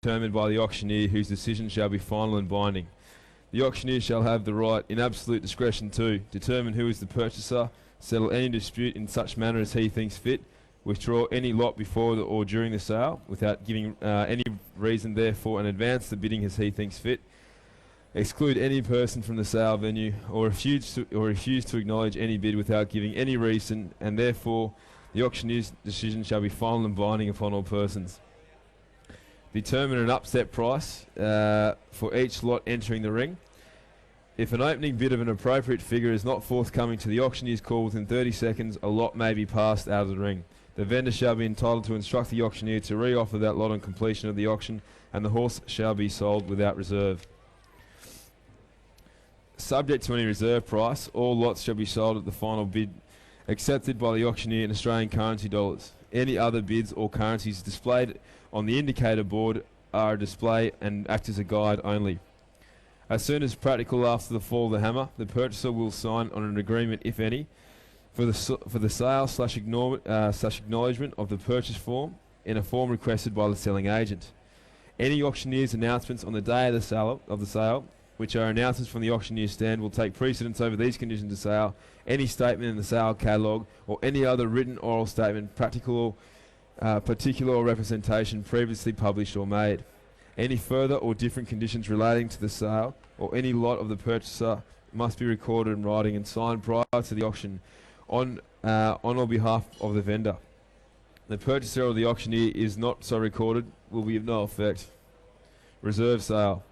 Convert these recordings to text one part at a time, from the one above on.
determined by the auctioneer, whose decision shall be final and binding. The auctioneer shall have the right, in absolute discretion, to determine who is the purchaser, settle any dispute in such manner as he thinks fit, withdraw any lot before or during the sale without giving any reason therefor, and advance the bidding as he thinks fit, exclude any person from the sale venue, or refuse to acknowledge any bid without giving any reason, and therefore the auctioneer's decision shall be final and binding upon all persons. Determine an upset price for each lot entering the ring. If an opening bid of an appropriate figure is not forthcoming to the auctioneer's call within 30 seconds, a lot may be passed out of the ring. The vendor shall be entitled to instruct the auctioneer to re-offer that lot on completion of the auction, and the horse shall be sold without reserve. Subject to any reserve price, all lots shall be sold at the final bid accepted by the auctioneer in Australian currency dollars. Any other bids or currencies displayed on the indicator board are a display and act as a guide only. As soon as practical after the fall of the hammer, the purchaser will sign on an agreement, if any, for the sale / acknowledgement of the purchase form in a form requested by the selling agent. Any auctioneer's announcements on the day of the sale, which are announcements from the auctioneer's stand, will take precedence over these conditions of sale, any statement in the sale catalogue, or any other written oral statement, particular or representation previously published or made. Any further or different conditions relating to the sale or any lot of the purchaser must be recorded in writing and signed prior to the auction on or behalf of the vendor. The purchaser or the auctioneer is not so recorded will be of no effect. Reserve sale.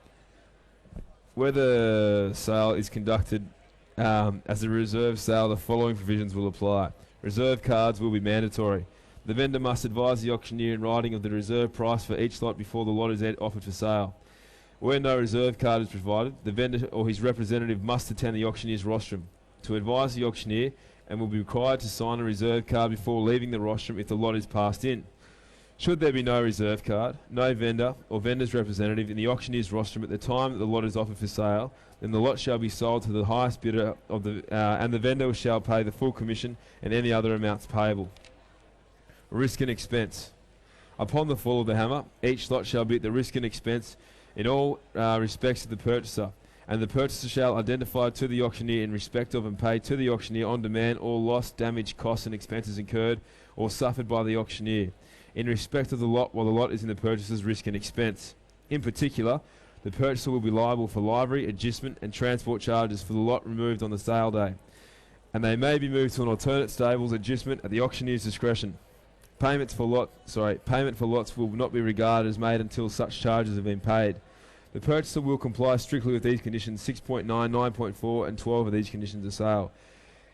Where the sale is conducted as a reserve sale, the following provisions will apply. Reserve cards will be mandatory. The vendor must advise the auctioneer in writing of the reserve price for each lot before the lot is offered for sale. Where no reserve card is provided, the vendor or his representative must attend the auctioneer's rostrum to advise the auctioneer, and will be required to sign a reserve card before leaving the rostrum if the lot is passed in. Should there be no reserve card, no vendor or vendor's representative in the auctioneer's rostrum at the time that the lot is offered for sale, then the lot shall be sold to the highest bidder and the vendor shall pay the full commission and any other amounts payable. Risk and expense. Upon the fall of the hammer, each lot shall be at the risk and expense in all respects of the purchaser, and the purchaser shall identify to the auctioneer in respect of and pay to the auctioneer on demand all loss, damage, costs and expenses incurred or suffered by the auctioneer in respect of the lot while the lot is in the purchaser's risk and expense. In particular, the purchaser will be liable for livery, adjustment and transport charges for the lot removed on the sale day, and they may be moved to an alternate stable's adjustment at the auctioneer's discretion. Payment for lots will not be regarded as made until such charges have been paid. The purchaser will comply strictly with these conditions 6.9, 9.4 and 12 of these conditions of sale,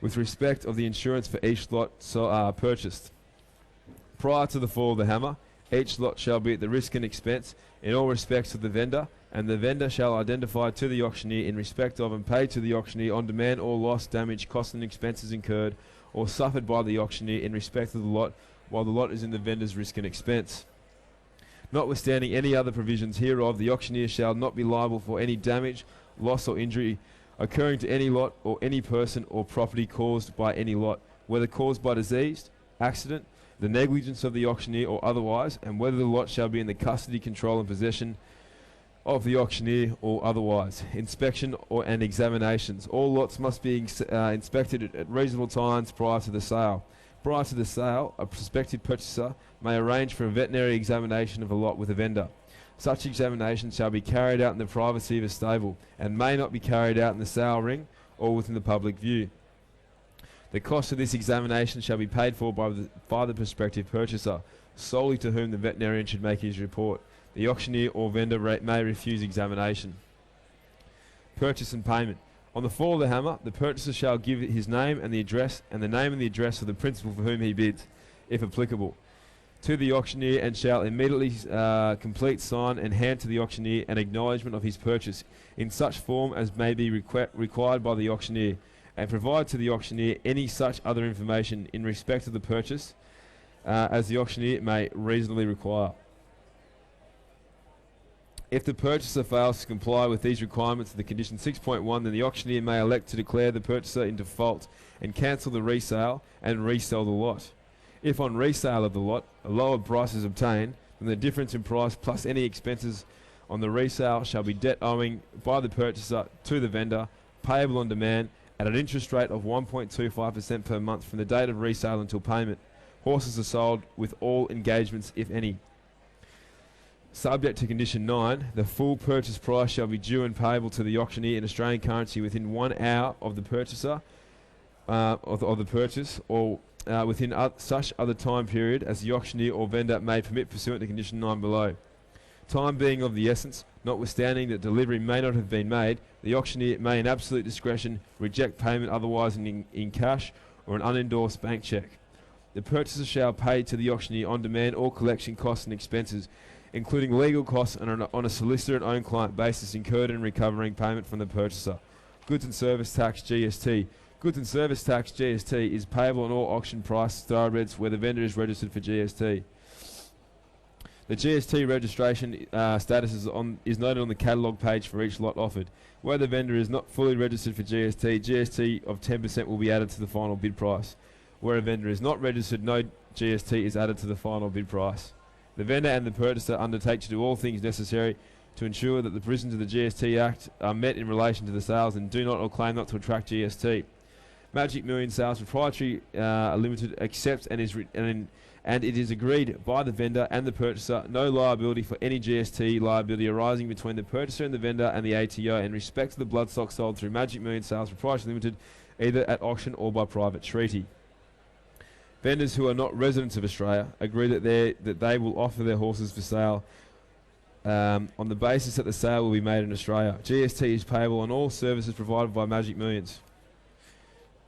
with respect of the insurance for each lot purchased. Prior to the fall of the hammer, each lot shall be at the risk and expense in all respects of the vendor, and the vendor shall identify to the auctioneer in respect of and pay to the auctioneer on demand all loss, damage, costs and expenses incurred or suffered by the auctioneer in respect of the lot while the lot is in the vendor's risk and expense. Notwithstanding any other provisions hereof, the auctioneer shall not be liable for any damage, loss or injury occurring to any lot or any person or property caused by any lot, whether caused by disease, accident, the negligence of the auctioneer or otherwise, and whether the lot shall be in the custody, control and possession of the auctioneer or otherwise. Inspection and examinations. All lots must be inspected at reasonable times prior to the sale. Prior to the sale, a prospective purchaser may arrange for a veterinary examination of a lot with a vendor. Such examination shall be carried out in the privacy of a stable and may not be carried out in the sale ring or within the public view. The cost of this examination shall be paid for by the prospective purchaser, solely to whom the veterinarian should make his report. The auctioneer or vendor may refuse examination. Purchase and payment. On the fall of the hammer, the purchaser shall give his name and the address, and the name and the address of the principal for whom he bids, if applicable, to the auctioneer, and shall immediately complete, sign and hand to the auctioneer an acknowledgement of his purchase in such form as may be required by the auctioneer, and provide to the auctioneer any such other information in respect of the purchase as the auctioneer may reasonably require. If the purchaser fails to comply with these requirements of the condition 6.1, then the auctioneer may elect to declare the purchaser in default and cancel the resale and resell the lot. If on resale of the lot a lower price is obtained, and the difference in price plus any expenses on the resale shall be debt owing by the purchaser to the vendor, payable on demand at an interest rate of 1.25% per month from the date of resale until payment. Horses are sold with all engagements, if any. Subject to condition 9, the full purchase price shall be due and payable to the auctioneer in Australian currency within 1 hour of the purchaser of the purchase, or within such other time period as the auctioneer or vendor may permit pursuant to condition 9 below. Time being of the essence, notwithstanding that delivery may not have been made, the auctioneer may in absolute discretion reject payment otherwise in cash or an unendorsed bank cheque. The purchaser shall pay to the auctioneer on demand all collection costs and expenses, including legal costs and on a solicitor and own client basis incurred in recovering payment from the purchaser. Goods and service tax GST. Goods and service tax GST is payable on all auction price thoroughbreds where the vendor is registered for GST. The GST registration status is noted on the catalogue page for each lot offered. Where the vendor is not fully registered for GST, GST of 10% will be added to the final bid price. Where a vendor is not registered, no GST is added to the final bid price. The vendor and the purchaser undertake to do all things necessary to ensure that the provisions of the GST Act are met in relation to the sales and do not or claim not to attract GST. Magic Million Sales Proprietary Limited accepts and it is agreed by the vendor and the purchaser no liability for any GST liability arising between the purchaser and the vendor and the ATO in respect to the bloodstock sold through Magic Million Sales Proprietary Limited, either at auction or by private treaty. Vendors who are not residents of Australia agree that they will offer their horses for sale on the basis that the sale will be made in Australia. GST is payable on all services provided by Magic Millions.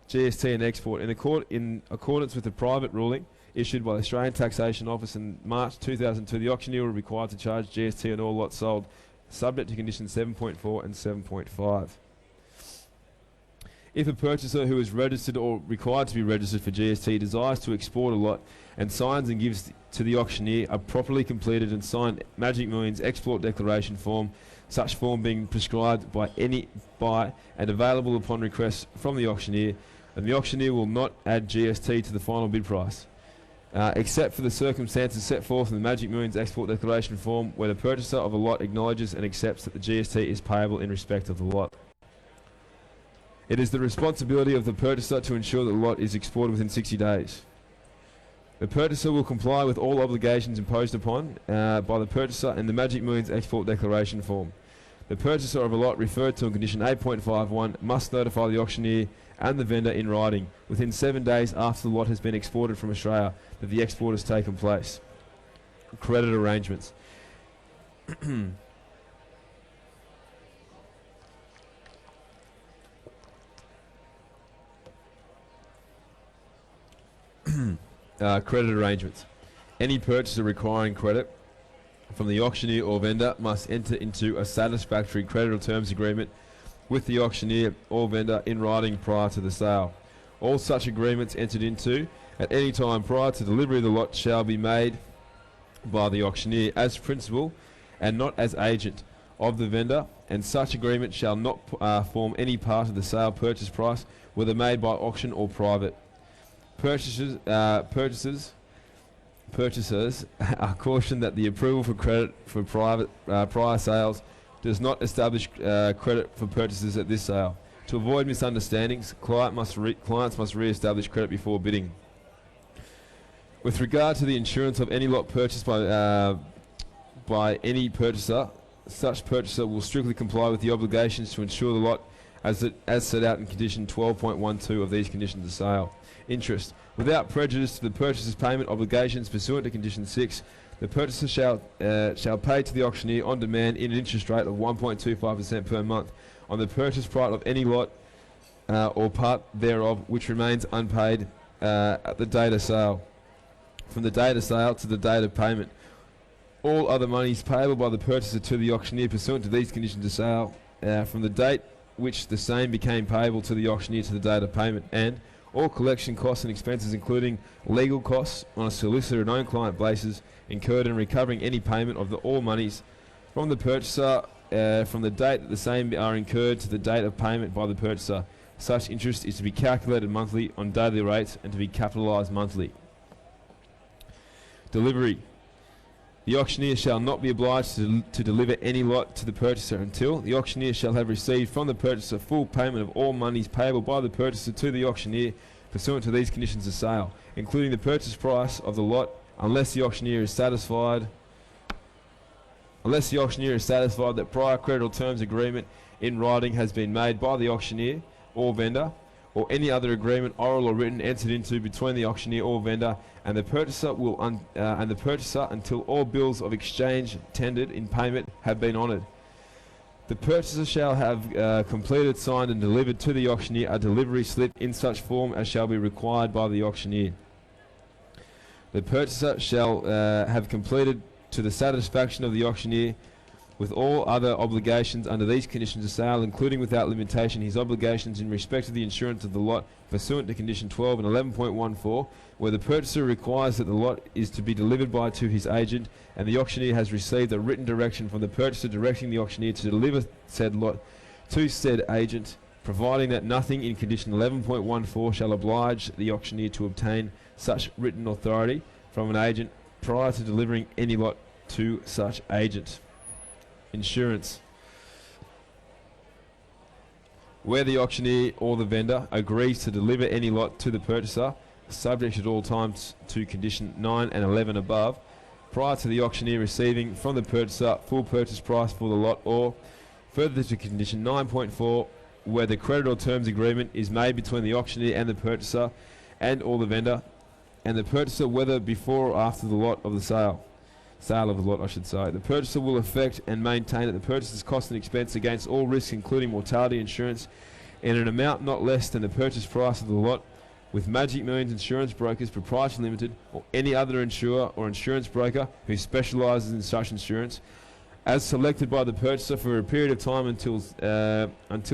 GST and export. In accordance with the private ruling issued by the Australian Taxation Office in March 2002, the auctioneer will be required to charge GST on all lots sold, subject to conditions 7.4 and 7.5. If a purchaser who is registered or required to be registered for GST desires to export a lot and signs and gives to the auctioneer a properly completed and signed Magic Millions export declaration form, such form being prescribed by and available upon request from the auctioneer, and the auctioneer will not add GST to the final bid price, except for the circumstances set forth in the Magic Millions export declaration form where the purchaser of a lot acknowledges and accepts that the GST is payable in respect of the lot. It is the responsibility of the purchaser to ensure that the lot is exported within 60 days. The purchaser will comply with all obligations imposed upon by the purchaser in the Magic Millions export declaration form. The purchaser of a lot referred to in condition 8.51 must notify the auctioneer and the vendor in writing within 7 days after the lot has been exported from Australia that the export has taken place. Credit arrangements. Credit arrangements. Any purchaser requiring credit from the auctioneer or vendor must enter into a satisfactory credit or terms agreement with the auctioneer or vendor in writing prior to the sale. All such agreements entered into at any time prior to delivery of the lot shall be made by the auctioneer as principal and not as agent of the vendor, and such agreement shall not form any part of the sale purchase price, whether made by auction or private. Purchasers are cautioned that the approval for credit for private prior sales does not establish credit for purchases at this sale. To avoid misunderstandings, clients must re-establish credit before bidding. With regard to the insurance of any lot purchased by any purchaser, such purchaser will strictly comply with the obligations to insure the lot as set out in condition 12.12 of these conditions of sale. Interest. Without prejudice to the purchaser's payment obligations pursuant to condition 6, the purchaser shall pay to the auctioneer on demand in an interest rate of 1.25% per month on the purchase price of any lot or part thereof which remains unpaid at the date of sale, from the date of sale to the date of payment. All other monies payable by the purchaser to the auctioneer pursuant to these conditions of sale from the date which the same became payable to the auctioneer to the date of payment, and all collection costs and expenses including legal costs on a solicitor and own client basis incurred in recovering any payment of all monies from the purchaser from the date that the same are incurred to the date of payment by the purchaser. Such interest is to be calculated monthly on daily rates and to be capitalised monthly. Delivery. The auctioneer shall not be obliged to deliver any lot to the purchaser until the auctioneer shall have received from the purchaser full payment of all monies payable by the purchaser to the auctioneer pursuant to these conditions of sale, including the purchase price of the lot, unless the auctioneer is satisfied that prior credit or terms agreement in writing has been made by the auctioneer or vendor, or any other agreement, oral or written, entered into between the auctioneer or vendor and the purchaser until all bills of exchange tendered in payment have been honoured. The purchaser shall have completed, signed and delivered to the auctioneer a delivery slip in such form as shall be required by the auctioneer. The purchaser shall have completed to the satisfaction of the auctioneer with all other obligations under these conditions of sale, including without limitation his obligations in respect of the insurance of the lot pursuant to condition 12 and 11.14, where the purchaser requires that the lot is to be delivered by to his agent, and the auctioneer has received a written direction from the purchaser directing the auctioneer to deliver said lot to said agent, providing that nothing in condition 11.14 shall oblige the auctioneer to obtain such written authority from an agent prior to delivering any lot to such agent. Insurance. Where the auctioneer or the vendor agrees to deliver any lot to the purchaser, subject at all times to condition 9 and 11 above, prior to the auctioneer receiving from the purchaser full purchase price for the lot, or further to condition 9.4, where the credit or terms agreement is made between the auctioneer and the purchaser and or the vendor, and the purchaser, whether before or after the lot of the sale of the lot, I should say. The purchaser will effect and maintain at the purchaser's cost and expense against all risks, including mortality insurance, in an amount not less than the purchase price of the lot, with Magic Millions Insurance Brokers Proprietary Limited or any other insurer or insurance broker who specialises in such insurance, as selected by the purchaser for a period of time until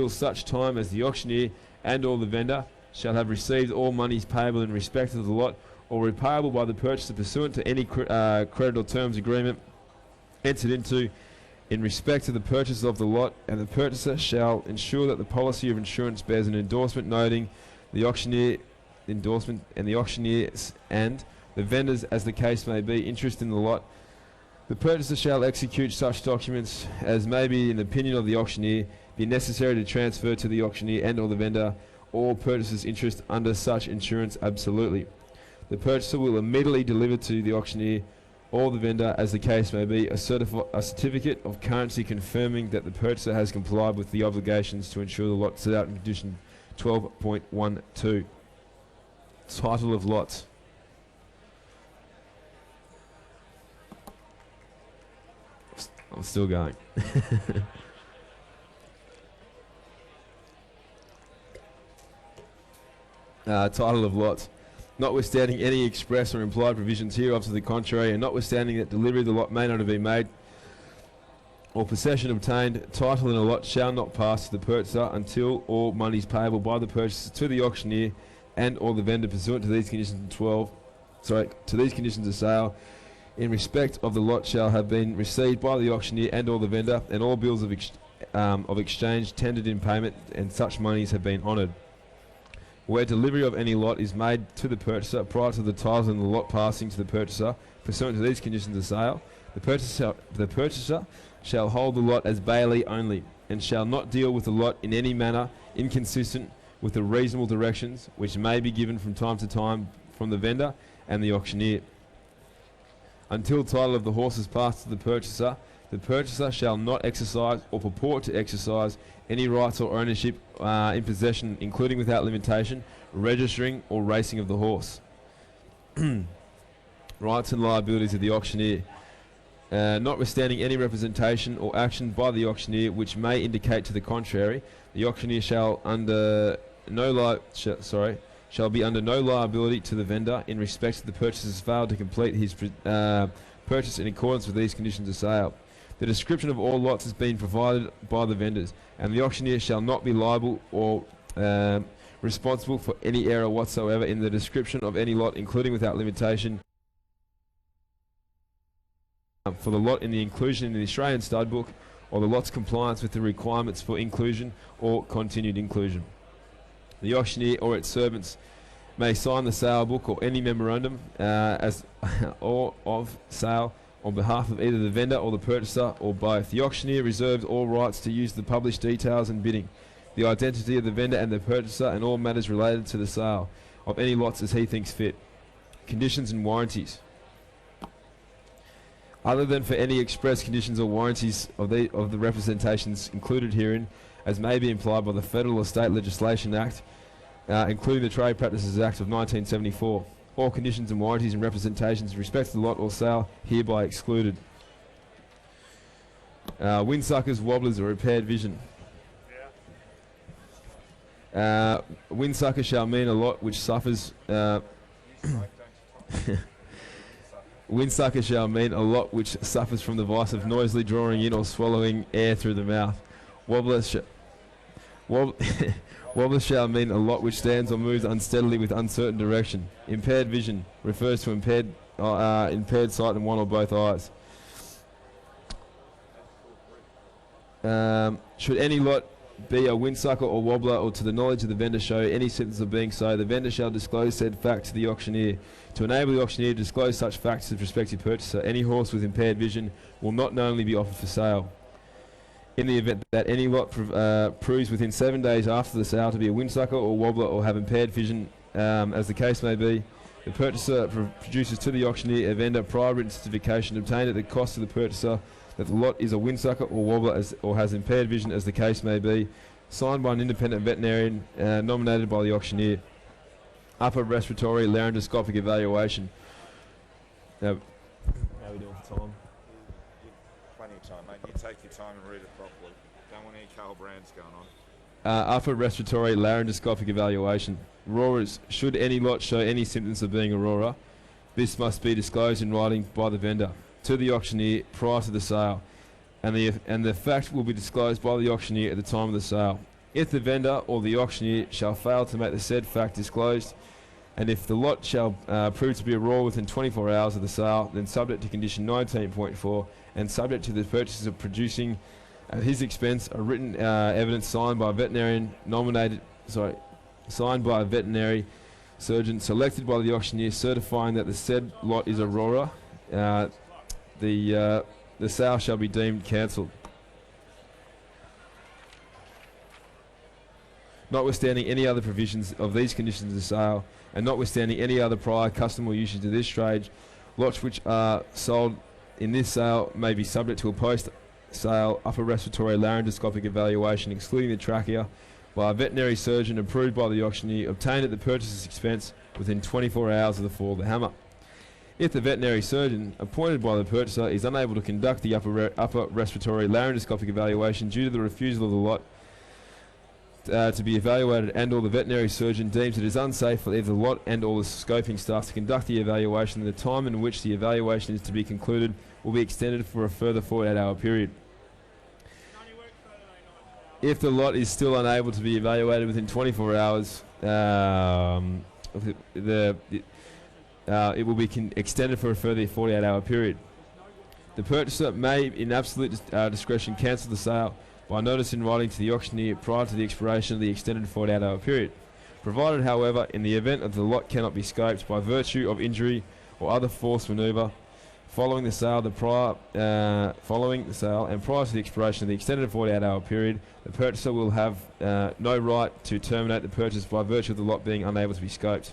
such time as the auctioneer and or the vendor shall have received all monies payable in respect of the lot or repayable by the purchaser pursuant to any credit or terms agreement entered into in respect of the purchase of the lot, and the purchaser shall ensure that the policy of insurance bears an endorsement noting the auctioneer endorsement and the auctioneers and the vendors, as the case may be, interest in the lot. The purchaser shall execute such documents as may be, in the opinion of the auctioneer, be necessary to transfer to the auctioneer and or the vendor all purchaser's interest under such insurance absolutely. The purchaser will immediately deliver to the auctioneer or the vendor, as the case may be, a certificate of currency confirming that the purchaser has complied with the obligations to insure the lot set out in condition 12.12. Title of lots. I'm still going. Title of lots. Notwithstanding any express or implied provisions hereof to the contrary, and notwithstanding that delivery of the lot may not have been made or possession obtained, title in a lot shall not pass to the purchaser until all monies payable by the purchaser to the auctioneer and or the vendor pursuant to these conditions to these conditions of sale in respect of the lot shall have been received by the auctioneer and or the vendor, and all bills of exchange tendered in payment, and such monies have been honoured. Where delivery of any lot is made to the purchaser prior to the title and the lot passing to the purchaser pursuant to these conditions of sale, the purchaser shall hold the lot as bailee only, and shall not deal with the lot in any manner inconsistent with the reasonable directions which may be given from time to time from the vendor and the auctioneer. Until title of the horse is passed to the purchaser shall not exercise or purport to exercise any rights or ownership in possession, including without limitation, registering or racing of the horse. Rights and liabilities of the auctioneer. Notwithstanding any representation or action by the auctioneer which may indicate to the contrary, the auctioneer shall be under no liability to the vendor in respect to the purchaser's failed to complete his purchase in accordance with these conditions of sale. The description of all lots has been provided by the vendors, and the auctioneer shall not be liable or responsible for any error whatsoever in the description of any lot, including without limitation for the lot in the inclusion in the Australian Stud Book, or the lot's compliance with the requirements for inclusion or continued inclusion. The auctioneer or its servants may sign the sale book or any memorandum or of sale on behalf of either the vendor or the purchaser or both. The auctioneer reserves all rights to use the published details and bidding, the identity of the vendor and the purchaser, and all matters related to the sale of any lots as he thinks fit. Conditions and warranties. Other than for any express conditions or warranties of the representations included herein, as may be implied by the Federal or State Legislation Act, including the Trade Practices Act of 1974, all conditions and warranties and representations in respect to the lot or sale hereby excluded. Windsuckers, wobblers, or impaired vision. Windsucker shall mean a lot which suffers. Windsucker shall mean a lot which suffers from the vice of noisily drawing in or swallowing air through the mouth. Wobbler shall mean a lot which stands or moves unsteadily with uncertain direction. Impaired vision refers to impaired sight in one or both eyes. Should any lot be a windsucker or wobbler, or to the knowledge of the vendor show any symptoms of being so, the vendor shall disclose said fact to the auctioneer. To enable the auctioneer to disclose such facts to the prospective purchaser, any horse with impaired vision will not knowingly be offered for sale. In the event that any lot proves within 7 days after the sale to be a windsucker or wobbler or have impaired vision, as the case may be, the purchaser produces to the auctioneer a vendor prior written certification obtained at the cost of the purchaser that the lot is a windsucker or wobbler or has impaired vision, as the case may be, signed by an independent veterinarian nominated by the auctioneer. Upper respiratory laryngoscopic evaluation. Now, how are we doing for time? Plenty of time, mate. You take your time and read it properly. Don't want any Carl Brands going on. Upper respiratory laryngoscopic evaluation. Roarers. Should any lot show any symptoms of being a roarer, this must be disclosed in writing by the vendor to the auctioneer prior to the sale, and the fact will be disclosed by the auctioneer at the time of the sale. If the vendor or the auctioneer shall fail to make the said fact disclosed, and if the lot shall prove to be a roar within 24 hours of the sale, then subject to condition 19.4 and subject to the purchaser producing at his expense a written evidence signed by a veterinary surgeon selected by the auctioneer certifying that the said lot is a roarer, the sale shall be deemed cancelled. Notwithstanding any other provisions of these conditions of sale, and notwithstanding any other prior custom or usage of this trade, lots which are sold in this sale may be subject to a post-sale upper respiratory laryngoscopic evaluation, excluding the trachea, by a veterinary surgeon approved by the auctioneer, obtained at the purchaser's expense within 24 hours of the fall of the hammer. If the veterinary surgeon appointed by the purchaser is unable to conduct the upper respiratory laryngoscopic evaluation due to the refusal of the lot to be evaluated, and or the veterinary surgeon deems it is unsafe for either the lot and or the scoping staff to conduct the evaluation, then the time in which the evaluation is to be concluded will be extended for a further 48-hour period. If the lot is still unable to be evaluated within 24 hours, it will be extended for a further 48-hour period. The purchaser may, in absolute discretion, cancel the sale by notice in writing to the auctioneer prior to the expiration of the extended 48-hour period, provided, however, in the event that the lot cannot be scoped by virtue of injury or other forced manoeuvre following the sale, and prior to the expiration of the extended 48-hour period, the purchaser will have no right to terminate the purchase by virtue of the lot being unable to be scoped.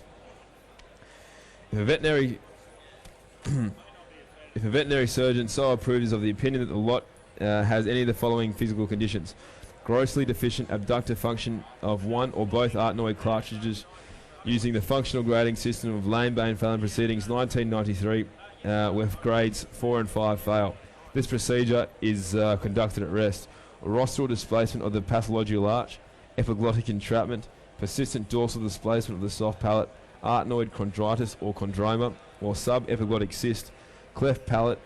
If a veterinary surgeon so approves of the opinion that the lot has any of the following physical conditions: grossly deficient abductor function of one or both arytenoid cartridges using the functional grading system of Lane-Bain-Fallon Proceedings 1993, with grades 4 and 5 fail. This procedure is conducted at rest. Rostral displacement of the pathological arch, epiglottic entrapment, persistent dorsal displacement of the soft palate, arytenoid chondritis or chondroma, or subepiglottic cyst, cleft palate,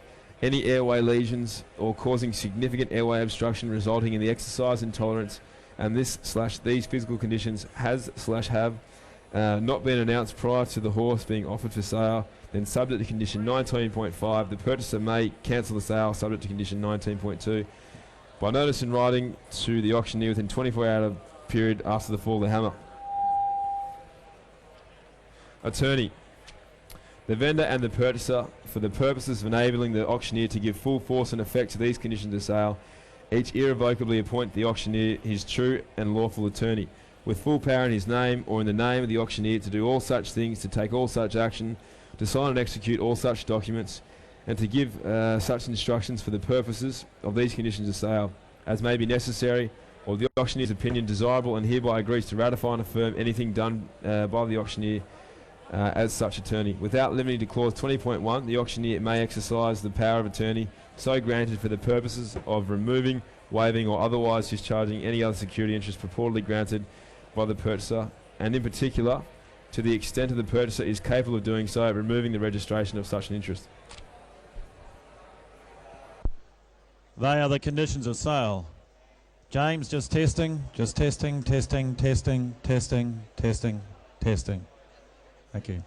any airway lesions or causing significant airway obstruction resulting in the exercise intolerance, and these physical conditions have not been announced prior to the horse being offered for sale, then subject to condition 19.5, the purchaser may cancel the sale subject to condition 19.2 by notice in writing to the auctioneer within 24-hour period after the fall of the hammer. Attorney. the vendor and the purchaser, for the purposes of enabling the auctioneer to give full force and effect to these conditions of sale, each irrevocably appoint the auctioneer his true and lawful attorney, with full power in his name or in the name of the auctioneer to do all such things, to take all such action, to sign and execute all such documents, and to give such instructions for the purposes of these conditions of sale, as may be necessary, or the auctioneer's opinion desirable, and hereby agrees to ratify and affirm anything done by the auctioneer as such attorney. Without limiting to clause 20.1, the auctioneer may exercise the power of attorney so granted for the purposes of removing, waiving, or otherwise discharging any other security interest purportedly granted by the purchaser, and in particular, to the extent of the purchaser is capable of doing so, removing the registration of such an interest. They are the conditions of sale. James, just testing, testing, testing, testing. Thank you.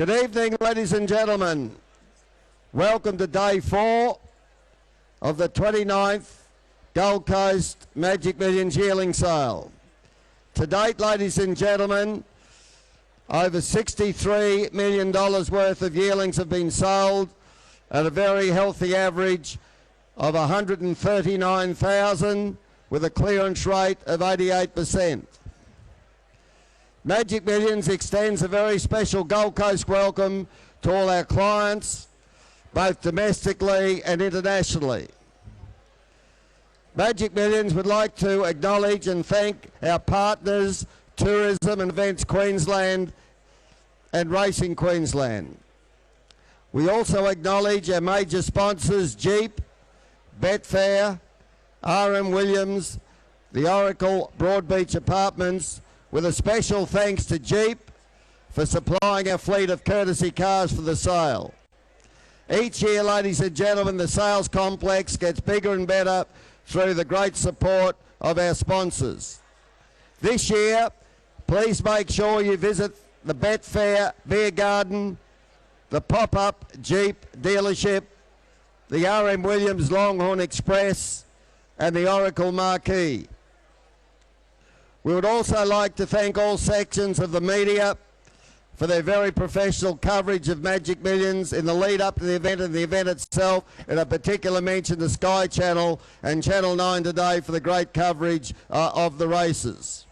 Good evening, ladies and gentlemen. Welcome to day 4 of the 29th Gold Coast Magic Millions yearling sale. To date, ladies and gentlemen, over $63 million worth of yearlings have been sold at a very healthy average of 139,000 with a clearance rate of 88%. Magic Millions extends a very special Gold Coast welcome to all our clients, both domestically and internationally. Magic Millions would like to acknowledge and thank our partners, Tourism and Events Queensland and Racing Queensland. We also acknowledge our major sponsors, Jeep, Betfair, RM Williams, the Oracle Broadbeach Apartments, with a special thanks to Jeep for supplying our fleet of courtesy cars for the sale. Each year, ladies and gentlemen, the sales complex gets bigger and better through the great support of our sponsors. This year, please make sure you visit the Betfair Beer Garden, the pop-up Jeep dealership, the RM Williams Longhorn Express, and the Oracle Marquee. We would also like to thank all sections of the media for their very professional coverage of Magic Millions in the lead up to the event and the event itself, and a particular mention to Sky Channel and Channel 9 today for the great coverage of the races.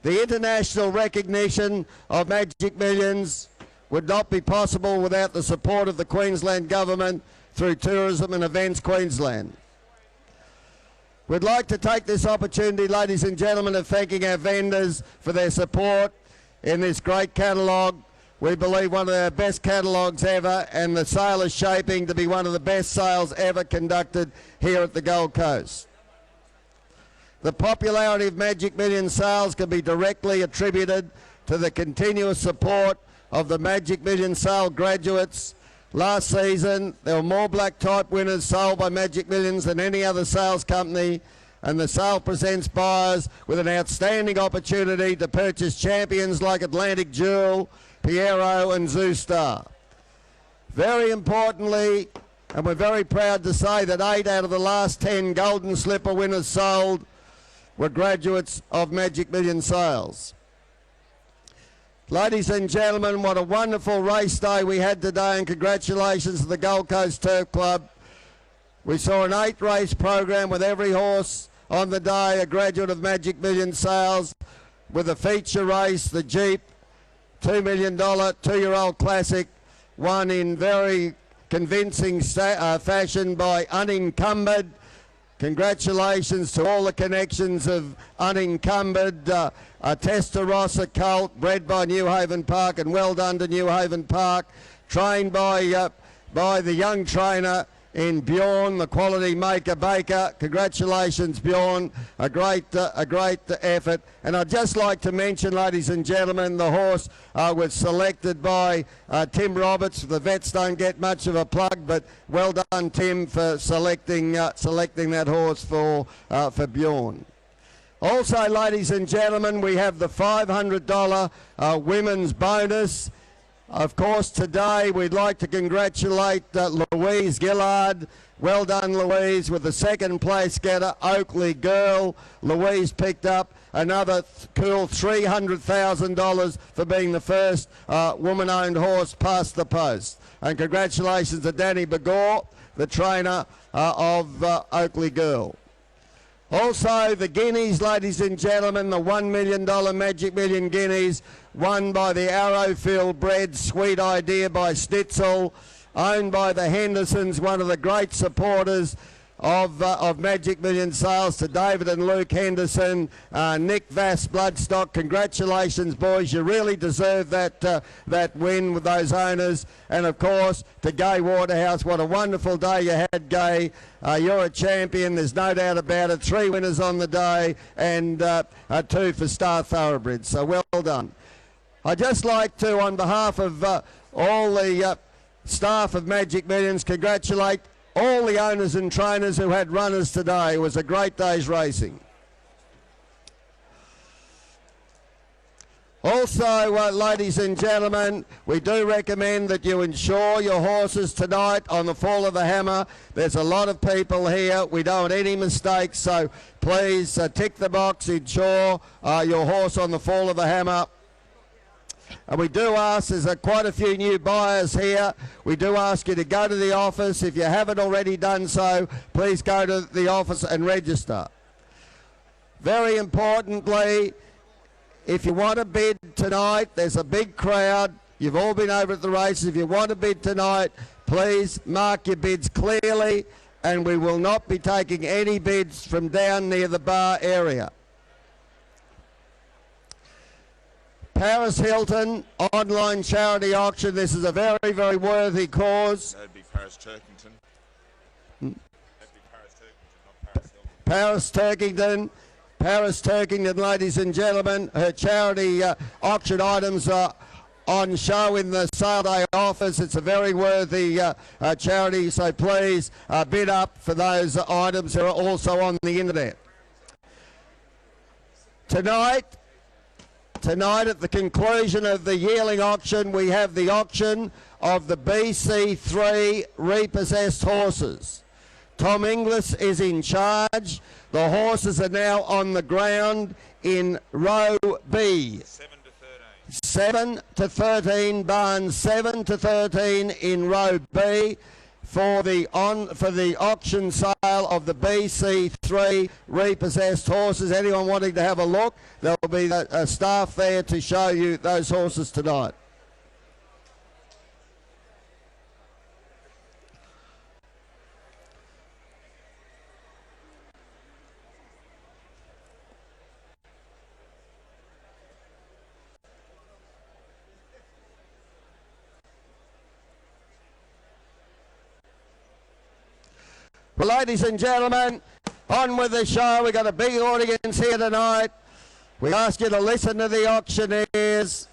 The international recognition of Magic Millions would not be possible without the support of the Queensland Government through Tourism and Events Queensland. We'd like to take this opportunity, ladies and gentlemen, of thanking our vendors for their support in this great catalogue. We believe one of our best catalogues ever, and the sale is shaping to be one of the best sales ever conducted here at the Gold Coast. The popularity of Magic Millions sales can be directly attributed to the continuous support of the Magic Millions sale graduates. Last season, there were more black type winners sold by Magic Millions than any other sales company, and the sale presents buyers with an outstanding opportunity to purchase champions like Atlantic Jewel, Piero and Zoostar. Very importantly, and we're very proud to say that 8 out of the last 10 Golden Slipper winners sold were graduates of Magic Millions sales. Ladies and gentlemen, what a wonderful race day we had today, and congratulations to the Gold Coast Turf Club. We saw an 8-race program with every horse on the day a graduate of Magic Millions sales, with a feature race, the Jeep, $2 million 2-year-old classic, won in very convincing fashion by Unencumbered. Congratulations to all the connections of Unencumbered, a Testarossa colt bred by New Haven Park, and well done to New Haven Park, trained by the young trainer in Bjorn, the quality maker Baker. Congratulations, Bjorn, a great effort. And I'd just like to mention, ladies and gentlemen, the horse was selected by Tim Roberts. The vets don't get much of a plug, but well done, Tim, for selecting that horse for Bjorn. Also, ladies and gentlemen, we have the $500 women's bonus. Of course, today we'd like to congratulate Louise Gillard. Well done, Louise, with the second place getter, Oakley Girl. Louise picked up another cool $300,000 for being the first woman-owned horse past the post. And congratulations to Danny Begor, the trainer of Oakley Girl. Also, the guineas, ladies and gentlemen, the $1 million Magic Million guineas, won by the Arrowfield bred Sweet Idea by Snitzel, owned by the Hendersons, one of the great supporters of Magic Million sales, to David and Luke Henderson, Nick Vass Bloodstock. Congratulations, boys. You really deserve that win with those owners. And, of course, to Gay Waterhouse. What a wonderful day you had, Gay. You're a champion. There's no doubt about it. 3 winners on the day and 2 for Star Thoroughbreds. So well done. I'd just like to, on behalf of all the staff of Magic Millions, congratulate all the owners and trainers who had runners today. It was a great day's racing. Also, ladies and gentlemen, we do recommend that you insure your horses tonight on the Fall of the Hammer. There's a lot of people here. We don't want any mistakes, so please tick the box, insure your horse on the Fall of the Hammer. And we do ask, there's quite a few new buyers here, we do ask you to go to the office. If you haven't already done so, please go to the office and register. Very importantly, if you want to bid tonight, there's a big crowd. You've all been over at the races. If you want to bid tonight, please mark your bids clearly, and we will not be taking any bids from down near the bar area. Paris Hilton online charity auction. This is a very, very worthy cause. That'd be Paris Turkington. That'd be Paris Turkington, not Paris Hilton. Paris Turkington. Paris Turkington, ladies and gentlemen. Her charity auction items are on show in the sale day office. It's a very worthy charity, so please bid up for those items that are also on the internet. Tonight at the conclusion of the yearling auction, we have the auction of the BC3 repossessed horses. Tom Inglis is in charge. The horses are now on the ground in row B. 7 to 13, barn 7 to 13 in row B for the auction sale of the BC3 repossessed horses. Anyone wanting to have a look, there will be a staff there to show you those horses tonight. Well, ladies and gentlemen, on with the show. We've got a big audience here tonight. We ask you to listen to the auctioneers.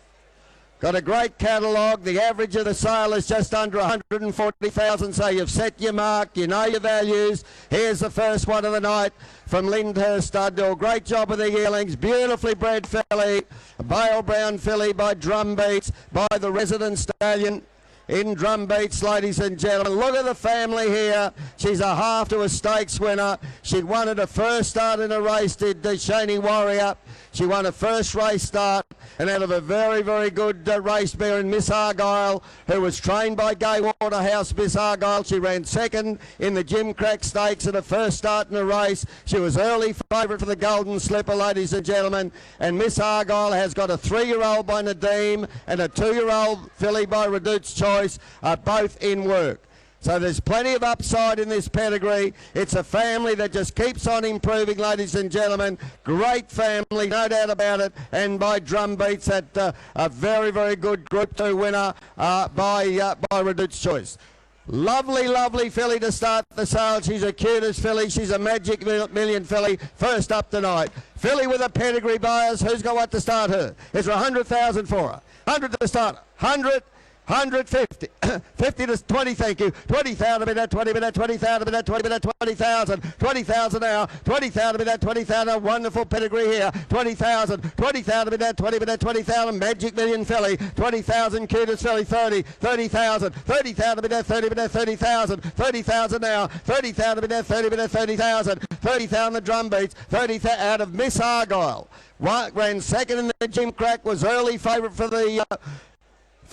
Got a great catalogue. The average of the sale is just under 140,000, so you've set your mark, you know your values. Here's the first one of the night from Lyndhurst Stud. Do a great job with the yearlings. Beautifully bred filly, a Bale Brown filly by Drumbeats, by the resident stallion in Drumbeats, ladies and gentlemen. Look at the family here. She's a half to a stakes winner. She won at her first start in a race, did Shaney Warrior. She won her first race start, and out of a very, very good race mare in Miss Argyle, who was trained by Gay Waterhouse. Miss Argyle, she ran second in the Jim Crack Stakes at her first start in the race. She was early favourite for the Golden Slipper, ladies and gentlemen, and Miss Argyle has got a 3-year-old by Nadeem and a 2-year-old filly by Redute's Choice, are both in work. So there's plenty of upside in this pedigree. It's a family that just keeps on improving, ladies and gentlemen. Great family, no doubt about it. And by Drumbeats, at a very, very good Group 2 winner by Redute's Choice. Lovely, lovely filly to start the sale. She's a cutest filly. She's a Magic Million filly. First up tonight. Filly with a pedigree, buyers. Who's got what to start her? Is there 100,000 for her? 100 to start. 100. 150, 50 to 20, thank you. 20,000 bid at 20 bid at 20,000 bid at 20 bid at 20,000, 20,000 now, 20,000 bid at 20,000, wonderful pedigree here. 20,000 bid at 20 bid at 20,000, Magic Million filly, 20,000 cutest filly, 30,000 bid at 30 bid at 30,000, 30,000 now, 30,000 bid at 30 bid at 30,000, 30,000 the Drumbeats, 30,000 out of Miss Argyle. Ran second in the Jim Crack, was early favourite for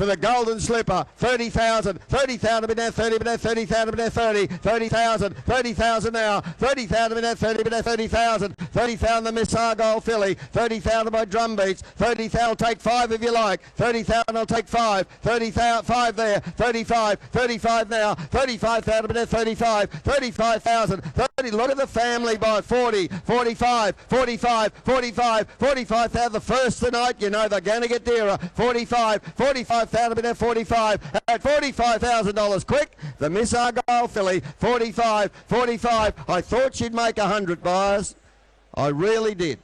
the Golden Slipper. 30,000 bid at 30 bid at 30,000 bid at 30,000 now, 30,000 bid at 30 bid at 30,000, 30,000 the Miss Argyle filly, 30,000 by Drumbeats, 30,000 I'll take 5 if you like, 30,000 I'll take 5, 30,000 5 there, 35 now, 35,000 bid at 35, 35,000, 30, look at the family by 40, 45, 45,000 the first tonight, you know they're going to get dearer, 45,000 bid at 45, at $45,000 quick, the Miss Argyle filly, 45, I thought she'd make 100 buyers, I really did.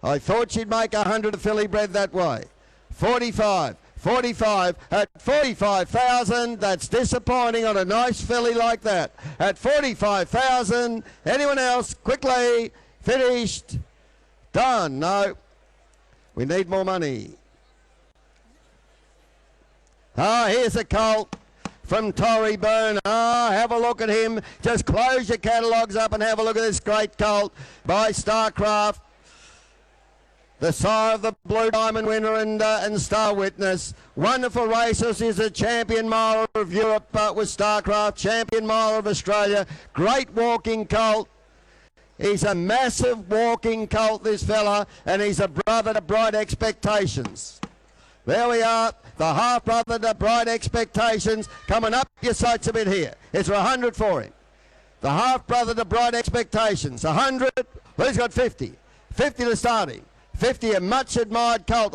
I thought she'd make 100 filly bred that way. 45 at 45,000. That's disappointing on a nice filly like that. At 45,000. Anyone else? Quickly. Finished. Done. No. We need more money. Ah, here's a colt from Torrey Byrne. Ah, have a look at him. Just close your catalogues up and have a look at this great colt by Starcraft. The sire of the Blue Diamond winner and Star Witness. Wonderful racehorse. Is a champion miler of Europe with Starcraft, champion miler of Australia. Great walking colt. He's a massive walking colt, this fella, and he's a brother to Bright Expectations. There we are, the half-brother to Bright Expectations, coming up your sights a bit here. It's 100 for him. The half-brother to Bright Expectations, 100, who's got 50? 50 to start him. 50, a much-admired colt,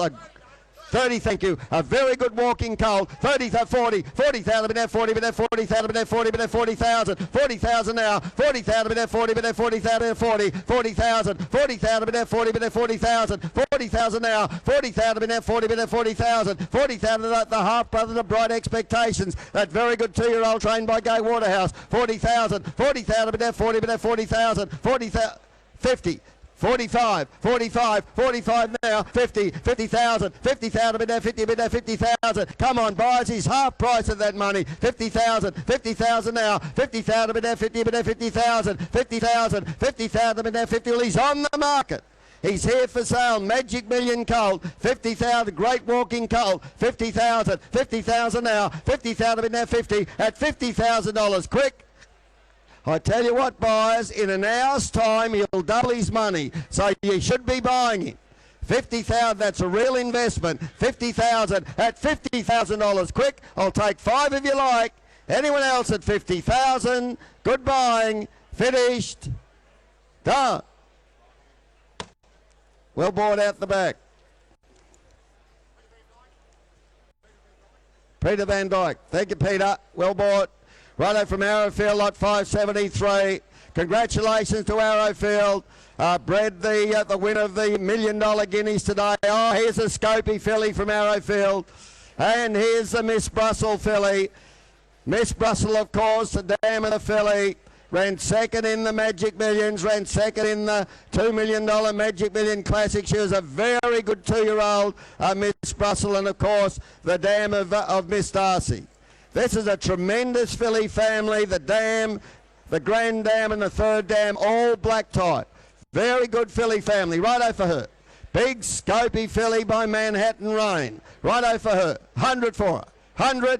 30, thank you. A very good walking colt. 30, 40, 40,000, but now 40, but now 40,000, but now 40, but now 40,000. 40,000 now. 40,000, but now 40, but now 40,000, 40, 40,000, 40,000, but now 40, but now 40,000. 40,000 now. 40,000, but now 40, but now 40,000. 40,000, the half brother to Bright Expectations. That very good 2-year-old trained by Gay Waterhouse. 40,000, 40,000, but now 40, but now 40,000. 40,000, 50. 45, 45, 45 now, 50, 50,000, 50,000, but now 50, but now 50,000. Come on, buyers, he's half price of that money. 50,000, 50,000 now, 50,000, but now 50, but now 50,000, 50,000, 50,000, but now 50. Well, he's on the market. He's here for sale. Magic Million colt, 50,000, great walking colt, 50,000, 50,000 now, 50,000, but now 50 at $50,000. Quick. I tell you what, buyers, in an hour's time, he'll double his money. So you should be buying him. 50,000, that's a real investment. 50,000 at $50,000. Quick, I'll take 5 if you like. Anyone else at 50,000? Good buying. Finished. Done. Well bought out the back. Peter Van Dyke. Thank you, Peter. Well bought. Righto from Arrowfield, lot 573. Congratulations to Arrowfield. Bred the winner of the $1 million guineas today. Oh, here's a Scopy filly from Arrowfield. And here's the Miss Brussels filly. Miss Brussels, of course, the dam of the filly. Ran second in the Magic Millions, ran second in the $2 million Magic Million Classic. She was a very good 2-year-old, Miss Brussels, and of course, the dam of Miss Darcy. This is a tremendous filly family. The dam, the grand dam and the third dam, all black type. Very good filly family. Righto for her. Big Scopy filly by Manhattan Rain. Righto for her. 100 for her. 100.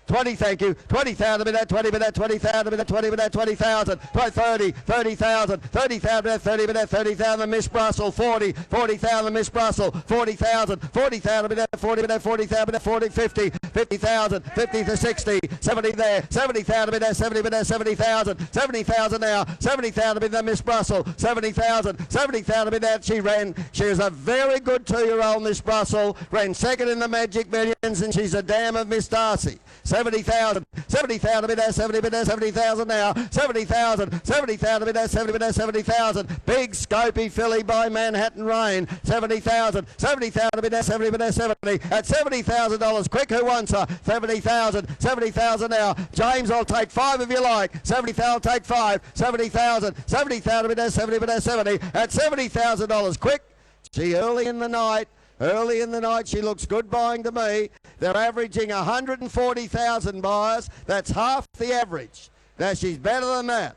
20, thank you. 20,000, but that 20, but that 20,000, but that 20, but that 20,000. 30, 30,000, 30,000, but that 30, but that 30,000. Miss Brussels, 40, 40,000. Miss Brussels, 40,000, 40,000, but that 40, but that 40,000, but that 40, 50, 50,000, 50 to 60, 70 there, 70,000, but that 70, but that 70,000, 70,000 now, 70,000, but that Miss Brussels, 70,000, 70,000, but that she ran. She was a very good 2-year-old, Miss Brussels, ran second in the Magic Millions, and she's a dam of Miss Darcy. 70,000, 70,000, bid there, 70, bid there, 70,000 now, 70,000, 70,000, bid there, 70, bid there, 70,000. Big Scopy filly by Manhattan Rain, 70,000, 70,000, bid there, 70, bid there, 70. At $70,000, quick, who wants her? 70,000, 70,000 now. James, I'll take 5 if you like. 70,000, I'll take 5. 70,000, 70,000, bid there, 70, bid there, 70. At $70,000, quick. She early in the night. Early in the night, she looks good buying to me. They're averaging 140,000 buyers. That's half the average. Now, she's better than that.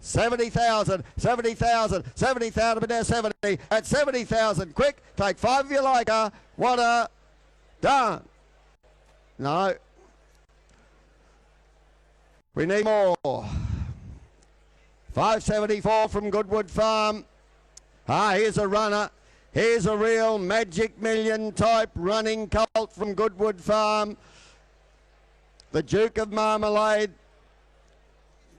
70,000, 70,000, 70,000, but now 70. At 70,000, quick, take 5 if you like her. What a done. No. We need more. 574 from Goodwood Farm. Here's a runner. Here's a real Magic Million type running colt from Goodwood Farm. The Duke of Marmalade.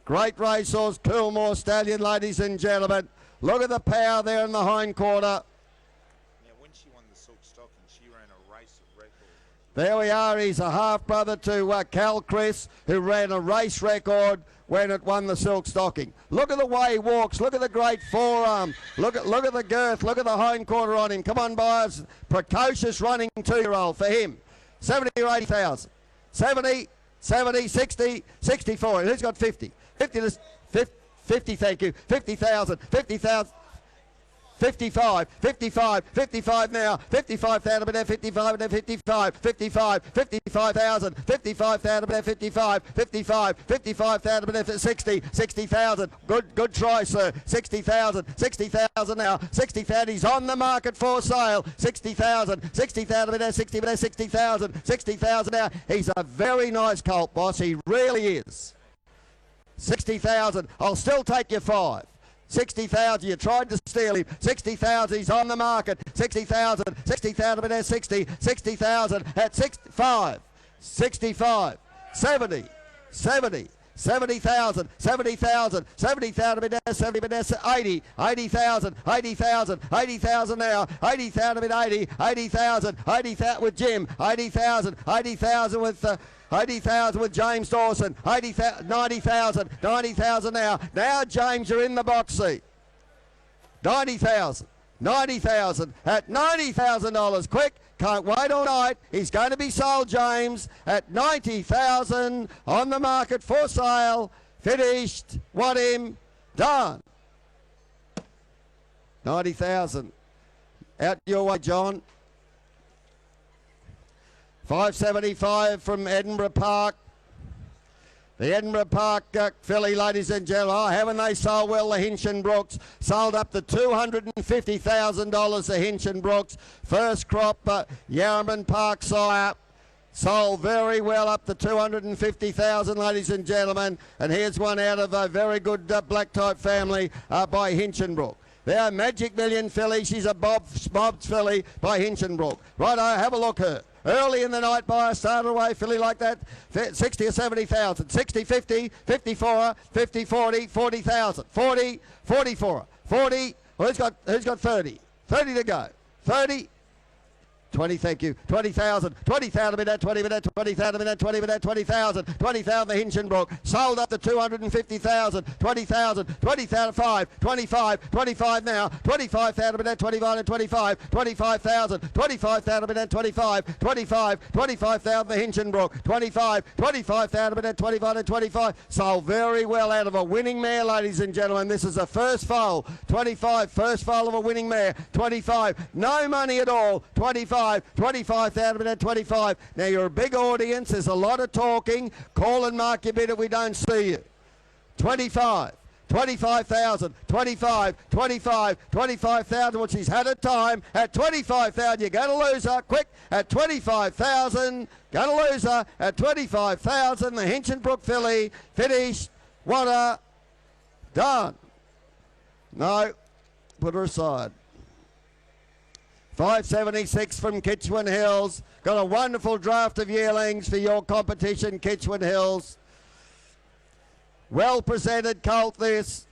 Great racehorse, Coolmore Stallion, ladies and gentlemen. Look at the power there in the hind quarter. Yeah, when she won the Silk Stocking, she ran a race record. There we are. He's a half-brother to Cal Chris, who ran a race record when it won the Silk Stocking. Look at the way he walks. Look at the great forearm. Look at the girth. Look at the hind quarter on him. Come on, buyers. Precocious running 2-year-old for him. 70 or 80,000. 70, 70, 60, 64. And who's got 50? 50 to 50, thank you. 50,000, 50,000. 55, 55, 55 now, 55,000 there, 55 there, 55, 55, 55,000, 55,000 there, 55, 55, 55,000 there, 60, 60,000, good try sir, 60,000, 60,000 now, 60,000, he's on the market for sale, 60,000, 60,000 there, 60 there, 60,000, 60,000 now, he's a very nice colt boss, he really is. 60,000, I'll still take your 5. 60,000, you tried to steal him. 60,000, he's on the market. 60,000, 60,000 there, 60, 60,000 at 65, 65, 70, 70. 70,000, 70,000, 70,000 there, 70 there, 80, 80,000, 80,000, 80,000 now, 80,000 at 80, 80,000, 80,000 with Jim, 80,000, 80,000 with 80,000 with James Dawson, 80,000, 90,000, 90,000 now. Now James, you're in the box seat. 90,000, 90,000 at $90,000. Quick, can't wait all night. He's going to be sold, James, at 90,000 on the market for sale. Finished. Want him? Done. 90,000. Out your way, John. 575 from Edinburgh Park. The Edinburgh Park filly, ladies and gentlemen. Oh, haven't they sold well, the Hinchinbrooks? Sold up to $250,000, the Hinchinbrooks. First crop, Yarman Park sire. Sold very well up to $250,000, ladies and gentlemen. And here's one out of a very good black type family by Hinchinbrook. There, Magic Million filly. She's a Bob's filly by Hinchinbrook. Righto, have a look her. Early in the night by a started away filly like that, 60 or 70,000, 60, 50, 54, 50, 40, 40,000, 40, 44, 40, well, who's got 30? 30 to go, 30, 20, thank you, 20,000, 20,000 in that, 20 in that, 20,000 in that, 20 in that, 20,000, 20,000 the Hinchinbrook, sold up to 250,000, 20,000, 20,000, 5, 25, 25 now, 25,000 in that, 25 and 25, 25,000, 25,000 in that, 25, 25, 25,000 the Hinchinbrook, 25, 25,000 in that, 25 and 25, sold very well out of a winning mare, ladies and gentlemen. This is a first foal, 25, first foal of a winning mare, 25, no money at all, 25, 25,000 at 25. Now you're a big audience. There's a lot of talking. Call and mark your bid if we don't see you. 25. 25,000, 25, 25, 25,000, well, she's had a time at 25,000. You're going to lose her quick at 25,000. Going to lose her at 25,000. The Hinchinbrook filly finished. What a done. No, put her aside. 576 from Kitchwin Hills. Got a wonderful draft of yearlings for your competition, Kitchwin Hills. Well presented colt this.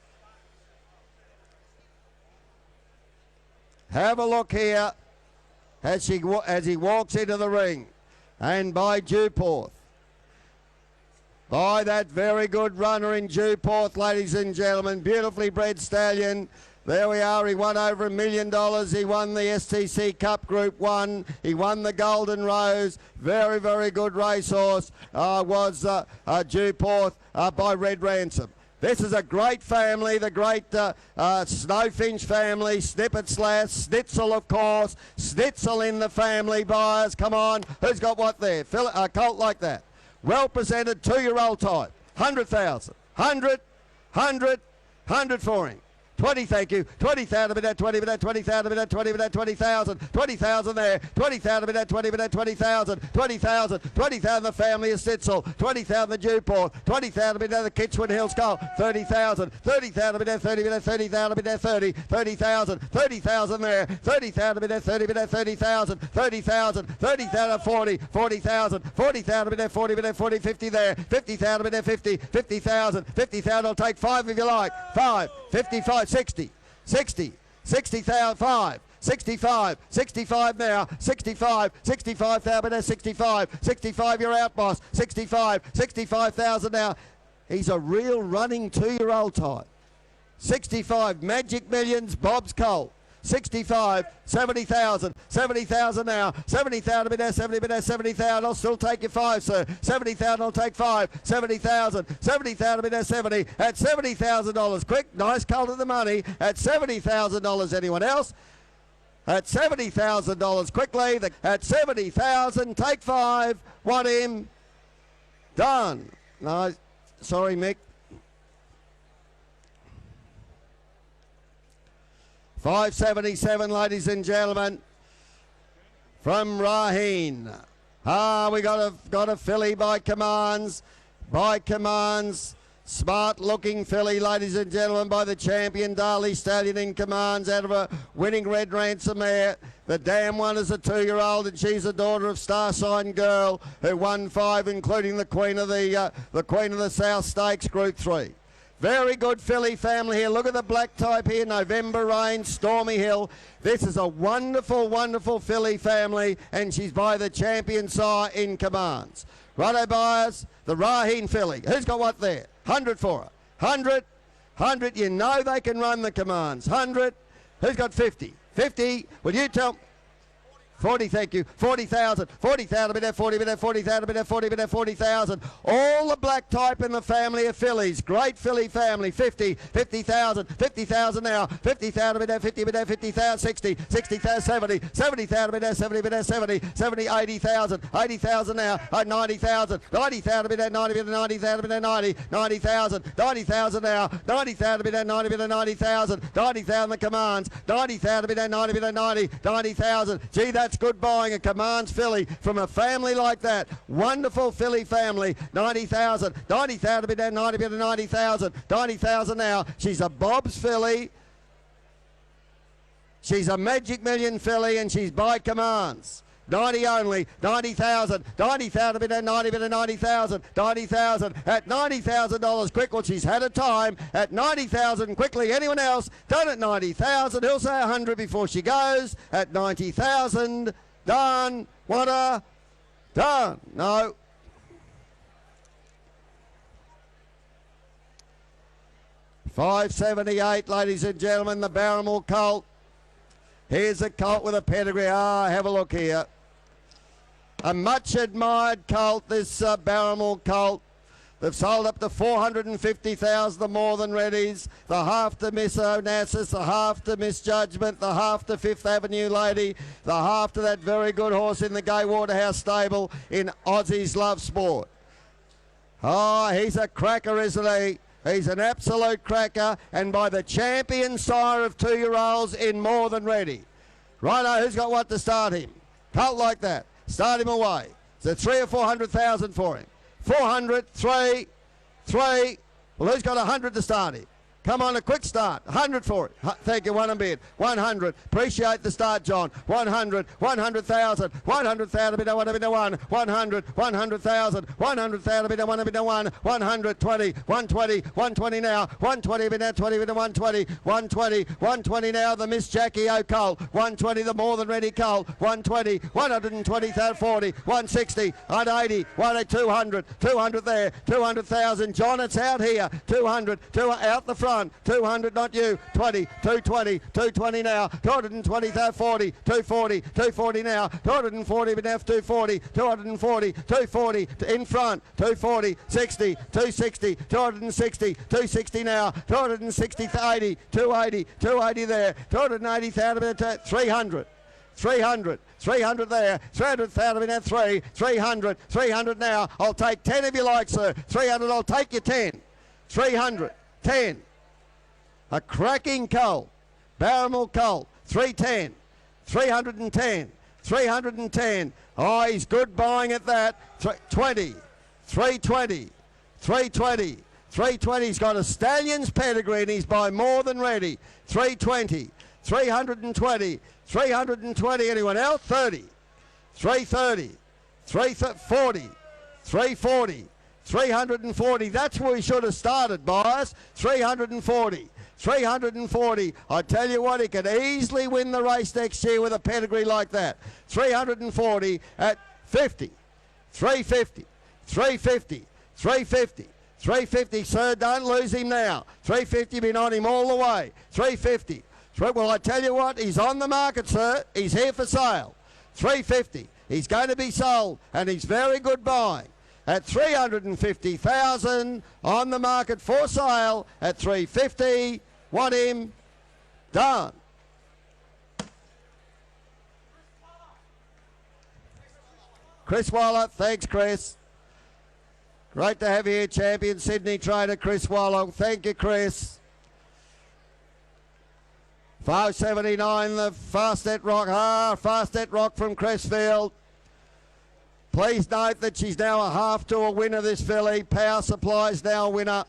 Have a look here as he walks into the ring. And by Dewporth. By that very good runner in Dewporth, ladies and gentlemen. Beautifully bred stallion. There we are, he won over $1 million. He won the STC Cup Group 1. He won the Golden Rose. Very, very good racehorse was Dewporth by Red Ransom. This is a great family, the great Snowfinch family, Snippet Slash, Snitzel, of course. Snitzel in the family, buyers. Come on, who's got what there? A colt like that. Well presented, 2-year-old type. 100,000. 100 for him. 20, thank you. 20,000 in that, 20 in that, 20,000 in that, 20 in that, 20,000, 20,000 there, 20,000 in that, 20 in that, 20,000, 20,000, 20,000 the family of Stitzel, 20,000 the Dewport, 20,000 in there, the Kitchwin Hills Goal, 30,000, 30,000 in there, 30 in there, 30,000 in there, 30,000, 30,000 there, 30,000 in there, 30 in there, 30,000, 30,000, 30,000, 40,000, 40,000 in there, 40 in there, 40, 50 there, 50,000 in there, 50, 50,000, 50,000, I'll take 5 if you like, 5, 55, 60, 60,000, 5, 65, 65 now, 65, 65,000 there, 65, you're out, boss, 65,000 now. He's a real running 2-year-old type. 65, Magic Millions, Bob's Colt. 65, 70,000, 70,000 now, 70,000 bid there, 70 bid there, 70,000, I'll still take your 5, sir, 70,000, I'll take 5, 70,000, 70,000 bid there, 70, at $70,000, quick, nice call to the money, at $70,000, anyone else? At $70,000 quickly, at 70,000, take 5, want him, done. No, sorry Mick. 577, ladies and gentlemen, from Raheen. We got a filly by commands, smart looking filly, ladies and gentlemen, by the champion Darley Stallion in commands out of a winning Red Ransom there. The damn one is a 2-year-old, and she's a daughter of Star Sign Girl, who won 5, including the Queen of the South Stakes Group 3. Very good filly family here. Look at the black type here. November Rain, Stormy Hill. This is a wonderful, wonderful filly family, and she's by the champion sire in commands. Righto, buyers, the Raheen filly. Who's got what there? 100 for her. 100. 100. You know they can run the commands. 100. Who's got 50? 50. Will you tell... 40, thank you. 40,000. 40,000, bid there, 40, bid there, 40,000, bid there, 40, bid there, 40,000. All the black type in the family of fillies. Great filly family. 50, 50,000, 50,000 now. 50,000, bid there, 50, bid there, 50,000, 60, 60,000, 70, 70,000, bid there, 70, bid there, 70, 70, 80,000, 80,000 now. 90,000, 90,000, bid there, 90, bid there, 90,000, bid there, 90, 90,000, 90,000 now. 90,000, bid there, 90, bid there, 90,000, 90,000 the commands. 90,000, bid there, 90, bid there, 90, 90,000. Gee, that's good buying, a commands filly from a family like that. Wonderful filly family. 90,000, 90,000 bid there, 90 bid there, 90,000, 90,000 now. She's a Bob's filly. She's a Magic Million filly, and she's by commands. 90 only, 90,000, 90,000 bid there, 90 bid there, 90,000, 90,000 at $90,000 quick. Well, she's had a time at 90,000 quickly. Anyone else done at 90,000? He'll say 100 before she goes. At 90,000, done. What a done. No. $578, ladies and gentlemen, the Barrymore colt. Here's a colt with a pedigree. Have a look here. A much admired colt, this Barrymore colt. They've sold up to 450,000, the more than readies. The half to Miss Onassis, the half to Miss Judgment, the half to Fifth Avenue Lady, the half to that very good horse in the Gay Waterhouse stable in Aussie's Love Sport. He's a cracker, isn't he? He's an absolute cracker, and by the champion sire of 2-year-olds in More Than Ready. Righto, who's got what to start him? Colt like that. Start him away. So 300,000 or 400,000 for him. 400, 3. Well, who's got 100 to start him? Come on, a quick start. 100 for it. Thank you, one and bid. 100. Appreciate the start, John. 100, 100,000. 100,000, bid one, bid one. 100, 100,000. 100,000, bid one, bid one. 120, 120, 120 now. 120, bid now, 20, bid 120. 120, 120 now, the Miss Jackie O'Cole. 120, the More Than Ready Cole. 120, 120, 40, 160, 180, 180, 200, 200 there. 200,000. John, it's out here. 200, out the front. 200, not you. 20, 220, 220 now. 220, 40, 240, 240 now. 240, but now 240, 240, 240 in front. 240, 60, 260, 260, 260 now. 260, 80, 280, 280 there. 280,000, 300. 300, 300 there, 300,000 in that 300, 300 now. I'll take 10 if you like, sir. 300, I'll take you 10. 300, 10. A cracking colt. Barrymore colt. 310. 310. 310. He's good buying at that. 20. 320. 320. 320. He's got a stallion's pedigree and he's by More Than Ready. 320. 320. 320. Anyone else? 30. 330. 340. 340. 340. That's where we should have started, boys. 340. 340. I tell you what, he could easily win the race next year with a pedigree like that. 340 at 50. 350. 350. 350. 350, sir, don't lose him now. 350, been on him all the way. 350. Well, I tell you what, he's on the market, sir. He's here for sale. 350. He's going to be sold, and he's very good buying. At 350,000 on the market for sale at 350. Want him? Done. Chris Waller, thanks, Chris. Great to have you here, champion Sydney trader Chris Waller. Thank you, Chris. 579, the Fastnet Rock. Fastnet Rock from Crestfield. Please note that she's now a half to a winner, this filly. Power Supply's now a winner.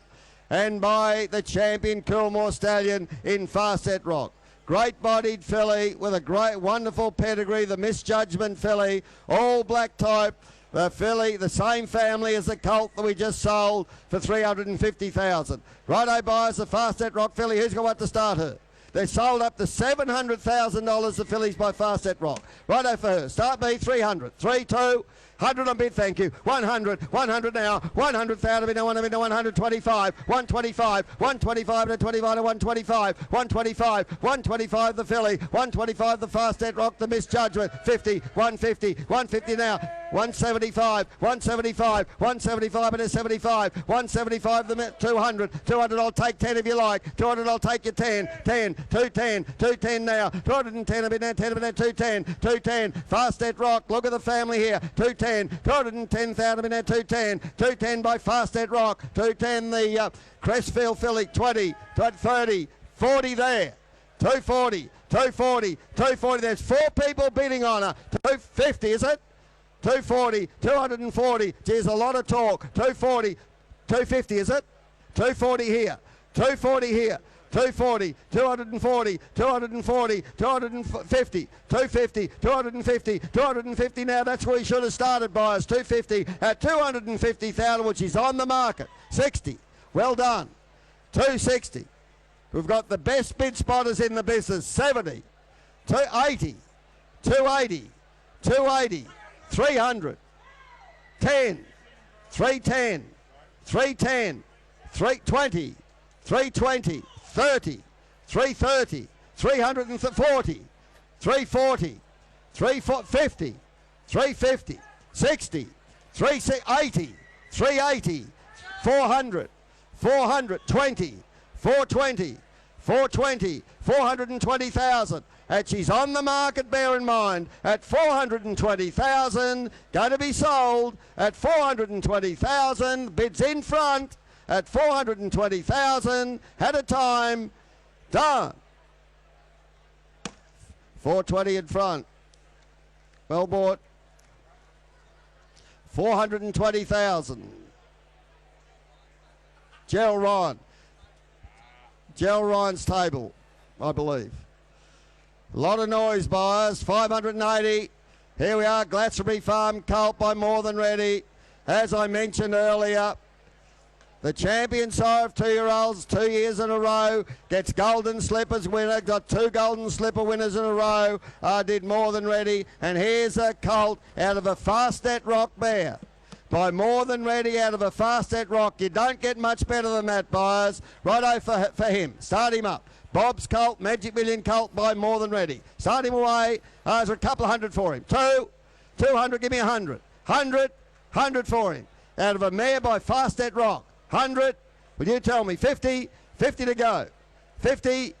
And by the champion Coolmore Stallion in Fastnet Rock. Great-bodied filly with a great, wonderful pedigree. The Misjudgment filly, all black type. The filly, the same family as the colt that we just sold for 350,000. Righto, buyers, the Fastnet Rock filly. Who's got what to start her? They're sold up to $700,000 of fillies by Fastnet Rock. Righto for her. Start me, 300. 3, 2, 100 on bid, thank you. 100, 100 now. 100,000 now, 125, 125, 125 to 25 to 125, 125, 125 the filly, 125 the Fastnet Rock, the Misjudgment, 50, 150, 150 now. 175, 175, 175 and a 75, 175 the 200, 200 I'll take 10 if you like, 200 I'll take you 10, 10, 210, 210 now, 210 a bit now, 10 a bit now, 210, 210, Fastnet Rock, look at the family here, 210, 210,000 a bit now, 210, 210 by Fastnet Rock, 210 the Crestfield filly, 20, 30, 40 there, 240, 240, 240, there's 4 people bidding on her, 250 is it? 240, 240, geez, a lot of talk, 240, 250 is it? 240 here, 240 here, 240, 240, 240, 250, 250, 250, 250 now, that's where he should have started, buyers, 250 at 250,000, which is on the market, 60, well done, 260, we've got the best bid spotters in the business, 70, 280, 280, 280, 300, 10, 310, 310, 320, 320, 30, 330, 340, 340, 350, 350, 60, 380, 380, 400, 420, 420, 420, 420,000. And she's on the market, bear in mind, at 420,000, going to be sold at 420,000, bids in front at 420,000, had a time, done. 420 in front, well bought, 420,000. Gerald Ryan, Gerald Ryan's table, I believe. A lot of noise, buyers. 580. Here we are, Glastonbury Farm colt by More Than Ready. As I mentioned earlier, the champion sire of 2-year-olds, 2 years in a row, gets Golden Slippers winner, got 2 Golden Slipper winners in a row, did More Than Ready. And here's a colt out of a Fastnet Rock mare by More Than Ready out of a Fastnet Rock. You don't get much better than that, buyers. Righto for him. Start him up. Bob's colt, Magic Million colt by More Than Ready. Start him away. There's a couple of hundred for him. 200, give me 100. 100 for him. Out of a mare by Fastnet Rock. 100, will you tell me? 50 to go. 50,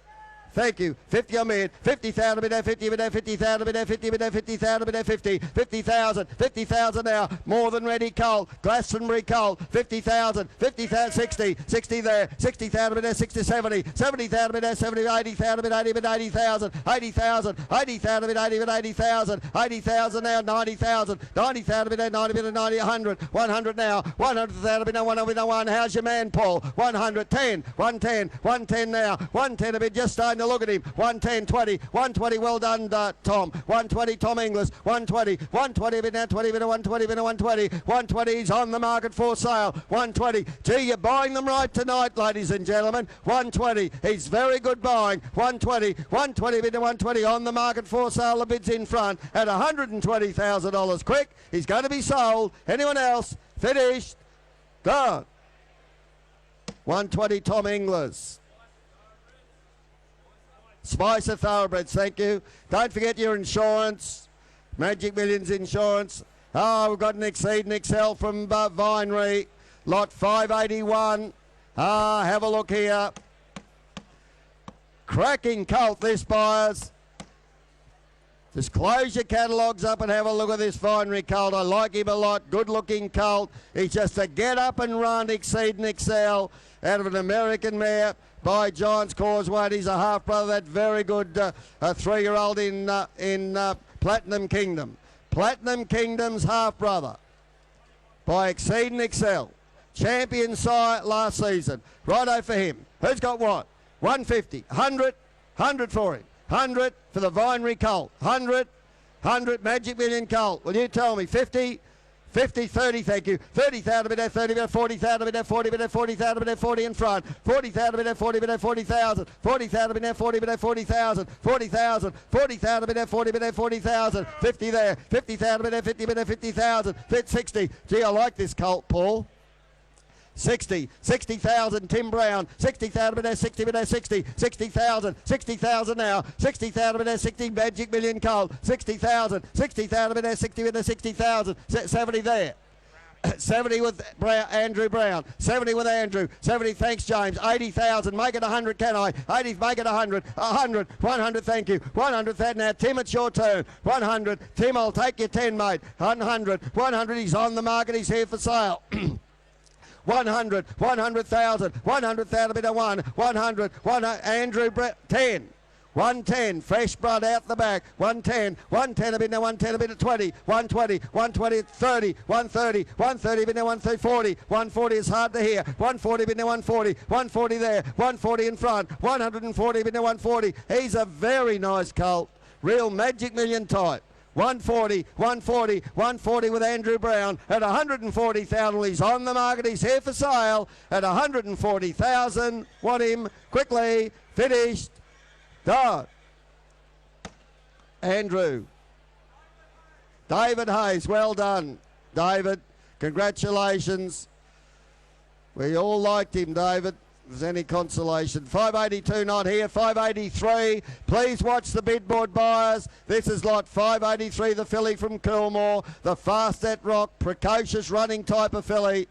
thank you. 50 on me. 50,000 bid there, 50 bid there, 50,000 bid there, 50 bid there, 50,000 bid there, 50, 50,000, 50,000 now. More Than Ready colt, Glastonbury colt, 50,000, 50,000, 60, 60 there, 60,000 bid there, 60, 70, 70,000 bid there, 70, 80,000 bid 80 bid 80,000, 80,000, 80,000 bid 80 bid 80,000, 80,000 now, 90,000, 90,000 bid there, 90 bid 90, 100, 100 now, 100,000 bid now, 101. How's your man, Paul? 110, 110, 110 now, 110 a bit, just starting to look at him. 110, 20, 120, well done, Tom. 120, Tom Inglis. 120, 120 a bit now, 20 bit, 120 bit, 120, 120, he's on the market for sale. 120, gee, you're buying them right tonight, ladies and gentlemen. 120, he's very good buying. 120, 120 bit, 120 on the market for sale. The bid's in front at $120,000. Quick, he's going to be sold. Anyone else? Finished. Gone. 120, Tom Inglis. Spicer Thoroughbreds, thank you. Don't forget your insurance. Magic Millions Insurance. Oh, we've got an Exceed and Excel from Vinery. Lot 581. Have a look here. Cracking colt, this, buyers. Just close your catalogues up and have a look at this Vinery colt. I like him a lot. Good-looking colt. He's just a get-up-and-run Exceed and Excel out of an American mare by Giant's Causeway. He's a half-brother, that very good 3-year-old in Platinum Kingdom. Platinum Kingdom's half-brother by Exceed and Excel. Champion sire last season. Righto for him. Who's got what? 150, 100, 100 for him. 100 for the Vinery colt. 100, 100 Magic Million colt. Will you tell me? 50, 50, 30, thank you. 30,000 bid at 30, bid at 40,000, bid at 40, bid at 40,000, bid at 40 in front. 40,000 bid at 40, bid at 40,000. 40,000 bid at 40, bid at 40,000. 40,000, 40,000 bid at 40, bid at 40,000. 50 there. 50,000 bid at 50, bid at 50,000. 60. Gee, I like this colt, Paul. 60, 60,000 Tim Brown, 60,000 bid at 60, bid at 60, 60,000, 60,000 now, 60,000 bid at 60 Magic Million colt, 60,000, 60,000 bid at 60, bid at 60,000, 70 there. 70 with Brown, Andrew Brown, 70 with Andrew, 70, thanks James, 80,000, make it 100, can I? 80, make it 100, 100, 100, thank you, 100, that now, Tim, it's your turn, 100, Tim, I'll take your 10, mate, 100, 100, he's on the market, he's here for sale. 100, 100,000, 100,000 bid of 100, Andrew 10. 110, fresh blood out the back. 110, 110 a bid now, 110 a bid at 20, 120, 120 at 30, 130, 130 bid now, 140, 140 is hard to hear. 140 bid now, 140, 140 there, 140 in front, 140 bid now, 140. He's a very nice colt, real Magic Million type. 140, 140, 140 with Andrew Brown at 140,000. He's on the market. He's here for sale at 140,000. Want him quickly. Finished. Done. Andrew. David Hayes. Well done, David. Congratulations. We all liked him, David. If there's any consolation. 582 not here. 583. Please watch the bid board, buyers. This is lot 583, the filly from Coolmore. The fast at rock, precocious running type of filly.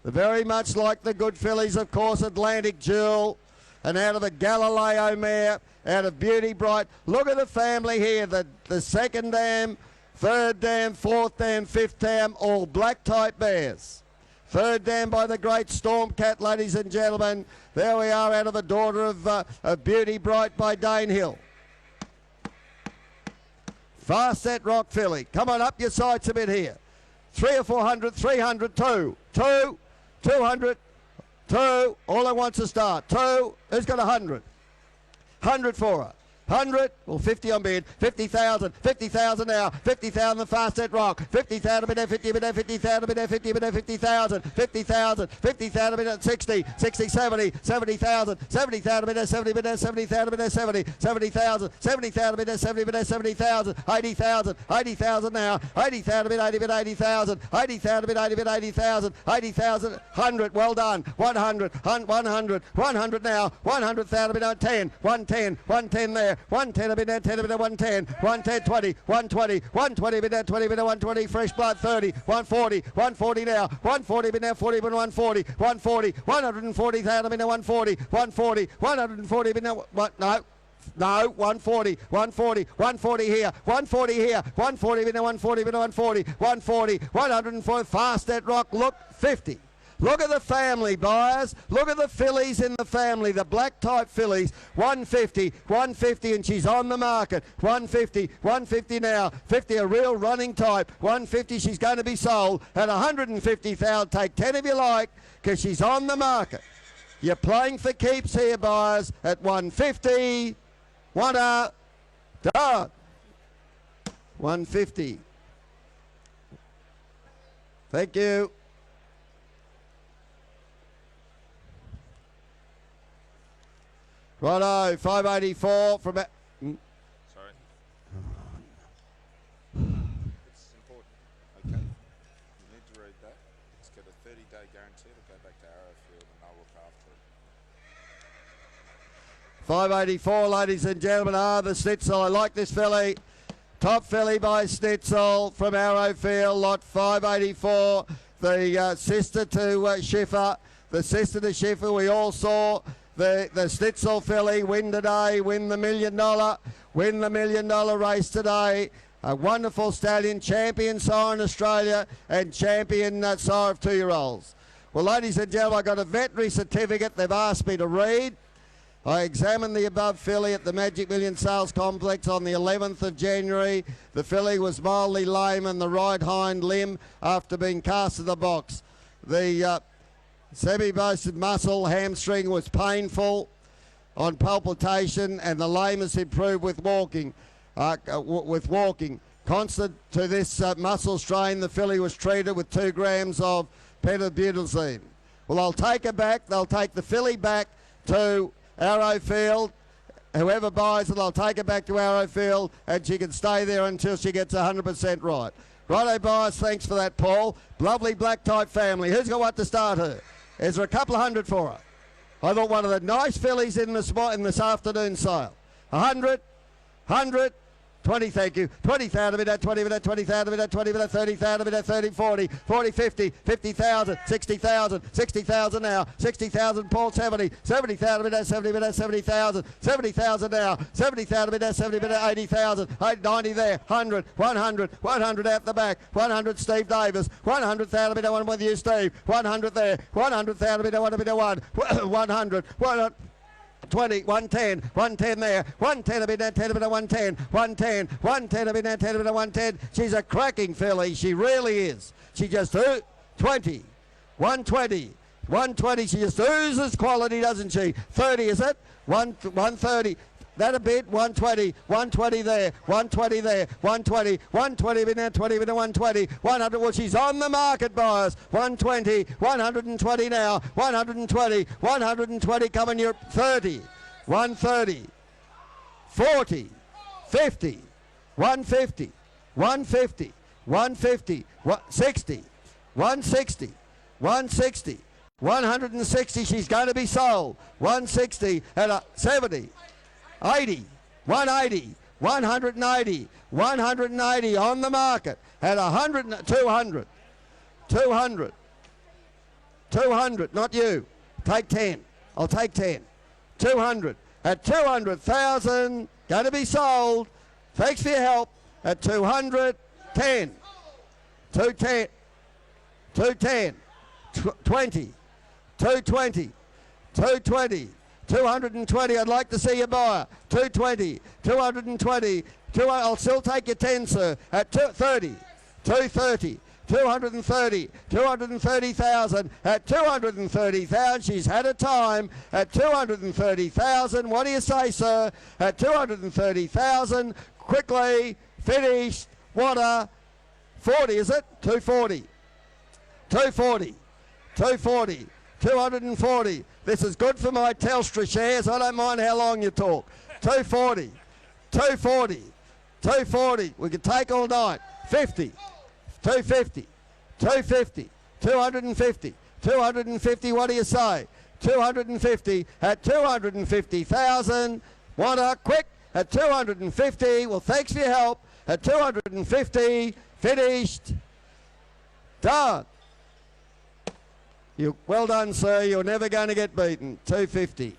Very much like the good fillies, of course, Atlantic Jewel. And out of a Galileo mare, out of Beauty Bright. Look at the family here. The second dam, third dam, fourth dam, fifth dam, all black type bears. Third dam by the great Stormcat, ladies and gentlemen. There we are out of a daughter of Beauty Bright by Dane Hill. Fast set rock filly. Come on, up your sights a bit here. 300 or 400, 300, 2, 200, 2. All I want's a start. 2. Who's got 100? 100 for her. 100, well 50 on bid, 50,000, 50,000 now, 50,000 the fast set rock, 50,000 bid at 50, bid at 50,000, bid at 50, bid at 50,000, 50,000, 50,000 bid at 60, 60, 70, 70,000, 70,000 bid at 70, bid at 70,000 bid at 70, 70,000, 70,000 bid at 70, bid at 70,000, 80,000, 80,000 now, 80,000 bid 80, bid 80,000, 80,000 bid 80, bid 80,000, 80,000, 100, well done, 100, 100, 100 now, 100,000 bid 10, 110, 110 there, 110 a bid now, 10 a bid now, 110, 110, 20, 120, 120 bid now, 20 bid now, 120, fresh blood 30, 140, 140 now, 140 bid now, 40 bid 140, 140, 140,000 bid now, 140, 140, 140 bid now, what, no. No, 140, 140, 140 here, 140 here, 140 bid now, 140 bid now, 140, 140, 140, fast at rock, look, 50. Look at the family, buyers. Look at the fillies in the family, the black type fillies. 150, 150, and she's on the market. 150, 150 now. 50, a real running type. 150, she's going to be sold at 150,000. Take 10 if you like, because she's on the market. You're playing for keeps here, buyers, at 150. Done. 150. Thank you. Righto, 584 from... Sorry. It's important. Okay. You need to read that. It's got a 30-day guarantee to go back to Arrowfield and they'll look after 584, ladies and gentlemen. The Snitzel. I like this filly. Top filly by Snitzel from Arrowfield, lot 584. The sister to Schiffer. The sister to Schiffer. We all saw the Snitzel filly win today, win the $1 million race today. A wonderful stallion, champion sire in Australia and champion sire of 2-year-olds. Well, ladies and gentlemen, I got a veterinary certificate they've asked me to read. I examined the above filly at the Magic Million Sales Complex on the 11th of January. The filly was mildly lame in the right hind limb after being cast to the box. The semi-boasted muscle hamstring was painful on palpitation, and the lameness improved with walking. Constant to this muscle strain, the filly was treated with 2 grams of pentabutazine. Well, I'll take her back. They'll take the filly back to Arrowfield. Whoever buys it, I'll take her back to Arrowfield, and she can stay there until she gets 100% right. Righto, buyers, thanks for that, Paul. Lovely black type family. Who's got what to start her? Is there a couple of hundred for her? I thought one of the nice fillies in the spot in this afternoon sale. 100, 20, thank you. 20,000 of it, 20 of it, 20,000 of it, 20 of it, 30,000 of it, 30, 40, 40, 50, 50,000, 60,000, 60,000 now, 60,000, Paul, 70, 70,000 of it, 70 of it, 70,000, 70,000 now, 70,000 of it, 70 of it, 80,000, 90 there, 100, 100, 100 out the back, 100 Steve Davis, 100,000 of it, I want with you, Steve, 100 there, 100,000 of it, I want to be the 100, 100. 20, 110, 110 there, 110 a bit, 10 a bit, 110, 110, 110 a bit, 10 a bit, 110. She's a cracking filly, she really is. She just 20, 120, 120. She just oozes quality, doesn't she? 30 is it? 130. That a bit, 120, 120 there, 120 there, 120, 120 bit now, 20 bit, 120, 100. Well, she's on the market, buyers. 120, 120 now, 120, 120 coming your 30, 130, 40, 50, 150, 150, 150, 60, 160, 160, 160. She's going to be sold. 160 and a 70. 80, 180, 180, 180 on the market at 100, 200, 200, 200, not you. Take 10. I'll take 10. 200 at 200,000. Going to be sold. Thanks for your help at 200, 10, 210, 210, 20, 220, 220. 220, I'd like to see you buyer. 220, 220, I'll still take your 10, sir, at 230, 230, 230, 230,000 at 230,000. She's had a time at 230,000. What do you say, sir? At 230,000, quickly, finished, water, 40, is it? 240, 240, 240. 240. This is good for my Telstra shares. I don't mind how long you talk. 240. 240. 240. We could take all night. 50. 250. 250. 250. 250. What do you say? 250 at 250,000. Want her quick at 250. Well, thanks for your help. At 250. Finished. Done. Well done, sir. You're never going to get beaten. 250.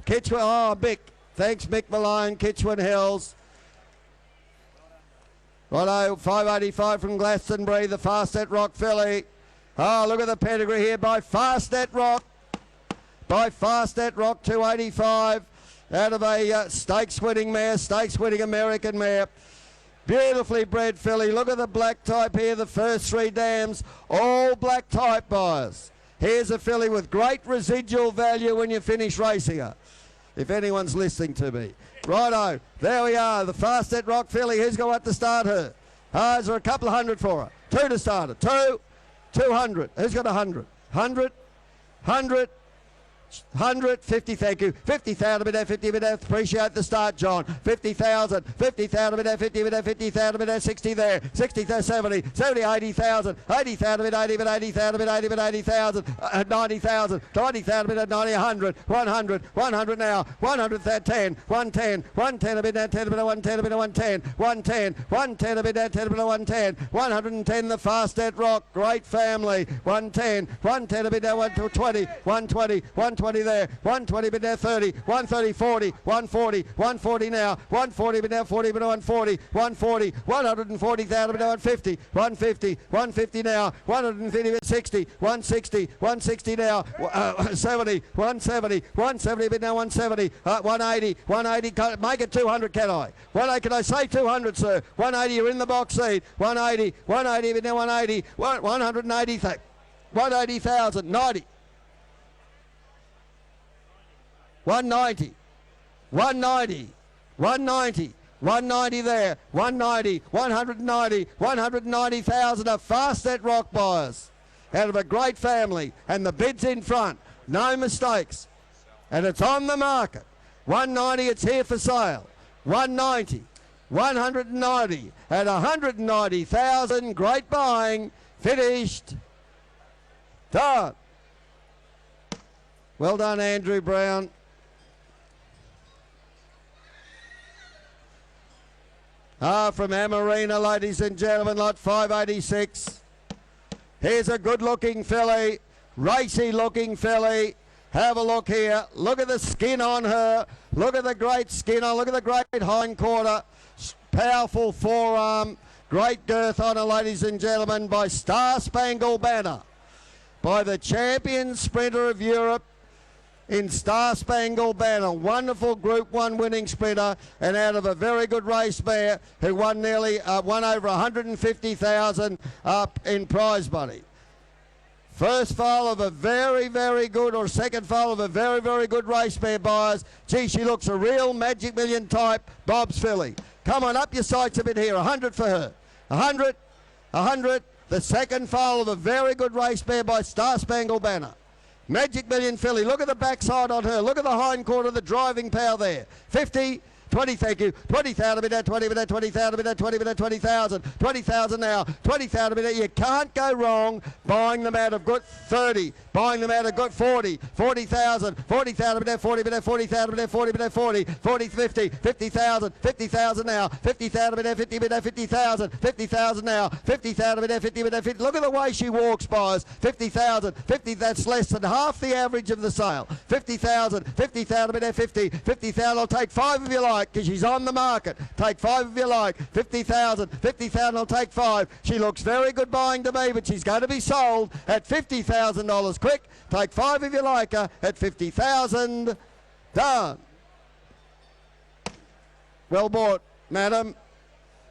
Kitchwin, Mick. Thanks, Mick Malone. Kitchwin Hills. Righto, 585 from Glastonbury, the Fastnet Rock filly. Oh, look at the pedigree here by Fastnet Rock. By Fastnet Rock, 285. Out of a stakes-winning mare, stakes-winning American mare. Beautifully bred filly. Look at the black type here, the first 3 dams, all black type buyers. Here's a filly with great residual value when you finish racing her, if anyone's listening to me. Righto, there we are, the Fastnet Rock filly. Who's got what to start her? Is there a couple of hundred for her? 2 to start her. 200. Who's got 100? 100, 100, 100, 50, thank you. 50,000 bid there, 50 bid there. Appreciate the start, John. 50,000, 50,000 bid there, 50 bid there, 50,000 bid there, 60 there, 60 there, 70, 70, 80,000, 80,000 bid 80 bid 80,000 bid 80 bid 80,000, 90,000, 90,000 bid 90, 100, 100, 100 now, 100, 10, 110, 110 a bid there, 10 a bid 110 a bid 110, 110, 110 a bid there, 10 a bid 110, 110 the fast at Rock, great family, 110, 110 a bid there, 120, 120, 120 there, 120 bid there, 30, 130, 40, 140, 140 now, 140 bid there, 40 bid 140, 140, 140,000 bid there, 150, 150, 150 now, 150 bid 60, 160, 160 now, 70, 170, 170 bid now, 170, 180, 180, make it 200, can I? Can I say 200, sir? 180, you're in the box seat, 180, 180 bid now, 180, 180, 180,000, 90. 190, 190, 190, 190 there, 190, 190, 190,000 are fast at Rock buyers out of a great family, and the bid's in front, no mistakes, and it's on the market. 190, it's here for sale. 190, 190, at 190,000, great buying, finished, done. Well done, Andrew Brown. From Amarina, ladies and gentlemen, lot 586. Here's a good-looking filly, racy-looking filly. Have a look here. Look at the skin on her. Look at the great skin on. Look at the great hind quarter. Powerful forearm. Great girth on her, ladies and gentlemen, by Star Spangled Banner. By the champion sprinter of Europe, in Star Spangled Banner, wonderful Group 1 winning sprinter, and out of a very good race mare who won won over 150,000 up in prize money. First foal of a very, very good, or second foal of a very, very good race mare, buyers. Gee, she looks a real Magic Million type Bob's filly. Come on, up your sights a bit here. 100 for her. 100, 100. The second foal of a very good race mare by Star Spangled Banner. Magic Million filly, look at the backside on her, look at the hind quarter, the driving power there. 50, 20, thank you, 20,000 bid out, 20 bid out, 20,000 bid out, 20 bid out, 20,000, 20,000 now, 20,000 bid out. You can't go wrong buying them out of good 30, buying them out of good 40, 40,000, 40,000 bid out, 40 bid out, 40,000 bid out, 40 bid out, 40, 40, 50, 50,000, 50,000 now, 50,000 bid out, 50 bid out, 50,000, 50,000 now, 50,000 bid out, 50 bid out, 50. Look at the way she walks, buyers. 50,000, 50, that's less than half the average of the sale. 50,000, 50,000 bid out, 50, 50,000, I'll take 5 if you like, because she's on the market. Take 5 if you like. 50,000, 50,000, I'll take 5. She looks very good buying to me, but she's going to be sold at $50,000. Quick, take 5 if you like her at 50,000. Done. Well bought, madam.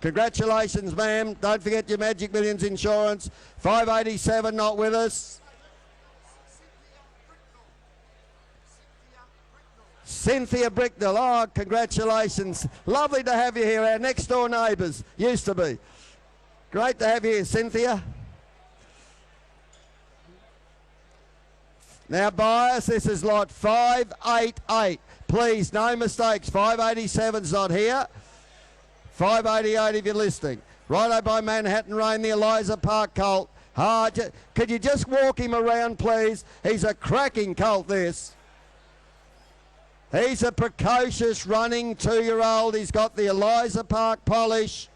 Congratulations, ma'am. Don't forget your Magic Millions insurance. 587 not with us. Cynthia Bricknell, oh, congratulations. Lovely to have you here, our next door neighbours, used to be. Great to have you here, Cynthia. Now, buyers, this is lot 588. Please, no mistakes. 587's not here. 588 if you're listening. Righto by Manhattan Rain, the Eliza Park colt. Could you just walk him around, please? He's a cracking colt, this. He's a precocious running 2-year-old. He's got the Eliza Park polish.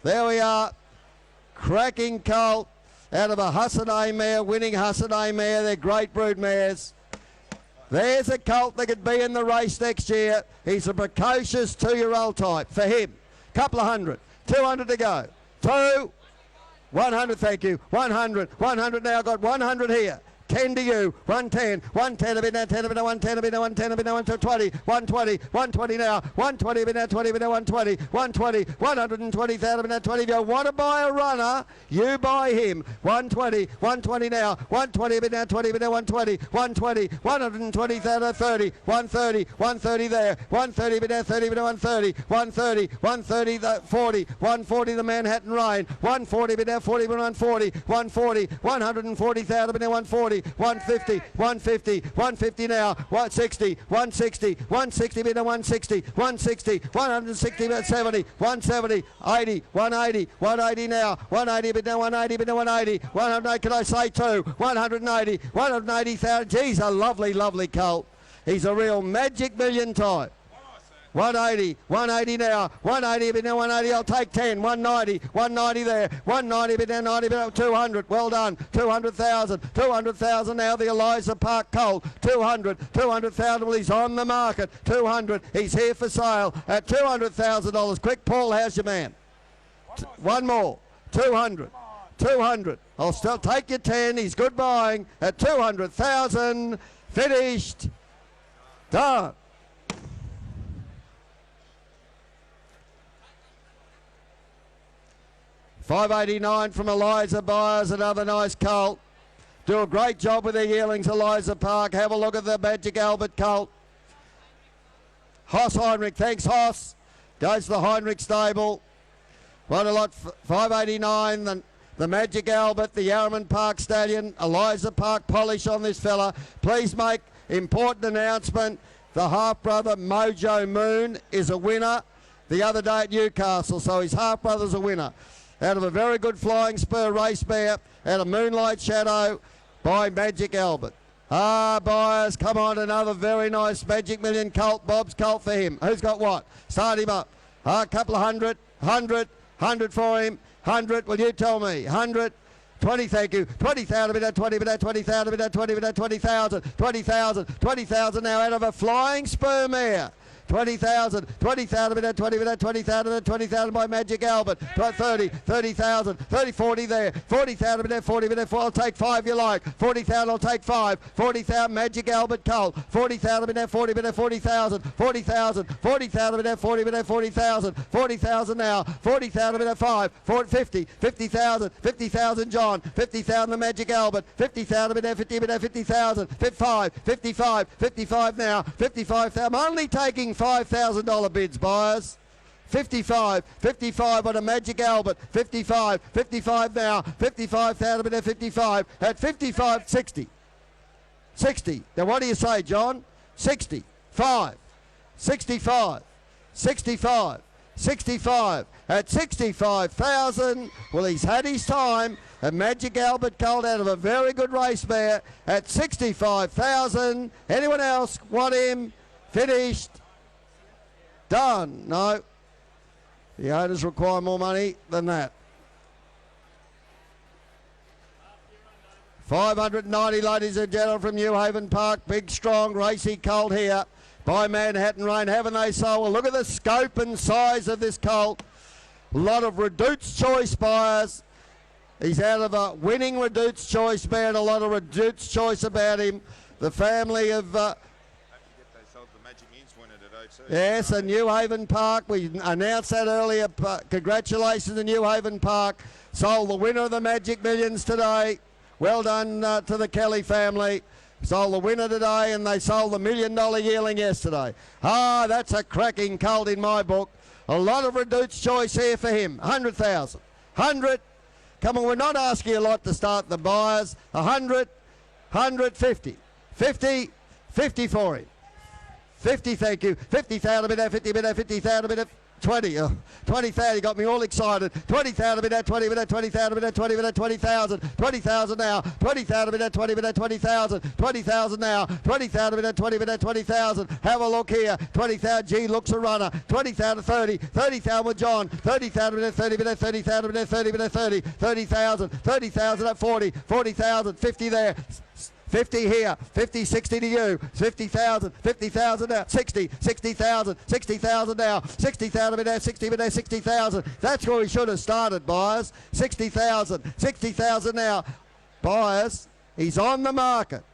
There we are. Cracking colt out of a Hussaday mare, winning Hussaday mare. They're great brood mares. There's a colt that could be in the race next year. He's a precocious 2-year-old type. For him, couple of hundred. 200 to go. 2, 100, thank you. 100, 100 now. Got 100 here. 10 to you, 110, 110 a bit now, 10 a bit now, 110 a bit now, 110 a bit now, 120, 120, 120 now, 120 a bit now, 20 a bit now, 120, 120, 120,000 a bit now, 20. If you want to buy a runner, you buy him. 120, 120 now, 120 a bit now, 20 a bit now, 120, 120, 120,000, 30, 130, 130 there, 130 a bit now, 30 a bit now, 130, 130, 130, 40, 140 the Manhattan Rain, 140 a bit now, 40 a bit now, 140, 140, 140,000 a bit now, 140, 150, 150, 150 now, 160, 160, 160 bid 160, 160, 160 bid 70, 170, 80, 180, 180 now, 180 bid now, 180 bid now, 180, 180, can I say two, 180, 180,000, geez, a lovely, lovely colt. He's a real magic million type. 180, 180 now, 180 bid now, 180, I'll take 10, 190, 190 there, 190 bid now, 90 bid now, 200, well done, 200,000, 200,000 now, the Eliza Park colt, 200, 200,000, well he's on the market, 200, he's here for sale at $200,000, quick Paul, how's your man? One more, 200, 200, I'll still take your 10, he's good buying at 200,000, finished, done. 589 from Eliza Byers, another nice colt. Do a great job with their yearlings, Eliza Park. Have a look at the Magic Albert colt. Hoss Heinrich, thanks Hoss. Goes to the Heinrich stable. What a lot, 589, the Magic Albert, the Yarraman Park Stallion, Eliza Park polish on this fella. Please make important announcement. The half-brother Mojo Moon is a winner the other day at Newcastle, so his half-brother's a winner. Out of a very good flying spur race mare, out of Moonlight Shadow by Magic Albert. Buyers, come on, another very nice Magic Million colt, Bob's colt for him. Who's got what? Start him up. A couple of 100 for him, 100, will you tell me? 100, 20, thank you. 20,000 bid at 20, bid at 20,000, bid at 20, bid at 20,000, 20,000, 20,000 now out of a flying spur mare. 20,000, 20,000 bid at 20, bid at 20,000, 20,000 by Magic Albert. 30, 30,000, 30, 40 there. 40,000 bid at 40, bid at 4, I'll take 5 you like. 40,000, I'll take 5. 40,000 Magic Albert colt. 40,000 bid at 40, bid at 40,000. 40,000, 40,000 bid at 40, bid at 40,000. 40,000 now. 40,000 bid at 5. 50, 50,000, 50,000 John. 50,000 the Magic Albert. 50,000 bid at 50, bid at 50,000. 55, 55, 55 now. 55,000. I'm only taking $5,000 bids, buyers. 55, 55 on a Magic Albert. 55, 55 now. 55,000 bid at 55. At 55, 60. 60. Now what do you say, John? 65, 65, 65, 65. At 65,000, well, he's had his time. A Magic Albert colt out of a very good race mare at 65,000. Anyone else want him? Finished. Done. No. The owners require more money than that. 590, ladies and gentlemen, from New Haven Park. Big, strong, racy colt here by Manhattan Rain. Haven't they so? Well, look at the scope and size of this colt. A lot of Redute's Choice buyers. He's out of a winning Redute's Choice man. A lot of Redute's Choice about him. The family of... Yes, and New Haven Park, we announced that earlier. Congratulations to New Haven Park. Sold the winner of the Magic Millions today. Well done to the Kelly family. Sold the winner today, and they sold the $1 million yearling yesterday. That's a cracking colt in my book. A lot of Redute's Choice here for him. 100,000. 100. Come on, we're not asking a lot to start the buyers. 100, 150. 50, 50 for him. 50, thank you. 50,000 bid at 50, bid at 50,000 bid at 20. 20,000, you got me all excited. 20,000 bid at 20, bid at 20,000 bid at 20, bid at 20,000. 20,000 now. 20,000 bid at 20, bid at 20,000. 20,000 now. 20,000 bid at 20, bid at 20,000. Have a look here. 20,000, G looks a runner. 20,000, 30. 30,000 with John. 30,000 bid at 30, bid at 30,000 bid at 30, bid at 30. 30,000. 30,000 at 40. 40,000. 50 there. 50 here, 50, 60 to you, 50,000, 50,000 now, 60, 60,000, 60,000 now, 60,000 bid at 60, bid at 60,000. That's where we should have started, buyers. 60,000, 60,000 now. Buyers, he's on the market.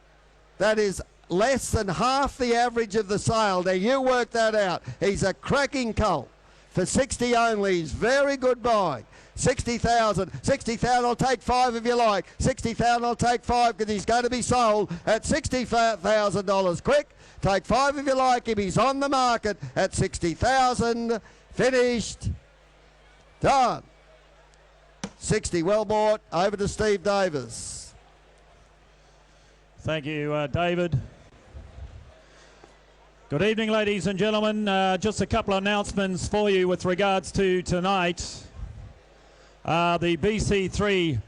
That is less than half the average of the sale. Now you work that out. He's a cracking colt. For 60 only, he's very good buying. 60,000, 60,000, I'll take 5 if you like. 60,000, I'll take 5 because he's going to be sold at $60,000. Quick, take 5 if you like him. He's on the market at 60,000. Finished. Done. 60, well bought. Over to Steve Davis. Thank you, David. Good evening, ladies and gentlemen. Just a couple of announcements for you with regards to tonight. The BC3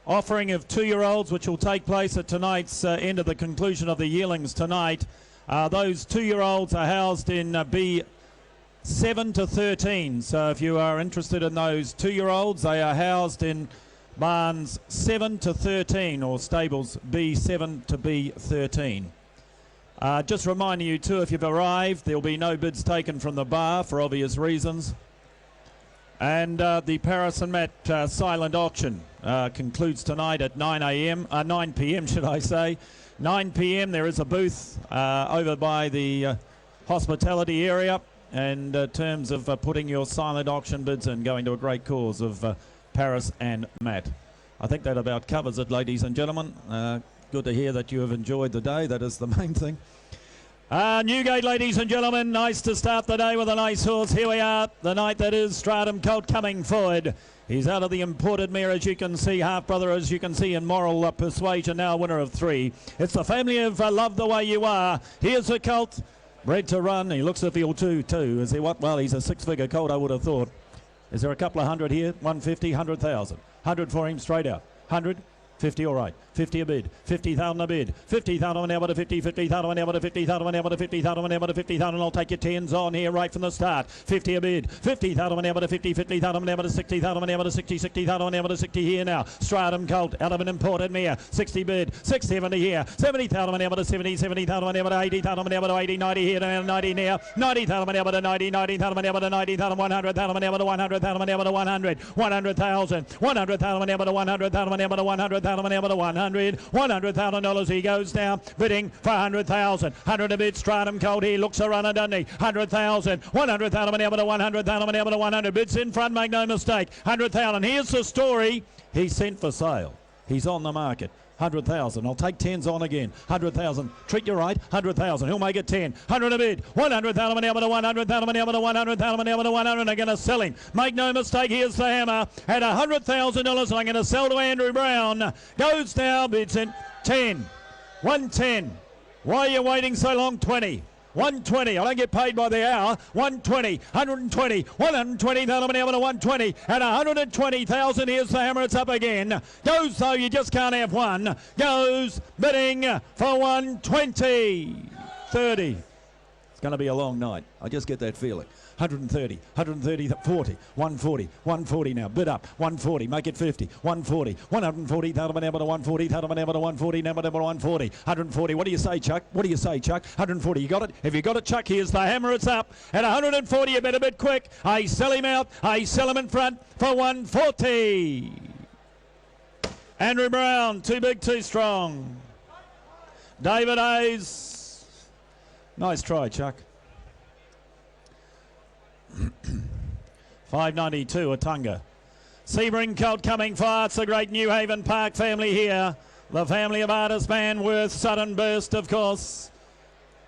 offering of 2-year-olds, which will take place at tonight's end of the conclusion of the Yearlings tonight. Those 2-year-olds are housed in B7 to 13. So if you are interested in those 2-year-olds, they are housed in barns 7 to 13 or stables B7 to B13. Just reminding you too, if you've arrived, there'll be no bids taken from the bar for obvious reasons. And the Paris and Matt silent auction concludes tonight at 9 p.m. should I say. 9 p.m. there is a booth over by the hospitality area, and in terms of putting your silent auction bids in, going to a great cause of Paris and Matt. I think that about covers it, ladies and gentlemen. Good to hear that you have enjoyed the day. That is the main thing. Newgate, ladies and gentlemen, nice to start the day with a nice horse. Here we are, the night that is Stratum Colt coming forward. He's out of the imported mare, as you can see, half-brother, as you can see, in Moral Persuasion, now winner of 3. It's the family of Love the Way You Are. Here's a colt, bred to run. He looks to feel too. Is he what? Well, he's a 6-figure colt, I would have thought. Is there a couple of hundred here? 150, 100,000. 100 for him straight out. 100. 50, all right. 50 a bid. 50,000 a bid. 50,000 an hour to 50. 50,000 an hour to 50,000 an hour to 50,000 an hour to 50,000. I'll take your 10s on here right from the start. 50 a bid. 50,000 an hour to 50. 50,000 an hour to 60,000 an hour to 60. 60,000 an hour to 60 here now. Stratum Colt out of an imported mare. 60 bid. 670 here. 70,000 an hour to 70. 70,000 an hour to 80,000 an hour to 80. 90 here to 90 now. 90,000 an hour to 90. 90,000 an hour to 90,000. 100,000 an hour to 100,000 an hour to 100. 100,000. 100,000 an hour to 100,000 an hour to 100,000 an hour to 100. $100,000 he goes now, bidding for 100,000. 100 a bid, Stratum Colt, he looks a runner, doesn't he? 100,000. 100,000 an hour to 100,000 an hour to 100. Bids in front, make no mistake. 100,000. Here's the story. He's sent for sale. He's on the market. 100,000. I'll take 10s on again. 100,000. Treat you right. 100,000. He'll make it 10. 100 a bid. 100,000 an hour to 100,000 an hour to 100,000 an hour to 100. I'm going to sell him. Make no mistake. Here's the hammer at $100,000. I'm going to sell to Andrew Brown. Goes now. Bids in 10. 110. Why are you waiting so long? 20. 120. I don't get paid by the hour. 120. 120. 120,000 an hour to 120. At 120,000. Here's the hammer. It's up again. Goes though. You just can't have one. Goes bidding for 120. 30. It's going to be a long night. I just get that feeling. 130, 130, 40, 140, 140 now. Bid up, 140, make it 50, 140, 140,000 an hour to 140,000 an hour to 140, number 140, 140. What do you say, Chuck? What do you say, Chuck? 140, you got it? If you got it, Chuck, here's the hammer, it's up. At 140, you better bid quick. I sell him out, I sell him in front for 140. Andrew Brown, too big, too strong. David Hayes. Nice try, Chuck. 592 Atunga. Sebring Colt coming far. It's the great New Haven Park family here. The family of artist Manworth, Sudden Burst, of course.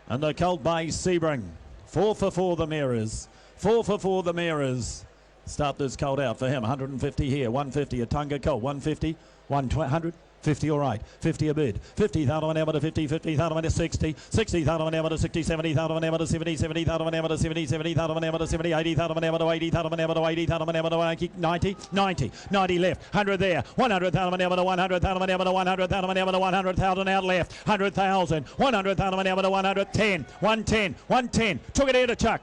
And the Colt by Sebring. 4 for 4 the mirrors. 4 for 4 the mirrors. Start this Colt out for him. 150 here. 150 Atunga Colt. 150. 100. 50, all right. 50 a bid. 50,000 an hour to 50, 50,000 to 60, 60,000 an hour to 60, 70,000 an hour to 70, 70,000 an hour to 70, 70,000 an hour to 70, 80,000 an hour to 80,000 an hour to 80,000 an hour to 90, 90, 90 left, 100 there, 100,000 an hour to 100,000 an hour to 100,000 an hour to 100,000 out left, 100,000, 100,000 an hour to 110, 110, 110, took it here to Chuck.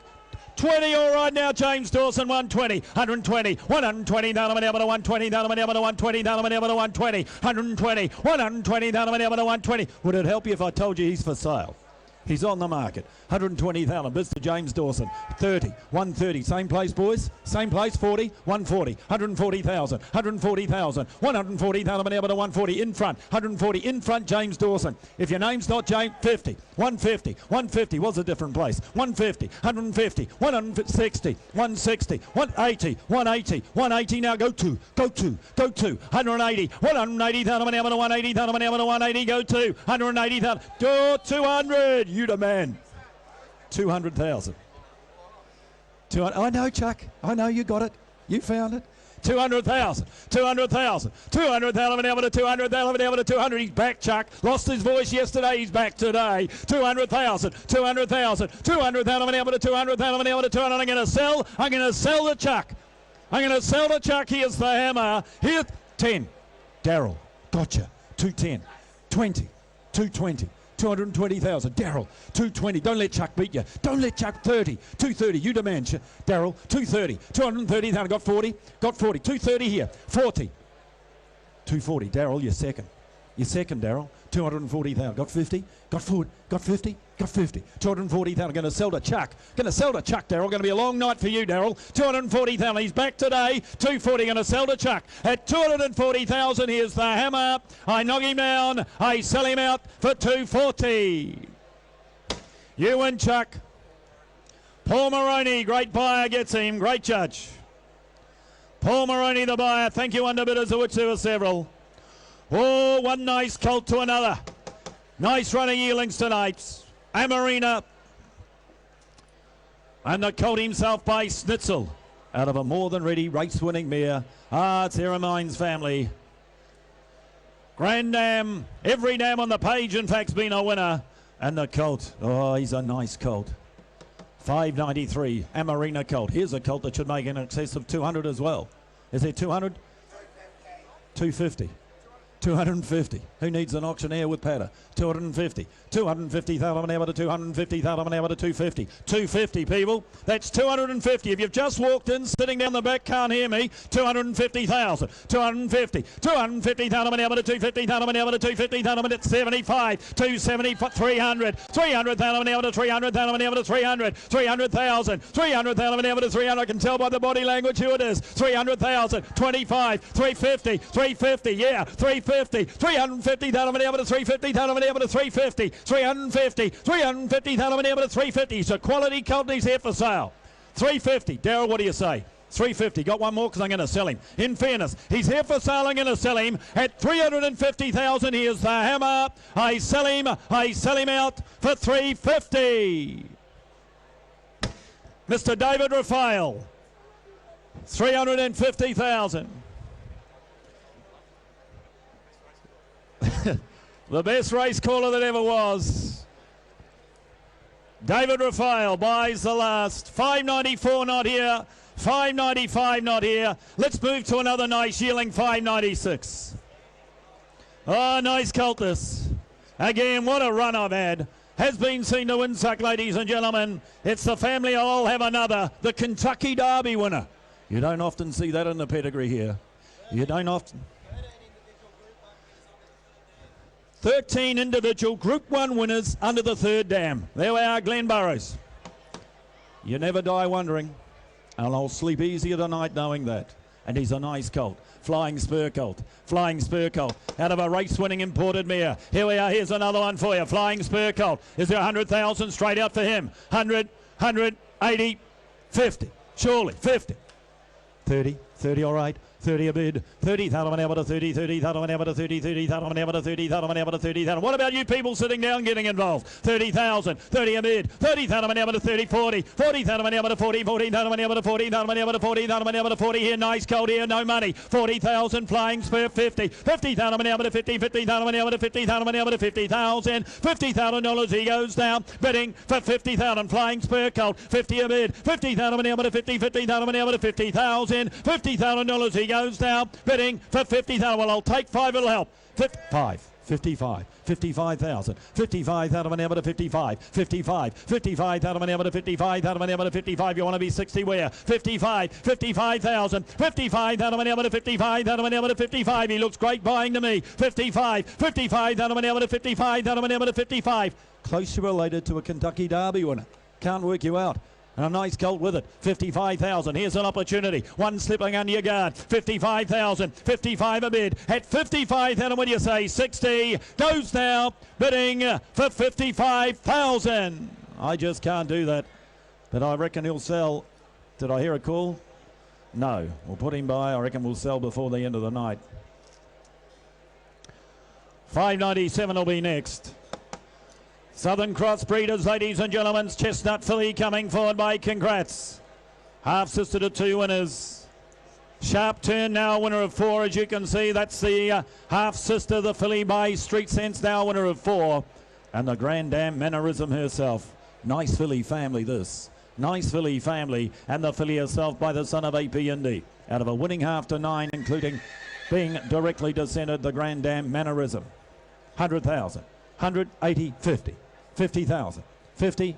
20, all right now, James Dawson, 120, 120, 120,000 an hour to 120,000 an hour to 120,000 an hour to 120, 120, 120,000 an hour to 120. Would it help you if I told you he's for sale? He's on the market. 120,000. Bids to James Dawson. 30. 130. Same place, boys. Same place. 40. 140. 140,000. 140,000. 140,000 an hour to 140. In front. 140. In front, James Dawson. If your name's not James, 50. 150. 150 was a different place. 150. 150. 160. 160. 180. 180. 180. Now go to. Go to. Go to. 180. 180,000 an hour to 180,000 an hour to 180. Go to. 180,000. Do 200. You the man. 200,000. I know, Chuck. I know you got it. You found it. 200,000, 200,000, 200,000 an hour to 200,000 an hour to 200. He's back, Chuck. Lost his voice yesterday. He's back today. 200,000, 200,000, 200,000 an hour to 200,000 an hour to 200. I'm going to sell. I'm going to sell to Chuck. I'm going to sell to Chuck. Here's the hammer. Here's 10. Daryl. Gotcha. 210. 20. 220. 220,000. Daryl, 220. Don't let Chuck beat you. Don't let Chuck 30. 230. You demand, Daryl. 230. 230,000. Got 40. Got 40. 230 here. 40. 240. Daryl, you're second. You're second, Daryl. 240,000. Got 50. Got 40. Got 50. Got 50. 240,000. Going to sell to Chuck. Going to sell to Chuck, Daryl. Going to be a long night for you, Daryl. 240,000. He's back today. 240. Going to sell to Chuck. At 240,000, here's the hammer. I knock him down. I sell him out for 240. You win, Chuck. Paul Moroney, great buyer, gets him. Great judge. Paul Moroney, the buyer. Thank you, underbidders, of which there were several. Oh, one nice colt to another. Nice run of yearlings tonight. Amarina. And the colt himself by Snitzel. Out of a more than ready race-winning mare. It's Eremine's family. Grand Dam. Every dam on the page, in fact, has been a winner. And the colt. Oh, he's a nice colt. 593. Amarina colt. Here's a colt that should make in excess of 200 as well. Is there 200? 250. 250. Who needs an auctioneer with patter? 250. 250,000 an hour to 250,000 an hour to 250. 250, people. That's 250. If you've just walked in, sitting down the back, can't hear me. 250,000. 250. 250,000 an hour to 250,000 an hour to 250,000 at 75. 270. 300. 300,000 an hour to 300,000 an hour to 300. 300,000. 300,000 an hour to 300. I can tell by the body language who it is. 300,000. 25. 350. 350. Yeah. 350. 350,000 an hour to 350,000 an hour to 350. 350. 350,000 an hour to 350. It's a quality colt. He's here for sale. 350. Daryl, what do you say? 350. Got one more because I'm going to sell him. In fairness, he's here for sale. I'm going to sell him at 350,000. Here's the hammer. I sell him. I sell him out for 350. Mr. David Raphael. 350,000. The best race caller that ever was. David Raphael buys the last. 594 not here. 595 not here. Let's move to another nice yearling. 596. Oh, nice colt this. Again, what a run I've had. Has been seen to win, suck, ladies and gentlemen. It's the family. I'll have another. The Kentucky Derby winner. You don't often see that in the pedigree here. You don't often. 13 individual Group 1 winners under the third dam. There we are, Glen Burrows. You never die wondering. And I'll sleep easier tonight knowing that. And he's a nice colt. Flying Spur colt. Flying Spur colt. Out of a race-winning imported mare. Here we are. Here's another one for you. Flying Spur colt. Is there 100,000 straight out for him? 100, 180, 50. Surely, 50. 30, 30, all right. 30 a bid, 30,000 an hour to 30, 30,000 an hour to 30, 30,000 an hour to 30,000 an hour to 30,000. What about you people sitting down getting involved? 30,000, 30 a bid, 30,000 an hour to 30, 40, 40,000 an hour to 40, 40,000 an hour to 40,000 an hour to 40,000 an hour to 40. Here, nice cold here, no money. 40,000 Flying Spur, 50, 50,000 an hour to 50, 50,000 an hour to 50,000 an hour to 50,000, $50,000 he goes down, bidding for 50,000 Flying Spur colt, 50 a bid, 50,000 an hour to 50, 50,000 an hour to 50,000, $50,000 he goes down, bidding for 50,000. Well, I'll take 5, it'll help. 55, 55, 55,000, 55,000 an hour to 55, 55, 55,000 an hour to 55,000 an hour to 55. You want to be 60 where? 55, 55,000, 55,000 an hour to 55,000 an hour to 55. He looks great buying to me. 55, 55,000 an hour to 55,000 an hour to 55. Closely related to a Kentucky Derby winner. Can't work you out. And a nice colt with it. 55,000. Here's an opportunity. One slipping under your guard. 55,000. 55 a bid. At 55,000, what do you say? 60. Goes now. Bidding for 55,000. I just can't do that. But I reckon he'll sell. Did I hear a call? No. We'll put him by. I reckon we'll sell before the end of the night. 597 will be next. Southern Cross Breeders, ladies and gentlemen, Chestnut filly coming forward by Congrats. Half sister to 2 winners. Sharp turn now, winner of 4, as you can see. That's the half-sister, the filly by Street Sense, now winner of 4. And the Grand Dam Mannerism herself. Nice filly family, this. Nice filly family. And the filly herself by the son of AP&D. Out of a winning half to 9, including being directly descended, the Grand Dam Mannerism. 100,000. 180, 50. 50,000. 50.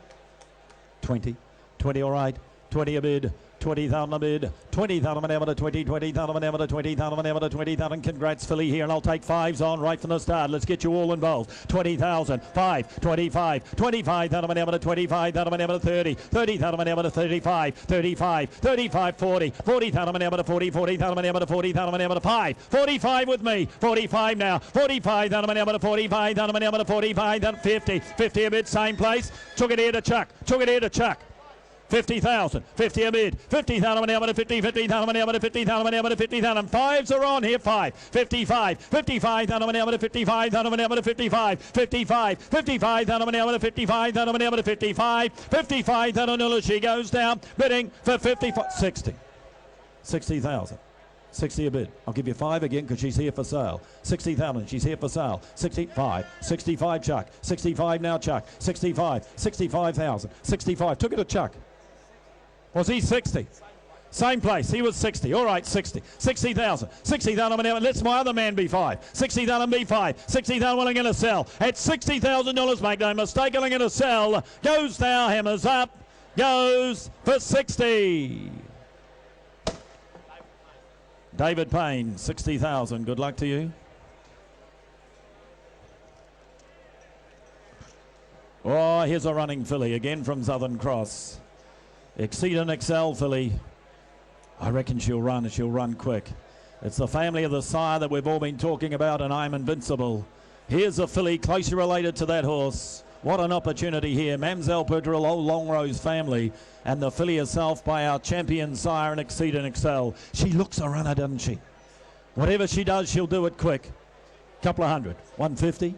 20. 20, all right. 20 a bid. 20,000 a bid, 20,000 ever to 20, 20,000 ever to 20,000 ever to 20,000. Congrats, filly here, and I'll take 5s on right from the start. Let's get you all involved. 20,000, 5, 25, 25,000 ever to 25,000 ever to 30, 30,000 ever to 35, 35, 35, 40, 40,000 ever to 40, 40,000 ever to 40,000 ever to 5, 45 with me, 45 now, 45,000 ever to 45,000 ever to 45,000, 50, 50 a bid, same place. Took it here to Chuck, took it here to Chuck. 50,000, 50 a bid, 50,000 ever to 50, 50,000 ever to 50,000 ever to 50,000. 5s are on here, 5, 55, 55,000 ever to 55,000 ever to 55, 55, 55,000 ever to 55,000 ever to 55, 55,000 she goes down, bidding for 55, 60, 60,000. 60 a bid. I'll give you 5 again because she's here for sale. 60,000, she's here for sale. 65, 65 Chuck. 65 now Chuck. 65, 65,000. 65, took it to Chuck. Was he 60? Same place, he was 60. All right, 60. 60,000. 60,000, let's my other man be 5. 60,000 be 5. 60,000 willing to sell. At $60,000, make no mistake, willing to sell. Goes now, hammers up. Goes for 60. David Payne, 60,000. Good luck to you. Oh, here's a running filly again from Southern Cross. Exceed and Excel filly. I reckon she'll run quick. It's the family of the sire that we've all been talking about, and I'm Invincible. Here's a filly closely related to that horse. What an opportunity here. Mamselle Pedril, old Longrose family, and the filly herself by our champion sire and Exceed and Excel. She looks a runner, doesn't she? Whatever she does, she'll do it quick. Couple of hundred. 150,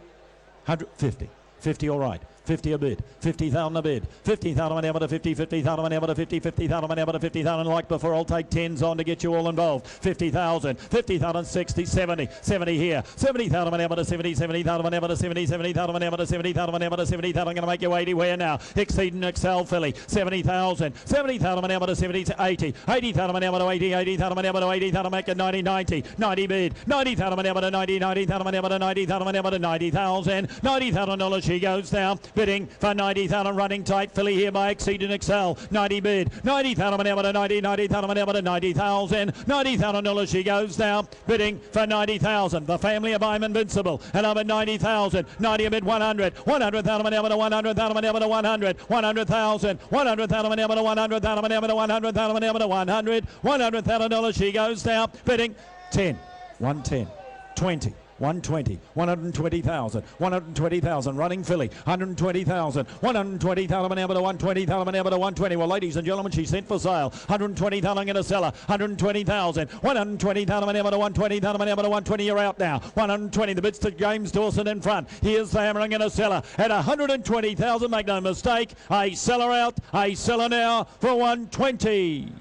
150, 50 all right. 50 a bid, 50,000 a bid, 50,000 ever to 50, 50,000 ever to 50, 50,000 ever to 50,000. Like before, I'll take 10s on to get you all involved. 50,000, 50,000, 60, 70, 70 here, 70,000 ever to 70, 70,000 ever to 70, 70,000 ever to 70,000 ever to 70,000. Going to make you 80 where now? Exceed and Excel filly, 70,000, 70,000 ever to 70, 80, 80,000 ever to 80, 80,000 ever to 80,000. Make it 90, 90, 90 bid, 90,000 ever to 90, 90,000 ever to 90,000 ever to 90,000, $90,000 she goes down. Bidding for 90,000, running tight filly here by Exceed and Excel. 90 bid, 90,000 ever to 90, 90,000 ever to 90,000, $90,000 she goes down. Bidding for 90,000. The family of I'm Invincible, and I'm at 90,000. 90 a bid, 100, 100,000 ever to 100,000 ever to 100, 100,000, 100,000 ever to 100,000 ever to 100,000 ever to 100, $100,000 she goes down. Bidding 10, 110, 20. 120, 120,000, 120,000, running filly, 120,000, 120,000 ever to 120,000 ever to 120. Well, ladies and gentlemen, she's sent for sale. 120,000 in a seller, 120,000, 120,000 ever to 120,000 ever to 120. You're out now. 120, the bids to James Dawson in front. Here's the hammering in a seller at 120,000. Make no mistake, a seller out, a seller now for 120.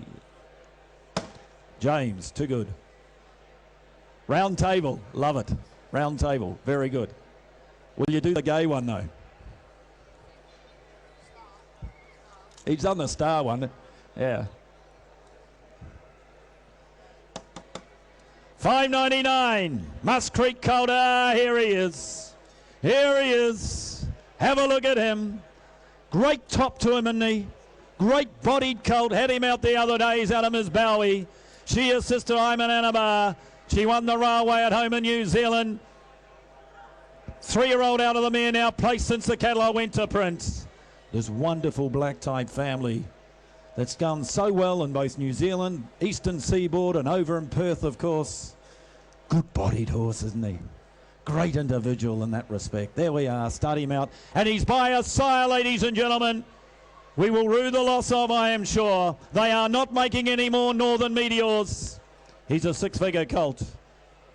James, too good. Round table, love it. Round table, very good. Will you do the gay one though? He's done the star one, yeah. $5.99, Musk Creek Calder, here he is. Here he is. Have a look at him. Great top to him, isn't he? Great bodied colt, had him out the other day, he's out of Miss Bowie. She is Sister Iman Anabar. She won the railway at home in New Zealand. 3-year-old out of the mare now, placed since the catalogue went to Prince. This wonderful black-type family that's gone so well in both New Zealand, Eastern Seaboard, and over in Perth, of course. Good-bodied horse, isn't he? Great individual in that respect. There we are, start him out. And he's by a sire, ladies and gentlemen. We will rue the loss of, I am sure. They are not making any more Northern Meteors. He's a 6-figure colt.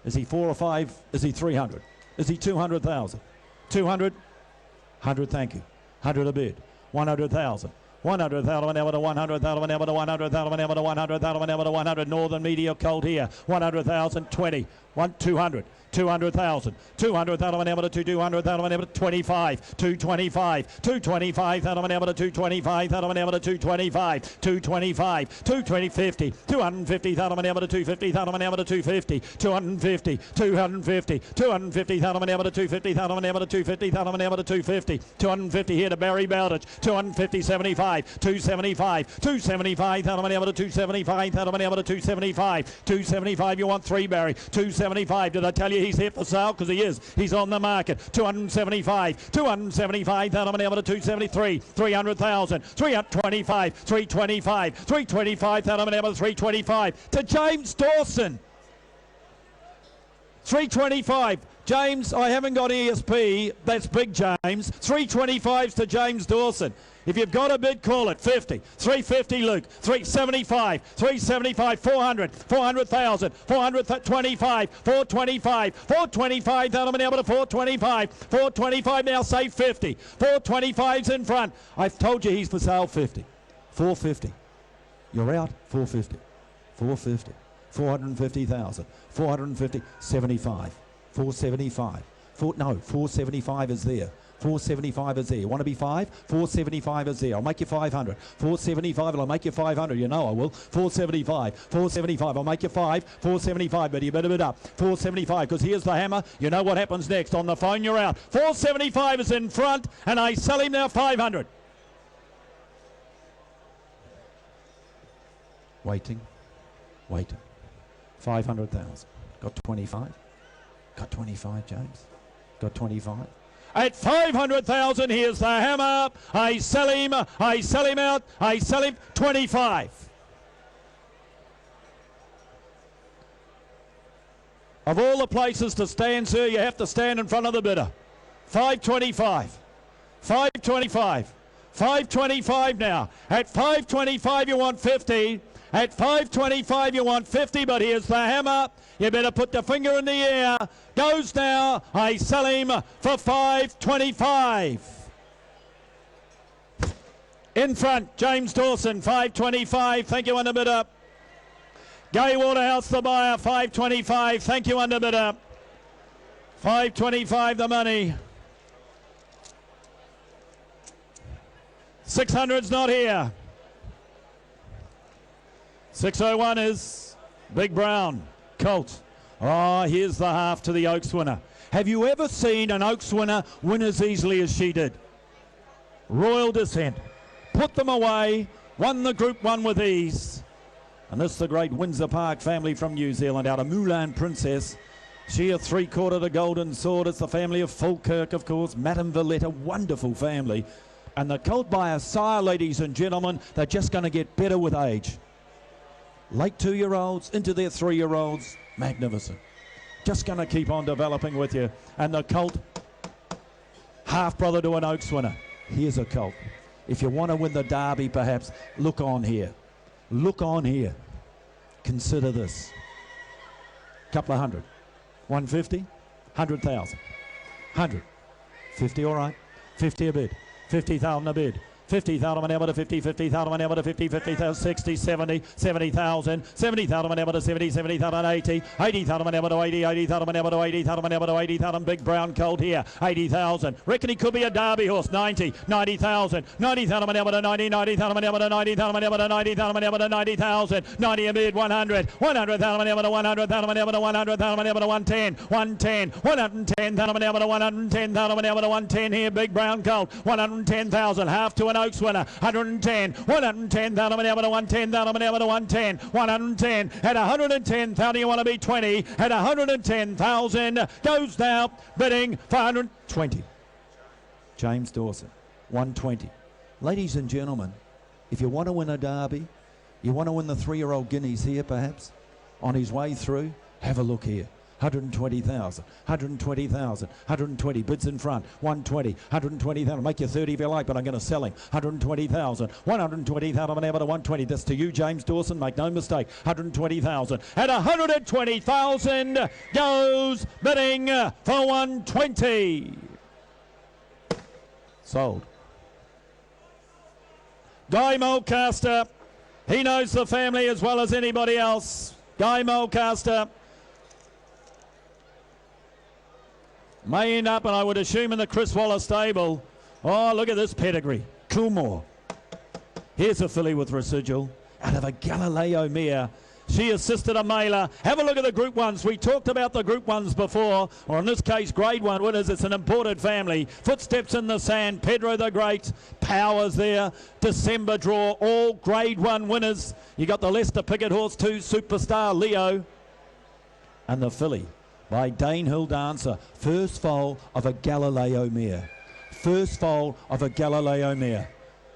Is he 4 or 5? Is he 300? Is he 200,000? 200? 100, thank you. 100 a bid. 100,000. 100,000 ever to 100,000 ever to 100,000 ever to 100,000 ever to 100. Northern Media Colt here. 100,000, 20, 200. 200,000, 200,000 ever to 200,000 ever to 25, 225, 225,000 ever to 225,000 ever to 225, 225, 220, 250,000 ever to 250,000 ever to 250, 250, 250, 250,000 ever to 250,000 ever to 250,000 ever to 250, 250 here to Barry Bowditch, 250, 75, 275, 275,000 ever to 275,000 ever to 275, 275 you want 3 Barry, 275 did I tell you he's here for sale? Because he is. He's on the market. 275. 275,000 ever to 273. 300,000. 325. 325. 325,000 ever to 325. To James Dawson. 325. James, I haven't got ESP. That's big, James. 325's to James Dawson. If you've got a bid, call it. 50. 350, Luke. 375. 375. 400. 400,000. 425. 425. 425,000 ever to 425. 425 now, say 50. 425's in front. I've told you he's for sale 50. 450. You're out. 450. 450. 450,000. 450. 75. 475. 475 is there. 475 is there. You want to be 5? 475 is there. I'll make you 500. 475 and I'll make you 500. You know I will. 475. 475. I'll make you 5. 475. But you better bid up. 475 because here's the hammer. You know what happens next. On the phone you're out. 475 is in front and I sell him now 500. Waiting. 500,000. Got 25. Got 25, James. Got 25. At 500,000, here's the hammer. I sell him out. I sell him 25. Of all the places to stand, sir, you have to stand in front of the bidder. 525. 525. 525 now. At 525, you want 50. At 525 you want 50, but here's the hammer. You better put the finger in the air. Goes now. I sell him for 525. In front, James Dawson, 525. Thank you, underbidder. Gay Waterhouse, the buyer, 525. Thank you, underbidder. 525 the money. 600's not here. 601 is Big Brown Colt. Oh, here's the half to the Oaks winner. Have you ever seen an Oaks winner win as easily as she did? Royal Descent. Put them away. Won the Group 1 with ease. And this is the great Windsor Park family from New Zealand out of Mulan Princess. She a 3/4 the Golden Sword. It's the family of Falkirk, of course. Madame Valletta, wonderful family. And the colt by a sire, ladies and gentlemen, they're just going to get better with age. Late 2-year-olds into their 3-year-olds, magnificent. Just going to keep on developing with you. And the colt, half brother to an Oaks winner. Here's a colt. If you want to win the Derby, perhaps, look on here. Look on here. Consider this. Couple of hundred. 150, 100,000. 100. 50, all right. 50 a bid. 50,000 a bid. 50,000 whenever to 50, 50,000 whenever to 50, 50,000, 60, 70, 70,000, 70,000 whenever to 70, 70,000, 80, 80,000 whenever to 80, 80,000 whenever to 80,000 whenever to 80,000, Big Brown Colt here, 80,000. Reckon he could be a Derby horse, 90, 90,000, 90,000 whenever to 90, 90,000 whenever to 90,000 whenever to 90,000 whenever to 90,000, 90 a bid, 100, 100,000 whenever to 100,000 whenever to 100,000 whenever to 110, 110, 110,000 whenever to 110,000 whenever to 110 here, Big Brown Colt, 110,000, half to an Oaks winner, 110, 110,000 whenever to 110,000 whenever to 110, 110, at 110,000 you want to be 20, at 110,000 goes now, bidding for 120. James Dawson, 120. Ladies and gentlemen, if you want to win a Derby, you want to win the 3-year-old guineas here perhaps, on his way through, have a look here. 120,000, 120,000, 120, bids in front, 120, 120,000, make you 30 if you like, but I'm going to sell him, 120,000, 120,000 whenever to 120, that's to you, James Dawson, make no mistake, 120,000, at 120,000 goes bidding for 120. Sold. Guy Mulcaster. He knows the family as well as anybody else. Guy Mulcaster may end up, and I would assume, in the Chris Waller stable. Oh, look at this pedigree. Coolmore. Here's a filly with residual out of a Galileo mare. She assisted a mailer. Have a look at the Group 1s. We talked about the Group 1s before, or in this case, Grade 1 winners. It's an imported family. Footsteps in the sand. Pedro the Great. Powers there. December draw. All Grade 1 winners. You got the Leicester Picket Horse 2 Superstar Leo. And the filly by Dane Hill Dancer. First foal of a Galileo mare. First foal of a Galileo mare.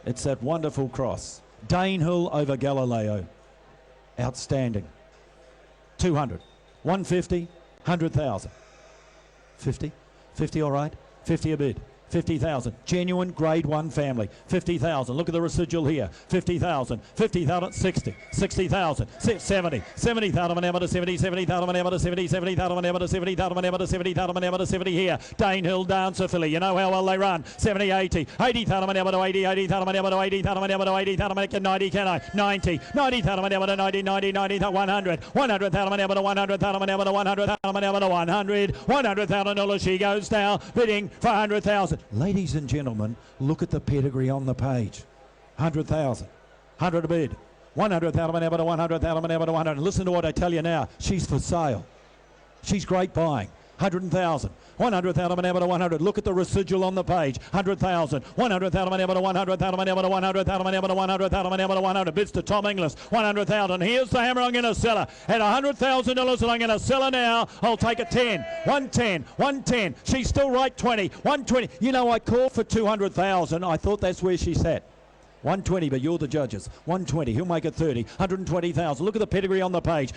It's that wonderful cross. Dane Hill over Galileo. Outstanding. 200, 150, 100,000. 50, 50 all right, 50 a bid. 50,000. Genuine Grade 1 family. 50,000. Look at the residual here. 50,000. 50,000. 60. 60,000. 70. 70,000 ever to 70. 70,000 ever to 70. 70,000 ever to 70,000 ever to 70,000 ever to 70 here. Dane Hill Dancer filly. You know how well they run. 70, 80. 80,000 ever to 80. 80,000 ever to 80,000 ever to 80,000 90. Can I? 90. 90,000 ever to 90. 90. 90. 100. 100,000 ever to 100,000 ever to 100,000 ever to 100. 100,000 dollars she goes now. Bidding for 100,000. Ladies and gentlemen, look at the pedigree on the page. 100,000. 100 a bid. 100,000 ever to 100,000 ever to 100. Listen to what I tell you now. She's for sale. She's great buying. 100,000. 100,000 ever to 100. Look at the residual on the page. 100,000. 100,000 ever to 100,000 ever to 100,000 ever to 100,000 ever to 100. Bids to Tom Inglis. 100,000. Here's the hammer I'm going to sell her at $100,000, and I'm going to sell her now. I'll take a 10. 110. 110. She's still right. 20. 120. You know, I called for 200,000. I thought that's where she sat. 120, but you're the judges. 120, he'll make it 30. 120,000. Look at the pedigree on the page.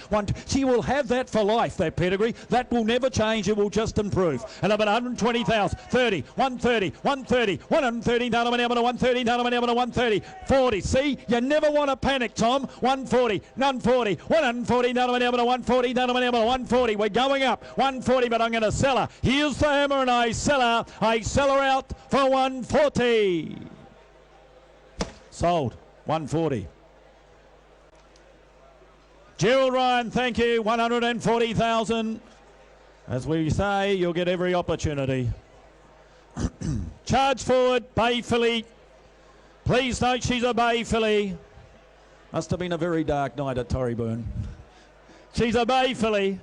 She will have that for life, that pedigree. That will never change. It will just improve. And about 120,000. 30, 130, 130, 130,000 ever to 130,000 ever to 130. 40. See, you never want to panic, Tom. 140, 140, 140,000 ever to 140,000 ever to 140. We're going up. 140, but I'm going to sell her. Here's the hammer, and I sell her. I sell her out for 140. Sold. 140. Gerald Ryan, thank you. 140,000. As we say, you'll get every opportunity. Charge forward, Bay filly. Please note she's a Bay filly. Must have been a very dark night at Torreyburn. She's a Bay filly.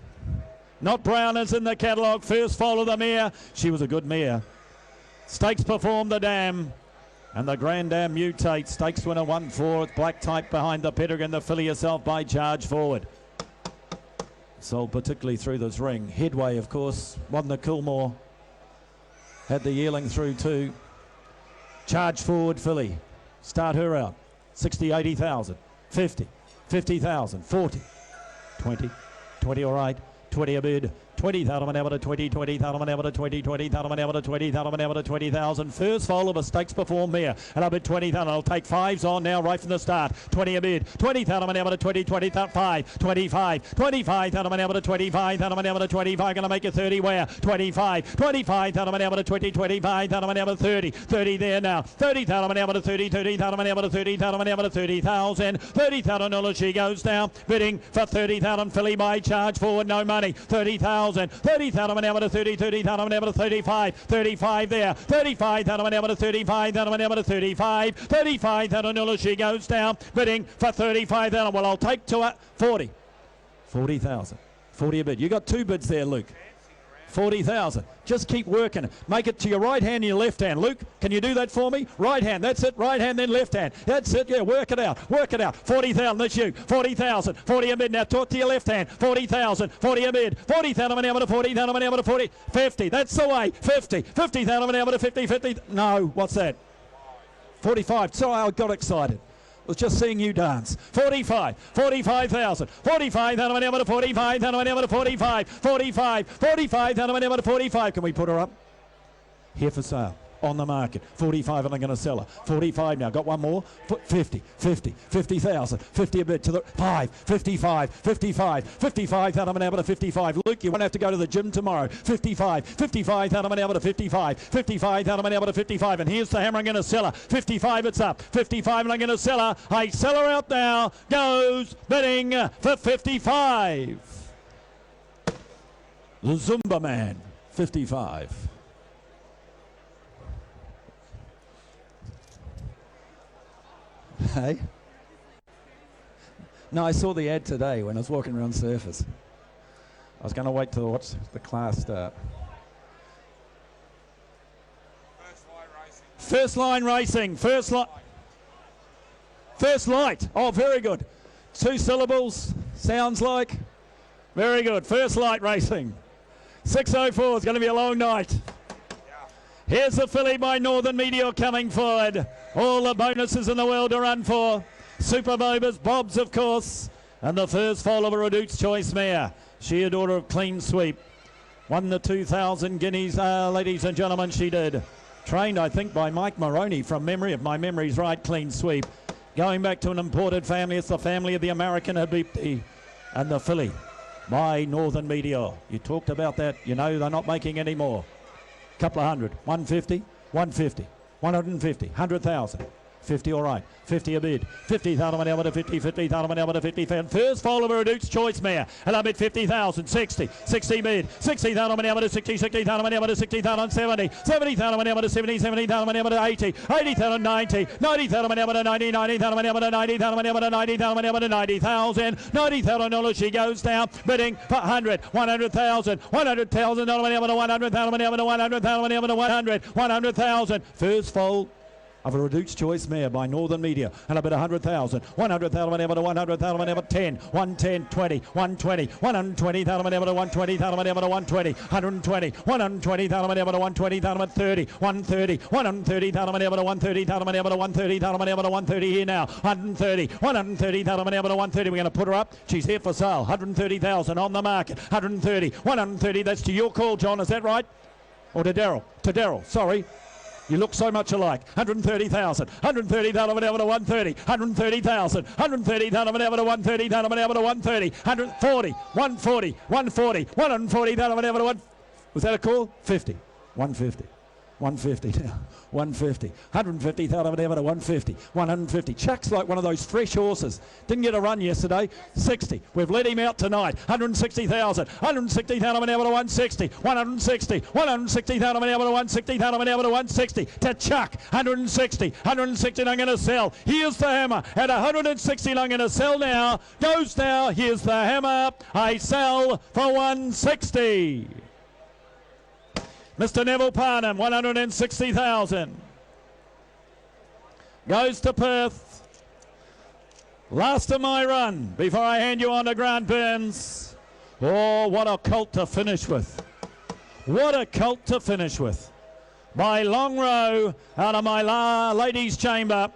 Not brown as in the catalogue. First foal of the mare. She was a good mare. Stakes performed the dam. And the Grand Dam Mutate. Stakes winner 1-4. Black type behind the pedigree, and the filly herself by Charge Forward. Sold particularly through this ring. Headway, of course, won the Coolmore. Had the Yearling through too. Charge Forward filly. Start her out. 60, 80,000. 50, 50,000. 40, 20, 20 all right. 20 a bid. 20,000 ever to 20, 20,000 ever to 20, 20,000 ever to 20,000 ever to 20,000. First foal of a stakes perform mare. And I bid 20,000. I'll take fives on now right from the start. 20 a bid. 20,000 ever to 20, 25, 25, 25,000 ever to 25,000 ever to 25. Gonna make it 30 where? 25, 25,000 ever to 20, 25,000 ever to 30. 30 there now. 30,000 ever to 30, 30,000 ever to 30,000 ever to 30,000. $30,000 she goes now. Bidding for 30,000. Filly by Charge Forward. No money. 30,000. 30,000 ever to 30, 30,000 ever to 35, 35 there, 35,000 ever to 35,000 ever to 35, 35,000 she goes down, bidding for 35,000. Well, I'll take to her 40, 40,000, 40 a bid. You got two bids there, Luke. 40,000. Just keep working. Make it to your right hand and your left hand. Luke, can you do that for me? Right hand. That's it. Right hand, then left hand. That's it. Yeah, work it out. Work it out. 40,000. That's you. 40,000. 40 a bid. Now talk to your left hand. 40,000. 40 a bid. 40,000 ever to 40,000 ever to 40. 50. That's the way. 50. 50,000 ever to 50. 50. No. What's that? 45. Sorry, I got excited. Was just seeing you dance. 45, 45,000, 45,000 ever to 45,000 ever to 45, 45, 45,000 ever to 45. Can we put her up? Here for sale. on the market. 45 and I'm going to sell her. 45 now. Got one more. 50, 50, 50,000. 50 a bit to the 5, 55, 55, 55 that I'm able to 55. Luke, you won't have to go to the gym tomorrow. 55, 55 that I'm able to 55, 55 that I'm able to 55. And here's the hammer I'm going to sell her. 55 it's up. 55 and I'm going to sell her. I sell her out now. Goes bidding for 55. The Zumba Man, 55. Hey? No, I saw the ad today when I was walking around Surfers. I was going to wait till watch the class start. First line racing. First light. Oh, very good. 2 syllables, sounds like. Very good. First light racing. 6:04 is going to be a long night. Here's the filly by Northern Meteor coming forward. All the bonuses in the world to run for. Super Bobas, Bob's of course. And the first foal of a Reduced Choice mare. She a daughter of Clean Sweep. Won the 2,000 guineas, ladies and gentlemen, she did. Trained, I think, by Mike Maroney from memory, if my memory's right, Clean Sweep. Going back to an imported family, it's the family of the American Habibti and the filly by Northern Meteor. You talked about that. You know they're not making any more. Couple of hundred. 150, 150, 150, 100,000. 50 all right. 50 a bid. 50,000 an hour to 50, 50,000 an hour to 50. First foal of a Reduced Choice mare. And I bid 50,000. 60. 60 bid. 60,000 an hour to 60. 60,000 an hour to 60,000. 70. 70,000 an hour to 70. 70,000 an hour to 80. 80,000 90. 90,000 an hour to 90. 90,000 an hour to 90,000 an hour to 90,000 an hour to 90,000. $90,000 she goes down. Bidding for 100. 100,000. $100,000 an hour to 100,000 an hour to 100,000 an hour to 100. 100,000. First foal of a Reduced Choice mare by Northern Media, and I bet 100,000, 100,000 whenever to 100,000 whenever 10, 110, 20, 120, 120,000 whenever to 120,000 whenever to 120, 120, 120,000 whenever to 120,000 130, 130, 130,000 whenever to 130,000 whenever to 130,000 whenever to 130 here now, 130, 130,000 whenever to 130. We're going to put her up. She's here for sale. 130,000 on the market. 130, 130. That's to your call, John. Is that right? Or to Daryl? To Daryl. Sorry. You look so much alike. 130,000. 130,000 whatever to 130. 130,000. 130,000 whatever to 130,000 whatever to 130. 140. 140. 140. 140,000 whatever to 1. Was that a call? 50. 150. 150 now. 150. 150,000 whatever to 150. 150. Chuck's like one of those fresh horses. Didn't get a run yesterday. 60. We've let him out tonight. 160,000. 160,000 whatever to 160. 160. 160,000 whatever to 160,000 whatever to 160. To Chuck. 160. 160 I'm going to sell. Here's the hammer. At 160 I'm going to sell now. Goes now. Here's the hammer. I sell for 160. Mr. Neville Parnham, 160,000. Goes to Perth. Last of my run before I hand you on to Grant Burns. Oh, what a colt to finish with. What a colt to finish with. By Long Row out of my ladies' chamber.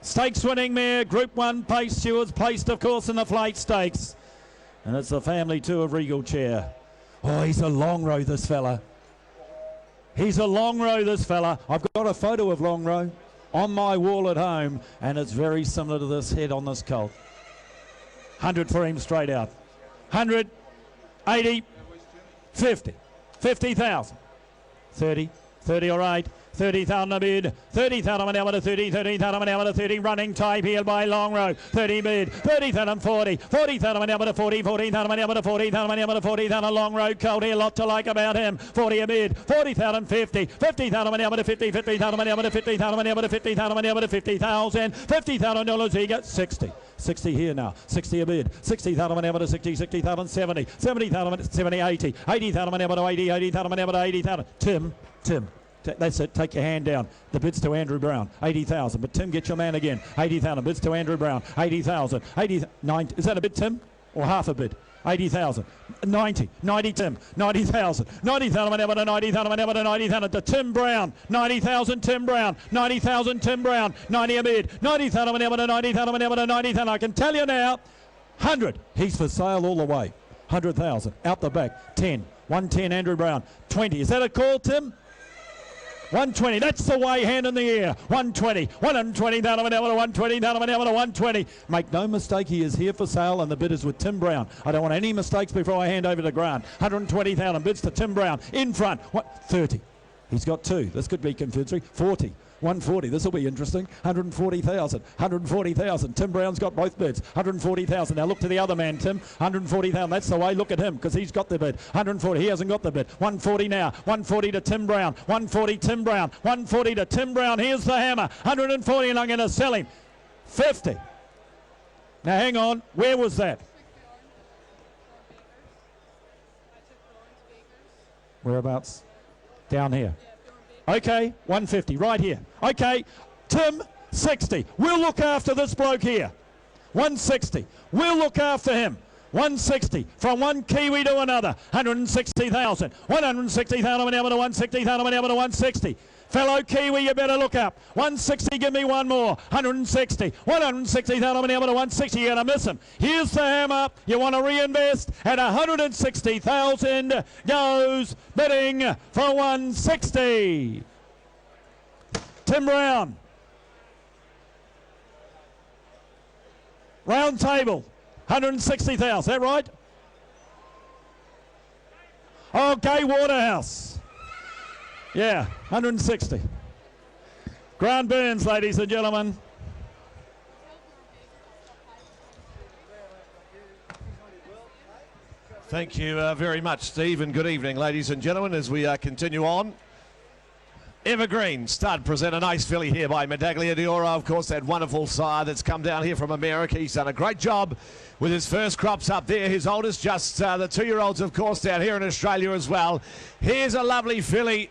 Stakes winning mare, Group 1 pace. She was placed, of course, in the Flight Stakes. And it's the family too of Regal Chair. Oh, he's a Long Row, this fella. He's a Long Row, this fella. I've got a photo of Long Row on my wall at home, and it's very similar to this head on this colt. 100 for him straight out. 100, 80, 50, 50,000, 30, 30 all right. 30,000 a bid, 30,000 an hour to 30, 30,000 an hour to 30, running type here by Long Row, 30 bid, 30,000 40, 40,000 an hour to 40, 40,000 an hour to 40,000 an hour to 40,000 Long Row colt here, lot to like about him, 40 a bid, 40,000 50, 50,000 an hour to 50, 50,000 an hour to 50,000 an hour to 50,000 an hour to 50,000, $50,000 he gets 60. 60 here now, 60 a bid, 60,000 an hour to 60, 60,000 70, 70,000 70 80, 80,000 an hour to 80, 80,000 an hour to 80,000. Tim. That's it. Take your hand down. The bids to Andrew Brown. 80,000. But Tim, get your man again. 80,000. Bids to Andrew Brown. 80,000. 80. 90. Is that a bid, Tim? Or half a bid? 80,000. 90. 90 Tim. 90,000. 90,000 an hour to 90,000 an hour to 90,000 to Tim Brown. 90,000 Tim Brown. 90,000 Tim Brown. 90 a bid. 90,000 an hour to 90,000 an hour to 90,000. I can tell you now. 100. He's for sale all the way. 100,000. Out the back. 10. 110 Andrew Brown. 20. Is that a call, Tim? 120. That's the way, hand in the air. 120. 120 down to 120 down to 120. Make no mistake, he is here for sale, and the bid is with Tim Brown. I don't want any mistakes before I hand over to Grant. 120,000 bids to Tim Brown. In front. What? 30. He's got two. This could be confusing. 40. 140. This will be interesting. 140,000. 140,000. Tim Brown's got both bids. 140,000. Now look to the other man, Tim. 140,000. That's the way. Look at him because he's got the bid. 140. He hasn't got the bid. 140 now. 140 to Tim Brown. 140 Tim Brown. 140 to Tim Brown. Here's the hammer. 140, and I'm going to sell him. 50. Now hang on. Where was that? Whereabouts? Down here. Okay, 150, right here. Okay, Tim, 60. We'll look after this bloke here. 160. We'll look after him. 160. From one Kiwi to another. 160,000. 160,000 to 160,000 to 160. Fellow Kiwi, you better look up. 160, give me one more. 160. 160,000 to 160. You're going to miss him. Here's the hammer. You want to reinvest at 160,000. Goes bidding for 160. Tim Brown. Round table. 160,000. Is that right? Oh, Gay Waterhouse. Yeah, 160. Grant Burns, ladies and gentlemen. Thank you very much, Steve, and good evening, ladies and gentlemen, as we continue on. Evergreen stud present a nice filly here by Medaglia Diora, of course, that wonderful sire that's come down here from America. He's done a great job with his first crops up there. His oldest, just the 2-year-olds, of course, down here in Australia as well. Here's a lovely filly.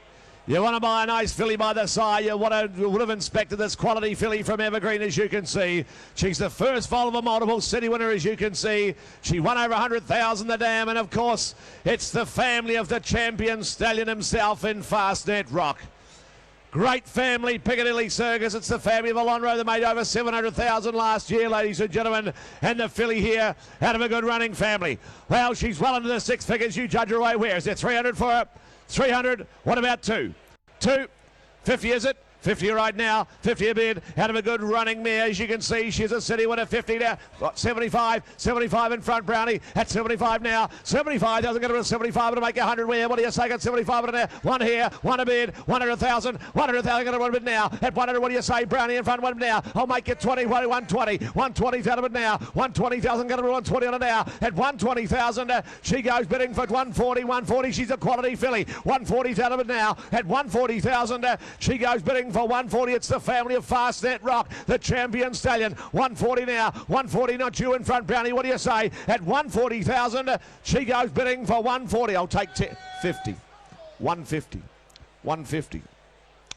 You want to buy a nice filly by the sire, you would have inspected this quality filly from Evergreen, as you can see. She's the first foal of a multiple city winner, as you can see. She won over 100,000 the dam, and of course, it's the family of the champion stallion himself in Fastnet Rock. Great family, Piccadilly Circus. It's the family of Alonro that made over 700,000 last year, ladies and gentlemen. And the filly here out of a good running family. Well, she's well into the 6 figures. You judge her away. Where is there? 300 for her? 300. What about 2? 250, is it? 50 right now, 50 a bid, out of a good running mare, as you can see. She's a city winner, 50 now, 75 in front, Brownie, at 75 now, 75, doesn't get her to 75, to make 100 where, what do you say, got 75 in there, one here, one a bid, 100,000, 100,000, got a one bid now, at 100, what do you say, Brownie in front, one now, I'll make it 20, 120, 120 out of it now, 120,000, got a 120 on it now, at 120,000, she goes bidding for 140, she's a quality filly, 140 out of it now, at 140,000, she goes bidding for 140. It's the family of Fastnet Rock, the champion stallion. 140 now. 140 not you in front, Brownie. What do you say? At 140,000, she goes bidding for 140. I'll take 50. 150. 150.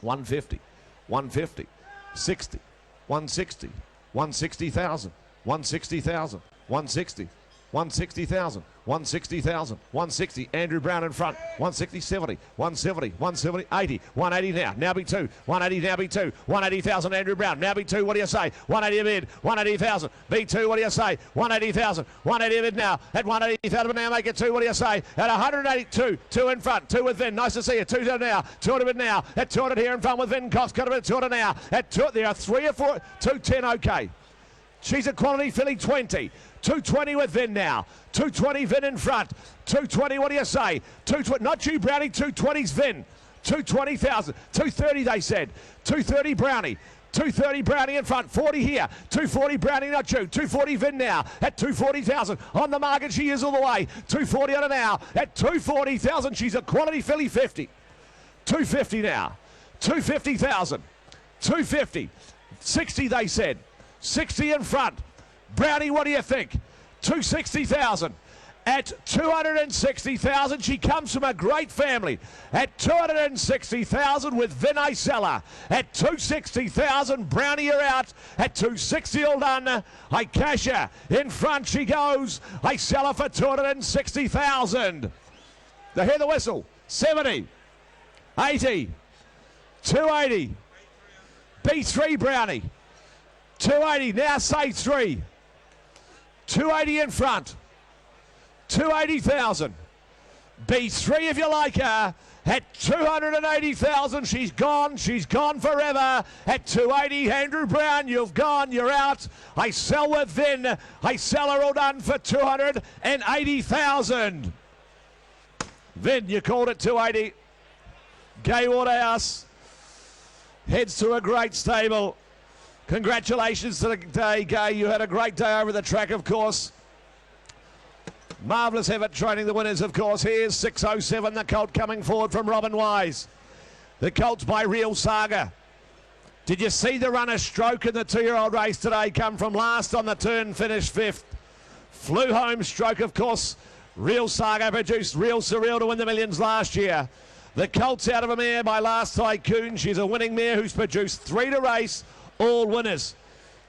150. 150. 60. 160. 160,000. 160,000. 160. 160,000. 160,000. 160. Andrew Brown in front. 160, 70. 170. 170. 80. 180 now. Now be 2. 180 now be 2. 180,000 Andrew Brown. Now be 2. What do you say? 180 a bid. 180,000. B2. What do you say? 180,000. 180 a bid now. At 180,000 now make it 2. What do you say? At 182. 2 in front. 2 with Vin. Nice to see you. 2 now. 200 bid now. At 200 here in front with Vin. Cost got a bit. 200 now. At 2. There are 3 or 4. 210. Okay. She's a quality filly. 20. 220 with Vin now. 220 Vin in front. 220, what do you say? 220, not you, Brownie. 220's Vin. 220,000. 230, they said. 230 Brownie. 230 Brownie in front. 40 here. 240 Brownie, not you. 240 Vin now. At 240,000. On the market, she is all the way. 240 on it now. At 240,000, she's a quality filly. 50. 250 now. 250,000. 250. 60, they said. 60 in front. Brownie, what do you think? 260,000. At 260,000, she comes from a great family. At 260,000 with Vinay Seller. At 260,000, Brownie, you're out. At 260, all done. I cash her. In front she goes. I sell her for 260,000. They hear the whistle. 70. 80. 280. B3, Brownie. 280. Now say 3. 280 in front. 280,000. B3 if you like her. At 280,000, she's gone forever. At 280, Andrew Brown, you've gone, you're out. I sell with Vin. I sell her all done for 280,000. Vin, you called it 280. Gay Waterhouse heads to a great stable. Congratulations to the day, Gay. You had a great day over the track, of course. Marvellous effort training the winners, of course. Here's 607, the colt coming forward from Robin Wise. The colt's by Real Saga. Did you see the runner stroke in the 2-year-old race today? Come from last on the turn, finished 5th. Flew home stroke, of course. Real Saga produced Real Surreal to win the millions last year. The colt's out of a mare by Last Tycoon. She's a winning mare who's produced 3 to race, all winners.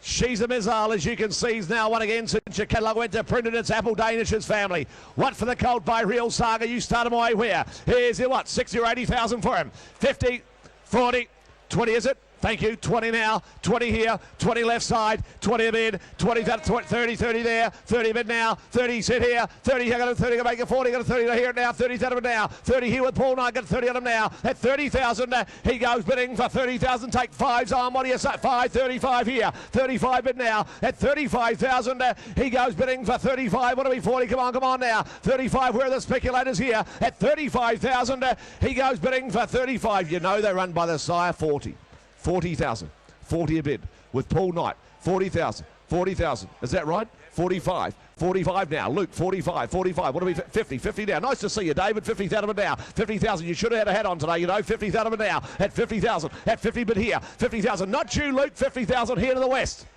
She's a missile, as you can see. He's now won again since your catalogue went to printed. It's Apple Danish's family. What for the colt by Real Saga? You start him away where? Here's your what? 60 or 80,000 for him. 50, 40, 20 is it? Thank you. 20 now, 20 here, 20 left side, 20 a bid, 20, 30, 30 there, 30 a bid now, 30 sit here, 30 here, got a 30, got to make it 40, got a 30 here now, 30 out of it now, 30 here with Paul Knight, got 30 on him now, at 30,000, he goes bidding for 30,000, take 5s on, what do you say, 5, 35 here, 35 bid now, at 35,000, he goes bidding for 35, what do we, 40, come on now, 35, where are the speculators here, at 35,000, he goes bidding for 35, you know they run by the sire, 40. 40,000, 40 a bid with Paul Knight, 40,000, 40,000, is that right? 45, 45 now, Luke, 45, 45, what are we, 50, 50 now, nice to see you, David, 50,000 now, 50,000, you should have had a hat on today, you know, 50,000 now, at 50,000, at 50 bid here, 50,000, not you, Luke, 50,000 here to the west,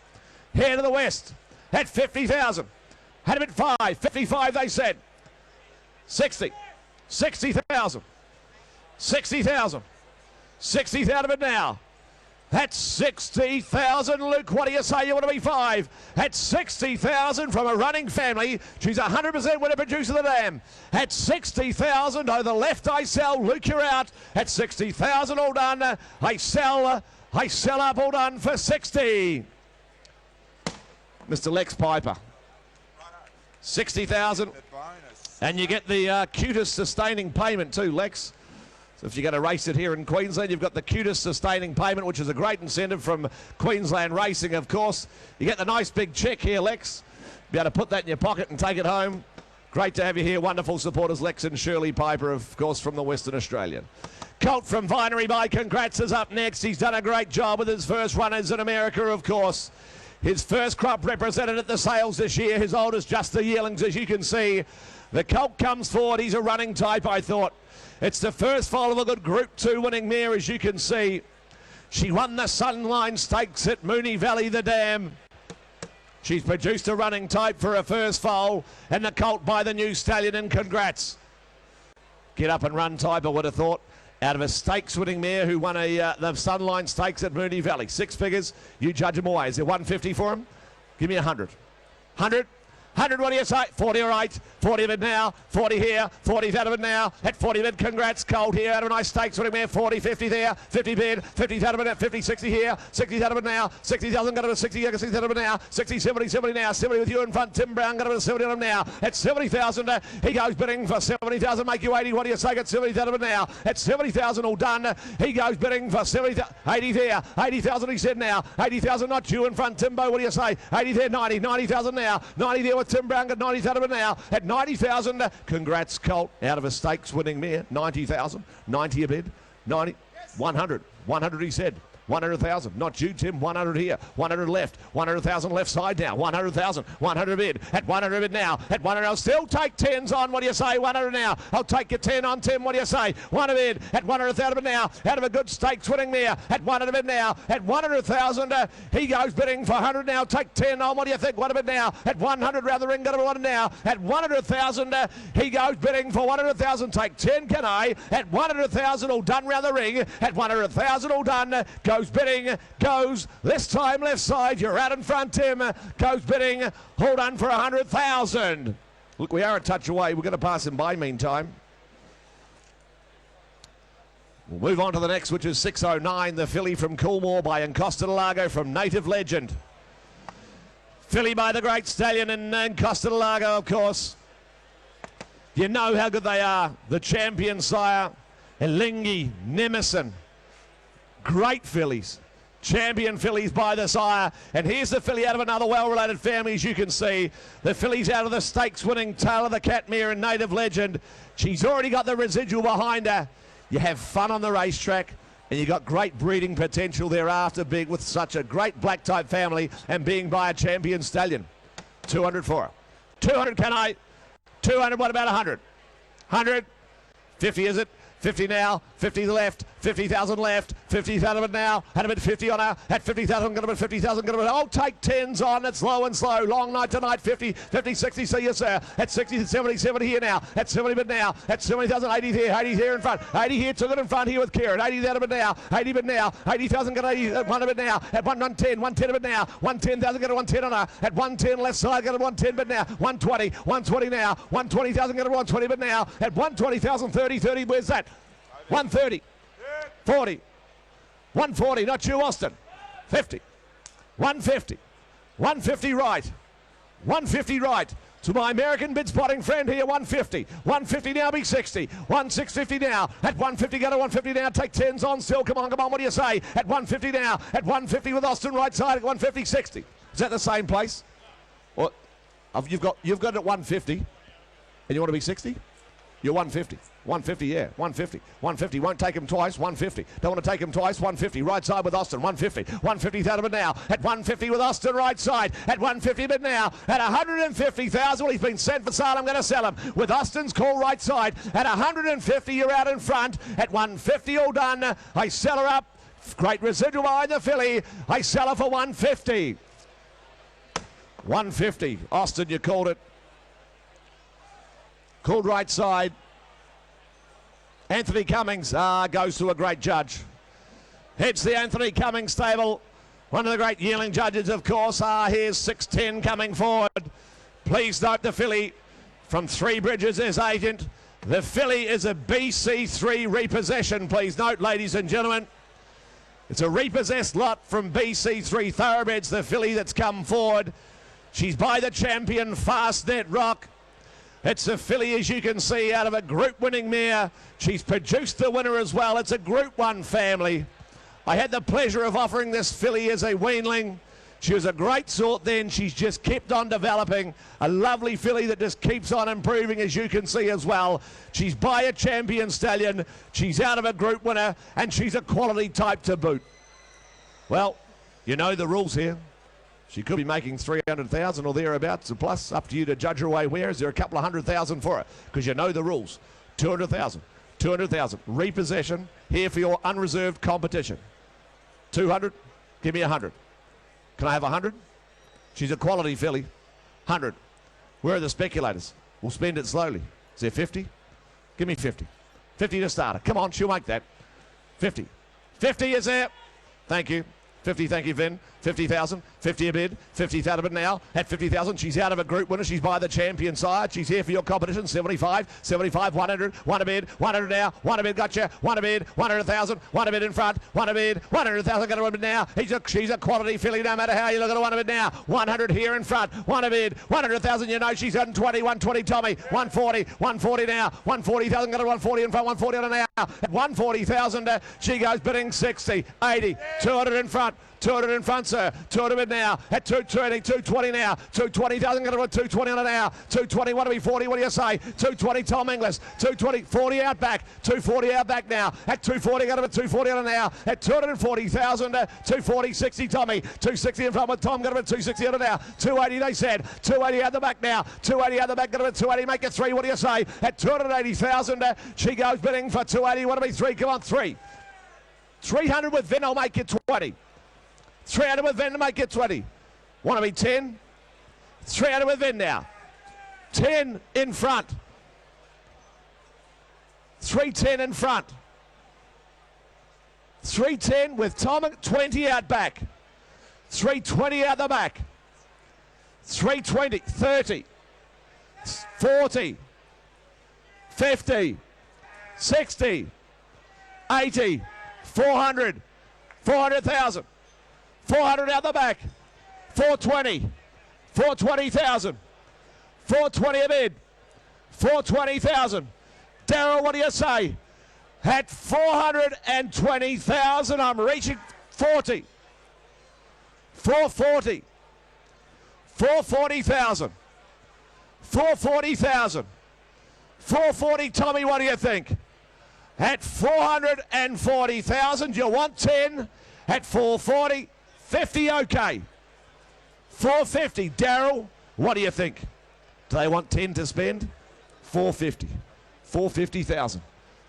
at 50,000, had a bid 5, 55 they said, 60, 60,000, 60,000, 60,000 of it now. That's 60,000. Luke, what do you say? You want to be 5? At 60,000 from a running family. She's 100% winner producer of the dam. At 60,000, oh, the left I sell. Luke, you're out. At 60,000, all done. I sell up, all done for 60. Mr. Lex Piper. 60,000. And you get the cutest sustaining payment too, Lex. So if you're going to race it here in Queensland, you've got the cutest sustaining payment, which is a great incentive from Queensland Racing, of course. You get the nice big check here, Lex. Be able to put that in your pocket and take it home. Great to have you here. Wonderful supporters, Lex and Shirley Piper, of course, from the Western Australian. Colt from Vinery by Congrats is up next. He's done a great job with his first runners in America, of course. His first crop represented at the sales this year. His oldest just the yearlings, as you can see. The Colt comes forward. He's a running type, I thought. It's the first foal of a good Group 2 winning mare, as you can see. She won the Sunline Stakes at Moonee Valley, the dam. She's produced a running type for her first foal, and the colt by the new stallion, and Congrats. Get up and run type, I would have thought, out of a stakes winning mare who won the Sunline Stakes at Moonee Valley. 6 figures, you judge him away. Is there 150 for him? Give me 100. 100? 100, what do you say? 40 all right. 40 of it now. 40 here. 40 out of it now. At 40 of it, Congrats. Colt here out of a nice stakes winning mare. 40, 50 there. 50 bid. 50 out of it. 50, 60 here. 60 out of it now. 60,000 got it 60. 60 out of it now. 60, 70, 70 now. 70 with you in front. Tim Brown got it 70 on him now. At 70,000, he goes bidding for 70,000. Make you 80. What do you say? At 70 out of it now. At 70,000 all done. He goes bidding for 70. 80 there. 80,000 he said now. 80,000 not you in front. Timbo, what do you say? 80 there. 90. 90,000 now. 90 there with Tim Brown got 90 out of it now. At 90,000. Congrats, Colt, out of a stakes winning mare. 90,000. 90 a bid. 90. 100. 100 he said. 100,000. Not you, Tim. 100 here. 100 left. 100,000 left side now. 100,000. 100 bid. At 100 bid now. At 100, I'll still take 10s on. What do you say? 100 now. I'll take your 10 on, Tim. What do you say? 100 bid. At 100,000 bid now. Out of a good stakes winning mare. At 100 bid now. At 100,000, he goes bidding for 100 now. Take 10 on. What do you think? 100 bid now. At 100, rather ring. Got a 100 now. At 100,000, he goes bidding for 100,000. Take 10, can I? At 100,000, all done round the ring. At 100,000, all done. Goes bidding, goes this time left side. You're out in front, Tim. Goes bidding, hold on for 100,000. Look, we are a touch away. We're going to pass him by meantime. We'll move on to the next, which is 609, the filly from Coolmore by Encosta de Lago from Native Legend. Filly by the great stallion and Encosta de Lago, of course. You know how good they are. The champion sire. Elingi, Nemison. Great fillies. Champion fillies by the sire. And here's the filly out of another well-related family, as you can see. The filly's out of the stakes-winning Tail of the Catmere and Native Legend. She's already got the residual behind her. You have fun on the racetrack, and you got great breeding potential thereafter, being with such a great black-type family and being by a champion stallion. 200 for her. 200, can I? 200, what about 100? 100? 50, is it? 50 now, 50 left, 50,000 left, 50,000 now, and a bit 50 on her, at 50,000, got a bit 50,000, got a bit, oh, take 10s on, it's low and slow, long night tonight, 50, 50, 60, see you, sir, at 60, 70, 70 here now, at 70 bit now, at 70,000, 80 here in front, 80 here, took it in front here with Kieran, 80 that a bit now, 80 bit now, 80,000, got 80, one a bit now, at 110, 110 a bit now, 110,000, got a 110 on her, at 110 left side, got a 110 bit now, 120, 120 now, 120,000, got a 120 bit now, at 120,000, 30, 30, where's that? 130, 40, 140, not you, Austin, 50, 150, 150 right, 150 right, to my American bid spotting friend here, 150, 150 now, be 60, 650 now, at 150, go to 150 now, take 10s on still, come on, what do you say, at 150 now, at 150 with Austin right side, at 150, 60, is that the same place? Or you've got it at 150, and you want to be 60? You're 150. 150, yeah, 150. 150, won't take him twice, 150. Don't want to take him twice, 150. Right side with Austin, 150. 150 out of it now. At 150 with Austin, right side. At 150 bid now. At 150,000, well, he's been sent for sale. I'm going to sell him. With Austin's call right side. At 150, you're out in front. At 150, all done. I sell her up. Great residual behind the filly. I sell her for 150. 150. Austin, you called it. Called right side. Anthony Cummings goes to a great judge. Heads the Anthony Cummings stable. One of the great yearling judges, of course. Here's 610 coming forward. Please note the filly from Three Bridges as agent. The filly is a BC3 repossession. Please note, ladies and gentlemen. It's a repossessed lot from BC3 Thoroughbreds, the filly that's come forward. She's by the champion Fastnet Rock. It's a filly, as you can see, out of a group-winning mare. She's produced the winner as well. It's a Group 1 family. I had the pleasure of offering this filly as a weanling. She was a great sort then. She's just kept on developing. A lovely filly that just keeps on improving, as you can see as well. She's by a champion stallion. She's out of a group winner, and she's a quality type to boot. Well, you know the rules here. She could be making 300,000 or thereabouts, and plus, up to you to judge her away. Where is there a couple of 100,000 for her? Because you know the rules. 200,000, 200,000. Repossession here for your unreserved competition. 200, give me 100. Can I have 100? She's a quality filly. 100. Where are the speculators? We'll spend it slowly. Is there 50? Give me 50. 50 to start her. Come on, she'll make that. 50. 50 is there. Thank you. 50, thank you, Vin. 50,000, 50 a bid, 50,000 a bid now. At 50,000, she's out of a group winner. She's by the champion side. She's here for your competition. 75, 75, 100, 1 a bid, 100 now, 1 a bid, gotcha, 1 a bid, 100,000, 1 a bid in front, 1 a bid, 100,000, got a bid now. She's a quality filly, no matter how you look at her. 1 a bid now, 100 here in front, 1 a bid, 100,000, you know she's 120, 120, Tommy, 140, 140 now, 140,000, got a 140 in front, 140 on her now. At 140,000, she goes bidding 60, 80, 200 in front. 200 in front, sir. 200 bid now. At 220, 220 now. 220,000, going to run 220 on it now. 220, want to be 40, what do you say? 220, Tom Inglis. 220, 40 out back. 240 out back now. At 240, going to be 240 on it now. At 240,000, 240, 60, Tommy. 260 in front with Tom, going to be 260 on it now. 280, they said. 280 out the back now. 280 out the back, going to be 280, make it 3, what do you say? At 280,000, she goes bidding for 280, want to be 3, come on, 3. 300 with Vin, I'll make it 20. 300 with Vin to make it 20. Want to be 10? 300 with Vin now. 10 in front. 310 in front. 310 with Tom, 20 out back. 320 out the back. 320, 30, 40, 50, 60, 80, 400, 400,000. 400 out the back, 420, 420,000, 420 a bid, 420,000. Darryl, what do you say? at 420,000. I'm reaching 40. 440. 440,000. 440,000. 440, Tommy, what do you think? At 440,000, you want 10 at 440. 50, okay. 450, Daryl, what do you think? Do they want 10 to spend? 450. 450,000.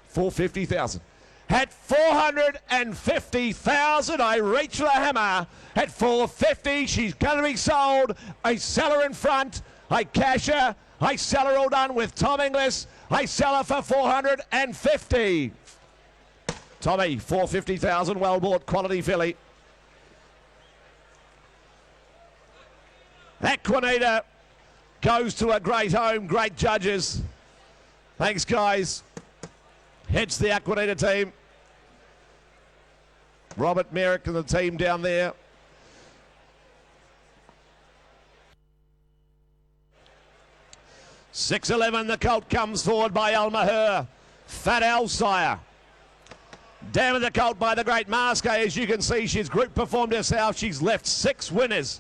450,000. At 450,000, I reach the hammer. At 450, she's going to be sold. I sell her in front. I cash her. I sell her all done with Tom Inglis. I sell her for 450. Tommy, 450,000, well bought, quality filly. Aquanita goes to a great home, great judges. Thanks, guys. Heads the Aquanita team. Robert Merrick and the team down there. $6.11, the colt comes forward by Almaher. Fat Alsire. Down with the colt by the great Maske. As you can see, she's group performed herself. She's left 6 winners.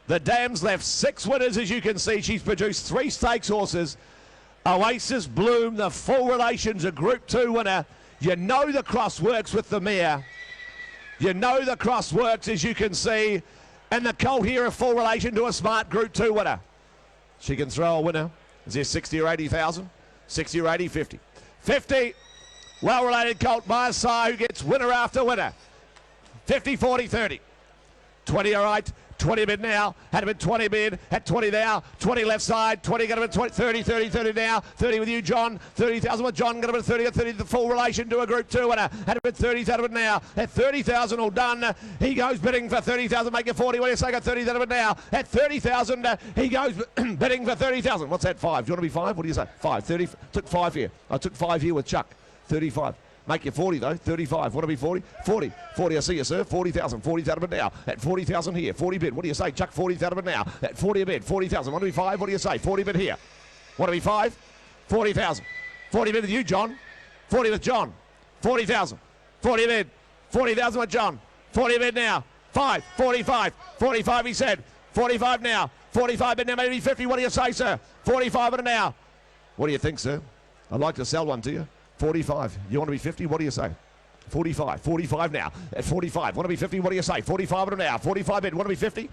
The dam's left 6 winners, as you can see. She's produced 3 stakes horses. Oasis Bloom, the full relation's a Group 2 winner. You know the cross works with the mare. You know the cross works, as you can see. And the colt here, a full relation to a smart Group 2 winner. She can throw a winner. Is there 60 or 80,000? 60 or 80, 50. 50. Well-related colt, Maasai, who gets winner after winner. 50, 40, 30. 20, all right. 20 bid now, had a bid 20 bid, at 20 now, 20 left side, 20 got a bid 20, 30, 30, 30 now, 30 with you, John, 30,000 with John, got a bid 30, got 30, the full relation to a Group 2 winner, had a bid 30, out of it now, at 30,000 all done, he goes bidding for 30,000, make it 40, what do you say, got 30 out of it now, at 30,000, he goes bidding for 30,000, what's that, 5, do you want to be 5, what do you say, 5, 30, took 5 here, I took 5 here with Chuck, 35. Make you 40 though, 35. Want to be 40? 40. 40, I see you, sir. 40,000. 40 out of it now. At 40,000 here. 40 bid. What do you say? Chuck 40 out of it now. At 40 a bid. 40,000. Want to be 5? What do you say? 40 bid here. Want to be 5? 40,000. 40 bid with you, John. 40 with John. 40,000. 40 bid. 40,000 with John. 40 bid now. 5. 45. 45 he said. 45 now. 45 bid now. Maybe 50. What do you say, sir? 45 bid now. What do you think, sir? I'd like to sell one to you. 45. You want to be 50? What do you say? 45. 45 now. At 45. Want to be 50? What do you say? 45 now. 45 bid. Want to be 50?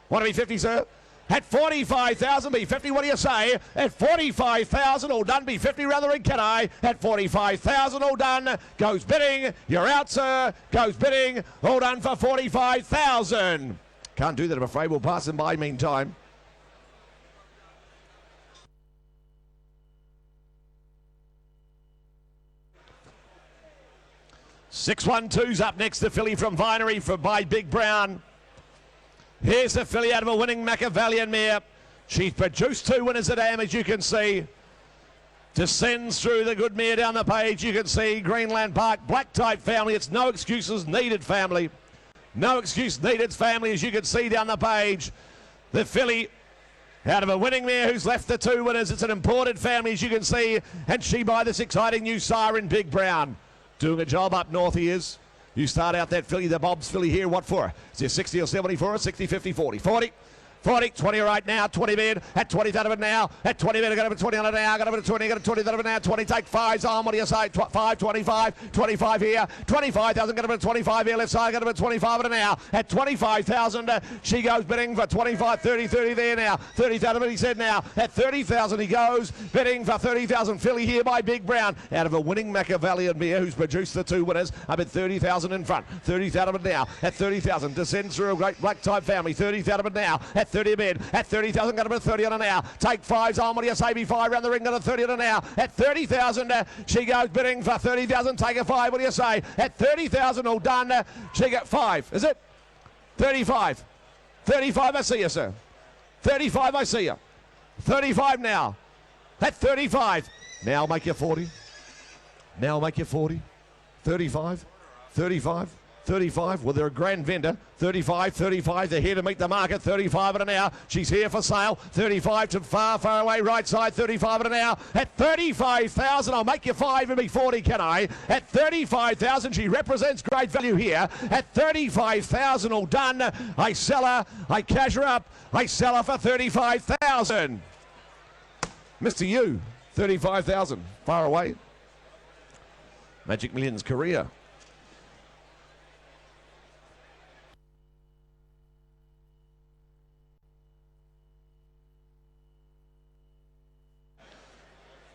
Want to be 50, sir? At 45,000, be 50. What do you say? At 45,000, all done. Be 50 rather than can I? At 45,000, all done. Goes bidding. You're out, sir. Goes bidding. All done for 45,000. Can't do that, I'm afraid. We'll pass them by meantime. $612's up next, the filly from Vinery by Big Brown. Here's the filly out of a winning Machiavellian mare. She's produced 2 winners at Am, as you can see. Descends through the good mare down the page. You can see Greenland Park, black type family. It's no excuses needed family. No excuse needed family, as you can see down the page. The filly out of a winning mare who's left the 2 winners. It's an imported family, as you can see. And she by this exciting new siren, Big Brown. Doing a job up north he is. You start out that filly, the Bob's filly here, what for? Is there 60 or 70 for her? 60, 50, 40. 40. 40, 20 right now, 20 bid, at 20 out of it now, at 20 bid, I got a 20 on it now, I got a 20, got a 20 out of it now, 20, take 5's on, what do you say, 5, 25, 25 here, 25,000, got a 25 here, left side, got a 25 on it now, at 25,000, she goes bidding for 25, 30, 30 there now, 30 out of it, he said now, at 30,000 he goes, bidding for 30,000, filly here by Big Brown, out of a winning Machiavellian mare who's produced the 2 winners, up at 30,000 in front, 30 out of it now, at 30,000, descends through a great black type family, 30 out of it now, at 30 a bid, at 30,000, got a 30 on an hour. Take 5's on, what do you say? Be 5 round the ring, got a 30 on an hour. At 30,000, she goes bidding for 30,000. Take a 5, what do you say? At 30,000, all done. She got 5, is it? 35. 35, I see you, sir. 35, I see you. 35 now. At 35. Now make you 40. Now make you 40. 35. 35. 35. Well, they're a grand vendor. 35, 35. They're here to meet the market. 35 at an hour. She's here for sale. 35 to far, far away. Right side. 35 at an hour. At 35,000. I'll make you 5 and be 40, can I? At 35,000. She represents great value here. At 35,000. All done. I sell her. I cash her up. I sell her for 35,000. Mr. U. 35,000. Far away. Magic Millions Korea.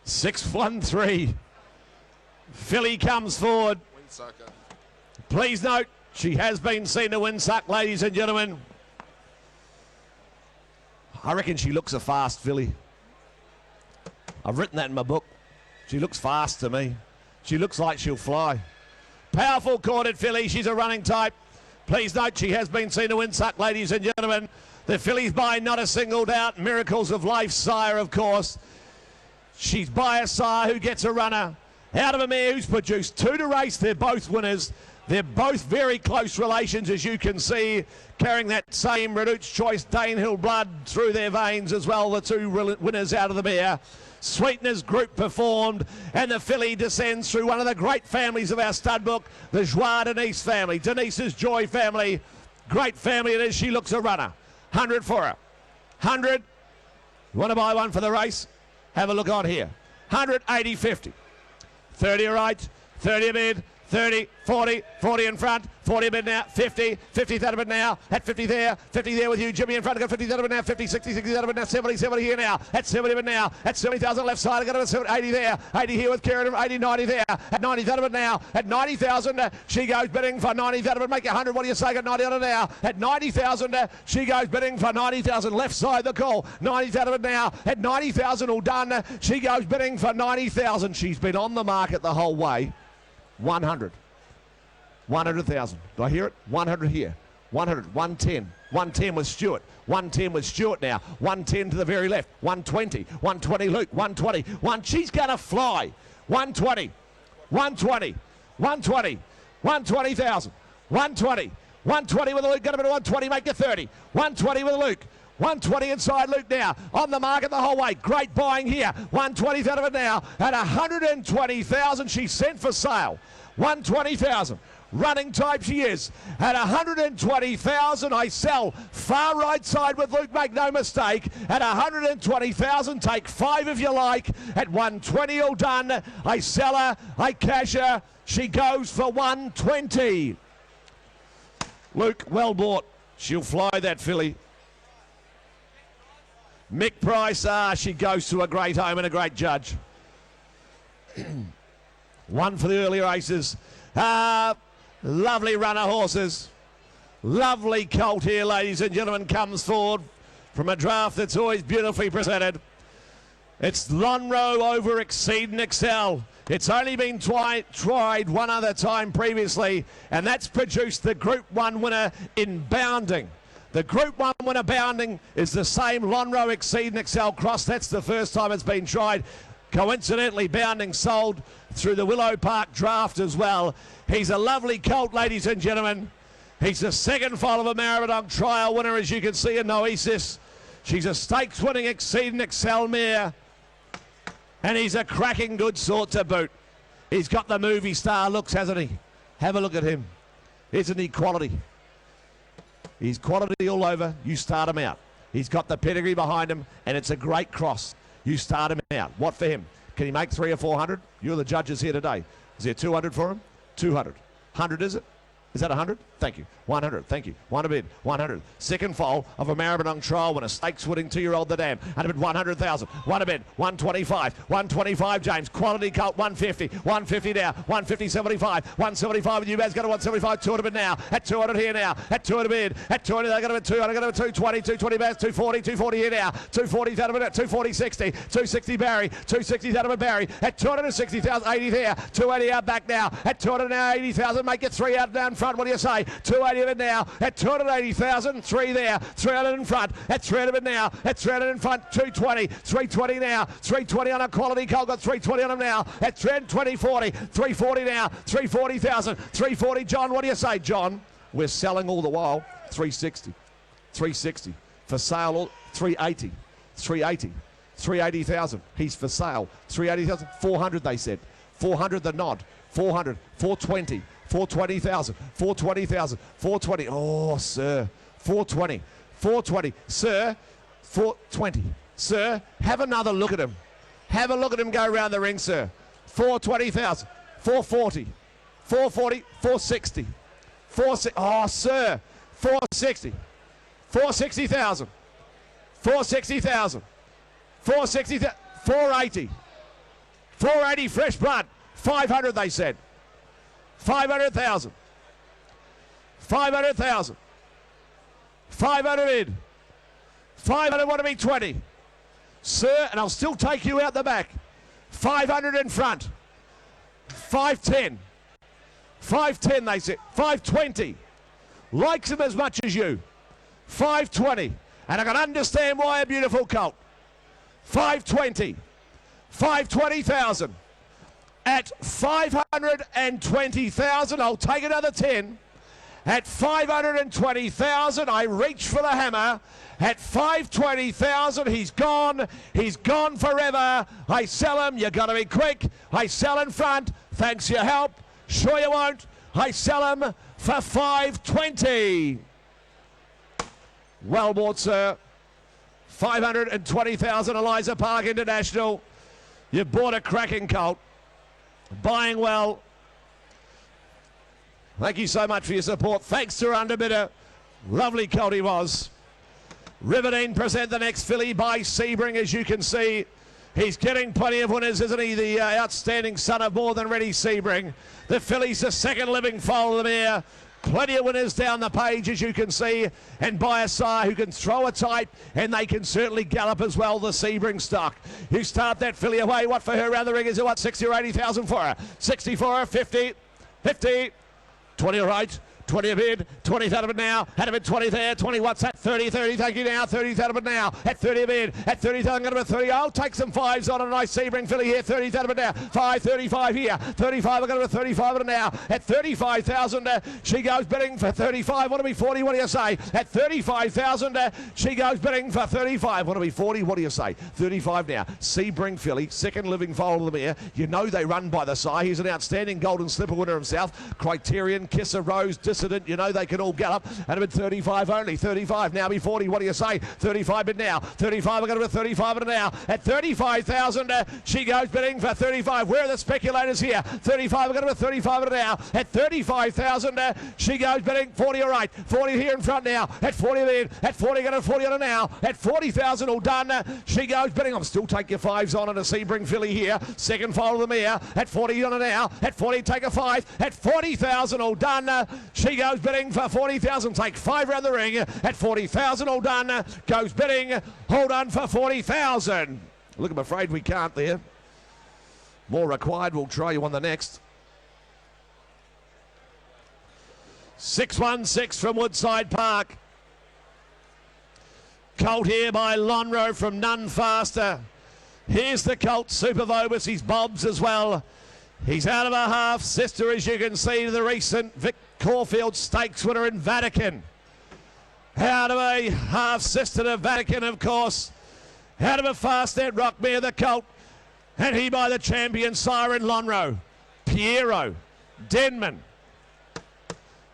$613. Filly comes forward. Please note, she has been seen to win suck, ladies and gentlemen. I reckon she looks a fast filly. I've written that in my book. She looks fast to me. She looks like she'll fly. Powerful corded filly. She's a running type. Please note, she has been seen to win suck, ladies and gentlemen. The filly's by not a single doubt. Miracles of Life sire, of course. She's by a sire who gets a runner out of a mare who's produced 2 to race. They're both winners. They're both very close relations, as you can see, carrying that same Reduced Choice Danehill blood through their veins as well, the 2 winners out of the mare. Sweetener's group performed, and the filly descends through one of the great families of our stud book, the Joie Denise family, Denise's Joy family. Great family it is. She looks a runner. 100 for her. 100. You want to buy one for the race? Have a look on here. 180, 50. 30 right, 30 a bid, 30, 40, 40 in front, 40 a bid now, 50, 50 out of it now, at 50 there with you, Jimmy in front, got 50 out of it now, 50, 60, 60 out of it now, 70, 70 here now, at 70 of it now, at 70,000 left side, I got it at 80 there, 80 here with Kieran, 80, 90 there, at 90 out of it now, at 90,000, she goes bidding for 90 out of it, make it 100, what do you say, got 90 out of it now, at 90,000, she goes bidding for 90,000, left side the call, 90 out of it now, at 90,000 all done, she goes bidding for 90,000, she's been on the market the whole way, 100. 100,000. Do I hear it? 100 here. 100. 110. 110 with Stewart. 110 with Stewart now. 110 to the very left. 120. 120 Luke. 120. She's going to fly. 120. 120. 120. 120,000. 120. 120 with a Luke. Going to be 120. Make it 30. 120 with a Luke. 120 inside Luke now. On the market the whole way. Great buying here. 120 out of it now. At 120,000 she's sent for sale. 120,000. Running type she is. At 120,000 I sell. Far right side with Luke, make no mistake. At 120,000, take 5 if you like. At 120 all done. I sell her. I cash her. She goes for 120. Luke, well bought. She'll fly that filly. Mick Price, she goes to a great home and a great judge. One for the early races. Lovely runner horses. Lovely colt here, ladies and gentlemen, comes forward from a draft that's always beautifully presented. It's Lonro over Exceed and Excel. It's only been tried one other time previously, and that's produced the Group 1 winner in Bounding. The Group 1 winner Bounding is the same Lonro Exceed and Excel cross. That's the first time it's been tried. Coincidentally, Bounding sold through the Willow Park draft as well. He's a lovely colt, ladies and gentlemen. He's the second foal of a Maribyrnong trial winner, as you can see in Noesis. She's a stakes-winning Exceed and Excel mare. And he's a cracking good sort to boot. He's got the movie star looks, hasn't he? Have a look at him. Isn't he quality? He's quality all over. You start him out. He's got the pedigree behind him, and it's a great cross. You start him out. What for him? Can he make 300 or 400? You're the judges here today. Is there 200 for him? 200. 100 is it? Is that 100? Thank you. 100. Thank you. One a bid. 100. Second foal of a Maribyrnong trial winner. Stakes winning 2-year-old The Dam. And a bid 100,000. One a bid. 125. 125 James. Quality colt 150. 150 now. 150 75. 175 with you guys got a 175. 200 bid now. At 200 here now. At 200 bid. At 200 they got a bid 200. Got a bid 220. 220 Baz. 240. 240 here now. 240 out of it. 240 60. 260 Barry. 260 out of it Barry. At 260,000. 80 there. 280 out back now. At 200 now. 80,000. Make it 3 out down front. What do you say? 280 of it now at 280,000. 3 there, 300 in front at 300 of it now at 300 in front. 220, 320 now, 320 on a quality colt. Got 320 on him now at 320, 40, 340 now, 340,000, 340. John, what do you say, John? We're selling all the while. 360, 360 for sale. 380, 380. 380,000. He's for sale. 380,000. 400, they said. 400 the nod. 400. 420. 420,000. 420,000. 420. Oh, sir. 420. 420. Sir. 420. Sir, have another look at him. Have a look at him go around the ring, sir. 420,000. 440. 440. 460. 460. Oh, sir. 460. 460,000. 460,000. 460,000. 480. 480 fresh blood. 500 they said. 500,000. 500,000. 500 in. 500 want to be 20. Sir, and I'll still take you out the back. 500 in front. 510. 510 they said. 520. Likes him as much as you. 520. And I can understand why a beautiful colt. 520. 520,000. At 520,000, I'll take another 10. At 520,000, I reach for the hammer. At 520,000, he's gone. He's gone forever. I sell him. You got to be quick. I sell in front. Thanks for your help. Sure you won't. I sell him for 520. Well bought, sir. 520,000, Eliza Park International. You bought a cracking colt. Buying well. Thank you so much for your support. Thanks to our underbidder. Lovely colt he was. Riverdene present the next filly by Sebring, as you can see. He's getting plenty of winners, isn't he? The outstanding son of More Than Ready Sebring. The filly's the second living foal of the mare. Plenty of winners down the page, as you can see, and by a sire who can throw a type, and they can certainly gallop as well, the Sebring stock. You start that filly away. What for her around the ring? Is it what, 60 or 80,000 for her? 60 for her, 50, 50, 20 all right. 20 a bid, 20 out of it now, out of it 20 there, 20 what's that, 30, 30, thank you now, 30 out of it now, at 30 a bid, at 30, I'm going to 30, I'll take some fives on a nice Sebring filly here, 30 out of it now, 5, 35 here, 35, I'm going to 35 of it now, at 35,000, she goes bidding for 35, want to be 40, what do you say, at 35,000, she goes bidding for 35, want to be 40, what do you say, 35 now, Sebring filly, second living foal of the mare, you know they run by the sire, he's an outstanding Golden Slipper winner himself, Criterion, Kiss a Rose, Dissident, you know they can all gallop, and a bit 35 only, 35 now be 40, what do you say, 35 bid now, 35, we're going to 35 it now, at 35,000, she goes bidding for 35, where are the speculators here, 35, we're going to 35 it now, at 35,000, she goes bidding, 40 all right, 40 here in front now, at 40 bid, at 40, going to 40 on it now, at 40,000 all done, she goes bidding, I'll still take your fives on at a Sebring filly here, second foal of the mare, at 40 on it now, at 40 take a 5, at 40,000 all done, she goes bidding for 40,000, take 5 round the ring, at 40,000 all done, goes bidding, hold on for 40,000. Look, I'm afraid we can't there. More required, we'll try you on the next. 616 from Woodside Park. Colt here by Lonro from None Faster. Here's the colt, Super Vobus, he's Bob's as well. He's out of a half sister, as you can see, to the recent Vic Caulfield Stakes winner in Vatican. Out of a half sister to Vatican, of course. Out of a fast net Rockmere, the colt. And he by the champion Siren Lonro. Piero. Denman.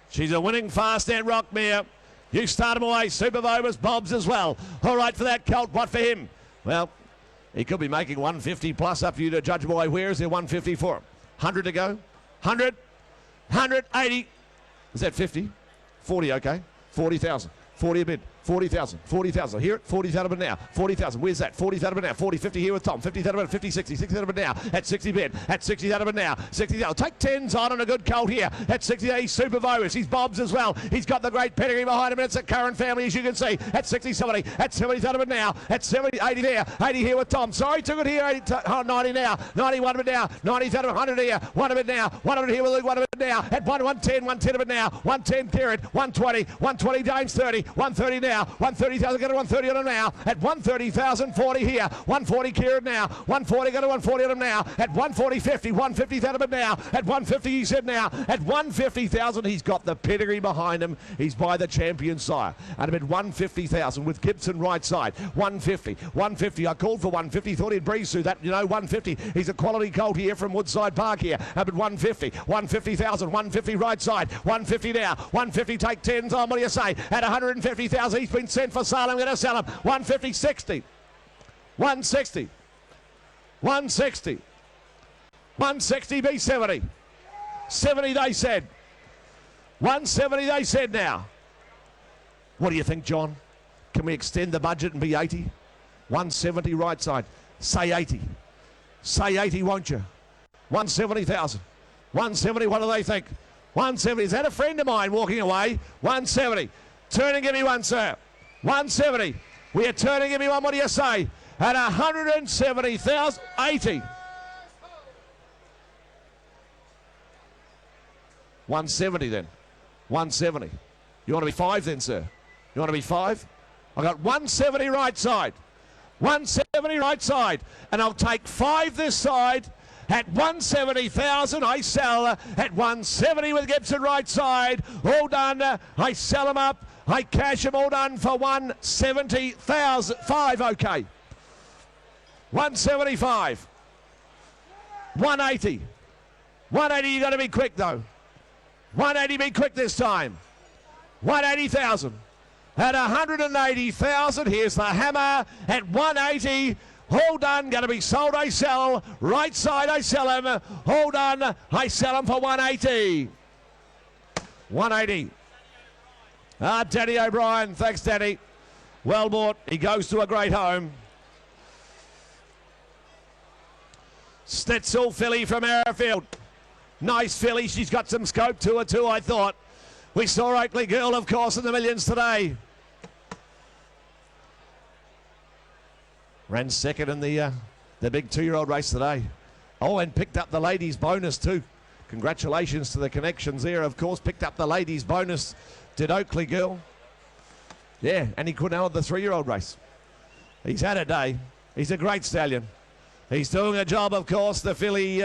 She's a winning fast net Rockmere. You start him away. Super Vobus, Bob's as well. All right for that colt. What for him? Well, he could be making 150 plus, up for you to judge him away. Where is there 150 for him? 100 to go. 100. 180. Is that 50? 40, okay. 40,000. 40 a bid. 40,000, 40,000. Here at 40,000 now. 40,000. Where's that? 40,000 now. 40, 50 here with Tom. 50,000, 50, 60, 60,000 now. At 60 bid. At 60,000 now. 60,000. Take 10s on a good colt here. At 60, he's super virus. He's Bob's as well. He's got the great pedigree behind him. It's a current family, as you can see. At 60, 70. At 70,000 now. At 70, 80 there. 80 here with Tom. Sorry, took it here. 80, 90 now. 91 of it now. 90,000, 100 here. 1 of it now. 1 of it here with Luke. 1 of it now. At 110, 110 of it now. 110 Kieran. 120. 120 Dames 30. 130 now. 130,000 go to 130 on him now. At 130,000, 40 here. 140 Kieran now. 140 go to 140 on him now. At 140, 50. 150,000 of it now. At 150 he said now. At 150,000 he's got the pedigree behind him. He's by the champion sire. And at 150,000 with Gibson right side. 150. 150. I called for 150. Thought he'd breeze through that. 150. He's a quality colt here from Woodside Park here. Up at 150. 150,000. 150 right side. 150 now. 150 take 10s on. What do you say? At 150,000 he's been sent for sale. I'm going to sell him. 150, 60. 160. 160. 160 B 70. 70 they said. 170 they said now. What do you think, John? Can we extend the budget and be 80? 170 right side. Say 80. Say 80, won't you? 170,000. 170, what do they think? 170. Is that a friend of mine walking away? 170. Turn and give me one, sir. 170. We are turning, give me one. What do you say? At 170,000, 80. 170 then. 170. You want to be 5 then, sir? You want to be 5? I got 170 right side. 170 right side. And I'll take 5 this side. At 170,000, I sell. At 170 with Gibson right side. All done. I sell them up. I cash them all done for 170,000. 5, okay. 175. 180. 180, you got to be quick though. 180, be quick this time. 180,000. At 180,000, here's the hammer. At 180. All done, going to be sold, I sell. Right side, I sell him. All done, I sell him for 180. 180. Danny O'Brien, thanks Danny. Well bought, he goes to a great home. Stetzel filly from Arrowfield. Nice filly, she's got some scope to her too, I thought. We saw Oakley Girl, of course, in the millions today. Ran second in the big 2-year-old race today. Oh, and picked up the ladies' bonus too. Congratulations to the connections there, of course. Picked up the ladies' bonus, did Oakley Girl. Yeah, and he couldn't out the 3-year-old race. He's had a day. He's a great stallion. He's doing a job, of course, the filly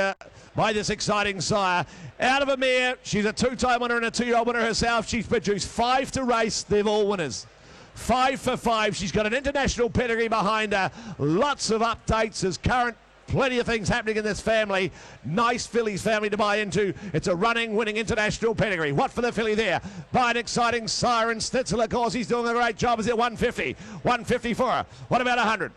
by this exciting sire. Out of a mare, she's a 2-time winner and a 2-year-old winner herself. She's produced 5 to race. They're all winners. 5 for 5. She's got an international pedigree behind her. Lots of updates as current. Plenty of things happening in this family. Nice fillies family to buy into. It's a running, winning international pedigree. What for the filly there? By an exciting siren. Stitzel, of course, he's doing a great job. Is it 150? 150 for her. What about 100?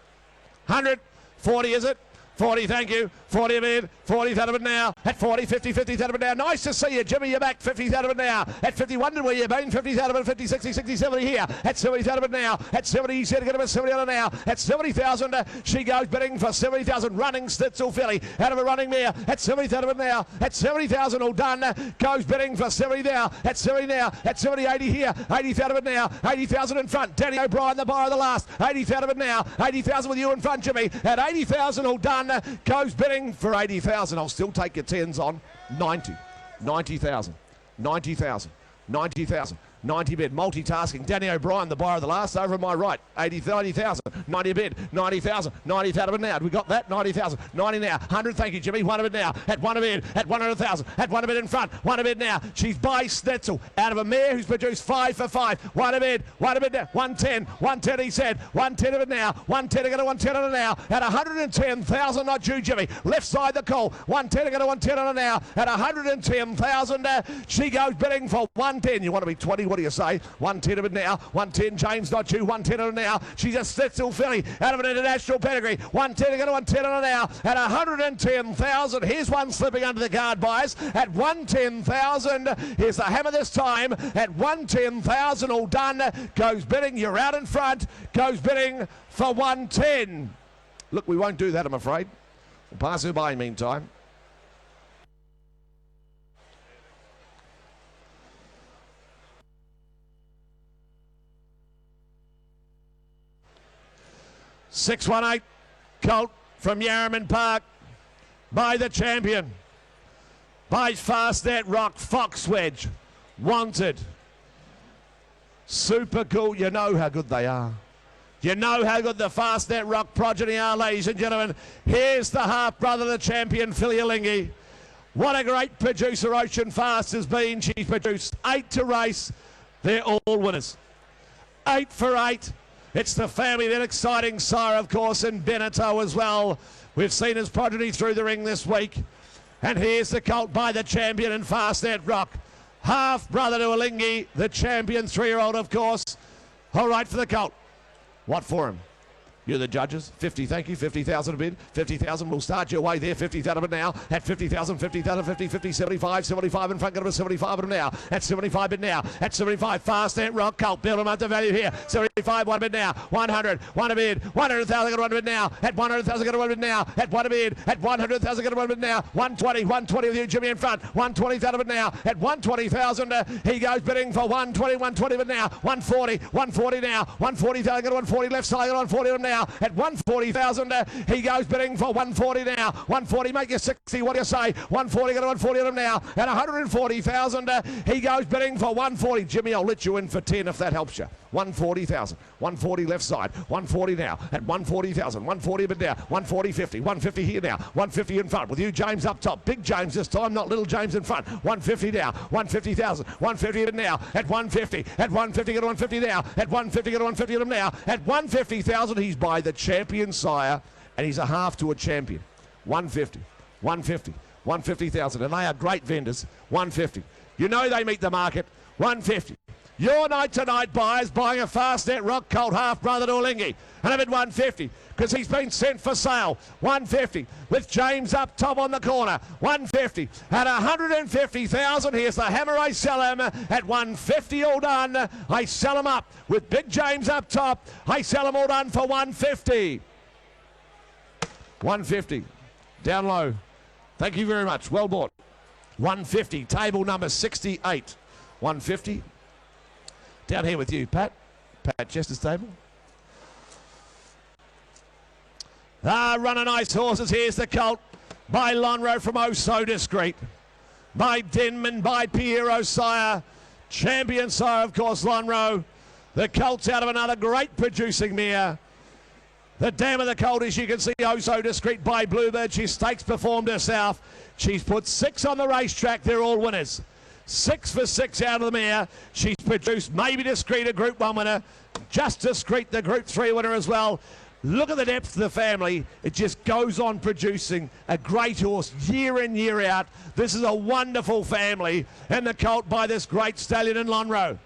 100? 40, is it? 40, thank you. 40 a bid. 40 out of it now. At 40, 50, 50 out of it now. Nice to see you, Jimmy. You're back. 50 out of it now. At 51, where you been? 50 out of it. 50, 60, 60, 70 here. At 70 out of it now. At 70, he said to get him at 70 out of it now. At 70,000, she goes bidding for 70,000. Running Stitzel filly out of a running mare. At 70 out of it now. At 70,000, all done. Goes bidding for 70 now. At 70 now. At 70, 80 here. 80 out of it now. 80,000 in front. Danny O'Brien, the buyer of the last. 80 out of it now. 80,000 with you in front, Jimmy. At 80,000, all done. Goes bidding for 80,000. I'll still take your 10s on. 90. 90,000. 90,000. 90,000. 90 bid, multitasking. Danny O'Brien, the buyer of the last, over on my right. 90,000. 90 bid, 90,000. 90 out of it now. We got that? 90,000. 90 now. 100, thank you, Jimmy. 1 of it now. At 1 of it. At 100,000. At 1 of it in front. 1 of it now. She's by Stitzel. Out of a mare who's produced 5 for 5. 1 of it. 1 of it now. 110. 110, he said. 110 of it now. 110 to go to 110 on it now. At 110,000, not you, Jimmy. Left side the call. 110 to go to 110 on it now. At 110,000, she goes bidding for 110. You want to be 20, What do you say? 110 of it now. 110, James, not you. 110 of it now. She's a Stitzel filly out of an international pedigree. 110 to go to 110 on it now. At 110,000. Here's one slipping under the guard bias. At 110,000. Here's the hammer this time. At 110,000. All done. Goes bidding. You're out in front. Goes bidding for 110. Look, we won't do that, I'm afraid. We'll pass her by meantime. $618 colt from Yarraman Park by the champion. By Fastnet Rock, Fox Wedge. Wanted. Super cool. You know how good they are. You know how good the Fastnet Rock progeny are, ladies and gentlemen. Here's the half-brother of the champion, Yearling. What a great producer Ocean Fast has been. She's produced 8 to race. They're all winners. 8 for 8. It's the family, that exciting sire, of course, and Beneteau as well. We've seen his progeny through the ring this week. And here's the colt by the champion and Fastnet Rock. Half-brother to Yearling, the champion, 3-year-old, of course. All right for the colt. What for him? You're the judges. 50, thank you. 50,000 a bid. 50,000 will start your way there. 50,000 of it now. At 50,000, 50,000, 50, 50, 75, 75 in front. Got him a 75 of them now. At 75 bid now. At 75, Fastnet Rock colt. Build him up to value here. 75, 1 bid now. 100, 1 a bid. 100,000 got 1 bid now. At 100,000 got 1 bid now. At 1 a bid. At 100,000 got 1 bid now. 120, 120 with you, Jimmy, in front. 120,000 of it now. At 120,000, he goes bidding for 120, 120 bid now. 140, 140 now. 140,000 got 140 left side. Got 140 of them now. At 140,000, he goes bidding for 140 now. 140, make you 60. What do you say? 140, got 140 of them now. At 140,000, he goes bidding for 140. Jimmy, I'll let you in for 10 if that helps you. 140,000. 140 left side. 140 now. At 140,000. 140 bid now. 140, 50. 150 here now. 150 in front with you, James, up top. Big James this time, not little James in front. 150 now. 150,000. 150 bid now. At 150. At 150, got 150 now. At 150, got 150 of them now. At 150,000, he's by the champion sire, and he's a half to a champion. 150, 150, 150,000, and they are great vendors. 150. You know they meet the market. 150. Your night tonight buyers buying a Fastnet Rock colt half-brother to Yearling. And I'm at 150 because he's been sent for sale. 150 with James up top on the corner. 150 at 150,000. Here's the hammer. I sell him at 150. All done. I sell him up with Big James up top. I sell him all done for 150. 150 down low. Thank you very much. Well bought. 150. Table number 68. 150. Down here with you, Pat. Pat Chester's table. Running nice horses. Here's the colt by Lonro from Oh So Discreet. By Denman, by Pierre Sire. Champion sire, of course, Lonro. The colt's out of another great producing mare. The dam of the colt, as you can see, Oh So Discreet by Bluebird. She's stakes performed herself. She's put 6 on the racetrack. They're all winners. 6 for 6 out of the mare. She's produced maybe Discreet, a Group 1 winner. Just Discreet, the Group 3 winner as well. Look at the depth of the family. It just goes on producing a great horse year in, year out. This is a wonderful family. And the colt by this great stallion in Lonro.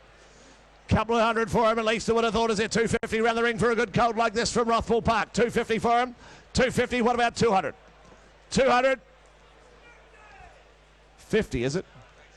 Couple of hundred for him, at least I would have thought. Is there 250 around the ring for a good colt like this from Rothwell Park? 250 for him. 250, what about 200? 200. 50, is it?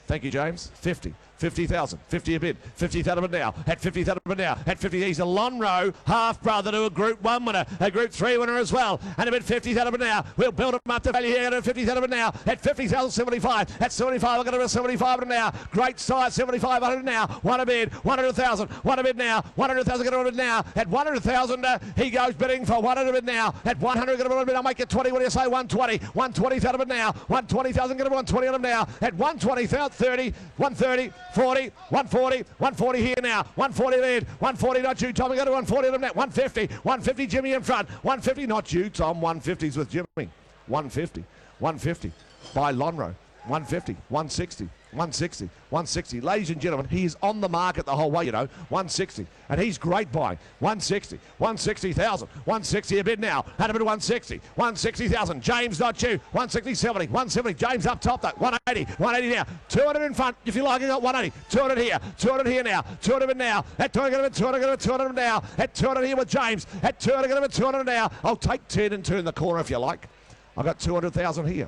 Thank you, James. 50. 50,000. 50 a bid. 50,000 now. At 50,000 now. At 50, he's a Lonro half-brother to a Group 1 winner. A Group 3 winner as well. And a bid 50,000 now. We'll build him up to value here at 50,000 now. At 50,000, 75. At 75, I've got a 75 now. Great size, 7,500 now. 1 a bid. 100,000. 1 a bid now. 100,000, got a bid now. At 100,000, he goes bidding for 100 a bid now. At 100, got a bid. I'll make it 20. What do you say? 120. 120,000 now. 120,000, got a 120 on him now. At 120,000, 30. 130. 40, 140, 140 here now, 140 lead, 140 not you, Tom, we go to 140 of them net, 150, 150 Jimmy in front, 150 not you, Tom, 150's with Jimmy, 150, 150 by Lonro, 150, 160, 160, 160. Ladies and gentlemen, he is on the market the whole way, 160. And he's great buying. 160, 160,000, 160 a bid now. Had a bid 160, 160,000. James, not you. 160, 70, 170. James up top though. 180, 180 now. 200 in front. If you like, I got 180. 200 here, 200 here now. 200 in now. At 200, 200, 200 now. At 200 here with James. At 200, 200 now. I'll take 10 and turn the corner if you like. I've got 200,000 here.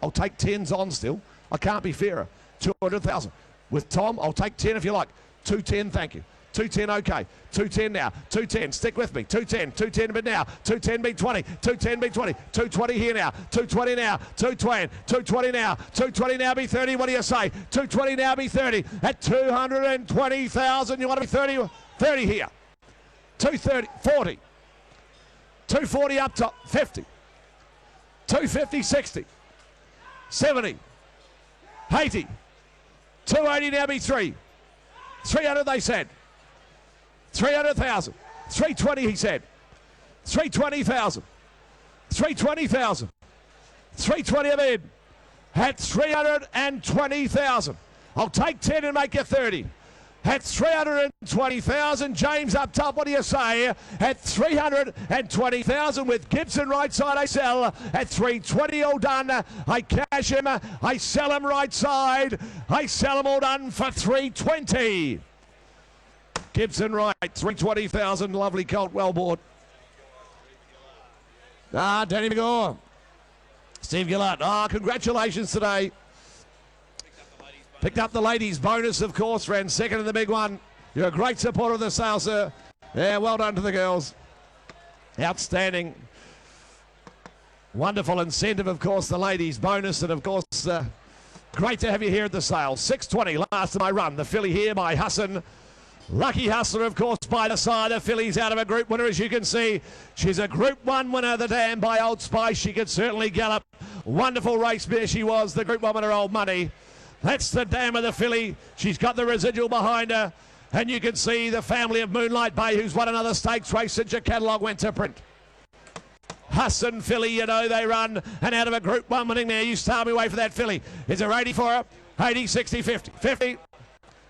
I'll take 10s on still. I can't be fairer. 200,000. With Tom, I'll take 10 if you like. 210, thank you. 210, okay. 210 now. 210, stick with me. 210, 210 bid now. 210 bid 20. 210 bid 20. 220 here now. 220 now. 220. 220 now. 220 now be 30. What do you say? 220 now be 30. At 220,000, you want to be 30? 30 here. 230, 40. 240 up top, 50. 250, 60. 70. 80. 280 now be 3. 300 they said. 300,000. 320 he said. 320,000. 320,000. 320 a bid. At 320,000. I'll take 10 and make it 30. At 320,000, James up top, what do you say? At 320,000 with Gibson right side, I sell. At 320 all done, I cash him, I sell him right side. I sell him all done for 320. Gibson right, 320,000, lovely colt, well bought. Danny McGaw. Steve Gillard, congratulations today. Picked up the ladies' bonus, of course, ran second in the big one. You're a great supporter of the sale, sir. Yeah, well done to the girls. Outstanding. Wonderful incentive, of course, the ladies' bonus, and of course, great to have you here at the sale. 6:20, last of my run. The filly here by Hassan. Lucky Hustler, of course, by the side. The filly's out of a group winner, as you can see. She's a Group 1 winner, the dam by Old Spice. She could certainly gallop. Wonderful race mare she was, the Group 1 winner, Old Money. That's the dam of the filly. She's got the residual behind her. And you can see the family of Moonlight Bay, who's won another stakes race since your catalogue went to print. Hassan filly, they run. And out of a Group 1 winning there, you start me away for that filly. Is there 80 for her? 80, 60, 50. 50.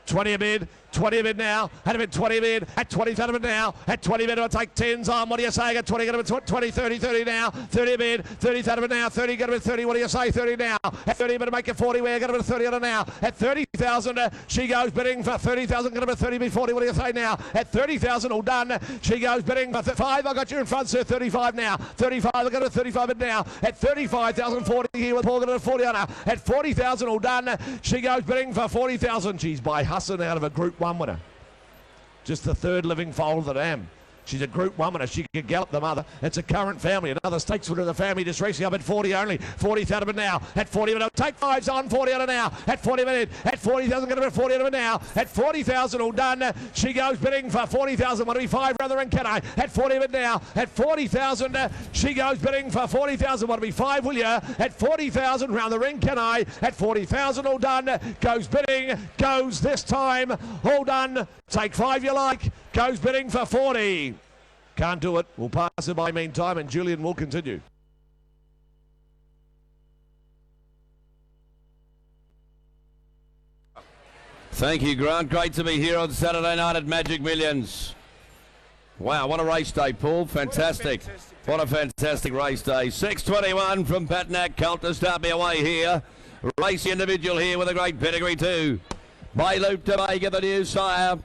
20 a bid, 20 a bid now, had a bid 20 a bid, at 20 a bid now, at 20 a bid, I'll take 10s on, what do you say, I got 20, got a bid 20, 30, 30 now, 30 a bid, 30 a bid now, 30, got a bid 30, what do you say, 30 now, at 30 a bid, make it 40, where got a bid 30 on her now, at 30,000, she goes bidding for 30,000, got a bid 30, bid 40, what do you say now, at 30,000, all done, she goes bidding for 5, I got you in front, sir, 35 now, 35, I got a 35 bid now, at 35,000, 40 here with Paul, got a 40 on her, at 40,000, all done, she goes bidding for 40,000, she's by Hassan out of a Group 1 winner. Just the third living foal of the dam. She's a Group 1 winner. She could gallop the mother. It's a current family. Another stakes winner of the family just racing up at 40 only. 40,000 of it now. At 40 of it. Take 5s on. 40 out of now. At 40 of it. At 40,000. Going to be 40 out of it now. At 40,000 all done. She goes bidding for 40,000. Want to be 5 rather and can I? At 40 of it now. At 40,000. She goes bidding for 40,000. Want to be 5 will you? At 40,000 round the ring can I? At 40,000 all done. Goes bidding. Goes this time. All done. Take 5 you like. Goes bidding for 40. Can't do it. We'll pass it by meantime, and Julian will continue. Thank you, Grant. Great to be here on Saturday night at Magic Millions. Wow, what a race day, Paul. Fantastic. What a fantastic race day. 6:21 from Patnack. Colt to start me away here. Race individual here with a great pedigree too. By Luke de Vega, the new sire.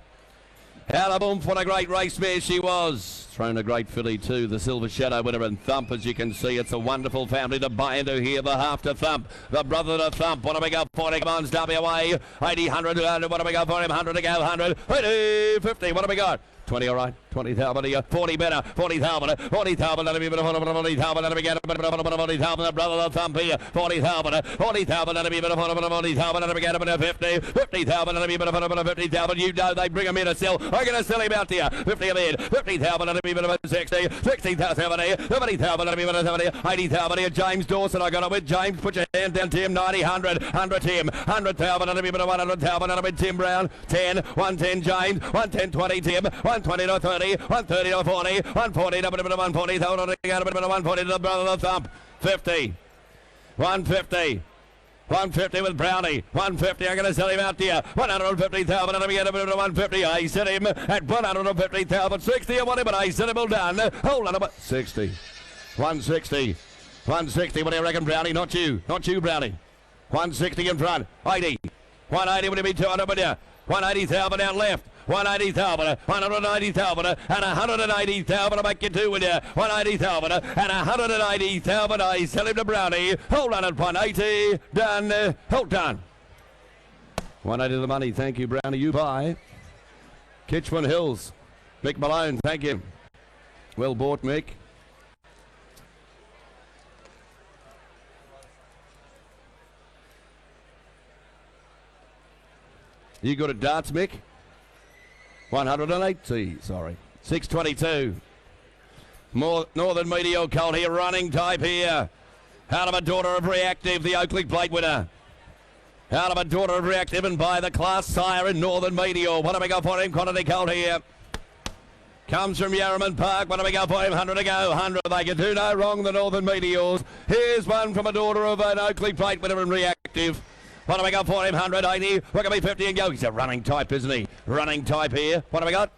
Alaboom, what a great race mare she was. Thrown a great filly too, the Silver Shadow winner, and Thump, as you can see, it's a wonderful family to buy into here. The half to Thump, the brother to Thump. What do we go? 40, come on, start me away. 80, 100, 200, what do we go for him? 100 to go, 100, 80, 50, what do we got? 20, all right. 20,000, 40 better, 40,000, 40,000, let me be 40,000, let me get 40,000, brother the Thump here, 40,000, 40,000, let me be 40,000, let me get 50, 50,000, let me be 50,000, you know they bring him in to sell, I'm going to sell him out here, 50 a bid, 50,000, let me be 60, 60,000, 70, 70,000, let me be 70, 80,000 here, James Dawson, I got it with James, put your hand down, Tim, 90, 100, 100 Tim, 100,000, let me be 100,000, let me be Tim Brown, 10, 110 James, 110, 20 Tim, 120 to 30, 130 to 40, 140 to 140, 140 to the brother of the Thump, 50, 150, 150 with Brownie. 150, I'm going to sell him out here. 150,000, and I'm going to 150. I set him at 150,000. 60, I want him, but I set him all done. Hold on, 60. 160. 160, what do you reckon, Brownie? Not you, Brownie. 160 in front. 80. 180, would it be 200 with you? 180,000 out left. 180,000, 190,000, and 180,000. I make you two with you. 180,000 and 180,000. I sell him to Brownie. Hold on at 180. Done. Hold on. 180 the money. Thank you, Brownie. You buy. Kitchman Hills. Mick Malone. Thank you. Well bought, Mick. You good at darts, Mick? 180, sorry. 622. More Northern Meteor Colt here, running type here. Out of a Daughter of Reactive, the Oakley Plate winner. Out of a Daughter of Reactive and by the class sire in Northern Meteor. What do we go for him? Quantity Colt here. Comes from Yarraman Park. What do we go for him? 100 to go. 100. They can do no wrong, the Northern Meteors. Here's one from a Daughter of an Oakley Plate winner and Reactive. What do we got for him? 180. We're going to be 50 and go. He's a running type, isn't he? Running type here. What do we got?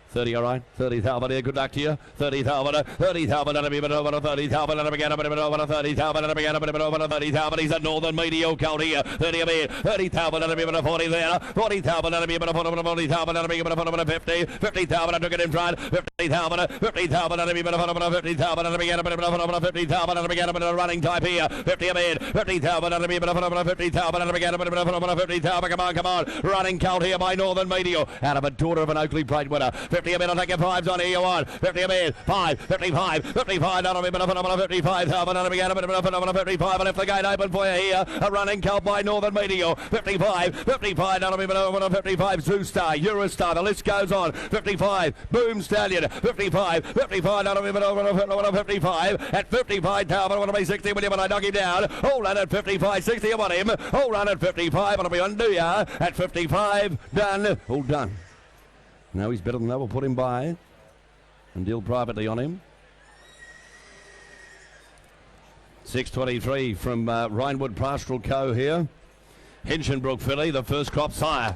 30, all right. 30,000 here. Good luck to you. 30,000. 30,000 and a bit over 30,000 and a bit over 30,000 and a bit over 30,000. He's a Northern Meteor Colt here. 30 a bit. 30,000 and a bit over 40 there. 40,000 and a bit over 40,000 and a bit over 50. 50,000. I took it in front. 50,000. 50,000 and a bit over 50,000 and a bit over 50,000 and a bit over running type here. 50 a bit. 50,000 and a bit over 50,000 and a bit over 50,000. Come on. Running Colt here by Northern Meteor. Out of a Daughter of an Oakley Plate winner. 50 a bit, I'll take your fives on here, you want. 50 a bit, 5, 55, 55, that'll be phenomenal, 55,000, and again, a bit of phenomenal, 55, I left the gate open for you here. A running Colt by Northern Meteor. 55, 55, that'll be phenomenal, 55, Zoostar, Eurostar, the list goes on. 55, Boom Stallion, 55, 55, that'll be phenomenal, 55, at 55,000, I want to be 60 with him, but I knock him down. Hold on at 55, 60, I want him. Hold on at 55, I'll be undo ya. At 55, done, all done. No, he's better than that. We'll put him by and deal privately on him. 623 from Rhinewood Pastoral Co. here. Hinchinbrook filly, the first crop sire.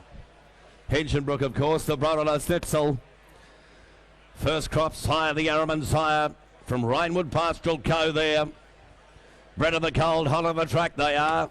Hinchinbrook, of course, the brother of Snitzel. First crop sire, the Yarraman sire from Rhinewood Pastoral Co. there. Bred of the cold, hot of the track they are.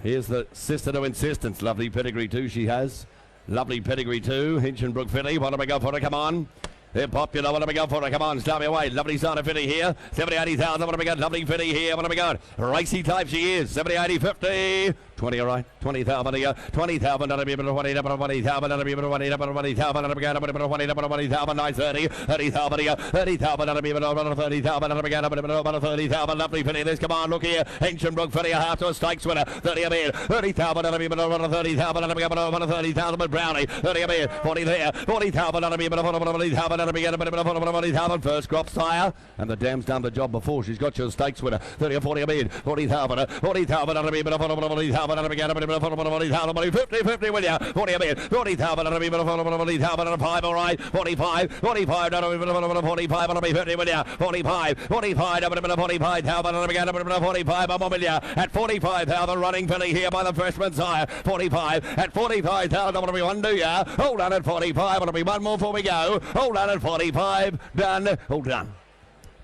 Here's the sister to Insistence. Lovely pedigree too she has. Lovely pedigree too. Hinchinbrook filly. What do we go for her? Come on. They're popular. What do we go for her? Come on. Start me away. Lovely side of filly here. 70, 80,000. What do we got? Lovely filly here. What do we got? Racy type she is. 70, 80, 50. 20, all right. 20,000 here. 20,000. That'll be about 20,000. 20,000. That'll be about 20,000. 20,000. That'll be about 20,000. 930. 30,000 here. 30,000. That'll be about 30,000. That'll be about 30,000. Lovely filly. This. Come on. Look here. Hinchinbrook filly. A half to a stakes winner. 30 a bit. 30,000. That'll be about 30,000. That'll be about 30,000. But Brownie. 30 a bit. 40 there. 40,000. That'll be about 40,000. That'll be about 40,000. First crop sire. And the dam's done the job before. She's got your stakes winner. 30 or 40 a bit. 40,000. 40,000. That'll be about 40,000. That'll be about 40,000. 50, 50 with you. 40 a bit. 40,000. That'll be about 40,000 and 5. All right. 45. 45. That'll be about 45. That'll be 50 with you. 45. 45. That'll be about 45,000. That'll be about 45. I'm with you. At 45,000. Running filly here by the freshman sire. 45. At 45,000. That'll be one, do ya? Hold on at 45. That'll be one more before we go. Hold on at 45. Done. All done.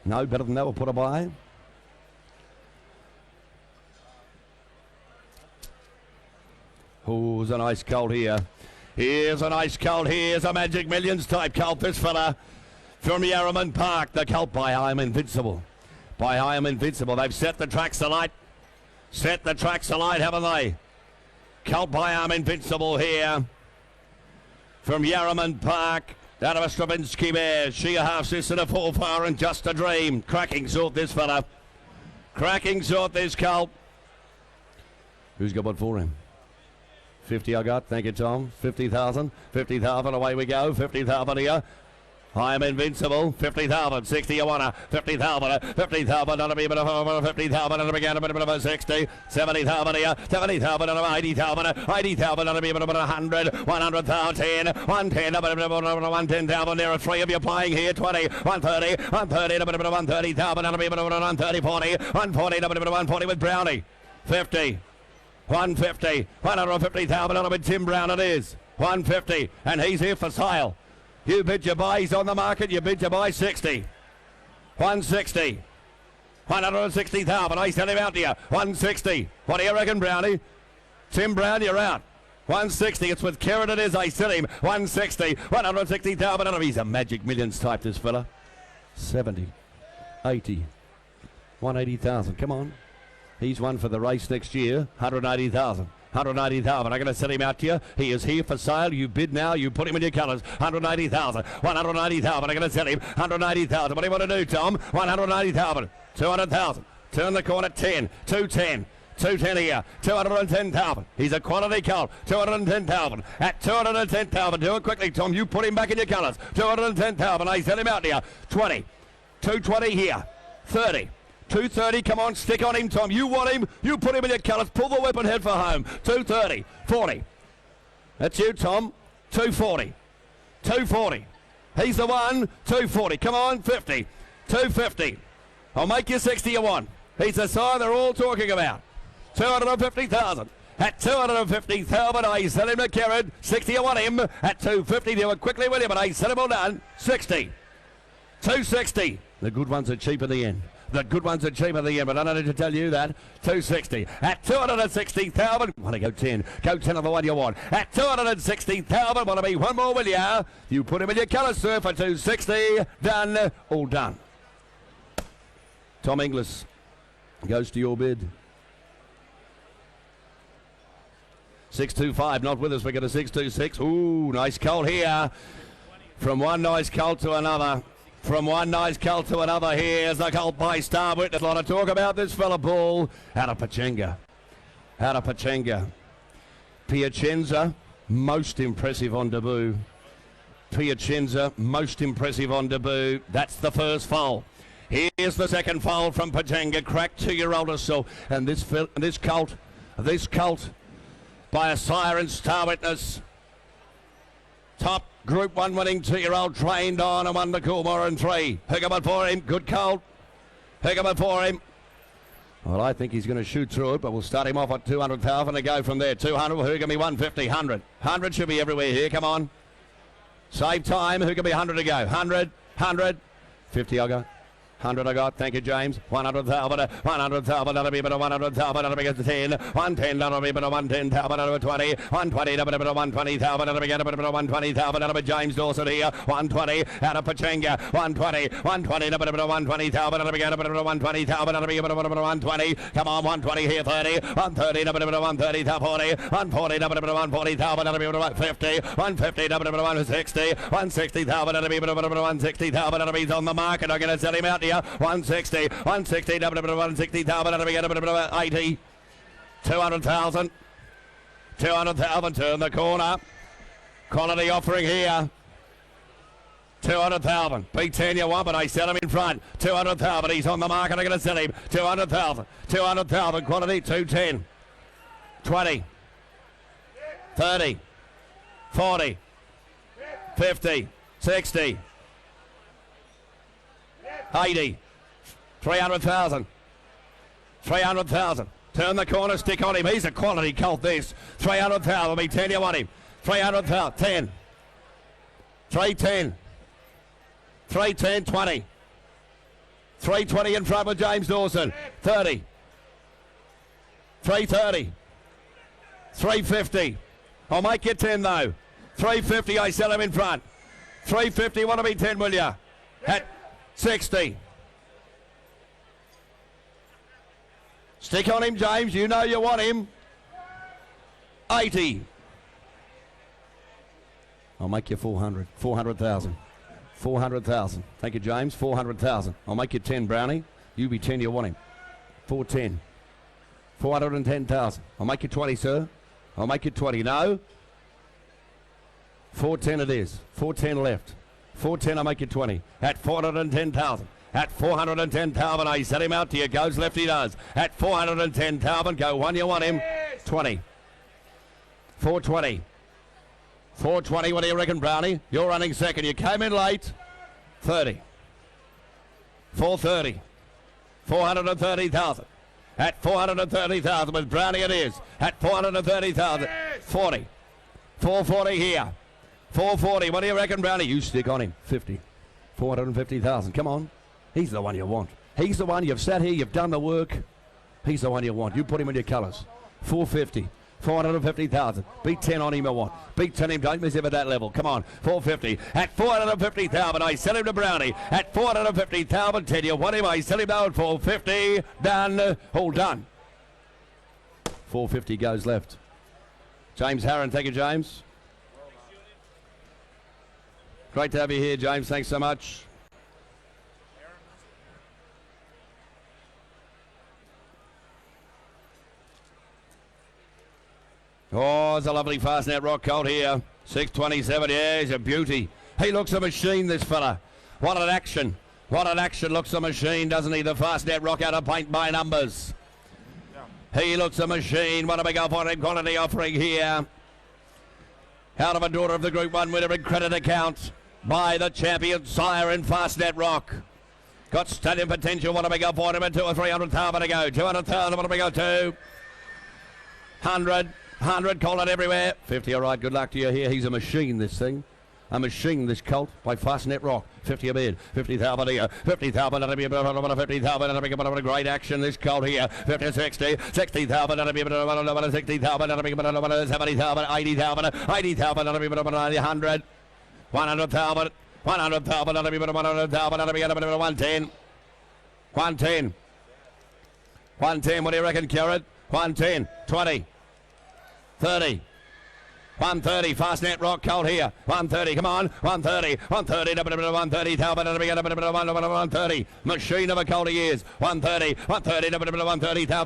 No, better than that. We'll put a by. Who's a nice colt here? Here's a nice colt. Here's a Magic Millions type colt. This fella from Yarraman Park. The colt by I Am Invincible. By I Am Invincible. They've set the tracks alight. Set the tracks alight, haven't they? Colt by I Am Invincible here from Yarraman Park. Out of a Stravinsky mare. She a half sister to Full Fire and Just a Dream. Cracking sort this fella. Cracking sort this colt. Who's got what for him? 50 I got. Thank you, Tom. 50,000. 50,000. Away we go. 50,000 here. I Am Invincible. 50,000. 60 you wanna. 50,000. 50,000. That'll be a bit of 50,000. That'll be a bit of 60. 70,000 here. 70,000. 80,000. 80,000. That'll be a bit of 100. 100,000. 110. 110,000. There are three of you playing here. 20. 130. 130. A bit of 130,000. That'll be a bit of 130. 40. 140. A bit of 140 with Brownie. 50. 150. 150,000. That'll be Tim Brown. It is 150, and he's here for sale. You bid your buy. He's on the market. You bid your buy. 60. 160. 160,000. I sell him out to you. 160. What do you reckon, Brownie? Tim Brown, you're out. 160. It's with Kieran. It is. I sell him. 160. 160,000. He's a Magic Millions type, this fella. 70. 80. 180,000. Come on. He's one for the race next year. 180,000. 180,000. I'm going to sell him out to you. He is here for sale. You bid now. You put him in your colours. 180,000. 180,000. I'm going to sell him. 180,000. What do you want to do, Tom? 180,000. 200,000. Turn the corner. 10. 210. 210 here. 210,000. He's a quality colt. 210,000. At 210,000. Do it quickly, Tom. You put him back in your colours. 210,000. I sell him out to you. 20. 220 here. 30. 230, come on, stick on him, Tom. You want him, you put him in your colours, pull the whip and head for home. 230, 40. That's you, Tom. 240. 240. He's the one. 240. Come on, 50. 250. I'll make you 60 you want. He's the sign they're all talking about. 250,000. At 250,000, I sell him to Kieran. 60 you want him. At 250, do it quickly with him, but I sell him all done. 60. 260. The good ones are cheap in the end. The good ones are cheap at the end, but I don't need to tell you that. 260. At 260,000. Want to go 10. Go 10 on the one you want. At 260,000. Want to be one more, will ya? You put him in your colours, sir, for 260. Done. All done. Tom Inglis goes to your bid. 625, not with us. We got a 626. Ooh, nice colt here. From one nice colt to another. From one nice colt to another. Here's the colt by Star Witness. A lot of talk about this fella, Bull. Out of Pachenga. Out of Pachenga. Piacenza, most impressive on debut. Piacenza, most impressive on debut. That's the first foal. Here's the second foal from Pachenga. Cracked 2-year-old or so. And this colt by a siren Star Witness. Top Group 1 winning 2-year-old, trained on and won the Coolmore in 3. Hickerman for him. Good colt. Hickerman for him. Well, I think he's going to shoot through it, but we'll start him off at 200,000 and go from there. 200. Who can be 150? 100. 100 should be everywhere here. Come on. Save time. Who can be 100 to go? 100. 100. 50 I'll go. 100 I got. Thank you, James. 100,000. 100,000. That'll be about 100,000. That'll be 10. 110. That'll be about 110,000. That'll be 20. 120. That'll be about 120,000. That'll be about 120,000. That'll be James Dawson here. 120. Out of Pachenga. 120. 120. That'll be about 120,000. That'll be about 120,000. That'll be about 120. Come on, 120 here. 30. 130. That'll be about 130. 40. 140. That'll be about 140,000. That'll be about 50. 150. That'll be about 160. 160,000. That'll be about 160,000. That'll be on the market. I'm going to sell him out to 160, 160, 160,000, 80, 200,000, 200,000, turn the corner, quality offering here, 200,000, B10 you want, but I sell him in front, 200,000, he's on the market, I'm going to sell him, 200,000, 200,000, quality, 210, 20, 30, 40, 50, 60, 80, 300,000, 300,000. Turn the corner, stick on him. He's a quality colt, this. 300,000. Me 10, you want him. 300,000. 10. 310. 310, 20. 320 in front with James Dawson. 30. 330. 350. I'll make you 10 though. 350, I sell him in front. 350, want to be 10, will ya? At 60. Stick on him, James. You know you want him. 80. I'll make you 400. 400,000. 400,000. Thank you, James. 400,000. I'll make you 10, Brownie. You be 10, you want him. 410. 410,000. I'll make you 20, sir. I'll make you 20. No. 410 it is. 410 left. 410, I'll make you 20. At 410,000. At 410,000, I set him out to you. Goes left, he does. At 410,000, go one, you want him. 20. 420. 420, what do you reckon, Brownie? You're running second. You came in late. 30. 430. 430,000. at 430,000 with Brownie it is at 430,000. 40. 440 here. 440. What do you reckon, Brownie? You stick on him. 50. 450,000. Come on. He's the one you want. He's the one. You've sat here. You've done the work. He's the one you want. You put him in your colours. 450. 450,000. Beat 10 on him, I want. Beat 10 him, don't miss him at that level. Come on, 450. At 450,000, I sell him to Brownie. At 450,000, tell you what him, I sell him now at 450. Done. All done. 450 goes left. James Harron, thank you, James. Great to have you here, James. Thanks so much. Oh, it's a lovely Fastnet Rock colt here. 627, yeah, he's a beauty. He looks a machine, this fella. What an action. What an action. Looks a machine, doesn't he? The Fastnet Rock out of paint by numbers. He looks a machine. What a big quality offering here. Out of a daughter of the Group 1 winner in credit account by the champion sire in Fastnet Rock. Got stadium potential. What a big appointment. 200 or 300,000 to go. 200,000. What a big 100, call it everywhere. 50, all right, good luck to you here. He's a machine, this thing. A machine, this colt, by Fastnet Rock. 50 a bid. 50,000 here. 50,000, that'll be a 50,000, that'll be a great action, this colt here. 50, 60, 60,000, that'll be a 60,000, that'll be a 70,000, 80,000, 80,000, that'll be a 100, 100,000, 100,000, that'll be a 100,000, that'll be a 110, 110, 110, what do you reckon, Curran? 110, 20. 30. 130, Fastnet Rock colt here. 130, come on. 130, 130, 130, 130. Machine of a colt he is. 130, 130, 130,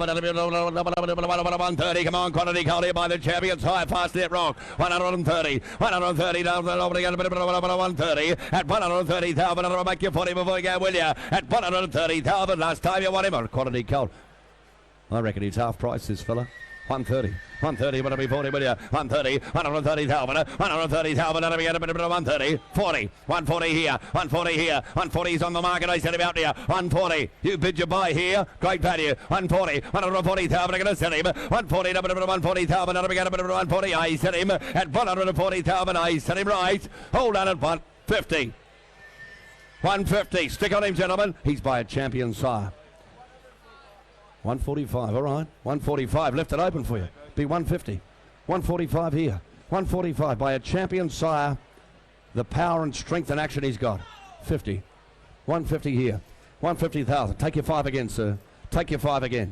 130, come on. Quantity colt here by the champions. High Fastnet Rock. 130, 130, 130. At 130,000, I'll make you 40 before you go, will you? At 130,000, last time you won him. A quantity colt. I reckon he's half price, this fella. 130, 130, what will be 40, will you? 130, 130,000, 130,000, that'll be 130, 40, 140 here, 140 here, 140 is on the market, I sent him out here, 140, you bid your buy here, great value, 140, 140,000, I'm going to sell him, 140, 140,000, that'll be 140, I sell him, at 140,000, I sell him right, hold on at 150, 150, stick on him, gentlemen, he's by a champion sire. 145, all right. 145, left it open for you. Be 150. 145 here. 145 by a champion sire. The power and strength and action he's got. 50. 150 here. 150,000. Take your 5 again, sir. Take your 5 again.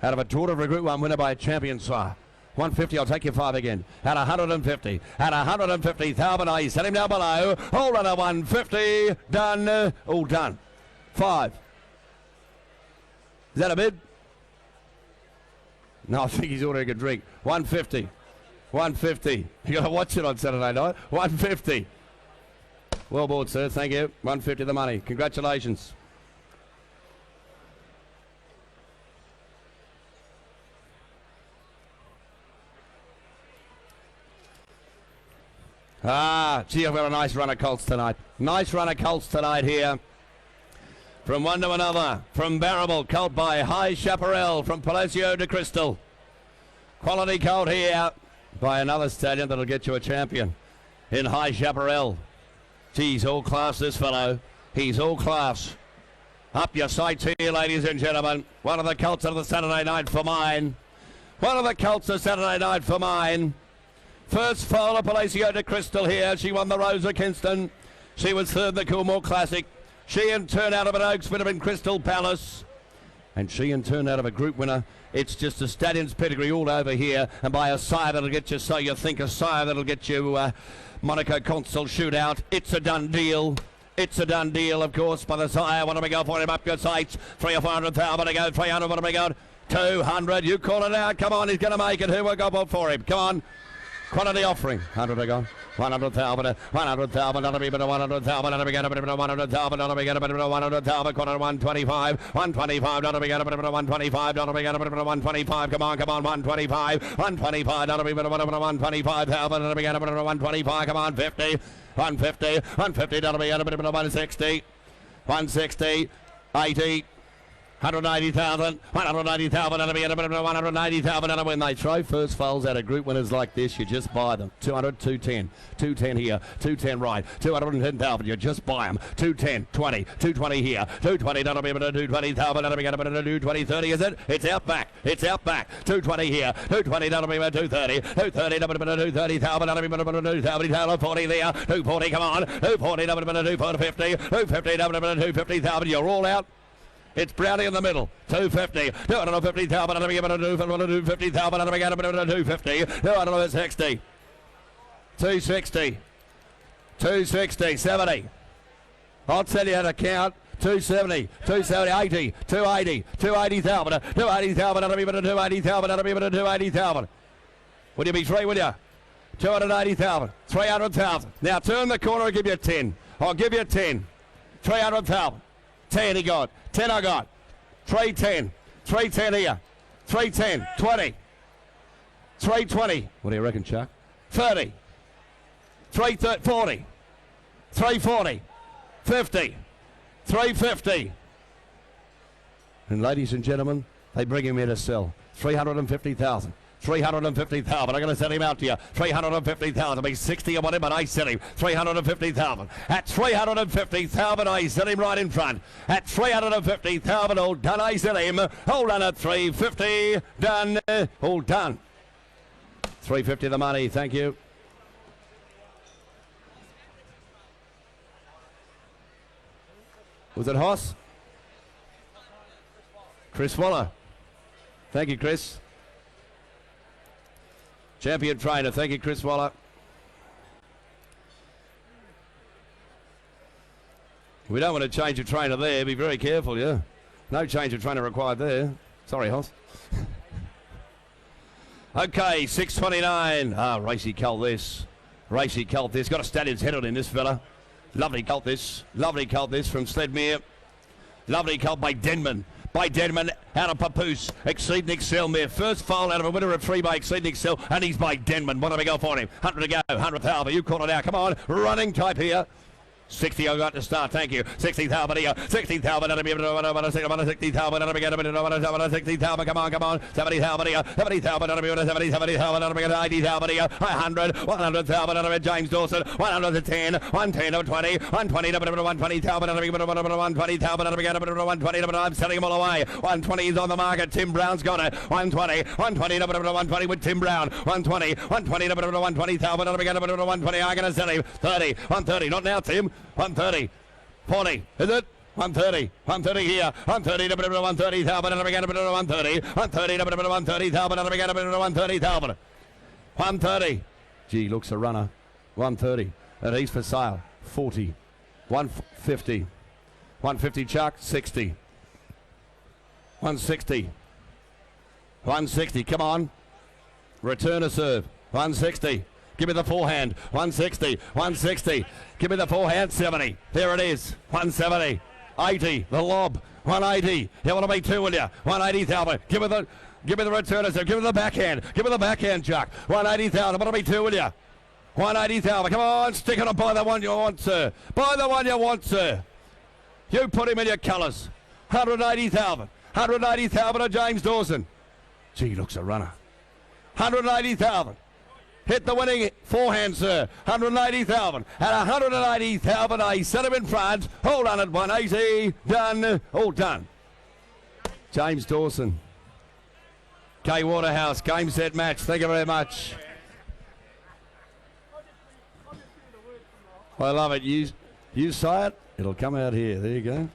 Out of a daughter of a Group 1 winner by a champion sire. 150, I'll take your 5 again. At 150. At 150,000, I set him down below. Hold on at 150. Done. All done. 5. Is that a bid? No, I think he's ordering a drink. 150. 150. You got to watch it on Saturday night. 150. Well bought, sir. Thank you. 150 the money. Congratulations. Gee, I've got a nice run of colts tonight. Nice run of colts tonight here. From one to another, from Barrable, colt by High Chaparral, from Palacio de Crystal. Quality colt here by another stallion that'll get you a champion in High Chaparral. He's all class, this fellow. He's all class. Up your sights here, ladies and gentlemen. One of the colts of the Saturday night for mine. One of the colts of Saturday night for mine. First foal of Palacio de Crystal here. She won the Rosa Kingston. She was third in the Coolmore Classic. She in turn out of an Oaks winner in Crystal Palace. And she in turn out of a Group winner. It's just a stallion's pedigree all over here. And by a sire that'll get you, so you think, a sire that'll get you Monaco Consul Shootout. It's a done deal. It's a done deal, of course, by the sire. What do we go for him? Up your sights. 300 or 400,000 to go. 300, what do we go? 200. You call it out. Come on, he's going to make it. Who will go for him? Come on. Quantity offering. 100 to go. 100,000. 100,000. That'll be a bit of 100,000. That'll be a bit of 100,000. That'll be a bit of 100,000. Quantity 125. 125. That'll be a bit of 125. That'll be a bit of 125. Come on, come on. 125. 125. That'll be a bit of 125,000. That'll be a bit of 125. Come on, 50. 150. 150. That'll be a bit of 160. 160. 80. 180,000, 180,000, and 180,000 and when they throw first foals out of group winners like this, you just buy them. 200, 210, 210 here, 210 right, 210,000, you just buy them. 210, 20, 220 here, 220, that'll be 220,000, that'll be 220, 30, is it? It's out back, 220 here, 220, that'll be 230, 230, that'll be 230,000, that'll be 230, 240 there, 240, come on, 240, that'll be 250, 250, that'll be 250,000, you're all out. It's Brownie in the middle. 250. 250,000. 250,000. 250. 260. 260. 260. 70. I'll tell you how to count. 270. 270. 80. 280. 280,000. 280,000. 280,000. 280,000. Will you be free, will you? 280,000. 300,000. Now turn the corner and give you 10. I'll give you 10. 300,000. 10 he got. 10 I got. 310. 310 here. 310. 20. 320. What do you reckon, Chuck? 30. 340. 340. 50. 350. And ladies and gentlemen, they bring him here to sell. 350,000. 350,000. I'm going to send him out to you. 350,000. He's 60 on him, but I sell him. 350,000. At 350,000, I sell him right in front. At 350,000, all done. I sell him. All done at 350. Done. All done. 350 the money. Thank you. Was it Hoss? Chris Waller. Thank you, Chris. Champion trainer. Thank you, Chris Waller. We don't want to change a trainer there. Be very careful, yeah. No change of trainer required there. Sorry, Hoss. Okay, 6:29. Ah, racy colt this. Racy colt this. Got a stallion's head on in this fella. Lovely colt this. Lovely colt this from Sledmere. Lovely colt by Denman. By Denman, out of Papoose, Exceeding Excel there. First foal out of a winner of 3 by Exceeding Excel, and he's by Denman. What do we go for him? 100 to go, 100,000. You call it out. Come on, running type here. 60 I got to start, thank you. 60,000 here, 60,000, that'll be 60,000, that'll be 60,000, come on. 70,000 here, 70,000, that'll be 70,000, that'll be 80,000 here, 100, 100,000, that'll be James Dawson, 110, 110 to 20, 120 to 120,000, that'll be 120,000, that'll be 120, I'm selling them all away. 120 is on the market, Tim Brown's got it. 120 to 120 with Tim Brown, 120 to 120,000, that'll be 120, I'm going to sell him. 30, 130, not now, Tim. 130, 40, is it? 130, 130 here, 130 to 130,000, and again to 130, 130 to 130,000, and again to 130,000. 130, gee, looks a runner. 130, and he's for sale. 40, 150, 150 Chuck, 60, 160, 160, come on. Return a serve, 160. Give me the forehand. 160. 160. Give me the forehand. 70. There it is. 170. 80. The lob. 180. You want to be 2, will you? 180,000. Give me the returner. Give me the backhand. Give me the backhand, Chuck. 180,000. Want to be 2, will you? 180,000. Come on. Stick it on by the one you want, sir. By the one you want, sir. You put him in your colours. 180,000. 180,000 to James Dawson. Gee, looks a runner. 180,000. Hit the winning forehand, sir. 180,000. At 180,000, I set him in front. Hold on at 180. Done. All done. James Dawson. Kay Waterhouse. Game, set, match. Thank you very much. I love it. You say it, it'll come out here. There you go.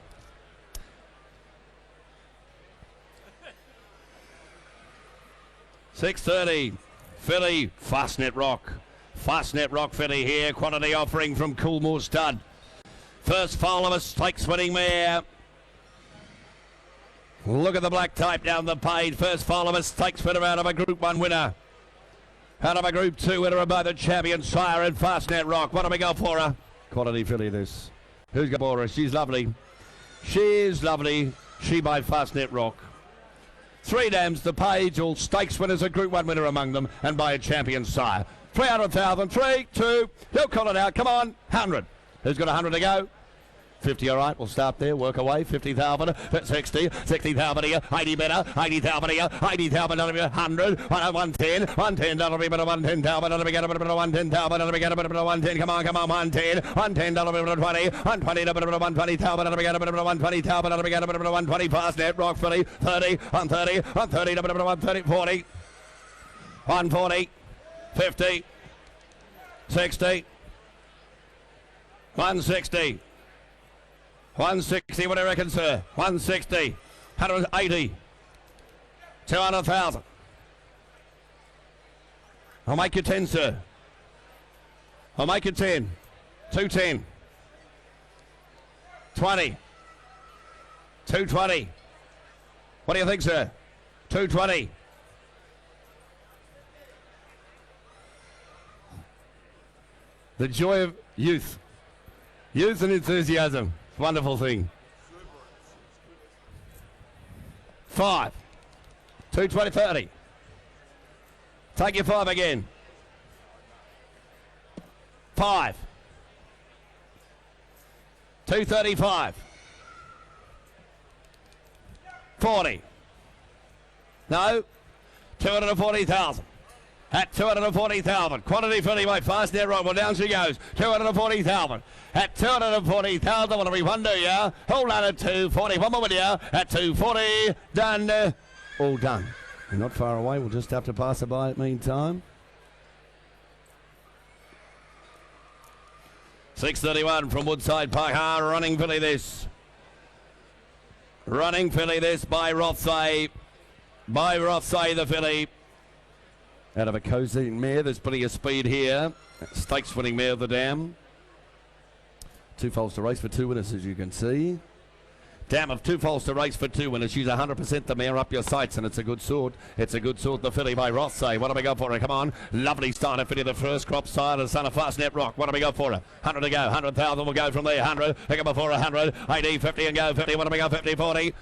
$6.30. Filly, Fastnet Rock. Fastnet Rock filly here. Quantity offering from Coolmore Stud. First foal of a stakes winning mare. Look at the black type down the page. First foal of a stakes winner out of a Group 1 winner. Out of a Group 2 winner by the champion sire and Fastnet Rock. What do we go for her? Quality filly this. Who's got for her? She's lovely. She's lovely. She by Fastnet Rock. 3 dams, the page, all stakes winners, a Group 1 winner among them, and by a champion sire. 300,000, 3, 2, he'll call it out, come on, 100. Who's got 100 to go? 50, all right, we'll start there, work away. 50,000, 60, 60,000 here, 80 better, 80,000 here, 80,000, 100, 110, 110, that'll be better, 110,000, that'll be better, 110,000, that'll be better, 110, come on, 110, 110, that'll be better, 20, 120, that'll be better, 120,000, that'll be better, 120,000, that'll be better, 120, fast net, rock 30, 30, 130, 130, 130, 40, 140, 50, 60, 160, 160, what do you reckon, sir? 160, 180, 200,000. I'll make you 10, sir. I'll make you 10. 210. 20. 220. What do you think, sir? 220. The joy of youth. Youth and enthusiasm. Wonderful thing. 5. 220, 30. Take your 5 again. 5. 235. 40. No. 240,000. At 240,000. Quantity filling by fast net right. Well, down she goes. 240,000. At 240,000. What do we want to do, yeah? Hold on at 240. One more with you. At 240. Done. All done. We're not far away. We'll just have to pass it by at meantime. 6:31 from Woodside Park. Running filly this. Running filly this by Rothsay. By Rothsay the filly. Out of a cozy mare, there's plenty of speed here. Stakes winning mare of the dam. 2 foals to race for 2 winners, as you can see. Dam of 2 foals to race for 2 winners. She's 100% the mare up your sights, and it's a good sort. It's a good sort, the filly by Rothsay. What do we go for her? Come on. Lovely starter filly, the first crop side of the son of Fast Net Rock. What do we go for her? 100 to go. 100,000 will go from there. 100. Pick up before 100. 80, 50 and go. 50. What do we go? 50, 40.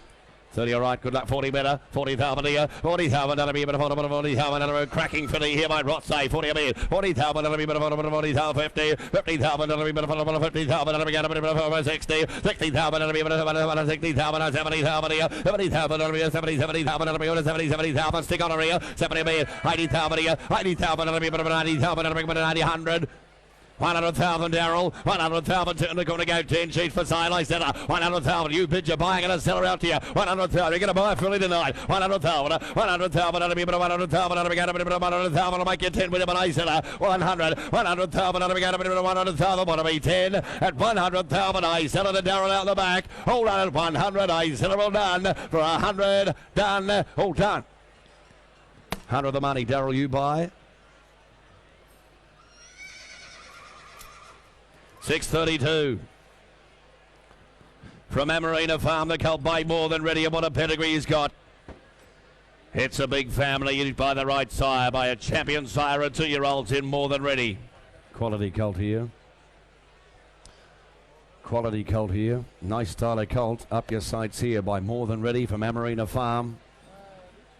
30, all right, good luck, 40 better, 40,000 here, 40,000, that'll be better, 40,000, that'll be cracking filly here by Rothsay, 40 a bit, 40,000, that'll be better, 40,000, 50, 50,000, that'll be better, 50,000, that'll be better, 60, 60,000, that'll be better, 60,000, 70,000 here, 70,000, that'll be 70, 70,000, that'll be better, 70, 70,000, stick on her here, 70 a bit, 80,000 here, 80,000, that'll be better, 90,000, that'll be better, 90, 100. 100,000, Darryl. 100,000. They're going to go 10 sheets for sale. I said 100,000. You bid your buying and a seller out to you. 100,000. You're going to buy fully tonight. 100,000. 100,000. That'll be 100,000. That'll be 100,000. I'll make you 10 with him. And I said 100. 100,000. That'll be 100,000. Want to be 10 at 100,000. I sell it to Darryl out the back. Hold on at 100. I sell it all done for 100. Done. All done. 100 the money. Darryl, you buy. 6:32 from Amarina Farm. The colt by More Than Ready, and what a pedigree he's got. It's a big family, used by the right sire, by a champion sire of 2-year-olds in More Than Ready. Quality colt here. Quality colt here. Nice style of colt. Up your sights here by More Than Ready from Amarina Farm.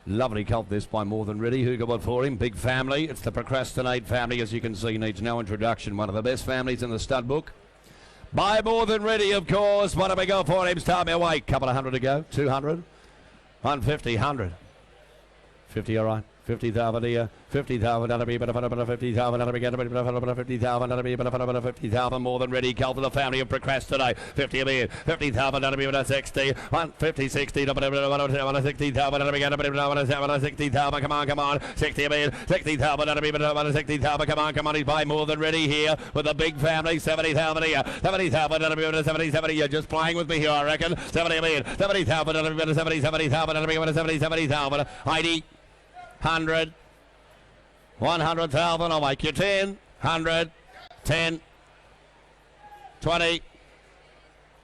Lovely colt this by More Than Ready. Who got what for him? Big family. It's the Procrastinate family, as you can see, needs no introduction. One of the best families in the stud book. By More Than Ready, of course. What do we go for him? Start me away. Couple of 100 to go. 200. 150. 100. 50, all right. 50,000 here. 50,000. That'll be better. 50,000. That'll be better. 50,000. That'll be better. 50,000. More Than Ready. Colt for the family of Procrastinate. 50 a bit. 50,000. That'll be better. 60. 50, 60. 60,000. That'll be better. 60,000. Come on. 60 a bit. 60,000. That'll be better. 60,000. Come on. He's by More Than Ready here with a big family. 70,000 here. 70,000. That'll be better. 70. You're just playing with me here, I reckon. 70 a bit. 70,000. That'll be better. 70,000. That'll be better. 70,000. 80. 100, 100,000, I'll make you 10, 100, 10, 20,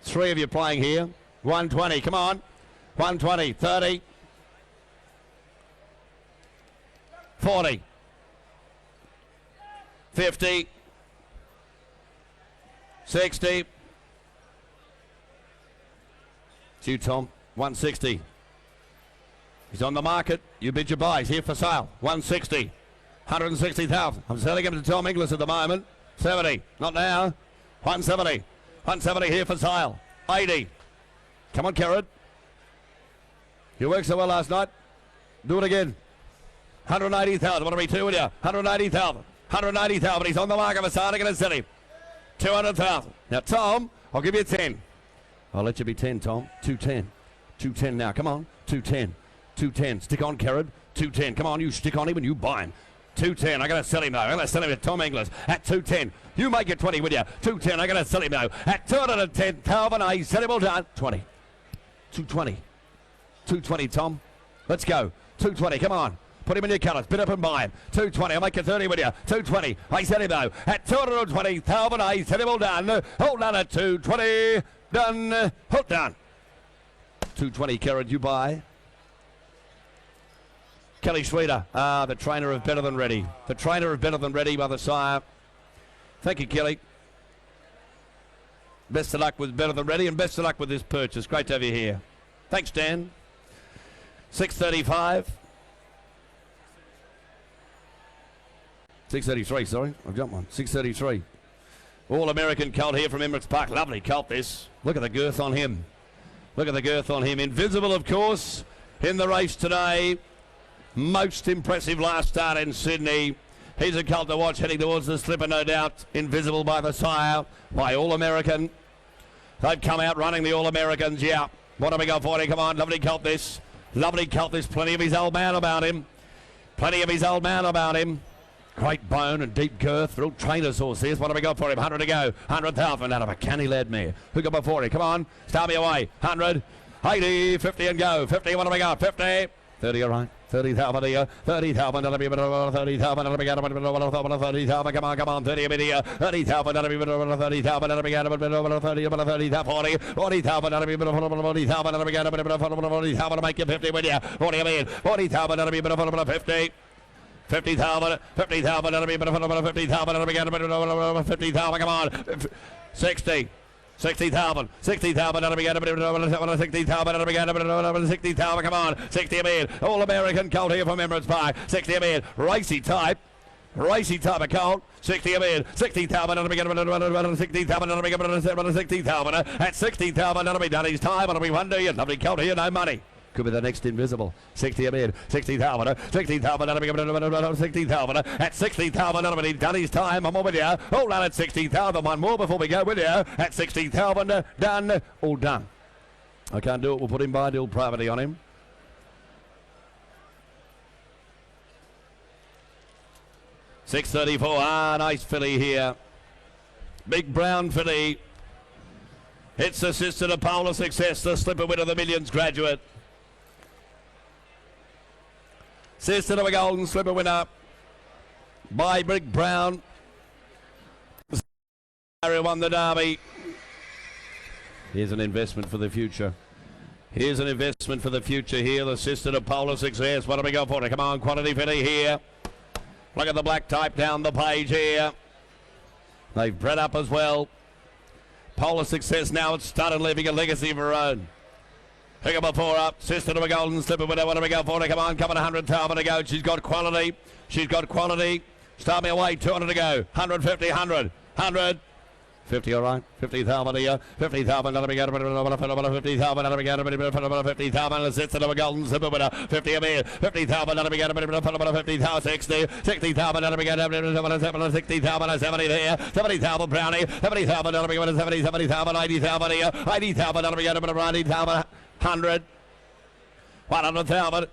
3 of you playing here, 120, come on, 120, 30, 40, 50, 60, it's you, Tom, 160. He's on the market. You bid your buy. He's here for sale. 160. 160,000. I'm selling him to Tom Inglis at the moment. 70. Not now. 170. 170 here for sale. 80. Come on, Carrot. You worked so well last night. Do it again. 180,000. What are we two with you? 180,000. 180,000. He's on the market for starting in a city. 200,000. Now, Tom, I'll give you 10. I'll let you be 10, Tom. 210. 210 now. Come on. 210. 210. Stick on, Carrot. 210. Come on, you stick on him and you buy him. 210. I'm going to sell him though. I'm going to sell him to Tom Inglis at 210. You make it 20, will you? 210. I'm going to sell him though at 210,000. I said it all done. 20. 220. 220, Tom. Let's go. 220. Come on. Put him in your colours. Bid up and buy him. 220. I'll make it 30 with you. 220. I said him though at 220,000. I said him all done. Hold on at 220. Done. Hold down. 220, Carrot. You buy. Kelly Sweeter, the trainer of Better Than Ready. The trainer of Better Than Ready by the sire. Thank you, Kelly. Best of luck with Better Than Ready and best of luck with this purchase. Great to have you here. Thanks, Dan. 635. 633, sorry. I've got one. 633. All-American colt here from Emirates Park. Lovely colt, this. Look at the girth on him. Look at the girth on him. Invisible, of course, in the race today. Most impressive last start in Sydney. He's a colt to watch heading towards the slipper, no doubt. Invisible by the sire, by All-American. They've come out running the All-Americans, yeah. What have we got for him? Come on, lovely colt this. Lovely colt this. Plenty of his old man about him. Plenty of his old man about him. Great bone and deep girth. Real trainer's horse this. What have we got for him? 100 to go. 100,000 out of a canny lad mare. Who got before him? Come on. Start me away. 100. 80. 50 and go. 50. What have we got? 50. 30, all right. 30,000 a year. 30,000. 30,000. 30,000. Come on. 30 a year. 30,000. 30,000. 40. 40,000. 40,000 make you 50 with you. 40 a year. 40,000. 50. 50,000, 50,000, 50,000, 50,000, come on, 60, 60,000, 60,000, 60,000, 60,000, come on, 60 a man, All-American colt here from Emirates Park, 60 a man, racy type of colt, 60 a man, 60,000, 60,000, 60,000, at 60,000, that'll be done his time, it'll be 1 million, lovely colt here, no money. Could be the next Invisible. 60 a bid. 60,000. 60,000. 60,000. At 60,000, that'll be done his time. I'm on with you. Hold on at 60,000. One more before we go with you. At 60,000. Done. All done. I can't do it. We'll put him by deal privately on him. $6.34. Nice filly here. Big brown filly. It's assisted a pole of success. The slipper winner, the Millions graduate. Sister of a golden slipper winner by Big Brown. Won the derby. Here's an investment for the future. Here's an investment for the future here. The sister of Polar Success. What do we go for? Come on, quality filly here. Look at the black type down the page here. They've bred up as well. Polar Success now it's started leaving a legacy of her own. Pick up before up. Sister to a golden slipper winner. What do we go for? Come on, 100,000 to go. She's got quality. She's got quality. Start me away. 200 to go. 150, 100. 100. 50, all right. 50,000 a year. 50,000. 50,000. 50,000. Sister to a golden slipper winner. 50 a man. 50,000. 50,000. 60. 60,000. 60,000. 70 there. 70,000 Brownie. 70,000. 70,000. 80,000 here. 80,000. 80,000. 100, 100,000,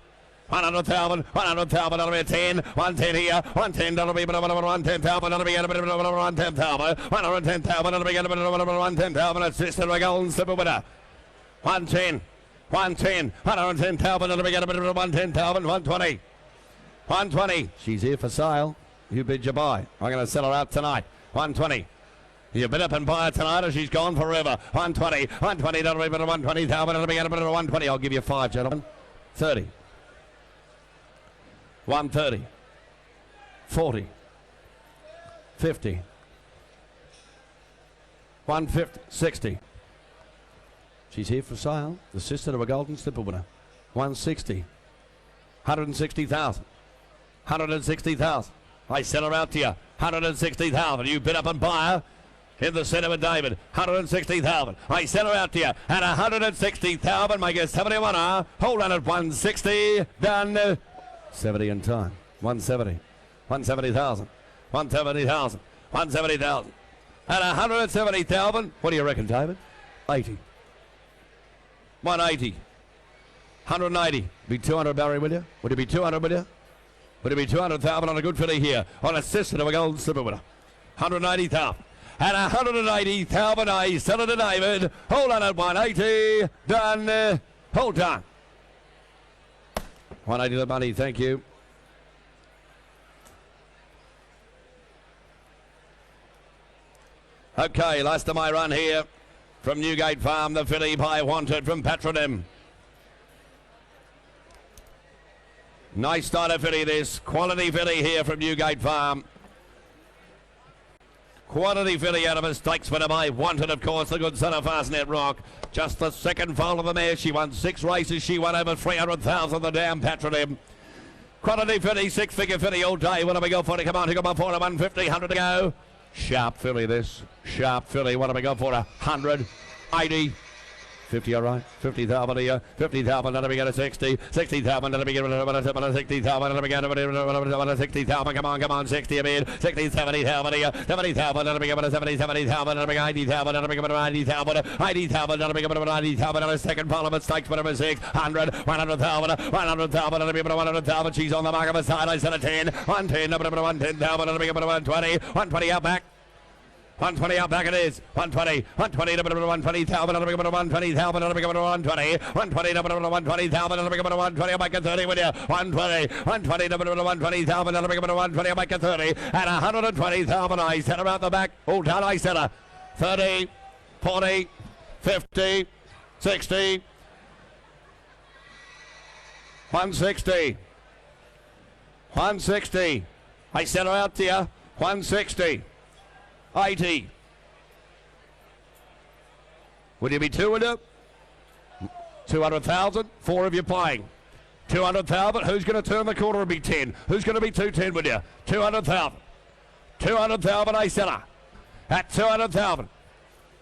100,000, 100,000, that'll be 10, 110 here, 110, that'll be 110,000, that'll be 110,000, 110,000, that'll be 110,000, assistant of a golden slipper winner, 110, 110, 110,000, that'll be 110,000, 120, 120, she's here for sale, you bid your buy, I'm going to sell her out tonight, 120. You bid up and buy her tonight or she's gone forever. 120, 120, that'll be 120,000, that'll be 120. I'll give you 5, gentlemen. 30. 130. 40. 50. 150. 60. She's here for sale. The sister of a golden slipper winner. 160. 160,000. 160,000. I sell her out to you. 160,000. You bid up and buy her. in the centre with David. 160,000. I sent her out to you. And 160,000. Make it 71. Hold on at 160. Done. 70 in time. 170. 170,000. 170,000. 170,000. And 170,000. What do you reckon, David? 80. 180. 180. Be 200, Barry, will you? Would it be 200, will you? Would it be 200,000 on a good filly here? On assistant of a gold slipper winner. 180,000. And 180,000. I sell it to David. Hold on at 180. Done. Hold on. 180 the money. Thank you. Okay, last of my run here from Newgate Farm. The filly I wanted from Patronym. Nice starter filly this. Quality filly here from Newgate Farm. Quality filly out of a stakes winner I wanted, of course, the good son of Fastnet Rock. Just the second foal of the mare. She won 6 races. She won over 300,000, the damn Patronym. Quality filly, 6-figure filly all day. What do we go for? Come on, to come on for 150, 100 to go. Sharp filly this. Sharp filly. What do we go for? 100, 80. 50, all right. 50,000 here. 50,000. Let me get a 60. 60,000. Let me get a 60,000. Let me get a 60,000. Come on. 60 a bid. 60, 70,000 here. 70,000. Let me get a 70, 70,000. Let me get 80,000. Let me get a 90,000. 80,000. Let me get a 90,000. On a second Parliament stakes winner 6. 100. 100,000. 100,000. Let me get a 100,000. She's on the mark of a side. I said a 10. 110. Let me get a 110,000. Let me get a 120. 120 out back. 120 out back it is. 120. 120 to 120,000. Let me give it a 120,000. Let me give it a 120. 120 to 120,000. Let me give it a 120. I'll make it 30 with you. 120. 120 to 120,000. Let me give it a 120. I'll make it 30. And 120,000. I set her out the back. All done. I set her. 30. 40. 50. 60. 160. 160. I set her out to you. 160. 80. Would you be 200? 200,000. 4 of you playing. 200,000. Who's going to turn the corner and be 10? Who's going to be 210 with you? 200,000. 200,000 a seller. At 200,000.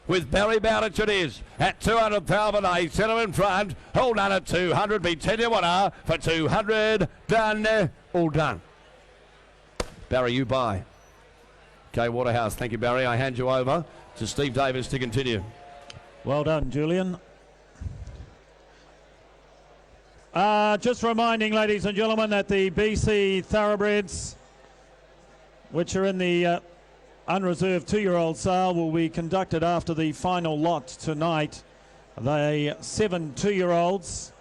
With Barry Bowditch it is. At 200,000 a seller in front. Hold on at 200. Be 10 you want for 200. Done. All done. Barry, you buy. Okay, Waterhouse. Thank you, Barry. I hand you over to Steve Davis to continue. Well done, Julian. Just reminding, ladies and gentlemen, that the BC Thoroughbreds, which are in the unreserved 2-year-old sale, will be conducted after the final lot tonight. The 7 2-year-olds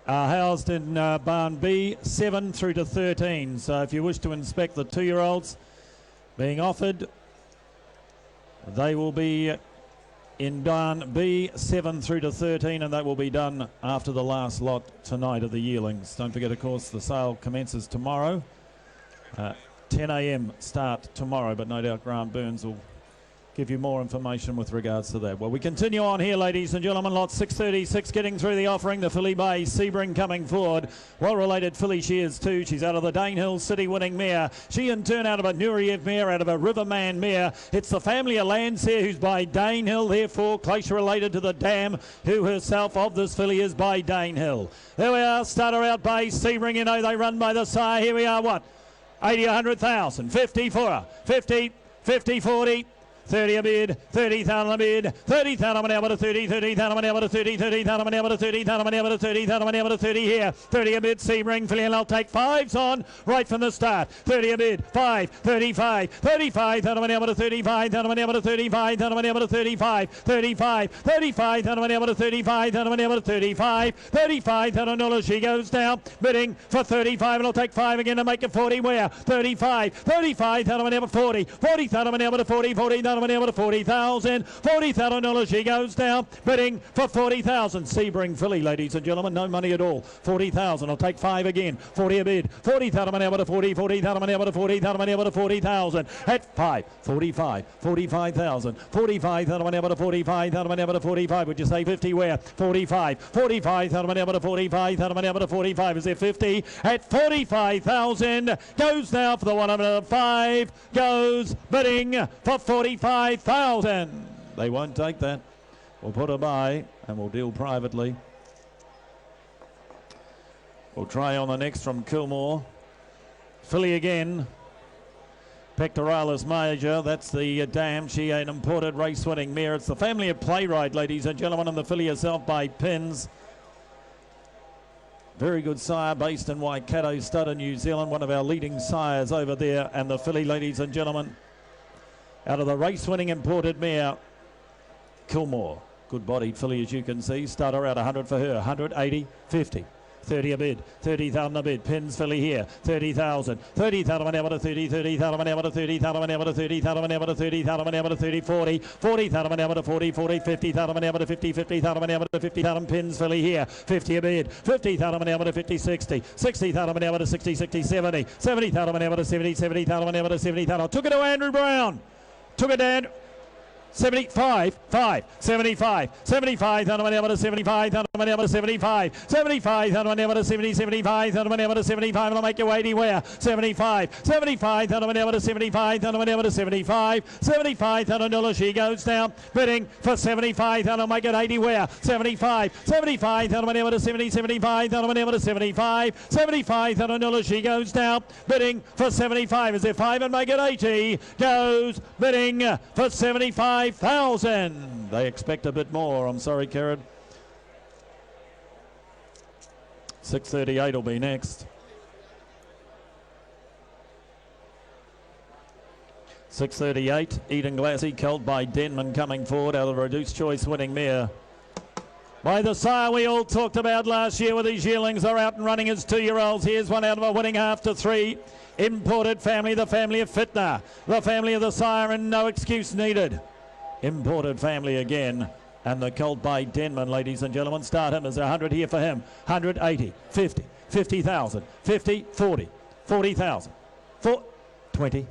are housed in barn B, 7 through to 13. So if you wish to inspect the 2-year-olds being offered, they will be in barn B, 7 through to 13, and that will be done after the last lot tonight of the yearlings. Don't forget, of course, the sale commences tomorrow. 10 a.m. start tomorrow, but no doubt Grant Burns will give you more information with regards to that. Well, we continue on here, ladies and gentlemen. Lot 636 getting through the offering. The filly Bay Sebring coming forward. Well-related filly she is too. She's out of the Danehill City winning mare. She in turn out of a Nuriev mare, out of a Riverman mare. It's the family of Landseer who's by Danehill, therefore closely related to the dam, who herself of this filly is by Danehill. There we are. Starter out Bay Sebring. You know they run by the sire. Here we are. What? 80, 100,000. 50 for her. 50, 50, 40. 30 a bid, 30,000 a bid, 30,000 an hour to 30, 30,000 an hour to 30, 30,000 an hour to 30,000 an hour to 30,000 an hour to 30 here, 30 a bid, Sebring, filly, and I'll take 5s on right from the start, 30 a bid, 5, 35, 35,000 an hour to 35,000 an hour to 35,000 an hour to 35, 35, 35,000 an hour to 35,000 an hour to 35, 35,000 dollars she goes down, bidding for 35, and I'll take 5 again to make it 40 where, 35, 35,000 an hour to 40, 40,000 an hour to 40, 40,000 an hour to 40,000, $40,000 she goes down, bidding for 40,000. Sebring filly, ladies and gentlemen, no money at all. 40,000. I'll take 5 again. 40 a bid. 40,000 an hour to 40, 40,000 an hour to 40,000 an hour to 40,000. At 5, 45, 45,000, 45,000 an hour to 45,000 an hour to 45. Would you say 50 where? 45, 45,000 an hour to 45,000 an hour to 45. Is there 50? At 45,000 goes now for the 105. Goes bidding for 45,000. 75,000. They won't take that. We'll put a buy and we'll deal privately. We'll try on the next from Kilmore. Filly again. Pectoralis Major, that's the dam. She an imported race-winning mare. It's the family of Playwright, ladies and gentlemen, and the filly herself by pins. Very good sire based in Waikato Stud in New Zealand, one of our leading sires over there. And the filly, ladies and gentlemen, out of the race-winning imported mare, Kilmore. Good-bodied filly, as you can see. Starter out 100 for her, 180, 50. 30 a bid, 30,000 a bid, pins filly here, 30,000, 30,000 an hour to 30, 30,000 an hour to 30,000 an hour to 30,000 an hour to 30,000 an hour to 30, 40, 40,000 an hour to 40, 40, 50,000 an hour to 50, 50,000 an hour to 50,000, pins filly here, 50 a bid, 50,000 an hour to 50, 60, 60,000 an hour to 60, 60, 70, 70,000 an hour to 70, 70,000 an hour to 70,000. Took it to Andrew Brown. Took it down. 75, 5, 75, 75, an hour to 75, an hour to 75, 75, an hour to 70, 75, an hour to 75, and I'll make you 80 where, 75, 75, an hour to 75, an hour to 75, 75, $100 she goes down, bidding for 75, and I'll make it 80 where, 75, 75, an hour to 70, 75, an hour to 75, 75, $100 she goes down, bidding for 75, is there 5 and make it 80, goes bidding for 75. 5,000. They expect a bit more. I'm sorry, Karen. 6:38 will be next. 6:38. Eden Glassy, culled by Denman, coming forward out of the reduced choice winning mare. By the sire we all talked about last year with these yearlings are out and running as 2-year-olds. Here's one out of a winning half to 3. Imported family, the family of Fitner. The family of the sire and no excuse needed. Imported family again, and the colt by Denman, ladies and gentlemen. Start him as 100 here for him. 180, 50, 50,000, 50, 40, 40,000, 20.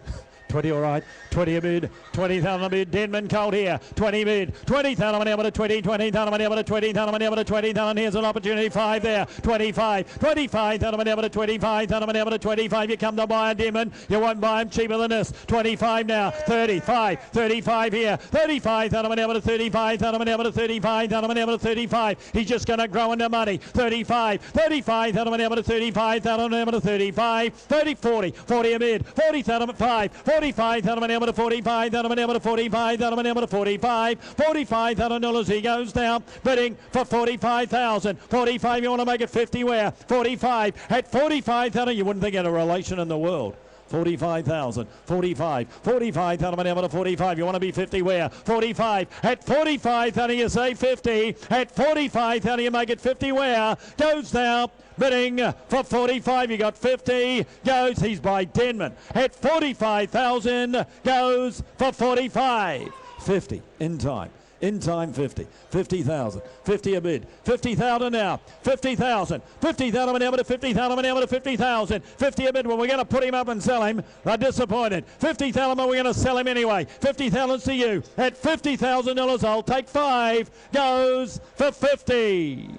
20 all right, 20 a bid, 20,000 a bid, Denman colt here, 20 bid, 20,000 an hour to 20, 20,000 an hour to 20,000 an hour to 20,000, here's an opportunity, 5 there, 25, 25,000 an hour to 25,000 an hour to 25, you come to buy a Denman, you won't buy him cheaper than this, 25 now, 35, 35 here, 35,000 an hour to 35,000 an hour to 35,000 an hour to 35, he's just going to grow into money, 35, 35,000 an hour to 35,000 an hour to 35, 30, 40, 40 a bid, 40,000 at 5, 45,000 an hour to 45,000 an hour to 45,000 an hour to 45, $45,000 he goes down, bidding for 45,000, 45 you want to make it 50 where, 45, at 45,000 you wouldn't think had a relation in the world. 45,000, 45, 45,000 an hour to 45. You want to be 50 where? 45. At 45,000 you say 50. At 45,000 you make it 50 where? Goes down. Bidding for 45. You got 50. Goes. He's by Denman. At 45,000 goes for 45. 50 in time. In time 50, 50,000, 50 a bid, 50,000 now, 50,000, 50,000 an hour to 50,000 an hour to 50,000, 50 a bid. Well, we're going to put him up and sell him. They're disappointed. 50,000, but we're going to sell him anyway. 50,000 to you. At $50,000, I'll take 5. Goes for 50.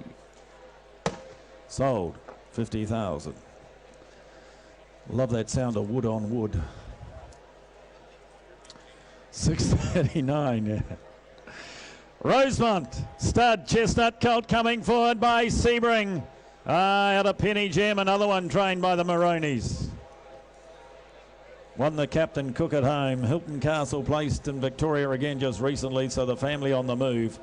Sold. 50,000. Love that sound of wood on wood. 6:39. Yeah. Rosemont, stud, chestnut colt coming forward by Sebring. Out of Penny Gem, another one trained by the Maronis. Won the Captain Cook at home. Hilton Castle placed in Victoria again just recently, so the family on the move.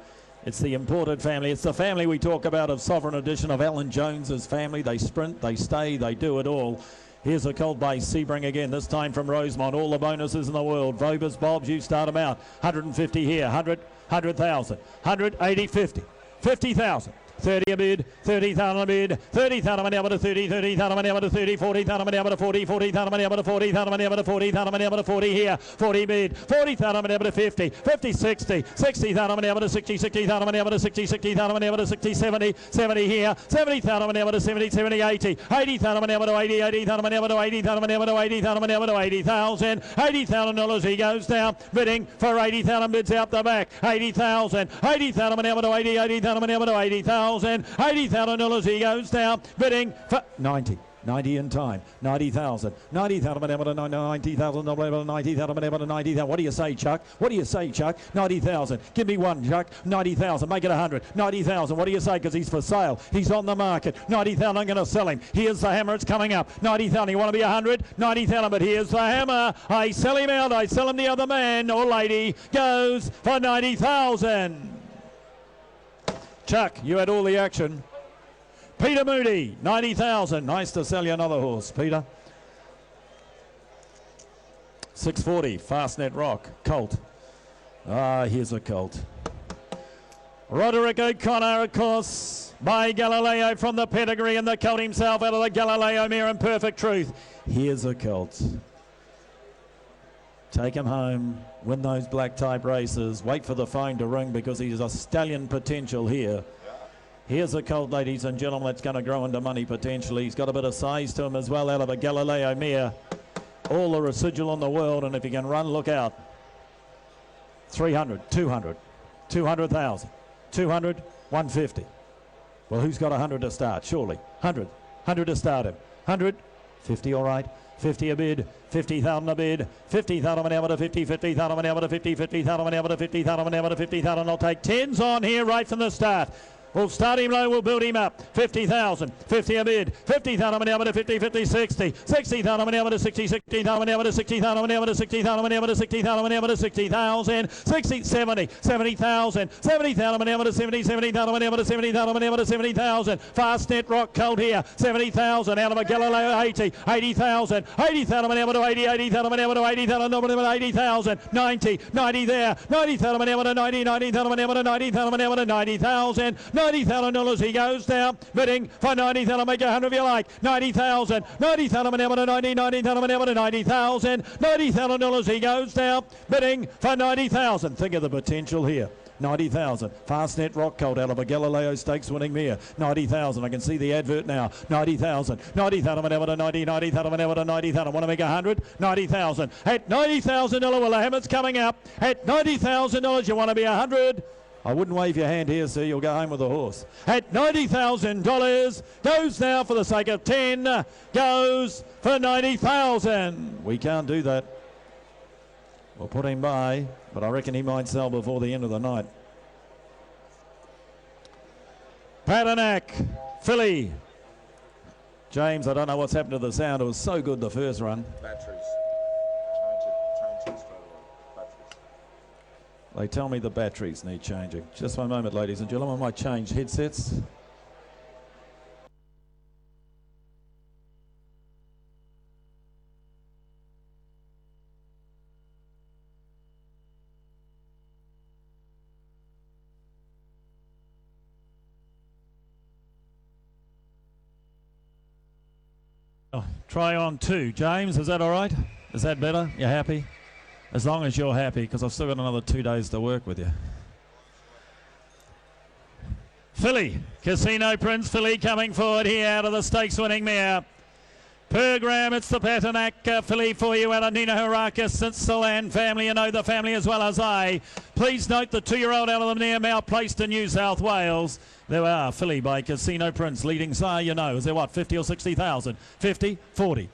It's the imported family. It's the family we talk about of Sovereign Edition of Alan Jones's family. They sprint, they stay, they do it all. Here's a colt by Sebring again, this time from Rosemont. All the bonuses in the world. Vobers, Bobs, you start them out. 150 here, 100,000, 180, 50, 50,000. 30 a bid, 30,000 a bid, 30,000 an hour to 30, 30,000 an hour to 30, 40,000 an hour to 40, 40,000 an hour to 40,000 an hour to 40,000 an hour to 40 here, 40 bid, 40,000 an hour to 50, 50, 60, 60,000 an hour to 60, 60,000 an hour to 60, 60,000 an hour to 60, 70, 70 here, 70,000 an hour to 70, 70, 80, 80,000 an hour to 80, 80,000 an hour to 80,000 an hour to 80,000 an hour to 80,000, $80,000 he goes down, bidding for 80,000 bids out the back, 80,000, 80,000 an hour to 80, 80,000 an hour to 80,000. $80,000 he goes down, bidding for 90, 90 in time. 90,000. 90,000. 90,000. 90,000. What do you say, Chuck? What do you say, Chuck? 90,000. Give me one, Chuck. 90,000. Make it 100. 90,000. What do you say? Because he's for sale. He's on the market. 90,000. I'm going to sell him. Here's the hammer. It's coming up. 90,000. You want to be 100? 90,000. But here's the hammer. I sell him out. I sell him the other man or lady. Goes for 90,000. Chuck, you had all the action. Peter Moody, 90,000. Nice to sell you another horse, Peter. 640, Fastnet Rock, Colt. Here's a Colt. Roderick O'Connor, of course, by Galileo from the pedigree, and the Colt himself out of the Galileo Mirror and Perfect Truth. Here's a Colt. Take him home, win those black type races, wait for the phone to ring because he's a stallion potential here. Here's a colt, ladies and gentlemen, that's going to grow into money potentially. He's got a bit of size to him as well out of a Galileo mare. All the residual in the world, and if he can run, look out. 300, 200, 200,000, 200, 150. Well, who's got 100 to start? Surely. 100, 100 to start him. 100, 50, all right. 50 a bid, 50,000 a bid, 50,000 an hour to 50, 50,000 an hour to 50, 50,000 an hour to 50,000 an hour to 50,000. I'll take 10s on here right from the start. We'll start him low, we'll build him up. 50,000, 50 a bid, 50,000 an hour to 50, 50, 60, 60,000 an hour to 60, 60,000 an hour to 60,000 an hour to 60,000 an hour to 60,000 an hour to 60,000, 60, 70, 70,000, 70,000 an hour to 70, 70,000 an hour to 70,000 an hour to 70,000. Fastnet Rock Colt here, 70,000 out of a Galileo 80, 80,000, 80,000 an hour to 80, 80,000 an hour to 80,000, 80,000, 90, 90 there, 90,000 an hour to 90, 90,000 an hour to 90,000 an hour to 90,000. $90,000 he goes now, bidding for 90,000, make 100 if you like, 90,000, 90,000 an hour to 90, 90,000 an hour to 90,000, $90,000 he goes now, bidding for 90,000. Think of the potential here. 90,000. Fastnet Rock Colt out of a Galileo Stakes winning mare. 90,000. I can see the advert now. 90,000. 90,000 an hour to 90. 90,000 an hour to 90,000. Want to make 100? 90,000. At $90,000, well, the hammer's coming up. At $90,000, you want to be 100? I wouldn't wave your hand here, sir. You'll go home with the horse. At $90,000, goes now for the sake of 10, goes for 90,000. We can't do that. We'll put him by, but I reckon he might sell before the end of the night. Patinack, filly. James, I don't know what's happened to the sound. It was so good the first run. Batteries. Change it straight away. Batteries. They tell me the batteries need changing. Just one moment, ladies and gentlemen. I might change headsets. Oh, try on 2. James, is that all right? Is that better? You happy? As long as you're happy, because I've still got another 2 days to work with you. Filly, Casino Prince Filly coming forward here out of the stakes winning mare. Per gram, it's the Patinack filly for you out of Nina Harakis, since the Land family. You know the family as well as I. Please note the 2-year-old out of the near mouth placed in New South Wales. There we are, filly by Casino Prince, leading sire, you know. Is there what, 50 or 60,000? 50, 40,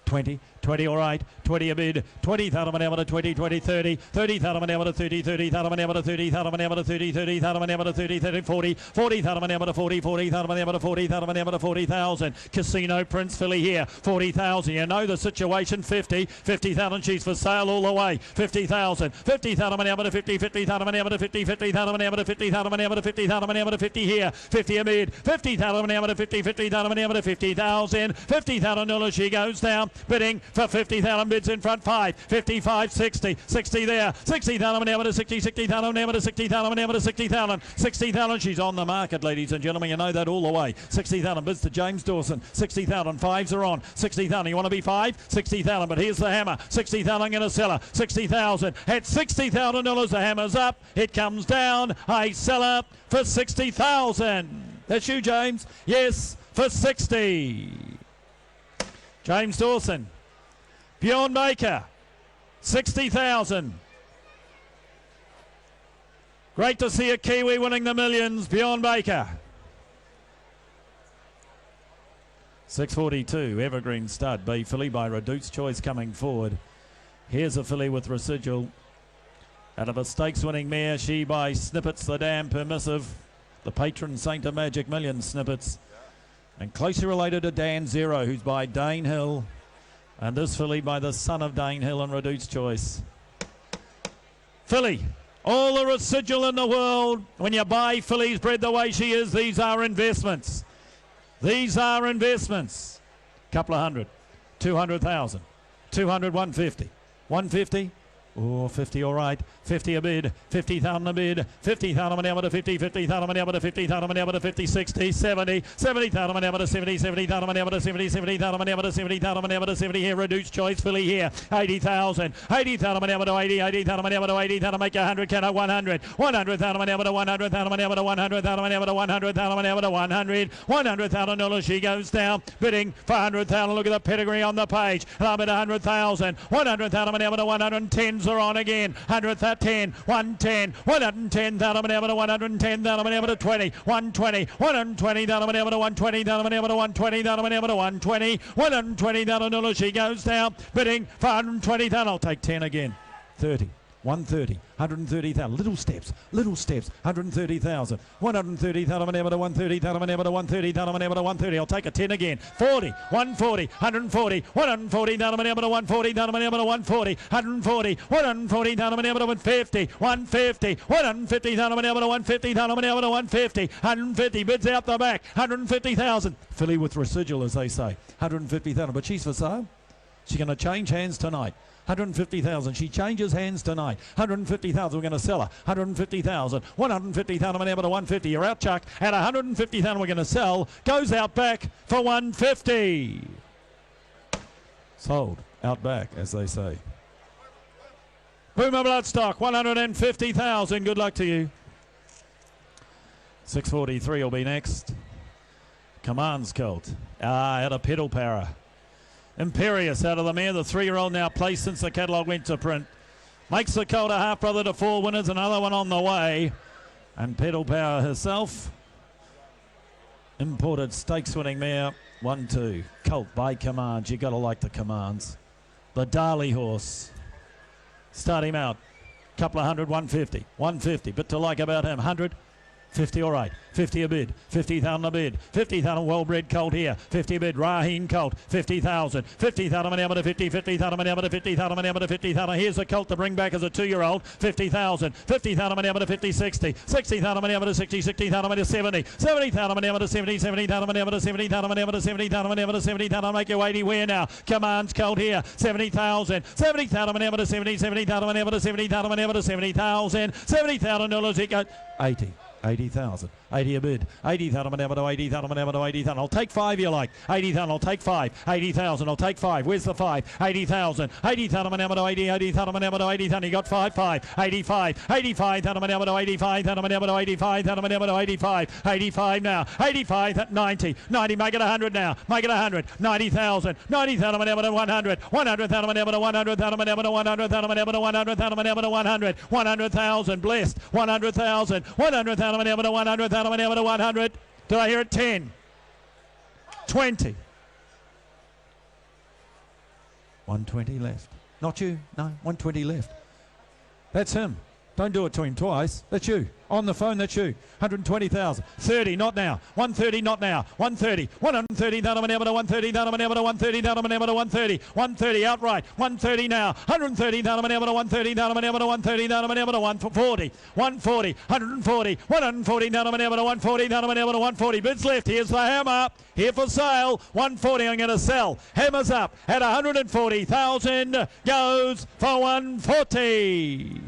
20, 20, all right, 20 a bid, 20,000 an hour to 20, 20, 30, 30,000 an hour to 30, 30,000 an hour to 30,000 an hour to 30, 30,000 an hour to 30, 30, 40, 40,000 an hour to 40, 40,000 an hour to 40,000 an hour to 40,000. Casino Prince filly here, 40,000. You know the situation, 50, 50,000. She's for sale all the way. 50,000, 50,000 an hour to 50, 50,000 an hour to 50, 50,000 an hour to 50,000 an hour to 50,000 an hour to 50 here, 50 a bid, 50,000 an hour to 50, 50,000 an hour to 50,000, $50,000 she goes down, bidding for 50,000, bids in front 5, 55, 60, 60 there, 60,000 an hour to 60, 60,000 an hour to 60,000 an hour to 60,000, 60,000. She's on the market, ladies and gentlemen. You know that all the way. 60,000 bids to James Dawson. 60,000 5s are on. 60,000. You want to be 5? 60,000. But here's the hammer. 60,000. I'm going to sell her. 60,000. At $60,000, the hammer's up. It comes down. I sell her for 60,000. That's you, James. Yes, for 60. James Dawson. Bjorn Baker, 60,000. Great to see a Kiwi winning the millions, Bjorn Baker. 6:42, Evergreen Stud, B filly by Reduced Choice coming forward. Here's a filly with residual. Out of a stakes winning mare, she by Snippets, the Damn Permissive, the patron saint of Magic Millions, Snippets. And closely related to Dan Zero, who's by Dane Hill. And this filly by the son of Dane Hill and Reduced Choice. Filly, all the residual in the world. When you buy fillies bred the way she is, these are investments. These are investments. Couple of hundred, 200,000, 200, 150, 150. Oh, 50, all right. 50 a bid, 50,000 a bid, 50,000 an hour to 50, 50,000 an hour to 50,000 an hour to 50, 60, 70, 70,000 an hour to 70, 70,000 an hour to 70, 70,000 an hour to 70,000 an hour to 70 here. Reduced Choice filly here. 80,000, 80,000 an hour to 80, 80,000 an hour to 80,000 make 100, can I 100, 100,000 an hour to 100,000 an hour to 100,000 an hour to 100,000 an hour to 100,000 dollars she goes down. Bidding for 100,000. Look at the pedigree on the page. And I'm at 100,000, 100,000 an hour to 110s are on again. 110, 110, 110,000 an hour to 110,000 an hour to 20, 120, 120,000 an hour to 120,000 an hour to 120,000 an hour to 120, 120,000 dollars she goes down. Bidding for 120,000. I'll take 10 again. 30. 130, 130,000, little steps, 130,000, 130,000 an hour to 130,000 an hour to 130,000 an hour to 130. I'll take a 10 again. 40, 140, 140, 140,000 an hour to 140,000 an hour to 140, 140, 140,000 an hour to 150, 150, 150,000 an hour to 150,000 an hour to 150, 150 bids out the back, 150,000. Filly with residual, as they say, 150,000, but she's for sale. She's going to change hands tonight. 150,000. She changes hands tonight. 150,000. We're going to sell her. 150,000. 150,000 an hour to 150. You're out, Chuck. At 150,000 we're going to sell. Goes out back for 150. Sold. Out back, as they say. Boomer Bloodstock. 150,000. Good luck to you. 6:43 will be next. Commands Colt. Out of Pedal Power. Imperious out of the mare, the 3-year-old now placed since the catalogue went to print. Makes the colt a half-brother to 4 winners, another one on the way. And Pedal Power herself. Imported stakes-winning mare, 1-2. Colt by Commands, you got to like the Commands. The Darley horse. Start him out. Couple of hundred, 150. 150, but to like about him, 100. 50, all right. 50 a bid. 50,000 a bid. 50,000 well-bred colt here. 50 a bid. Raheen colt. 50,000. 50,000 an hour to 50. 50,000 an hour to 50,000 an hour to 50,000. Here's a colt to bring back as a 2-year-old. 50,000. 50,000 an hour to 50. 60. 60,000 an hour to 60. 60,000 an hour to 70. 70,000 an hour to 70. 70,000 an hour to 70,000 an hour to 70,000 an hour to 70,000. Make your 80 where now? Commands colt here. 70,000. 70,000 an hour to 70. 70,000 an hour to 70,000 an hour to 70,000. $70,000 it got 80. 80,000. 80 a bid. 80,000 an hour to 80,000 an hour to 80,000. I'll take 5 you like. 80,000. I'll take 5. 80,000. I'll take 5. Where's the 5? 80,000. 80,000 an hour to 80. 80,000 an hour to 80,000. He got 5. 85. 85,000 an hour to 85,000 an hour to 85,000 an hour to 85. 85 now. 85. 90. 90. Make it 100 now. Make it 100. 90,000. 90,000 an hour to 100. 100,000 an hour to 100,000 an hour to 100,000 an hour to 100,000 an hour to 100. 100,000. Blessed. 100,000. 100,000 an hour to 100,000 an hour to 100. Did I hear it? 10. 20. 120 left. Not you. No, 120 left. That's him. Don't do it to him twice. That's you. On the phone, that's you. 120,000. 30, not now. 130, not now. 130. 130,000 an hour to 130,000 an hour to 130,000 an hour to 130. 130 outright. 130 now. 130,000 an hour to 130,000 an hour to 130,000 an hour to 140. 140. 140. 140,000 an hour to 140,000 an hour to 140. Bids left. Here's the hammer. Here for sale. 140 I'm going to sell. Hammer's up at 140,000. Goes for 140.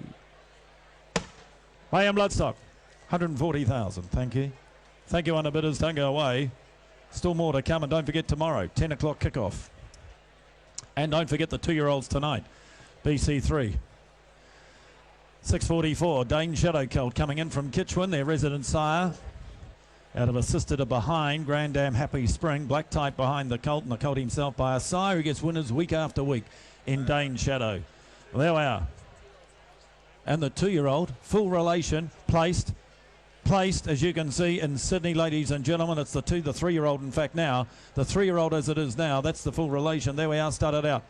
I am Bloodstock. 140,000. Thank you. Thank you, underbidders. Don't go away. Still more to come. And don't forget tomorrow, 10 o'clock kickoff. And don't forget the 2-year-olds tonight. BC3. 6:44. Dane Shadow Colt coming in from Kitchwin, their resident sire. Out of a sister to behind. Grand Dam Happy Spring. Black type behind the colt. And the colt himself by a sire who gets winners week after week in Dane Shadow. Well, there we are. And the 2-year-old, full relation, placed placed, as you can see, in Sydney, ladies and gentlemen. It's the 3-year-old, in fact, now. The 3-year-old as it is now. That's the full relation. There we are, started out.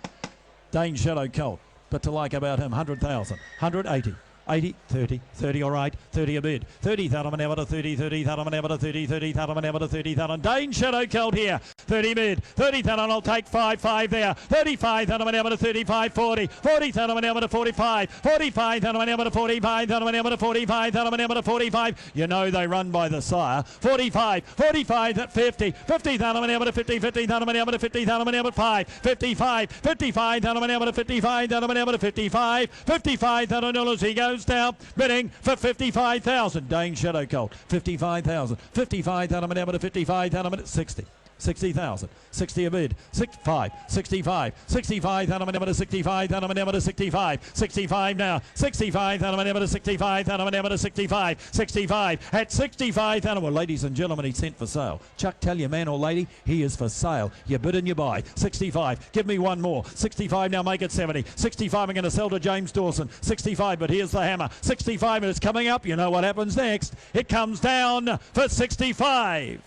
Dane Shadow Colt. But to like about him, 100,000, 180. 80, 30, 30, all right, 30 a bid. 30,000 ever to 30, 30,000 ever to 30, 30,000 ever to 30,000. Dane Shadow Colt here, 30 bid. 30,000, I'll take 5 there. 35,000 ever to 35, 40. 40,000 ever to 45. 45,000 ever to 45,000 ever to 45,000 ever to 45. You know they run by the sire. 45, 45 at 50. 50,000 ever to 50, 50,000 ever to 50,000 ever to 5. 55, 55,000 ever to 55,000 ever to 55. $55,000 he goes down, bidding for 55,000. Dane Shadow Colt, 55,000. 55,000 ever to 55,000 60. 60,000, 60 a bid, 65, 65, 65,000 ever to 65,000 ever to 65, 65 now, 65,000 ever to 65,000 ever to 65, 65 at 65,000. Well, ladies and gentlemen, he's sent for sale. Chuck, tell your man or lady, he is for sale. You bid and you buy. 65, give me one more. 65 now, make it 70. 65, I'm going to sell to James Dawson. 65, but here's the hammer. 65, and it's coming up. You know what happens next. It comes down for 65.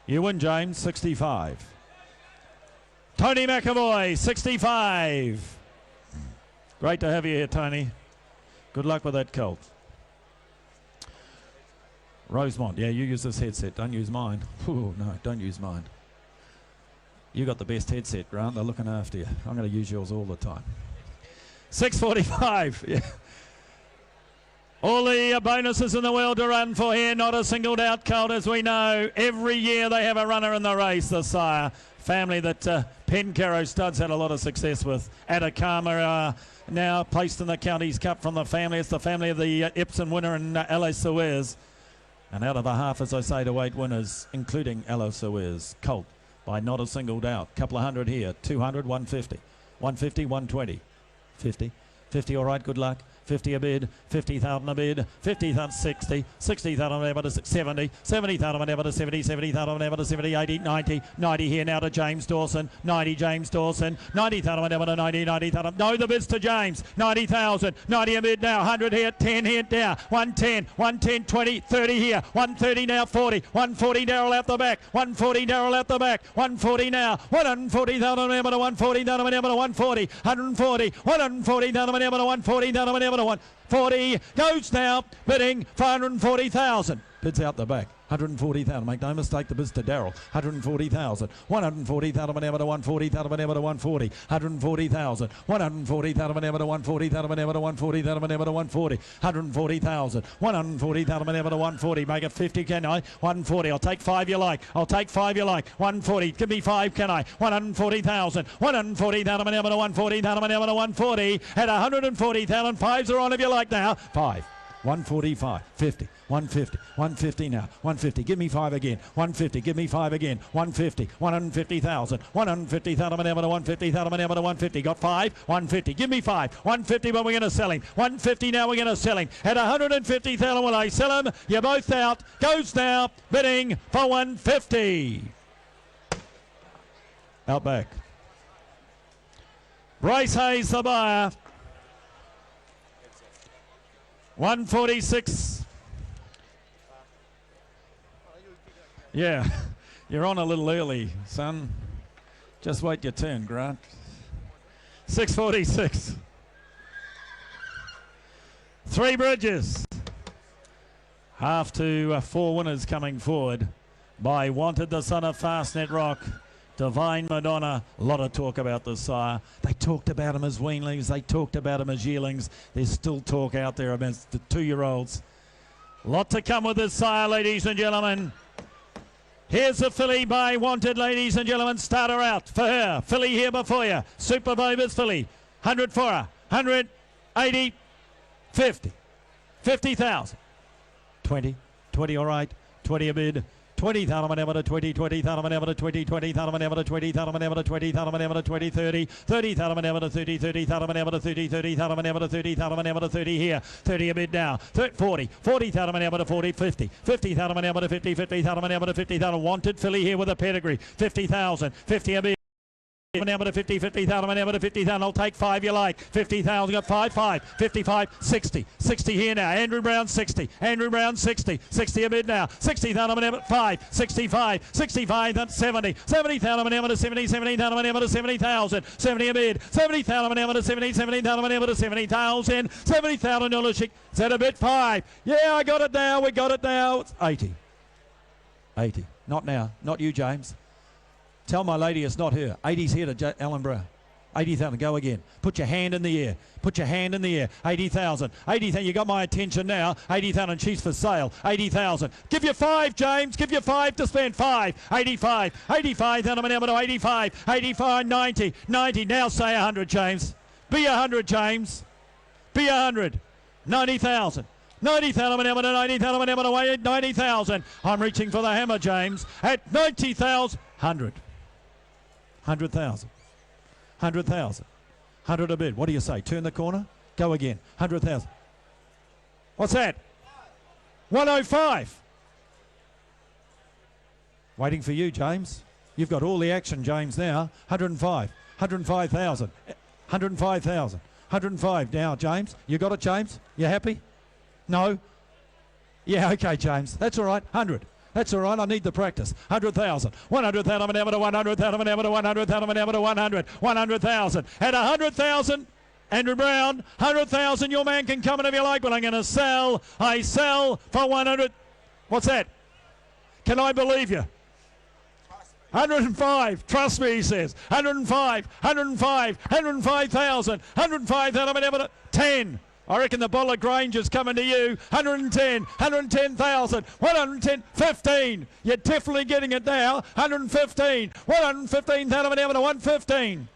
You win, James, 65. Tony McAvoy, 65. Great to have you here, Tony. Good luck with that colt. Rosemont, yeah, you use this headset. Don't use mine. Ooh, no, don't use mine. You got the best headset, Grant. They're looking after you. I'm going to use yours all the time. 6:45. Yeah. All the bonuses in the world to run for here. Not a singled out colt, as we know. Every year they have a runner in the race, the sire. Family that Pencaro Studs had a lot of success with. Atacama now placed in the Counties Cup from the family. It's the family of the Epsom winner and Alois Suez. And out of the half, as I say, to 8 winners, including Alois Suez. Colt by not a singled out. Couple of hundred here. 200, 150. 150, 120. 50. 50, all right, good luck. 50 a bid, 50,000 a bid, 50,000, 60, 60,000 ever to 70, 70,000 ever to 70, 70,000 ever to 70, 80, 90, 90 here now to James Dawson, 90 James Dawson, 90,000 ever to 90, 90,000, no, the bids to James, 90,000, 90 a bid now, 100 here, 10 here now, 110, 110, 20, 30 here, 130 now, 40, 140 Darrell out the back, 140 Darrell out the back, 140 now, 140,000 ever to 140,000 ever to 140, 140, 140,000 ever to 140,000 ever to 140 goes now, bidding for 140,000. Bids out the back. 140,000. Make no mistake, the bids to Darrell. 140,000. 140,000 ever to 140,000 ever to 140. 140,000. 140,000 ever to 140,000 ever to 140,000 ever to 140. 140,000. 140,000 ever to 140. Make it 50, can I? 140. I'll take 5 you like. I'll take 5 you like. 140. Give me 5, can I? 140,000. 140,000 ever to 140,000 ever to 140. At 140,000. 5s are on if you like now. 5. 145, 50, 150, 150 now, 150, give me 5 again, 150, give me 5 again, 150, 150,000, 150,000 ever to 150,000 ever to 150, got 5, 150, give me 5, 150, but we're going to sell him, 150 now, we're going to sell him, at 150,000, will I sell him? You're both out, goes now, bidding for 150. Out back. Bryce Hayes, the buyer. 146. Yeah, you're on a little early, son. Just wait your turn, Grant. 646. 3 bridges. Half to 4 winners coming forward by Wanted, the son of Fastnet Rock. Divine Madonna, a lot of talk about the sire. They talked about him as weanlings. They talked about him as yearlings. There's still talk out there about the 2-year-olds. A lot to come with this sire, ladies and gentlemen. Here's a filly by Wanted, ladies and gentlemen. Start her out for her. Filly here before you. Super Vovers filly. 100 for her. 100, 80, 50. 50,000. 20. 20, all right. 20 a bid. 20,000 ever to 20, 20,000 ever to 20, 20,000 ever to 20,000 ever to 20,000 ever to 20, 30, 30,000 ever to 30, 30,000 ever to 30, 30,000 ever to 30,000 ever to 30 here, 30 a bid now, 40, 40,000 ever to 40, 50, 50,000 ever to 50, 50,000 ever to 50,000. Wanted filly here with a pedigree, 50,000, 50 a bid. Number to 50, 50,000, number to 50,000. I'll take 5 you like. 50,000, got 5, 55, 60. 60 here now. Andrew Brown, 60. Andrew Brown, 60. 60 a bid now. 60,000, number 5, 65, 65, that's 70. 70,000, number to 70, 70,000, number to 70,000. 70 a bid. 70,000, number to 70, 70,000, number to 70,000. $70,000. Is that a bid? 5. Yeah, I got it now. We got it now. It's 80. 80. Not now. Not you, James. Tell my lady it's not her. 80's here to Alan Brown. 80,000. Go again. Put your hand in the air. Put your hand in the air. 80,000. 80,000. You got my attention now. 80,000. She's for sale. 80,000. Give you 5, James. Give you 5 to spend. 5. 85. 85,000. I'm to 85. 85. 90. 90. Now say 100, James. Be 100, James. Be 100. 90,000. 90,000, I'm to 90,000, I'm to 90,000. I'm reaching for the hammer, James. At 90,000. 100. 100,000. 100,000. 100 a bid. What do you say? Turn the corner? Go again. 100,000. What's that? 105. Waiting for you, James. You've got all the action, James, now. 105. 105,000. 105,000. 105 now, James. You got it, James? You happy? No? Yeah, okay, James. That's all right. 100. That's all right. I need the practice. 100,000. 100,000. I'm an to 100,000. I'm an to 100,000. I'm an to 100. 100,000. At 100,000, Andrew Brown, 100,000. Your man can come in if you like, but I'm going to sell. I sell for 100. What's that? Can I believe you? 105. Trust me, he says. 105. 105. 105,000. 105,000. I'm an 10. I reckon the bottle of Granger's coming to you. 110, 110,000, 110, 15. You're definitely getting it now. 115, 115,000, 115.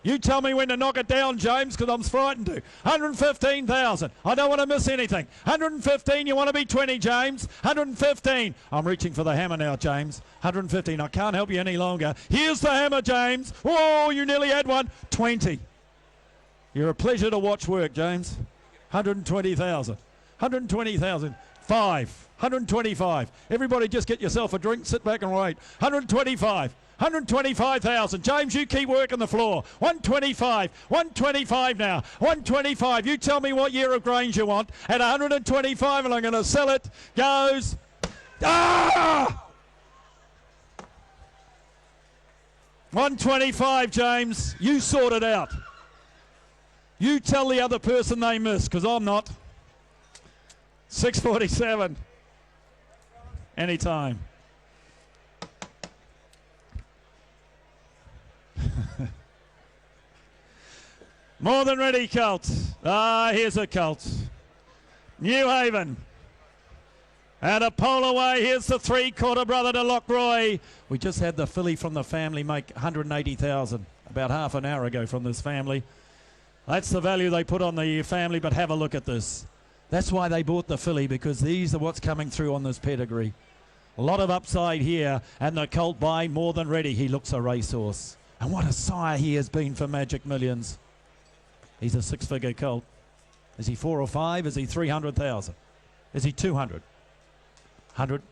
You tell me when to knock it down, James, because I'm frightened to. 115,000. I don't want to miss anything. 115, you want to be 20, James. 115. I'm reaching for the hammer now, James. 115. I can't help you any longer. Here's the hammer, James. Oh, you nearly had one. 20. You're a pleasure to watch work, James. 120,000. 120,000. 5. 125. Everybody just get yourself a drink, sit back and wait. 125. 125,000. James, you keep working the floor. 125. 125 now. 125. You tell me what year of Grange you want. At 125, and I'm going to sell it. Goes. Ah! 125, James. You sort it out. You tell the other person they miss, because I'm not. 647. Anytime. More than ready, Colt. Here's a Colt. New Haven. And a pole away. Here's the 3/4 brother to Lockroy. We just had the filly from the family make 180,000 about half an hour ago from this family. That's the value they put on the family, but have a look at this. That's why they bought the filly, because these are what's coming through on this pedigree. A lot of upside here, and the colt by More Than Ready. He looks a racehorse. And what a sire he has been for Magic Millions. He's a 6-figure colt. Is he 4 or 5? Is he 300,000? Is he 200? 100?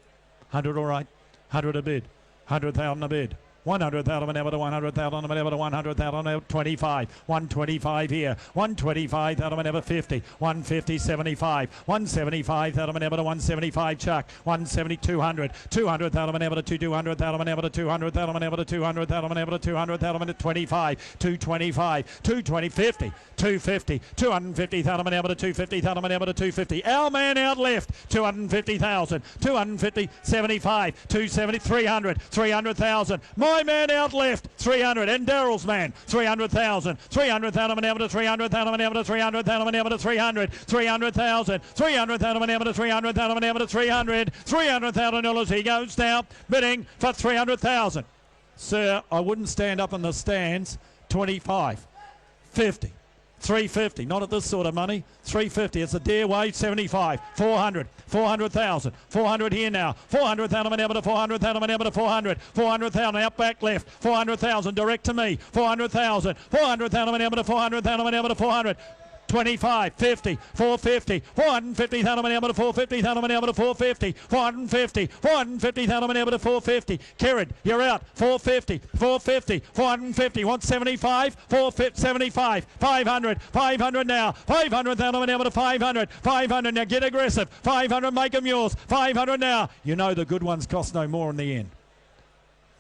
100 all right. 100 a bid. 100,000 a bid. 100,000 to 100,000 to 100,000 25. 125 here. 125,000 to 50. 150 75. 175,000 to 175 Chuck. 170 200. 200,000 to 200,000 to 200,000 to 200,000 to 200,000 to 25. 225. 220 50. 250. 250,000 to 250,000 to 250. Our man out left. 250,000. 250 75. 270 300. 300,000. My man out left, 300, and Daryl's man, 300,000, 300,000 to 300,000 to 300,000 to 300, 300,000, 300,000 to 300,000 to 300, $300,000 he goes now, bidding for 300,000. Sir, I wouldn't stand up in the stands. 25, 50. 350, not at this sort of money. 350, it's a dear wage. 75, 400, 400,000, 400 here now. 400,000 to 400,000 to 400, 400,000 out back left. 400,000 direct to me. 400,000, 400,000 to 400,000 to 400. 25, 50, 450, 450,000 able to 450,000 able to 450, 450, 450,000 able to 450. Kerrod, you're out. 450, 450, 450, 175, 450, 75, 500, 500 now, 500,000 able to 500, 500 now, get aggressive, 500, make them yours, 500 now. You know the good ones cost no more in the end.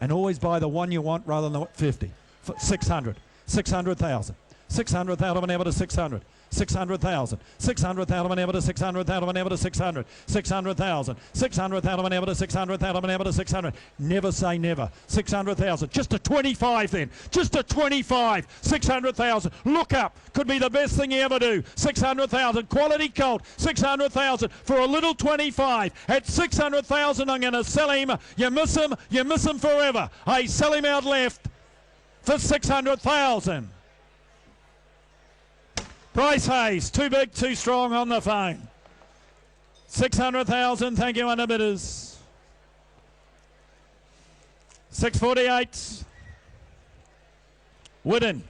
And always buy the one you want rather than 50. 600, 600,000, 600,000 able to 600. 600,000, 600,000 able to 600,000 able to 600, 600,000, 600,000 able to 600,000 able to 600. Never say never. 600,000, just a 25 then, just a 25. 600,000, look up, could be the best thing you ever do. 600,000, quality colt, 600,000 for a little 25. At 600,000, I'm going to sell him. You miss him forever. I sell him out left for 600,000. Bryce Hayes, too big, too strong on the phone. 600,000, thank you, underbidders. 648. Wooden.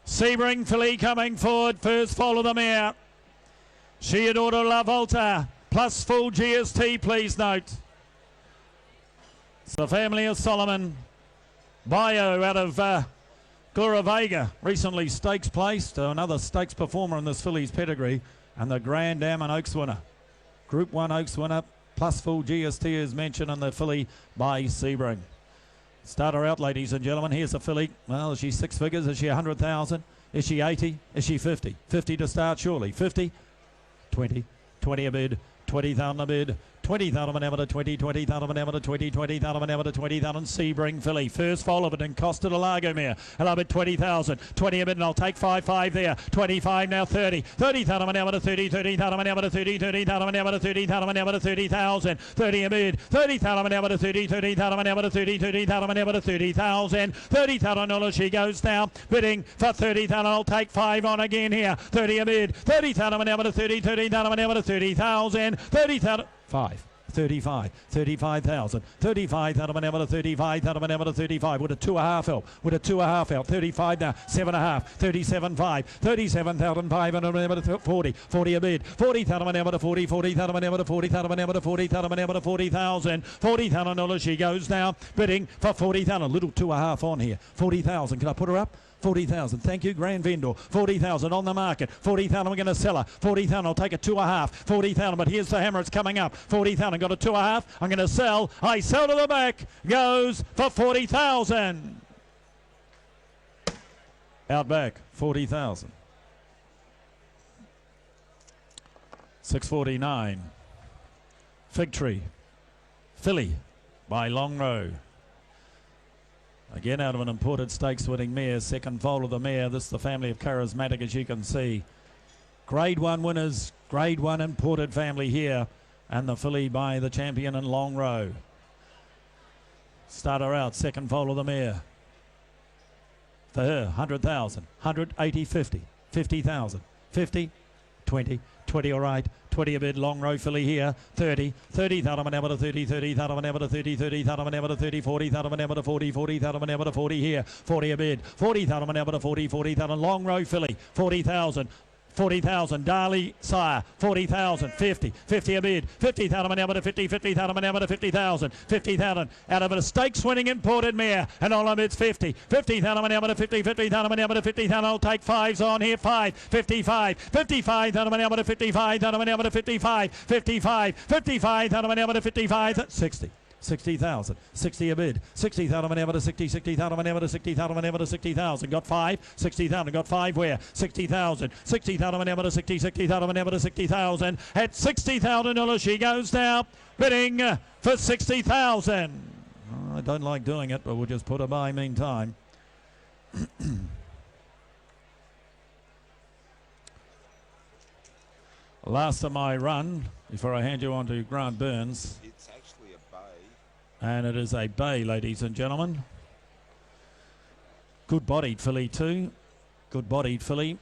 Sebring filly coming forward, first follow the mare. She Adora La Volta, plus full GST, please note. It's the family of Solomon. Bio out of Gura Vega, recently stakes placed, another stakes performer in this filly's pedigree, and the Grand Am and Oaks winner. Group 1 Oaks winner, plus full GST is mentioned in the filly by Sebring. Start her out, ladies and gentlemen. Here's the filly. Well, is she 6 figures? Is she 100,000? Is she 80? Is she 50? 50 to start, surely. 50? 20. 20 a bid. 20,000 a bid. 20,000 ever to 20, 20,000 ever to 20, 20,000 ever to 20,000. Sebring filly. First foal of it and Costa de Lago mare. And I'll bid 20,000. 20 a bid and I'll take 5 there. 25 now 30. 30,000 ever to 30, 30,000 ever to 30, 30,000 ever to 30,000 ever to 30,000. 30 a bid. 30,000 ever to 30, 30,000 ever to 30, 30,000 ever to 30,000. $30,000 she goes down. Bidding for 30,000. I'll take 5 on again here. 30 a bid. 30,000 ever to 30, 30,000 ever to 30,000. 30,000. 5, 35, 35,000, 35,000 ever to 35,000 ever to 35 with a 2.5 out, with a 2.5 out, 35 now, 7.5, 37.5, 37,500 ever to 40, 40 a bid, 40,000 ever to 40, 40,000 ever to 40,000 ever to 40,000 ever to 40,000, $40,000 she goes now, bidding for 40,000, a little 2.5 on here, 40,000, can I put her up? 40,000. Thank you, Grand Vendor. 40,000 on the market. 40,000. We're going to sell her. 40,000. I'll take a 2.5. 40,000. But here's the hammer. It's coming up. 40,000. Got a 2.5. I'm going to sell. I sell to the back. Goes for 40,000. Out back. 40,000. 649. Fig Tree. Filly by Long Row. Again, out of an imported stakes winning mare, second foal of the mare. This is the family of Charismatic, as you can see. Grade 1 winners, Grade 1 imported family here, and the filly by the champion in Long Row. Start her out, second foal of the mare. For her, 100,000, 180, 50, 50,000, 50, 20, 20 all right, 20 a bid, Long Row filly here, 30, 30,000 ever to 30, 30,000 ever to 30, 30,000 ever to 30, 40,000 ever to 40, 40,000 ever to 40 here, 40 a bid, 40,000 ever to 40, 40,000, Long Row filly, 40,000. 40,000, Darley Sire, 40,000, 50, 50 a bid, 50,000 ever to 50, 50,000 ever to 50,000, 50,000 out of a stakes winning imported mare, and all of it's 50, 50,000 ever to 50, 50,000 ever to 50,000, I'll take 5s on here, 5, 55, 55,000 ever to 55,000 ever to 55, 55, 55,000 ever to 55, 60. 60,000, 60 a bid, 60,000 ever to 60, 60,000 ever to 60,000 ever to 60,000, got 5, 60,000, got 5 where? 60,000, 60,000 ever to 60, 60,000 ever to 60,000, at $60,000 she goes now, bidding for 60,000. I don't like doing it, but we'll just put her by meantime. Last of my run, before I hand you on to Grant Burns. It's actually a bay. And it is a bay, ladies and gentlemen. Good bodied filly too. Good bodied filly.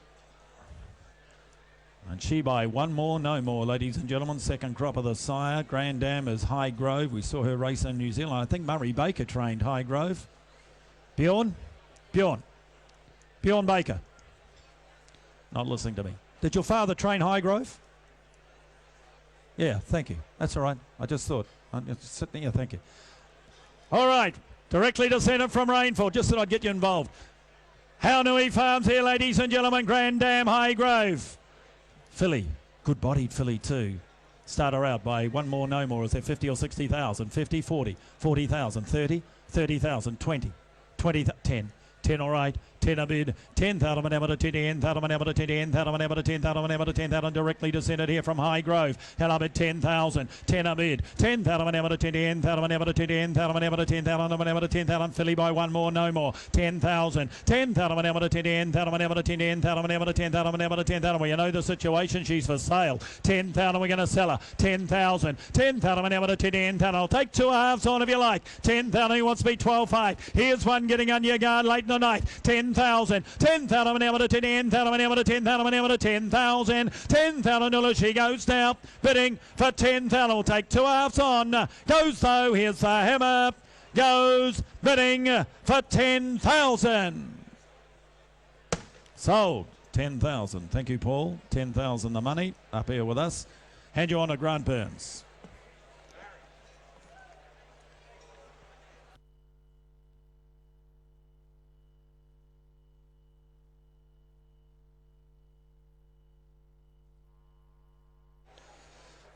And she by one more, no more, ladies and gentlemen. Second crop of the sire. Grand Dam is High Grove. We saw her race in New Zealand. I think Murray Baker trained High Grove. Bjorn Baker. Not listening to me. Did your father train Highgrove? Yeah, thank you. That's all right. I just thought. I'm just sitting here, thank you. All right. Directly descended from Rainfall. Just thought I'd get you involved. Haunui Farms here, ladies and gentlemen. Grand Dam Highgrove. Filly. Good-bodied filly too. Start her out by one more, no more. Is there 50 or 60,000? 50, 40, 40,000, 30, 30,000, 20, 20, 10. 10 all right, 10 a bid, 10,000 directly descended here from Highgrove. Hell a bid, 10,000, 10 a bid, 10,000, Philly by one more, no more, 10,000, 10,000, well, you know the situation, she's for sale, 10,000, we're going to sell her, 10,000, 10,000, I'll take two halves on if you like, 10,000, he wants to be 12.5, here's one getting on your guard late in the night, 10,000, 10,000, 10,000, she goes now, bidding for 10,000, we'll take two halves on, goes though, here's the hammer, goes bidding for 10,000. Sold, 10,000, thank you Paul, 10,000 the money, up here with us, hand you on to Grant Burns.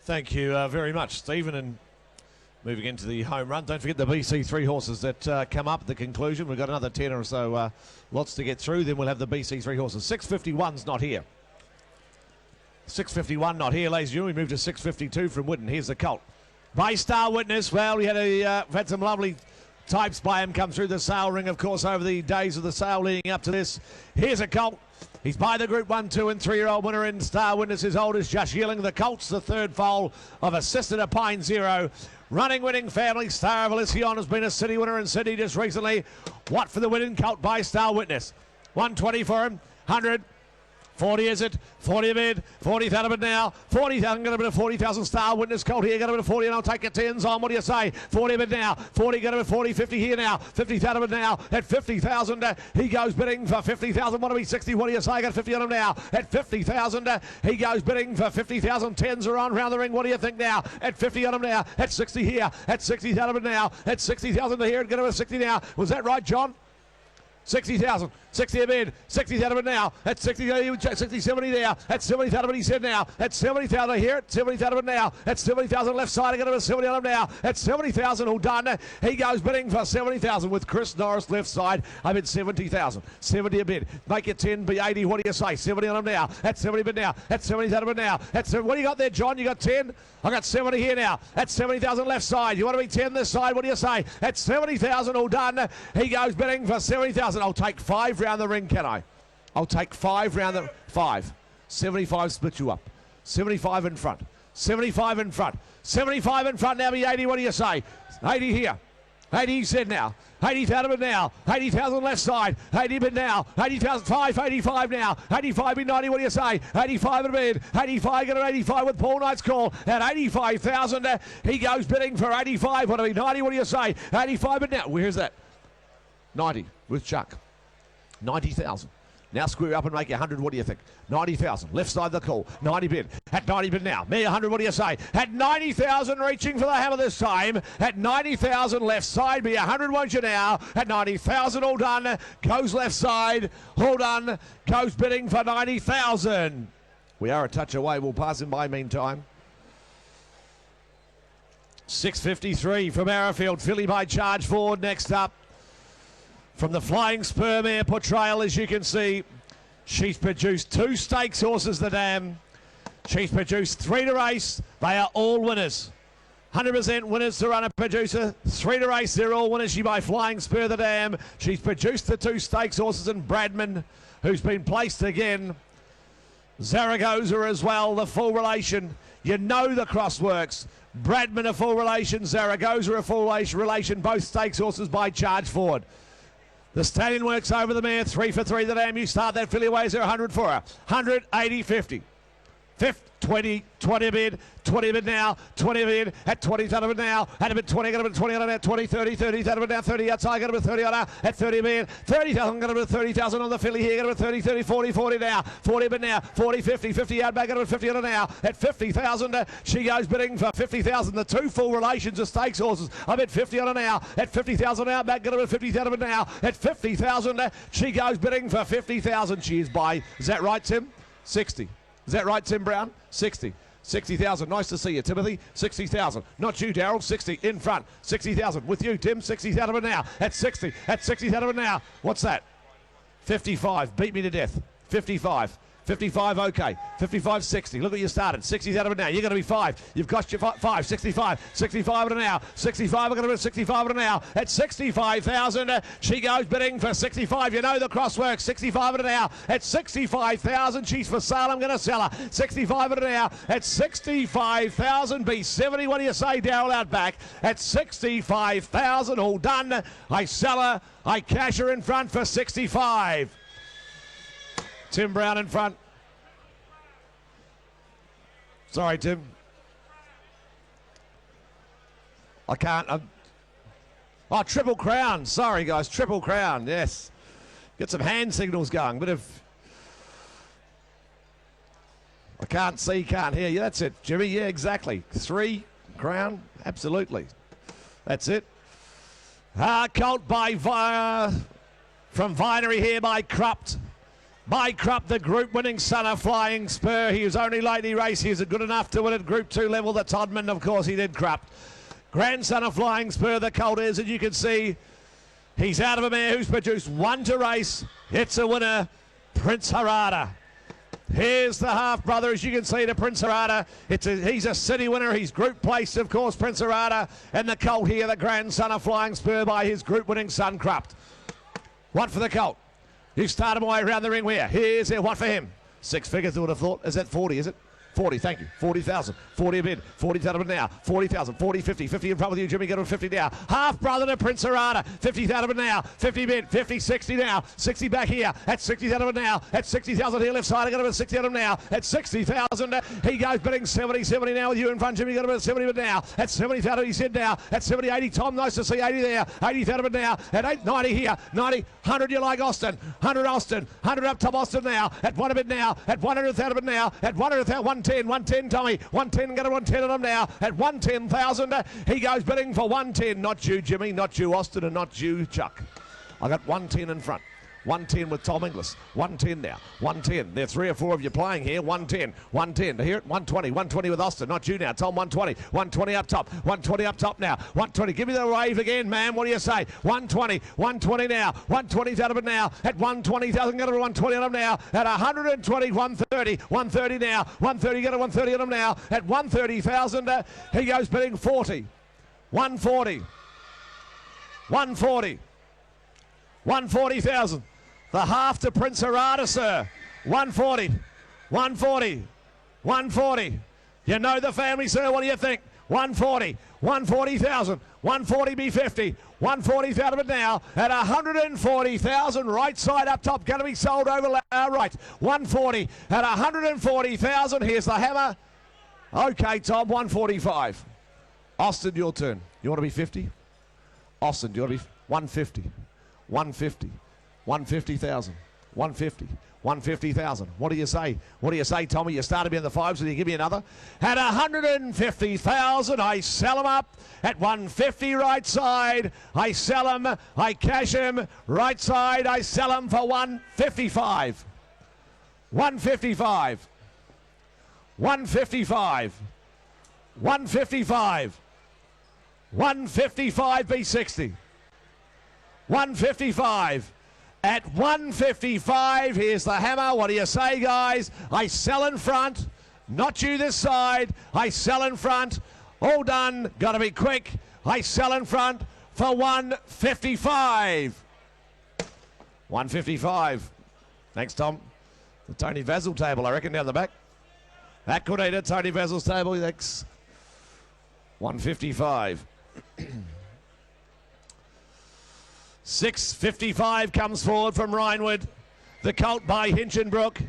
Thank you very much, Stephen. And moving into the home run, don't forget the BC3 horses that come up at the conclusion. We've got another 10 or so lots to get through. Then we'll have the BC3 horses. 651's not here. 651 not here, ladies and gentlemen. We move to 652 from Whitten. Here's the colt. By Star Witness. Well, we had some lovely types by him come through the sale ring, of course, over the days of the sale leading up to this. Here's a colt. He's by the Group 1, 2 and 3-year-old winner in Star Witness. His old is just Yearling. The colt's the third foal of Assisted a Pine Zero. Running winning family. Star of Elysion has been a city winner in Sydney just recently. What for the winning colt by Star Witness? 120 for him. 100. 40 is it? 40 a bid. 40,000 a bid now. 40,000, got a bit of 40,000 Star Witness colt here. Got a bit of 40 and I'll take it 10s on. What do you say? 40 a bid now. 40, got a bit of 40, 50 here now. 50,000 a bid now. At 50,000, he goes bidding for 50,000. Want to be 60? What do you say? Got 50 on him now. At 50,000, he goes bidding for 50,000. 10s are on round the ring. What do you think now? At 50 on him now. At 60 here. At 60,000 a bid now. At 60,000 to here. Get a bit of 60 now. Was that right, John? 60,000, 60 a bid, 60,000 a bid now, at 60, 70 there, at 70,000 he said now, at 70,000 here, at 70,000 now, at 70,000 left side, I got him at 70 on him now, at 70,000 all done, he goes bidding for 70,000 with Chris Norris left side, I bid 70,000, 70 a bid, make it 10, be 80, what do you say, 70 on him now, at 70 bid now, at 70,000 bid now, at 70, what do you got there, John, you got 10? I got 70 here now, at 70,000 left side, you want to be 10 this side, what do you say, at 70,000 all done, he goes bidding for 70,000, I'll take 5 round the ring, can I? I'll take 5 round the... 5. 75 split you up. 75 in front. 75 in front. 75 in front, now be 80, what do you say? 80 here. 80 he said now. 80,000 bid now. 80,000 left side. 80 bid now. 80,000, 5, 85 now. 85 bid 90, what do you say? 85 in bid. 85, got an 85 with Paul Knight's call. At 85,000, he goes bidding for 85. What do we 90, what do you say? 85 bid now. Where's that? 90 with Chuck. 90,000. Now square up and make 100. What do you think? 90,000. Left side of the call. 90 bid. At 90 bid now. Me 100. What do you say? At 90,000 reaching for the hammer this time. At 90,000 left side. Be 100 won't you now? At 90,000 all done. Goes left side. All done. Goes bidding for 90,000. We are a touch away. We'll pass him by meantime. 6:53 from Arrowfield. Philly by Charge Forward next up. From the Flying Spur Mare Portrayal, as you can see, she's produced 2 stakes horses, the dam. She's produced 3 to race. They are all winners. 100% winners to run a producer. 3 to race, they're all winners. She by Flying Spur, the dam. She's produced the 2 stakes horses in Bradman, who's been placed again. Zaragoza as well, the full relation. You know the cross works. Bradman a full relation, Zaragoza a full relation. Both stakes horses by Charge Forward. The stallion works over the mare, 3 for 3 the dam. You start that filly ways there, 100 for her. 100, 80, 50. 20 bid, 20 bid now, 20 bid at 20 bid now, at a bid 20, got a bid 20 on it, 20, 30, 30 bid now, 30 outside, got a bid 30 on now, at 30 bid, 30,000, got a bid 30,000 on the filly here, got a bid 30, 30, 40, 40 now, 40 bid now, 40, 50, 50 out back, got a bid 50 on it now, at 50,000, she goes bidding for 50,000, the two full relations of stakes horses, I bid 50 on it now, at 50,000 out back, got a bid 50,000 now, at 50,000, she goes bidding for 50,000, she is by, is that right, Tim? 60. Is that right, Tim Brown? 60. 60,000. Nice to see you, Timothy. 60,000. Not you, Darryl. 60 in front. 60,000 with you, Tim. 60,000 now. At 60. At 60,000 now. What's that? 55. Beat me to death. 55. 55, okay. 55, 60. Look what you started. 60 out of it now. You're going to be 5. You've cost you 5. 65. 65 at an hour. 65. We're going to be 65 at an hour. At 65,000, she goes bidding for 65. You know the crosswork. 65 at an hour. At 65,000, she's for sale. I'm going to sell her. 65 at an hour. At 65,000, B70. What do you say, Darryl, out back? At 65,000, all done. I sell her. I cash her in front for 65. Tim Brown in front. Sorry, Tim. I can't. Oh, Triple Crown. Sorry, guys. Triple Crown. Yes. Get some hand signals going. Bit of. I can't see, can't hear you. That's it, Jimmy. Yeah, exactly. 3 Crown. Absolutely. That's it. Colt by from Vinery here by Krupt. By Krupp, the group-winning son of Flying Spur. He was only lately raced. He was good enough to win at Group 2 level. The Todman, of course, he did Krupp. Grandson of Flying Spur, the colt is, and you can see he's out of a mare who's produced 1 to race. It's a winner, Prince Harada. Here's the half-brother, as you can see, to Prince Harada. He's a city winner. He's group placed, of course, Prince Harada. And the colt here, the grandson of Flying Spur by his group-winning son, Krupp. One for the colt. You start him away around the ring here. Here's what for him. 6 figures, I would have thought. Is that 40, is it? 40, thank you. 40,000. 40 a bid. 40 out of it now. 40,000. 40, 50. 50 in front with you, Jimmy. Get him 50 now. Half brother to Prince Harada. 50 out of it now. 50 bid. 50, 60 now. 60 back here. At 60 out of it now. At 60,000 here left side. I got him at 60 out of him now. At 60,000. He goes bidding 70, 70 now with you in front, Jimmy. Got him at 70 bid now. At 70,000 he said now. At 70, 80. Tom, nice to see 80 there. 80 out of it now. At 8, 90 here. 90, 100 you like Austin. 100 Austin. 100 up top Austin now. At 1 a bid now. At 100 out of it now. At 100, 110. 110 Tommy. 110, got a 110 on him now. At 110,000, he goes bidding for 110. Not you, Jimmy. Not you, Austin. And not you, Chuck. I got 110 in front. 110 with Tom Inglis. 110 now. 110. There are 3 or 4 of you playing here. 110. 110. To hear it. 120. 120 with Austin. Not you now. Tom 120. 120 up top. 120 up top now. 120. Give me the wave again, man. What do you say? 120. 120 now. 120's out of it now. At 120,000. Got a 120 on him now. At 120. 130. 130 now. 130. Got a 130 on him now. At 130,000. He goes bidding 40. 140. 140. 140,000. The half to Prince Harada, sir. 140. 140. 140. You know the family, sir. What do you think? 140. 140,000. 140 B50. 140's out of it now. At 140,000. Right side up top. Going to be sold over right. 140. At 140,000. Here's the hammer. Okay, Tom. 145. Austin, your turn. You want to be 50? Austin, do you want to be 150? 150. 150,000. 150. 150,000. What do you say? What do you say, Tommy? You started me in the 5s, so you give me another. At 150,000, I sell him up. At 150 right side, I sell him. I cash him. Right side, I sell him for 155. 155. 155. 155. 155 B60. 155. At 155, here's the hammer. What do you say, guys? I sell in front. Not you this side. I sell in front. All done. Got to be quick. I sell in front for 155. 155. Thanks, Tom. The Tony Vasil table, I reckon, down the back. That could eat it. Tony Vasil's table. Thanks. 155. 6.55 comes forward from Rhinewood. The colt by Hinchinbrook.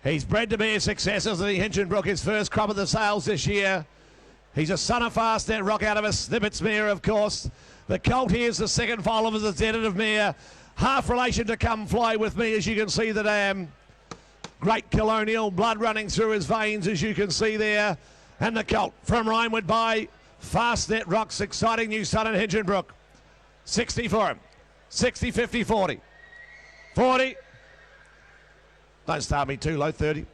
He's bred to be a success, isn't he? Hinchinbrook, his first crop of the sales this year. He's a son of Fastnet Rock out of a Snippets mare, of course. The colt here is the second foal of the Zenitive mare. Half relation to Come Fly With Me, as you can see the dam. Great colonial blood running through his veins, as you can see there. And the colt from Rhinewood by Fastnet Rock's exciting new son in Hinchinbrook. 60 for him. 60, 50, 40. 40. Don't start me too low, 30.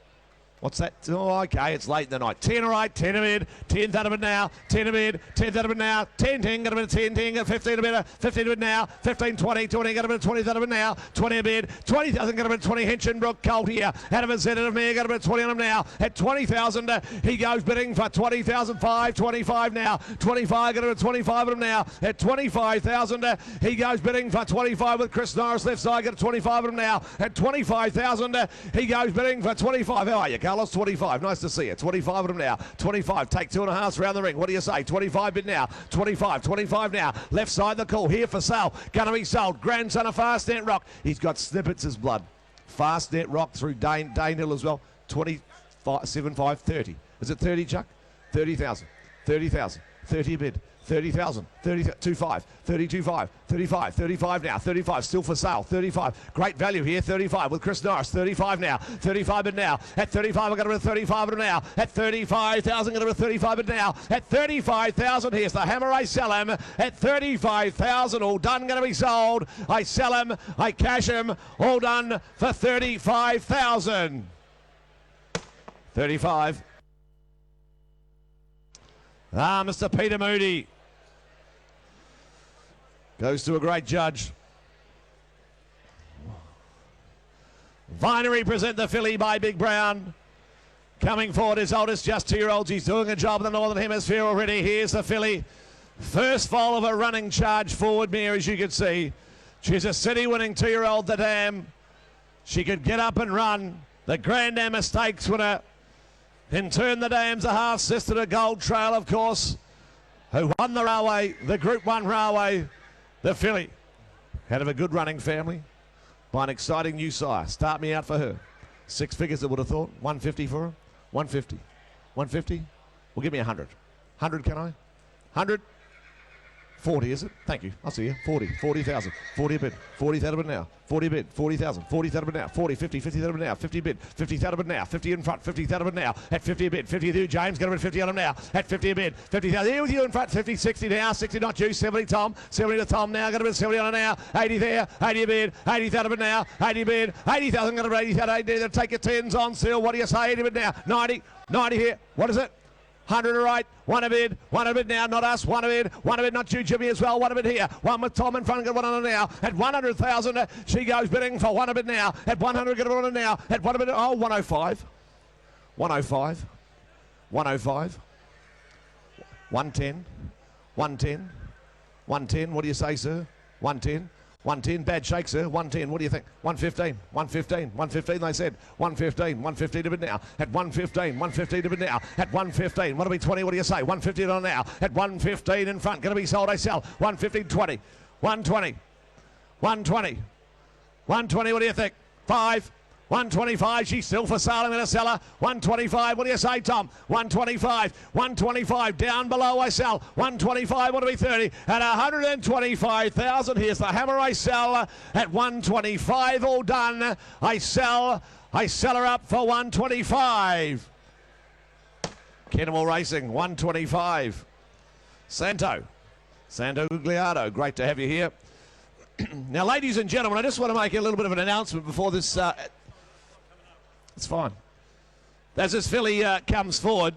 What's that? Oh, okay, it's late in the night. 10 all right, 10 a bid, 10 out of it now, 10 a bid, 10 out of it now, 10, 10, got a bit, 10, 10, 15 a bid, 15 a bid now, 15, 20, 20, got a bit, 20 out of it now, 20 a bid, 20,000, got a bit, 20, Hinchinbrook colt here, out of a Zenitive mare, got a bit, 20 on him now, at 20,000, he goes bidding for 20,000, 25 now, 25, got a bit, 25 on him now, at 25,000, he goes bidding for 25 with Chris Norris, left side, got a 25 on him now, at 25,000, he goes bidding for 25, how are you, Carlos? 25, nice to see you. 25 of them now. 25, take 2.5 around the ring. What do you say? 25 bid now. 25 now. Left side the call. Here for sale. Gonna be sold. Grandson of Fastnet Rock. He's got Snippets as blood. Fastnet Rock through Dane Hill as well. 25, 75, 30. Is it 30, Chuck? 30,000. 30,000. 30 a bid. 30,000, 32.5, 32.5, 35, 35 now, 35 still for sale, 35, great value here, 35 with Chris Norris, 35 now, 35 bid now, at 35 I've got a 35 bid now, at 35,000 got a 35 bid now, at 35,000 here's the hammer, I sell him, at 35,000 all done, going to be sold, I sell him, I cash him, all done for 35,000. 35. Mr. Peter Moody goes to a great judge. Vinery present the filly by Big Brown. Coming forward, his oldest, just 2-year-olds. He's doing a job in the Northern Hemisphere already. Here's the filly. First foal of a running charge forward mare, as you can see. She's a city-winning 2-year-old, the dam. She could get up and run. The Grand Am Stakes winner. In turn, the dam's a half-sister to Gold Trail, of course, who won the railway, the Group 1 railway. The filly, out of a good running family, by an exciting new sire. Start me out for her. 6 figures, I would have thought. 150 for her. 150. 150? Well, give me 100. 100, can I? 100? 40, is it? Thank you. I'll see you. 40. 40,000. 40 a bid. 40,000 a bid now. 40 a bid. 40,000. 40,000 a bid now. 40, 50, 50,000 a bid now. 50 a bid. 50,000 a bid now. 50 in front. 50,000 a bid now. At 50 a bid. 50 of you, James. Got a bid 50 on him now. At 50 a bid. 50,000. Here with you in front. 50, 60 now. 60 not you. 70 Tom. 70 to Tom now. Got a bid 70 on him now. 80 there. 80 a bid. 80,000 a bid now. 80 a bid. 80,000. Got a bid 80,000. 80. Take your 10s on seal. What do you say? 80 a bid now. 90. 90 here. What is it? 100 right, 1 a bid now, not us, 1 a bid, not you, Jimmy, as well, 1 a bid here, 1 with Tom in front, got 1 on her now, at 100,000, she goes bidding for 1 a bid now, at 100, got 1 on her now, at 1 a bid, oh, 105, 105, 105, 110, 110, 110, what do you say, sir? 110. 110, bad shake, sir. 110, what do you think? 115, 115, 115, they said. 115, 115 to bid now. At 115, 115 to bid now. At 115, what'll be 20, what do you say? 115 on now. At 115 in front, gonna be sold, I sell. 115, 20, 120, 120, 120, what do you think? 5, 125, she's still for sale, I'm going to sell her. 125, what do you say, Tom? 125, 125, down below, I sell. 125, what do we 30? At 125,000, here's the hammer, I sell. At 125, all done. I sell her up for 125. Kenmore Racing, 125. Santo Gugliardo, great to have you here. Now, ladies and gentlemen, I just want to make a little bit of an announcement before this... It's fine. As this filly comes forward,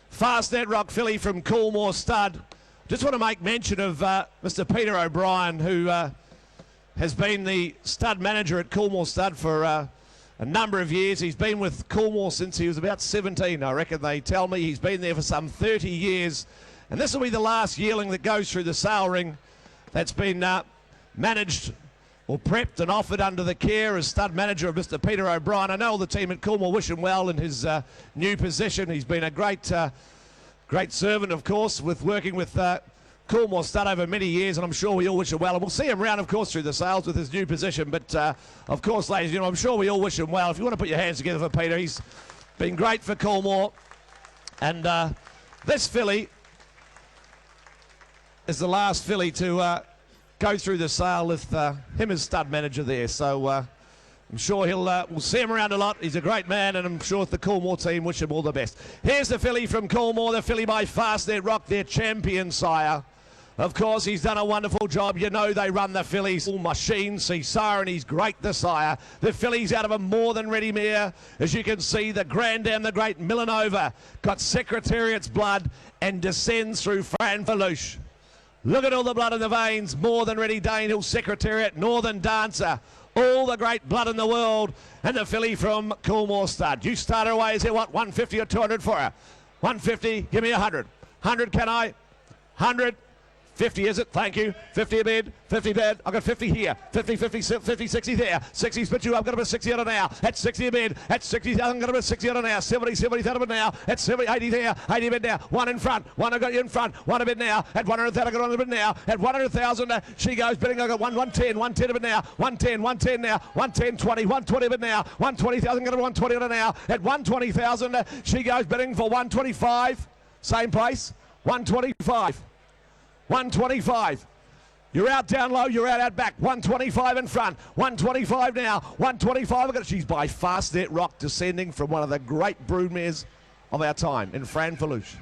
Fastnet Rock filly from Coolmore Stud. Just want to make mention of Mr. Peter O'Brien, who has been the stud manager at Coolmore Stud for a number of years. He's been with Coolmore since he was about 17, I reckon. They tell me he's been there for some 30 years. And this will be the last yearling that goes through the sale ring that's been managed or prepped and offered under the care as stud manager of Mr. Peter O'Brien. I know the team at Coolmore wish him well in his new position. He's been a great servant, of course, with working with Coolmore stud over many years, and I'm sure we all wish him well. And we'll see him round, of course, through the sales with his new position. But, of course, ladies, you know, I'm sure we all wish him well. If you want to put your hands together for Peter, he's been great for Coolmore. And this filly is the last filly to go through the sale with him as stud manager there. So I'm sure we'll see him around a lot. He's a great man, and I'm sure the Coolmore team wish him all the best. Here's the filly from Coolmore, the filly by Fastnet Rock, their champion sire. Of course, he's done a wonderful job. You know they run the fillies. All machine, see Siren, he's great, the sire. The filly's out of a more than ready mare. As you can see, the Grand Dam, the great Millanova, got Secretariat's blood and descends through Fran Falouche. Look at all the blood in the veins. More than ready, Danehill, Secretariat, Northern Dancer. All the great blood in the world. And the filly from Coolmore Stud. You start her away, say what, 150 or 200 for her? 150, give me 100. 100, can I? 100. 50 is it? Thank you. 50 a bid. 50 bid. I've got 50 here. 50, 50, 50, 60 there. 60's but you. I've got about 60 on it now. At 60 a bid. At 60,000, I've got about 60 on it now. 70, 70,000 a bid now. At 70, 80 there. 80 a bid now. One in front. One I've got you in front. One a bid now. At 100,000, I've got on a bid now. At 100,000, she goes bidding. I've got 110. 110 a bid now. 110. 110 now. 110, 20. 120 a bid now. 120,000, got a 120 on it now. At 120,000, she goes bidding for 125. Same place. 125. 125. You're out down low, you're out back. 125 in front. 125 now. 125. She's by Fastnet Rock, descending from one of the great broodmares of our time in Fran Falouche.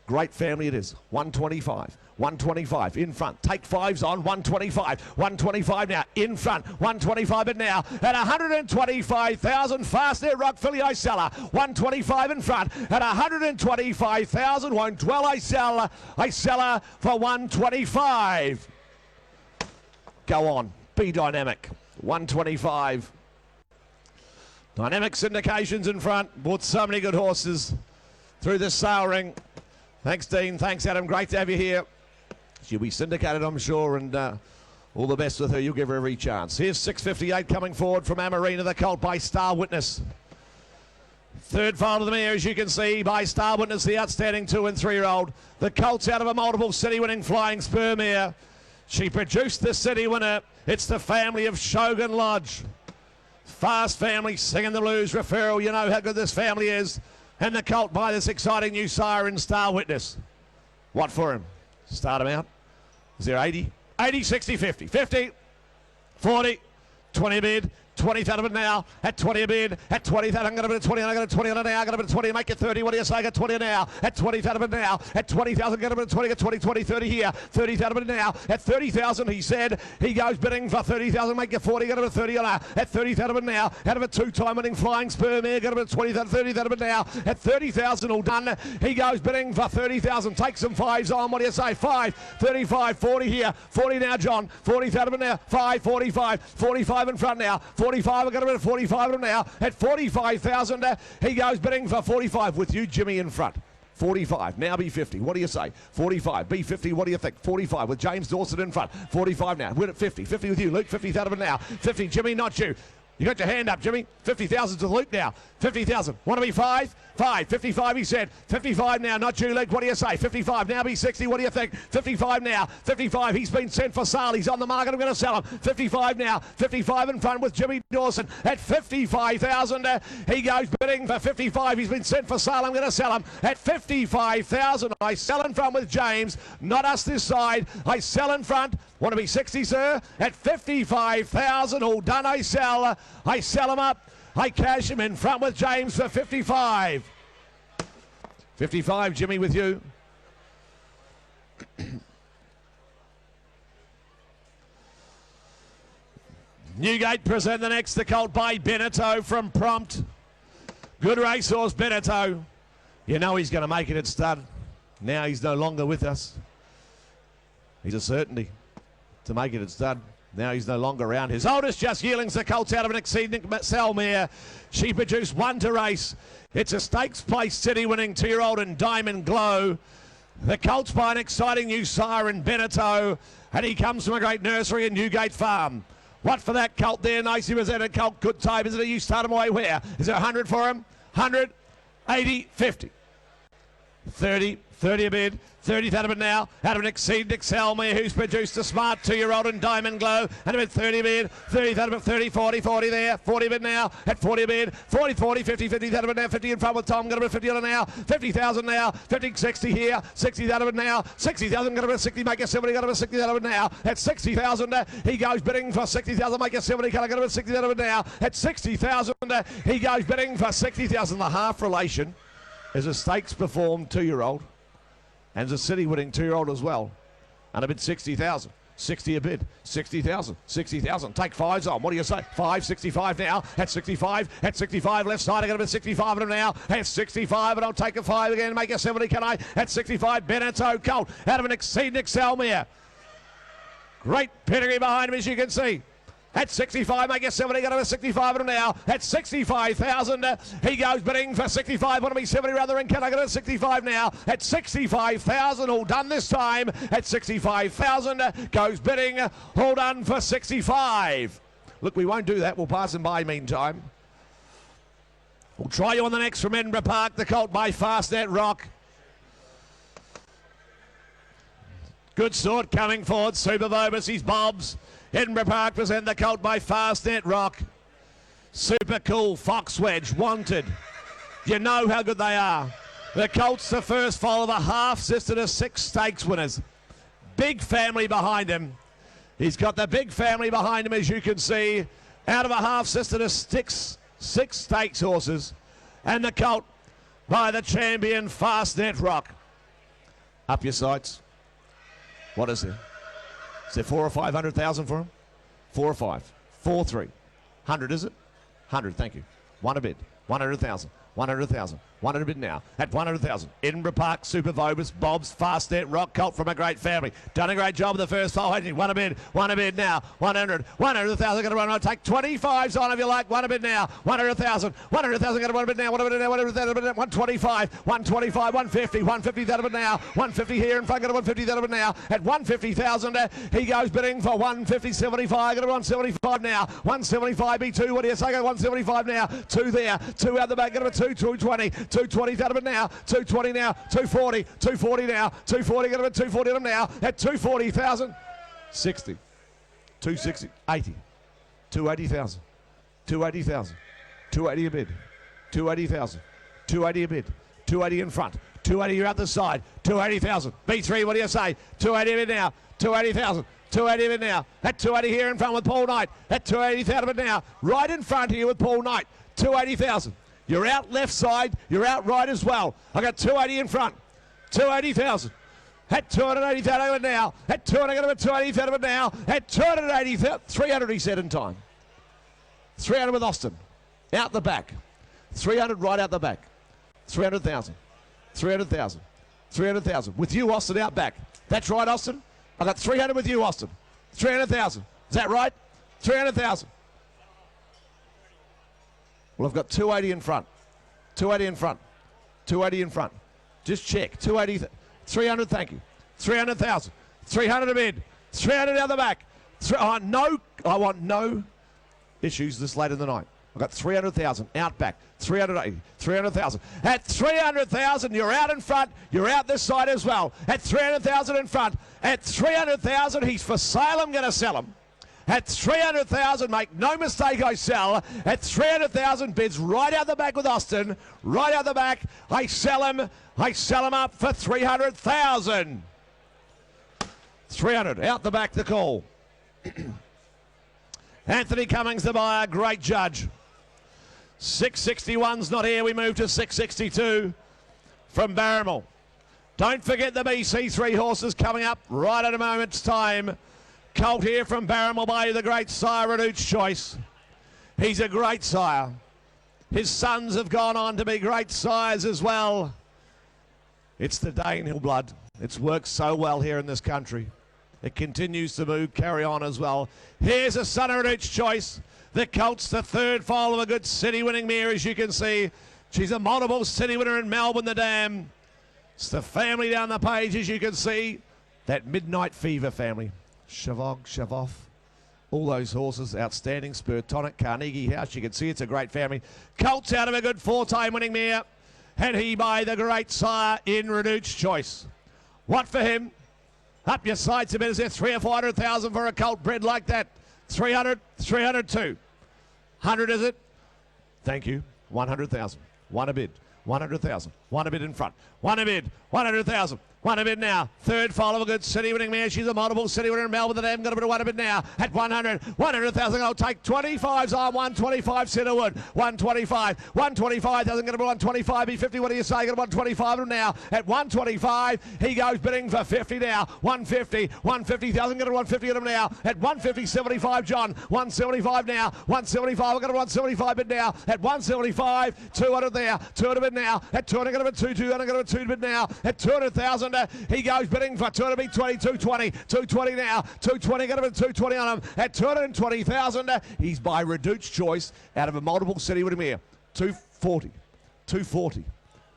Great family it is. 125. 125 in front. Take fives on. 125. 125 now in front. 125 it now. At 125,000. Fastnet Rock filly I sell her. 125 in front. At 125,000. Won't dwell I sell her. I sell her for 125. Go on. Be dynamic. 125. Dynamic syndications in front. Bought so many good horses through the sale ring. Thanks, Dean. Thanks, Adam. Great to have you here. She'll be syndicated, I'm sure, and all the best with her. You'll give her every chance. Here's 658 coming forward from Amarina, the colt by Star Witness. Third foal of the mare, as you can see, by Star Witness, the outstanding 2- and 3-year-old. The colt's out of a multiple city-winning Flying Spur mare. She produced the city winner. It's the family of Shogun Lodge. Fast family, singing the blues referral. You know how good this family is. And the colt by this exciting new sire in Star Witness. What for him? Start him out. Is there 80? 80, 60, 50. 50, 40, 20 a bid. 20,000 now. At 20 a bid. At 20,000, I'm going to bid 20. I'm going to 20 on it now. I'm going to bid 20. Make it 30. What do you say? I got 20 now. At 20,000 now. At 20,000, I'm going to bid 20. Get 20, 20, 30 here. 30,000 now. At 30,000, he said he goes bidding for 30,000. Make it 40. Got to bid 30 on her. At 30,000 now. Out of a 2-time winning Flying Spur mare. Got to bid 20,000. 30,000 now. At 30,000, all done. He goes bidding for 30,000. Take some fives on. What do you say? 5, 35, 40 here. 40 now, John. 40,000 now. 5, 45. 45 in front now. 45. I've got to bid 45 now. At 45,000, he goes bidding for 45 with you, Jimmy, in front. 45, now B50, what do you say? 45, B50, what do you think? 45 with James Dawson in front. 45 now, we're at 50. 50 with you, Luke, 50,000 now. 50, Jimmy, not you. You got your hand up, Jimmy. 50,000 to Luke now. 50,000. Want to be 5? 5. 55, he said. 55 now, not you, Luke. What do you say? 55 now, be 60. What do you think? 55 now. 55, he's been sent for sale. He's on the market. I'm going to sell him. 55 now. 55 in front with Jimmy Dawson. At 55,000, he goes bidding for 55. He's been sent for sale. I'm going to sell him. At 55,000, I sell in front with James. Not us this side. I sell in front. Want to be 60, sir? At 55,000, all done, I sell. I sell him up. I cash him in front with James for 55. 55, Jimmy, with you. Newgate present the next, the colt by Beneteau from Prompt. Good racehorse, Beneteau. You know he's going to make it at stud. Now he's no longer with us. He's a certainty to make it at stud. Now he's no longer around. His oldest, Just Yearling's the colt's out of an exceeding sell mare. She produced 1 to race. It's a stakes place city winning 2-year-old in Diamond Glow. The colt's by an exciting new sire in Beneteau, and he comes from a great nursery in Newgate Farm. What for that colt there? Nicely presented colt. Good time. Is it? You start him away where? Is there 100 for him? 100, 80, 50. 30, 30 a bid. 30th out of it now. Out of an Exceed Excelmere, who's produced a smart 2-year-old in Diamond Glow. And about 30 bid. 30th out of it, 30, 40, 40 there. 40 bid now. At 40 bid. 40, 40, 50, 50th out of it now. 50 in front with Tom. Got about 50 on it now. 50,000 now. 50, 60 here. 60 out of it now. 60,000. Got about 60. Make a 70. Got about 60 out of it now. At 60,000. He goes bidding for 60,000. Make a 70. Got about 60 out of it now. At 60,000. He goes bidding for 60,000. The half relation is a stakes performed 2-year-old. And there's a city winning 2-year-old as well. And a bid 60,000. 60 a bid. 60,000. 60,000. Take fives on. What do you say? 5, 65 now. At 65. At 65. Left side. I got a bid 65 of them now. At 65. And I'll take a 5 again. Make a 70. Can I? At 65. Benetto Colt. Out of an Exceed Excelmere. Great pedigree behind him, as you can see. At 65, make a 70, got over 65 of them now. At 65,000, he goes bidding for 65. Want to be 70 rather than can I get a 65 now? At 65,000, all done this time. At 65,000, goes bidding, all done for 65. Look, we won't do that. We'll pass him by meantime. We'll try you on the next from Edinburgh Park, the Colt by Fastnet Rock. Good sort coming forward. Super Vobus, he's Bob's. Edinburgh Park present the Colt by Fastnet Rock. Super cool Fox Wedge, Wanted. You know how good they are. The Colt's the first foal of a half-sister to 6 stakes winners. Big family behind him. He's got the big family behind him, as you can see. Out of a half-sister to 6 stakes horses. And the Colt by the champion Fastnet Rock. Up your sights. What is there? Is there 400 or 500,000 for him? 4 or 5? 4, 3. 100, is it? 100, thank you. 1 a bid. 100,000. 100,000. 100 bid now. At 100,000. Edinburgh Park, Super Vobus, Bob's, Fastnet Rock, Colt from a great family. Done a great job of the first foal. 1 a bid. 1 a bid now. 100. 100,000. Going to run. I'll take 25s on if you like. 1 a bid now. 100,000. 100,000. Going to 1 a bid now. 1 a bid now. 100,000. 125. 125. 150. 150. That of it now. 150 here in front. Got 150. That of it now. At 150,000. He goes bidding for 150. 75. Got 175 now. 175 B2. What do you say? Got 175 now. 2 there. 2 out the back. Got a 2. 220. 220 out of it now. 220 now. 240. 240 now. 240. Got a 240 of them now. At 240,000. 60. 260. 80. 280,000. 280,000. 280 a bid. 280,000. 280 a bid. 280 in front. 280 you're out the side. 280,000. B3, what do you say? 280 a bid now. 280,000. 280 of it now. At 280 here in front with Paul Knight. At 280 out of it now. Right in front here with Paul Knight. 280,000. You're out left side. You're out right as well. I got 280 in front. 280,000. At 280,000 over now. At 280,000 over now. At 280,000. 300 he said in time. 300 with Austin. Out the back. 300 right out the back. 300,000. 300,000. 300,000. With you, Austin, out back. That's right, Austin. I got 300 with you, Austin. 300,000. Is that right? 300,000. Well, I've got 280 in front. 280 in front. 280 in front. Just check. 280. 300, thank you. 300,000. 300 a bid. 300 out the back. I want no issues this late in the night. I've got 300,000 out back. 380. 300,000. At 300,000, you're out in front. You're out this side as well. At 300,000 in front. At 300,000, he's for sale. I'm going to sell him. At 300,000, make no mistake, I sell. At 300,000, bids right out the back with Austin. Right out the back. I sell him. I sell him up for 300,000. 300. Out the back, the call. Anthony Cummings, the buyer. Great judge. 661's not here. We move to 662 from Barrymore. Don't forget the BC3 horses coming up right at a moment's time. Colt here from Barrymore Bay, the great sire Reduce Choice. He's a great sire. His sons have gone on to be great sires as well. It's the Danehill blood. It's worked so well here in this country. It continues to move, carry on as well. Here's a son of Reduce Choice. The Colt's the third foal of a good city-winning mare, as you can see. She's a multiple city winner in Melbourne, the Dam. It's the family down the page, as you can see. That Midnight Fever family. Shavog, Shavoff, all those horses, outstanding. Spur Tonic, Carnegie House, you can see it's a great family. Colt's out of a good 4-time winning mare, and he by the great sire in Reduce Choice. What for him? Up your sights a bit. Is there 300 or 400,000 for a colt bred like that? 300, 302. 100 is it? Thank you. 100,000. One a bid. 100,000. One a bid in front. One a bid. 100,000. One a bid now. Third follow a good city winning mare. She's a multiple city winner in Melbourne. The dam got a bit of one a bid now at 100. 100,000. I'll take 25s on 125 Centerwood. 125. 125 doesn't get a bit 125. B50. What do you say? Got 125 now at 125. He goes bidding for 50 now. 150. 150,000. Got a 150 at him now at 150. 75 John. 175 now. 175. I've got a 175 bid now at 175. 200 there. 200 bid now at 200. Got a bit 2. 200. Got a 2 bid now at 200,000. He goes bidding for 220, 220, 220 now, 220, got him at 220 on him at 220,000. He's by reduced choice out of a multiple city winning mare. 240, 240,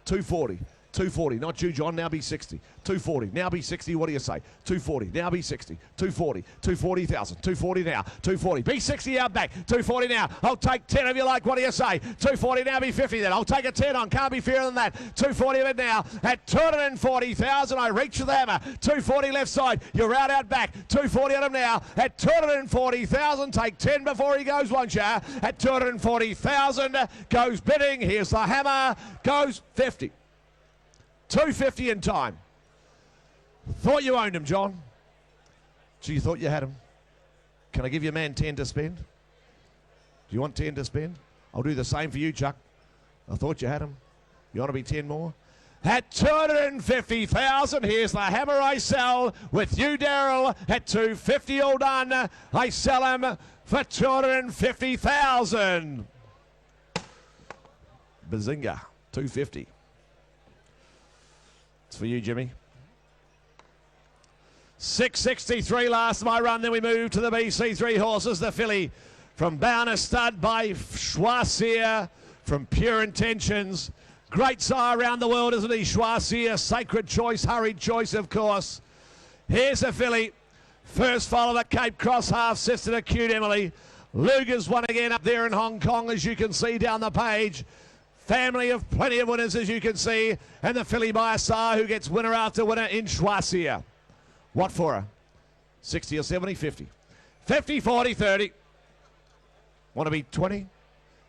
240. 240, not you, John, now be 60. 240, now be 60, what do you say? 240, now be 60. 240, 240,000, 240 now, 240, be 60 out back, 240 now. I'll take 10 if you like, what do you say? 240, now be 50 then. I'll take a 10 on, can't be fairer than that. 240 of it now at 240,000. I reach for the hammer. 240 left side, you're out back. 240 on him now at 240,000. Take 10 before he goes, won't you? At 240,000, goes bidding. Here's the hammer, goes 50. 250 in time. Thought you owned him, John. So you thought you had him. Can I give your man 10 to spend? Do you want 10 to spend? I'll do the same for you, Chuck. I thought you had him. You want to be 10 more? At 250,000, here's the hammer I sell with you, Daryl, at 250 all done. I sell him for 250,000. Bazinga, 250. It's for you, Jimmy. 663 last my run. Then we move to the BC3 horses. The filly from Bouncer Stud by Choisir from Pure Intentions. Great sire around the world, isn't he? Choisir, Sacred Choice, Hurried Choice, of course. Here's the filly. First follow at Cape Cross, half sister to Cute Emily. Luger's won again up there in Hong Kong, as you can see down the page. Family of plenty of winners, as you can see. And the filly by a sire who gets winner after winner in Choisir. What for her? 60 or 70? 50. 50, 40, 30. Want to be 20?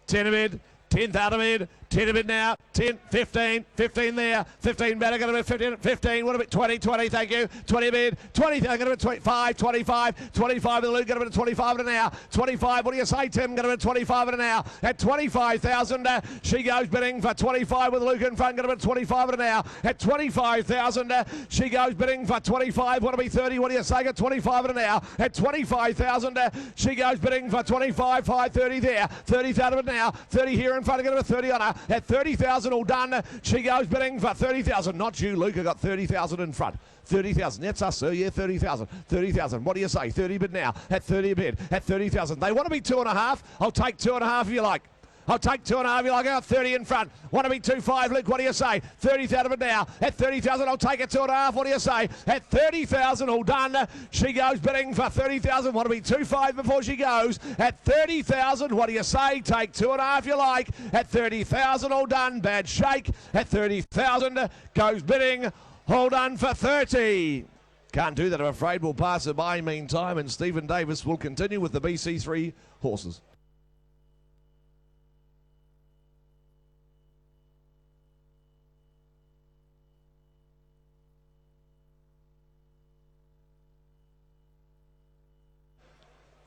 10 a bid. 10th out of bid. 10 a bid now. 10, 15, 15 there. 15 better. Going to be 15, 15. What a bit 20, 20, thank you. 20 a bid. 20, going to be 25, 25, 25 with the lead. Going to be 25 and an hour. 25, what do you say, Tim? Going to be 25 and an hour. At 25,000, she goes bidding for 25 with Luke in front. Going to be 25 and an hour. At 25,000, she goes bidding for 25. Want to be 30, what do you say? At 25 and an hour. At 25,000, she goes bidding for 25, 530 there. 30,000 now. 30 here in front. Going to be 30 on her. At 30,000 all done, she goes bidding for 30,000. Not you, Luke. I got 30,000 in front. 30,000. That's us, sir. Yeah, 30,000. 30,000. What do you say? 30 bid now. At 30 a bid. At 30,000. They want to be 2.5. I'll take 2.5 if you like. I'll take 2.5 if you like. I got 30 in front. Want to be 2.5, Luke. What do you say? 30,000 bid now. At 30,000, I'll take it 2.5. What do you say? At 30,000 all done, she goes bidding for 30,000. Want to be 2.5 before she goes. At 30,000, what do you say? Take 2.5 if you like. At 30,000 all done. Bad shake. At 30,000 goes bidding. All done for 30. Can't do that, I'm afraid. We'll pass it by meantime, and Stephen Davis will continue with the BC3 horses.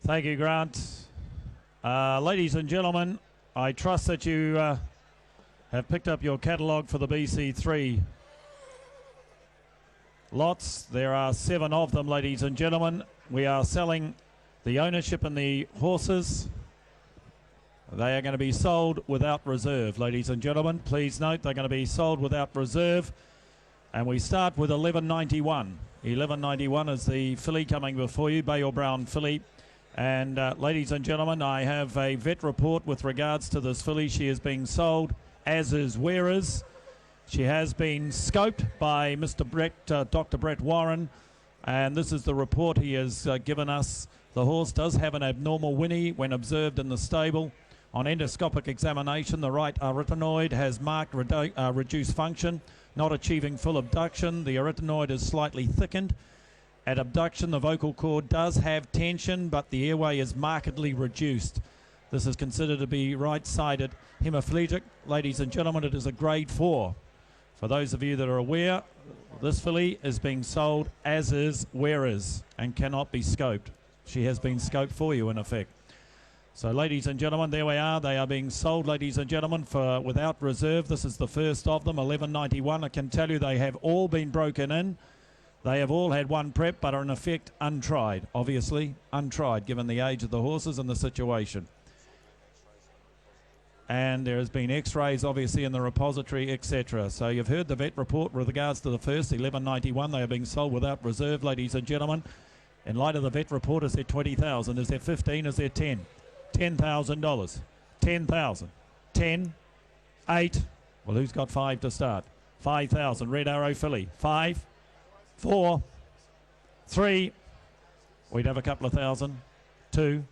Thank you, Grant. Ladies and gentlemen, I trust that you have picked up your catalogue for the BC3 lots. There are 7 of them, ladies and gentlemen. We are selling the ownership and the horses. They are going to be sold without reserve, ladies and gentlemen. Please note they're going to be sold without reserve. And we start with 1191. 1191 is the filly coming before you, Bay or Brown filly. And ladies and gentlemen, I have a vet report with regards to this filly. She is being sold, as is wearers. She has been scoped by Mr. Brett, Dr. Brett Warren, and this is the report he has given us. The horse does have an abnormal whinny when observed in the stable. On endoscopic examination, the right arytenoid has marked reduced function. not achieving full abduction. The arytenoid is slightly thickened. At abduction, the vocal cord does have tension, but the airway is markedly reduced. This is considered to be right-sided hemiplegic. Ladies and gentlemen, it is a grade 4. For those of you that are aware, this filly is being sold as is, where is, and cannot be scoped. She has been scoped for you, in effect. So, ladies and gentlemen, there we are. They are being sold, ladies and gentlemen, for without reserve. This is the first of them, $11.91. I can tell you they have all been broken in. They have all had one prep, but are in effect untried. Obviously, untried, given the age of the horses and the situation. And there has been x-rays obviously in the repository, etc. So you've heard the vet report with regards to the first, $11.91. They are being sold without reserve, ladies and gentlemen. In light of the vet report, is there 20,000? Is there 15? Is there 10? $10,000. 10,000. 10. 8. Well, who's got 5 to start? 5,000. Red Arrow filly. 5. 4. 3. We'd have a couple of thousand. 2.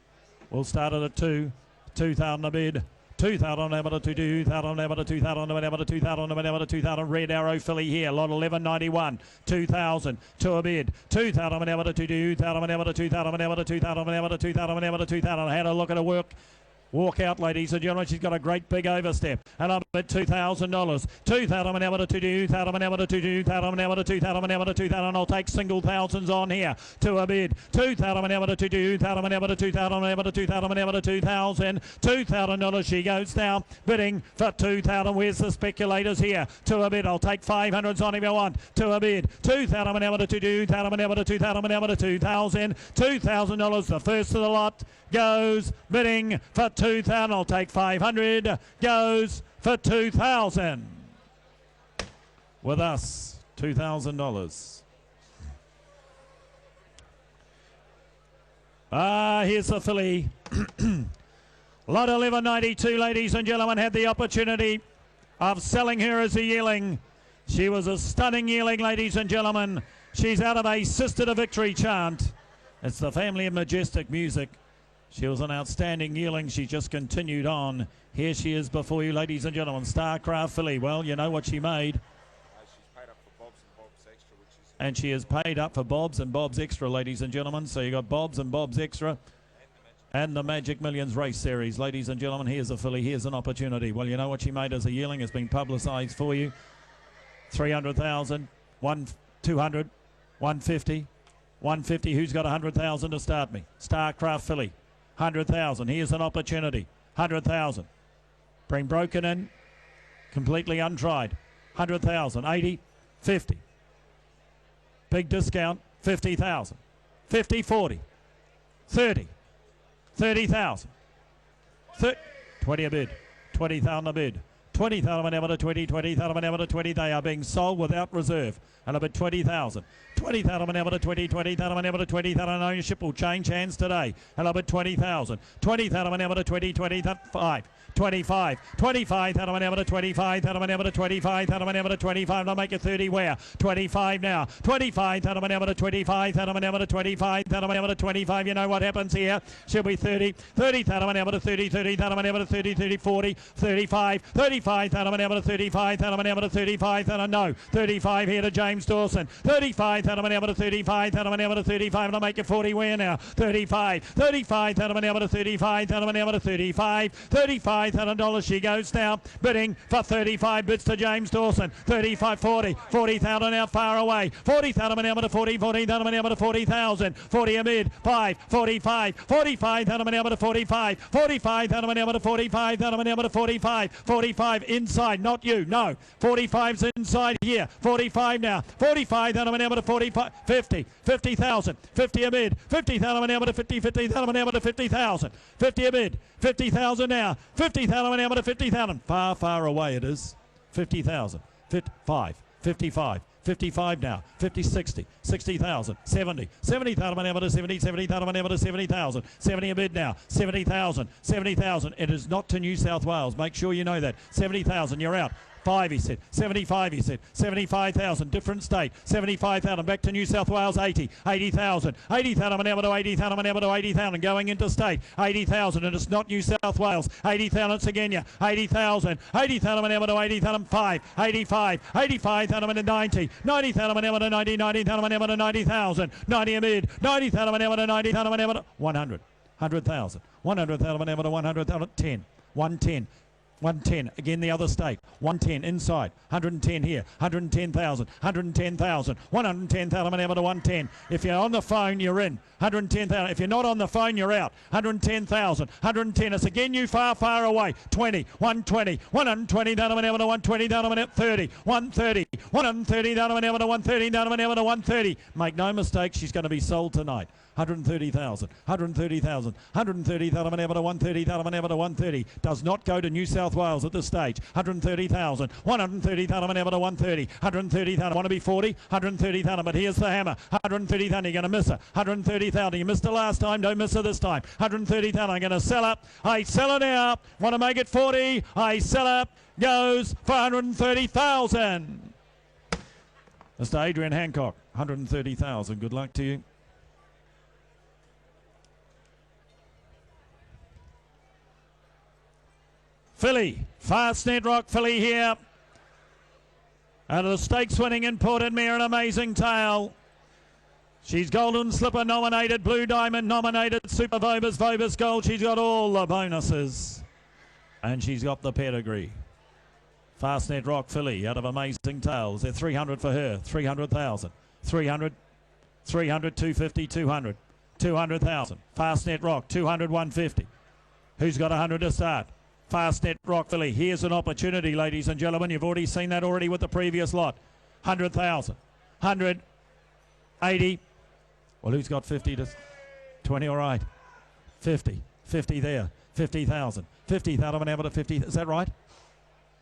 We'll start it at 2. 2,000 a bid. 2,000 over to 2,000 over to 2,000 over to 2,000 over to 2,000. Red Arrow filly here. Lot 11.91. 2,000 to a bid. 2,000 over to 2,000 over to 2,000 over to 2,000 over to 2,000 over to 2,000. Had a look at her work. Walk out, ladies and gentlemen. She's got a great big overstep. And up at $2,000. 2,000 over to 2,000 over to 2,000 over to 2,000 over to 2,000. I'll take single thousands on here to a bid. 2,000 over to 2,000 over to 2,000 over to 2,000 over to 2,000. $2,000 she goes now. Bidding for 2,000. Where's the speculators here? To a bid. I'll take 500s on if you want. To a bid. 2,000 over to 2,000 over to 2,000 over to 2,000. $2,000. The first of the lot goes bidding for 2,000. I'll take 500. Goes for 2,000. With us, $2,000. Here's the filly. Lot 11.92, ladies and gentlemen, had the opportunity of selling her as a yearling. She was a stunning yearling, ladies and gentlemen. She's out of a Sister to Victory chant. It's the family of majestic music. She was an outstanding yearling. She just continued on. Here she is before you, ladies and gentlemen. Starcraft filly. Well, you know what she made. She's paid up for Bob's and Bob's Extra, which is... And she is paid up for Bob's and Bob's Extra, ladies and gentlemen. So you got Bob's and Bob's Extra and the Magic Millions Race Series. Ladies and gentlemen, here's a filly. Here's an opportunity. Well, you know what she made as a yearling. It's been publicised for you. 300,000, 200, 150, 150. Who's got 100,000 to start me? Starcraft filly. 100,000. Here's an opportunity. 100,000. Bring broken in. Completely untried. 100,000. 80. 50. Big discount. 50,000. 50. 40. 30. 30,000. 20 a bid. 20,000 a bid. 20,000 over to 20. 20,000 over to 20. They are being sold without reserve. And about 20,000. 20,000 over to 20. 20,000 over to 20,000. Ownership will change hands today. And about 20,000. 20,000 over to 20. 25. 25. 25,000 over to 25,000 over to 25,000 over to 25. I'll make it 30 where? 25 now. 25,000 over to 25,000 over to 25,000 over to 25. You know what happens here? She'll be 30. 30,000 over to 30. 30,000 over to 30. 30, 40. 35. 35,000 over to 35,000 over to 35,000. No. 35 here to James Dawson. 35,000 over to 35,000 over to 35. And I'll make it 40 where now? 35. 35,000 over to 35,000 over to 35. 35,000 she goes now. Bidding for 35 bids to James Dawson. 35, 40. 40,000 now far away. 40,000 over to 40. 40,000 over to 40,000. 40 a bid. 5. 45. 45,000 over to 45. 45,000 over to 45,000 over to 45. 45 inside, not you. No. 45's inside here. 45 now. 45,000 over to 45. 50. 50,000. 50 a bid. 50,000 over to 50. 50,000 over to 50,000. 50 a bid. 50,000 now. 50,000 over to 50,000. Far, far away it is. 50,000. 55. 55. 55 now. 50, 60. 60,000. 70. 70,000 over to 70. 70,000 over to 70,000. 70 a bid now. 70,000. 70,000. It is not to New South Wales. Make sure you know that. 70,000. You're out. 5, he said. 75, he said. 75,000, different state. 75,000, back to New South Wales, 80. 80,000. 80,000, I'm to 80,000, I'm to 80,000, going into state. 80,000, and it's not New South Wales. 80,000, it's again, yeah. 80,000. 80,000, I'm to 80,000, 5. 85. 85,000, I'm to 90. 90,000, I'm to 90. 90,000, I'm to 90,000. 90 a mid. 90,000, I'm to 90,000, I'm to 100. 100,000. 100,000, I'm to 100,000. 10. 110. 110, again the other state, 110 inside, 110 here, 110,000, 110,000, 110,000, I'm to 110. If you're on the phone, you're in, 110,000. If you're not on the phone, you're out, 110,000, 110. It's again you far, far away, 20, 120, 120, down I'm to 120, down I'm at 30, 130, 130, down I'm to 130, down I'm to 130. Make no mistake, she's going to be sold tonight. 130,000, 130,000, 130,000, I'm to 130,000, I'm to 130. Does not go to New South Wales at this stage. 130,000, 130,000, I'm to 130, 130,000. Want to be 40, 130,000, but here's the hammer. 130,000, you're going to miss her. 130,000, you missed her last time, don't miss her this time. 130,000, I'm going to sell up. I sell her now. Want to make it 40, I sell up. Goes for 130,000. Mr. Adrian Hancock, 130,000. Good luck to you. Filly, Fastnet Rock filly here. Out of the stakes winning Imported Mare, an amazing tail. She's Golden Slipper nominated, Blue Diamond nominated, Super Vobus, Vobus Gold. She's got all the bonuses. And she's got the pedigree. Fastnet Rock filly out of amazing tails. They're 300 for her, 300,000. 300, 300, 250, 200. 200,000. Fastnet Rock, 200, 150. Who's got 100 to start? Fastnet Rock filly. Here's an opportunity, ladies and gentlemen. You've already seen that already with the previous lot. 100,000. 100. 80. Well, who's got 50 to 20? All right. 50. 50 there. 50,000. 50,000 I'm to 50. Is that right?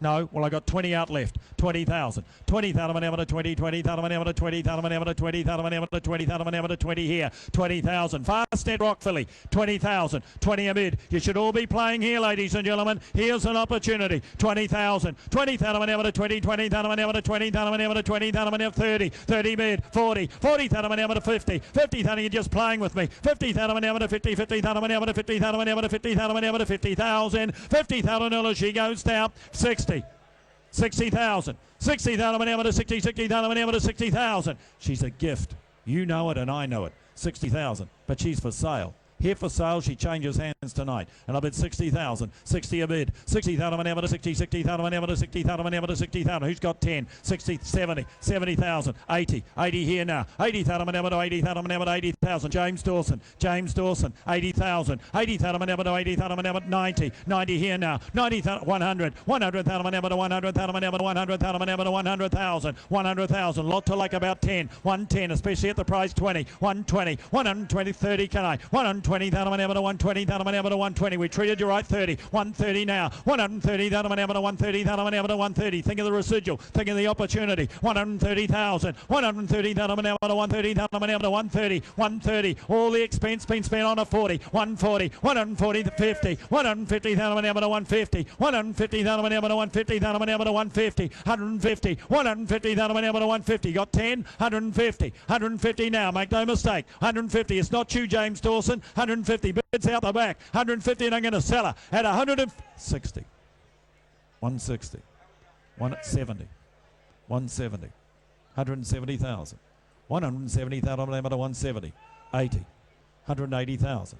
No, well, I got 20 out left. 20,000. 20,000 I'm to 20. 20,000 I'm to 20,000 I'm to 20,000 I'm to 20,000 I'm to 20 here. 20,000. Fastnet Rock filly. 20,000. 20 a mid. You should all be playing here, ladies and gentlemen. Here's an opportunity. 20,000. 20,000 I'm to 20. 20,000 I'm to 20,000 I'm to 20,000 I'm to 30. 30 mid. 40. 40,000 I'm to 50. 50,000 you're just playing with me. 50,000 I'm to 50. 50,000 I'm to 50,000 I'm to 50,000 I'm to 50,000. 50,000 she goes down. 60. 60,000. 60,000 I'm to 60. 60,000 I'm to 60,000. She's a gift. You know it and I know it. 60,000. But she's for sale. Here for sale, she changes hands tonight. And I bid 60,000. 60 a bid. 60,000 I'm to 60. 60,000 I'm to 60,000 I'm to 60,000. Who's got 10? 60, 70. 70,000. 80. 80 here now. 80,000 I'm to 80,000 I'm to 80,000. James Dawson. James Dawson. 80,000. 80,000 I'm to 80,000 I'm to 90. 90 here now. 90,000. 100. 100,000 I'm to 100,000 I'm to 100,000 I'm to 100,000. 100,000. Lot to like about 10. 110, especially at the price 20. 120. 120. 30 can I? 120,000 I'm to 120,000 I'm to 120. We treated you right. 30. 130 now. 130,000 I'm to 130,000 I'm to 130. Think of the residual. Think of the opportunity. 130,000. 130,000 I'm to 130,000 I'm to 130. 130. All the expense been spent on a 40. 140. 140 to 50. 150,000 I'm to 150. 150,000 I'm to 150,000 I'm to 150. 150. 150,000 I'm to 150. Got 10. 150. 150 now. Make no mistake. 150. It's not you, James Dawson. 150 bids out the back. 150 and I'm going to sell her at 160. 160. 170. 170. 170,000. 170,000 I'm to 170. 80. 180,000.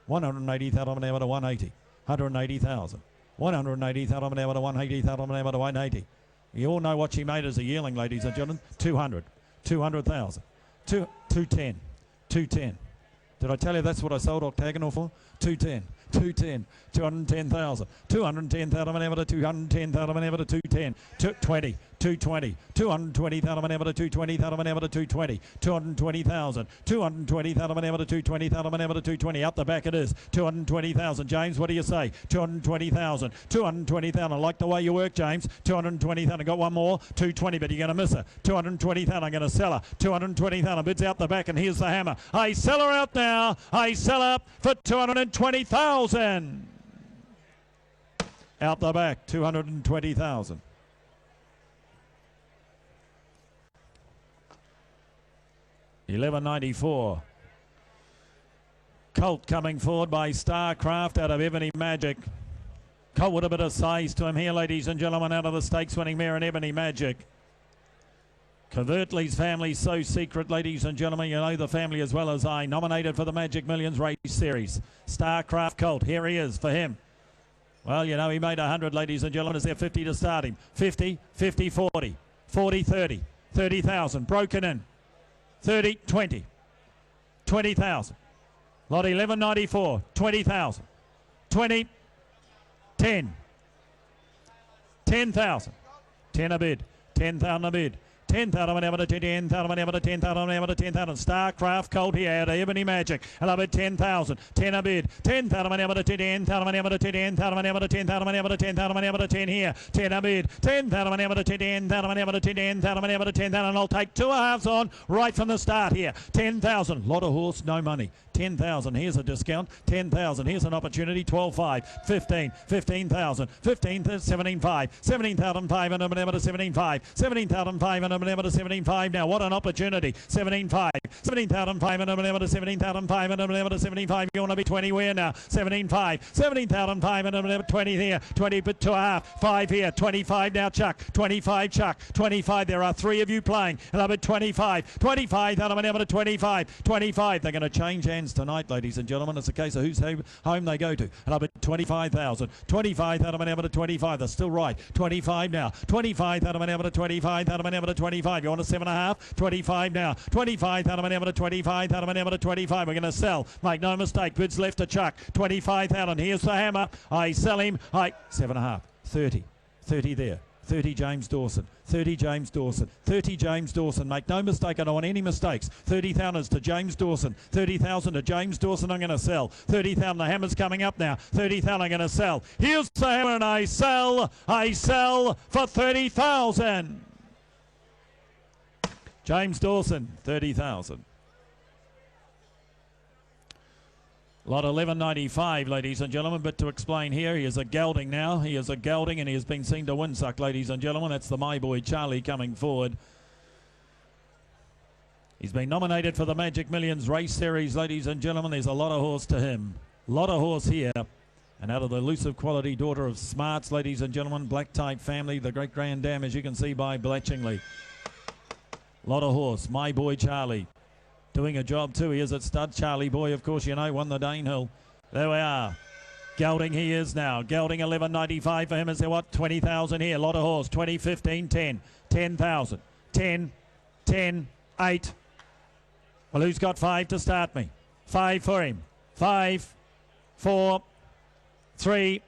180,000 I'm to 180. 180,000. 180,000 I'm to 180,000 I'm to 180. You all know what she made as a yearling, ladies and gentlemen. 200. 200,000. 210. 210. Did I tell you that's what I sold Octagonal for? 210. 210. 210,000. 210,000 I'm to 210,000 I'm to 210. 220. 220. 220,000 I'm to 220,000 I'm to 220. 220,000. 220,000 I'm to 220,000 I'm to 220. Up the back it is. 220,000. James, what do you say? 220,000. 220,000. I like the way you work, James. 220,000. Got one more. 220, but you're going to miss her. 220,000. I'm going to sell her. 220,000. Bids out the back, and here's the hammer. I sell her out now. I sell her for 220,000. Out the back, 220,000. 11.94. Colt coming forward by Starcraft out of Ebony Magic. Colt with a bit of size to him here, ladies and gentlemen, out of the stakes winning mare and Ebony Magic. Covertley's family so secret, ladies and gentlemen. You know the family as well as I. Nominated for the Magic Millions race series. Starcraft Colt, here he is for him. Well, you know, he made 100, ladies and gentlemen. Is there 50 to start him? 50, 50, 40, 40, 30, 30,000. Broken in. 30, 20, 20,000. Lot 11.94, 20,000. 20, 10, 10,000. 10 a bid, 10,000 a bid. 10,000 whenever to 10,000 whenever to 10,000 whenever to 10,000. Starcraft Colt here out of Ebony Magic. And I bid 10,000. 10 a bid. 10,000 whenever to 10,000 whenever to 10,000 whenever to 10,000 whenever to 10,000 whenever to 10 here. 10 a bid. 10,000 whenever to 10,000 whenever to 10,000 whenever to 10,000. And I'll take 2 halves on right from the start here. 10,000. Lot of horse, no money. 10,000. Here's a discount. 10,000. Here's an opportunity. 12.5. 15. 15,000. 15. 17.5. 17,500 whenever to 17.5. 17,500 whenever to 17.5. Now what an opportunity. 17.5. 17,500 whenever to 17,500 whenever to 75. You want to be 20 where now? 17.5. 17,500 whenever 20 here. 20 but 2.5. 5 here. 25 now Chuck. 25 Chuck. 25. There are 3 of you playing. And I'm at 25. 25 whenever to 25. 25. They're going to change hands tonight, ladies and gentlemen. It's a case of whose home they go to. And I'll bet 25,000. 25 whenever to 25. That's still right. 25 now. 25 whenever to 25. Whenever to 25. You want a 7.5? 25 now. 25 whenever to 25. Whenever to 25. We're going to sell. Make no mistake. Bids left to Chuck. 25,000. Here's the hammer. I sell him. 7.5. 30. 30 there. 30 James Dawson. 30 James Dawson. 30 James Dawson. Make no mistake, I don't want any mistakes. 30,000 to James Dawson. 30,000 to James Dawson. I'm going to sell. 30,000. The hammer's coming up now. 30,000. I'm going to sell. Here's the hammer and I sell. I sell for 30,000. James Dawson. 30,000. Lot 11.95, ladies and gentlemen, but to explain here, he is a gelding now. He is a gelding and he has been seen to windsuck, ladies and gentlemen. That's the My Boy Charlie coming forward. He's been nominated for the Magic Millions race series, ladies and gentlemen. There's a lot of horse to him. Lot of horse here. And out of the elusive quality daughter of Smarts, ladies and gentlemen, black type family, the great grand dam, as you can see by Bletchingley. Lot of horse, My Boy Charlie. Doing a job too. He is at stud. Charlie Boy, of course, you know, won the Danehill. There we are. Gelding he is now. Gelding 11.95 for him. Is there what? 20,000 here. Lot of horse. 20, 15, 10. 10,000. 10, 10, 8. Well, who's got 5 to start me? 5 for him. 5, 4, 3.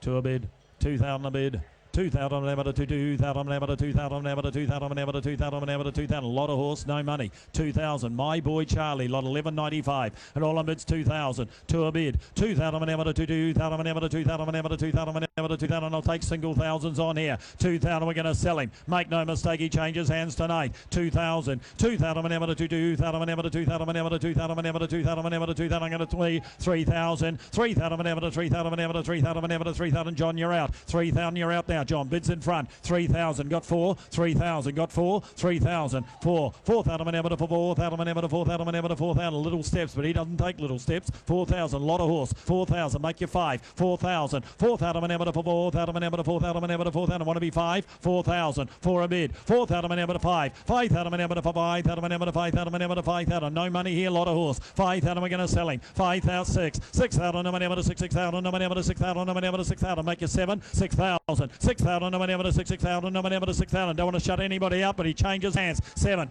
2 a bid. 2,000 a bid. 2,000 whenever to 2,000 whenever to 2,000 whenever to 2,000 whenever to 2,000 whenever to 2,000. A lot of horse, no money. 2,000. My Boy Charlie, lot 11.95. And all on bids 2,000. 2 a bid. 2,000 whenever to 2,000 whenever to 2,000 whenever to 2,000 whenever to 2,000. I'll take single thousands on here. 2,000. We're going to sell him. Make no mistake, he changes hands tonight. 2,000. 2,000 whenever to 2,000 whenever to 2,000 whenever to 2,000 whenever to 2,000 whenever to 2,000. I'm going to 3,000. 3,000 whenever to 3,000 whenever to 3,000 whenever to 3,000. John, you're out. 3,000. You're out now. John bids in front. 3,000 got 4, 3,000 got 4, 3,000, 4, 4,000 whenever to 4,000 whenever to 4,000 whenever to 4,000. Little steps, but he doesn't take little steps. 4,000, lot of horse. 4,000, make you 5. 4,000, 4,000 whenever to 4,000 whenever to 4,000 whenever to 4,000. Want to be 5? 4,000, 4 a bid. 4,000 whenever to 5. 5,000 whenever to 5,000 whenever to 5,000 whenever to 5,000. No money here, lot of horse. 5,000 we're going to sell him. 5,000, 6, 6,000 whenever to 6, 6,000 whenever to 6,000 whenever to 6,000. Make you 7, 6,000, 6,000 whenever to 6,000 whenever to 6,000. Don't want to shut anybody up, but he changes hands. 7,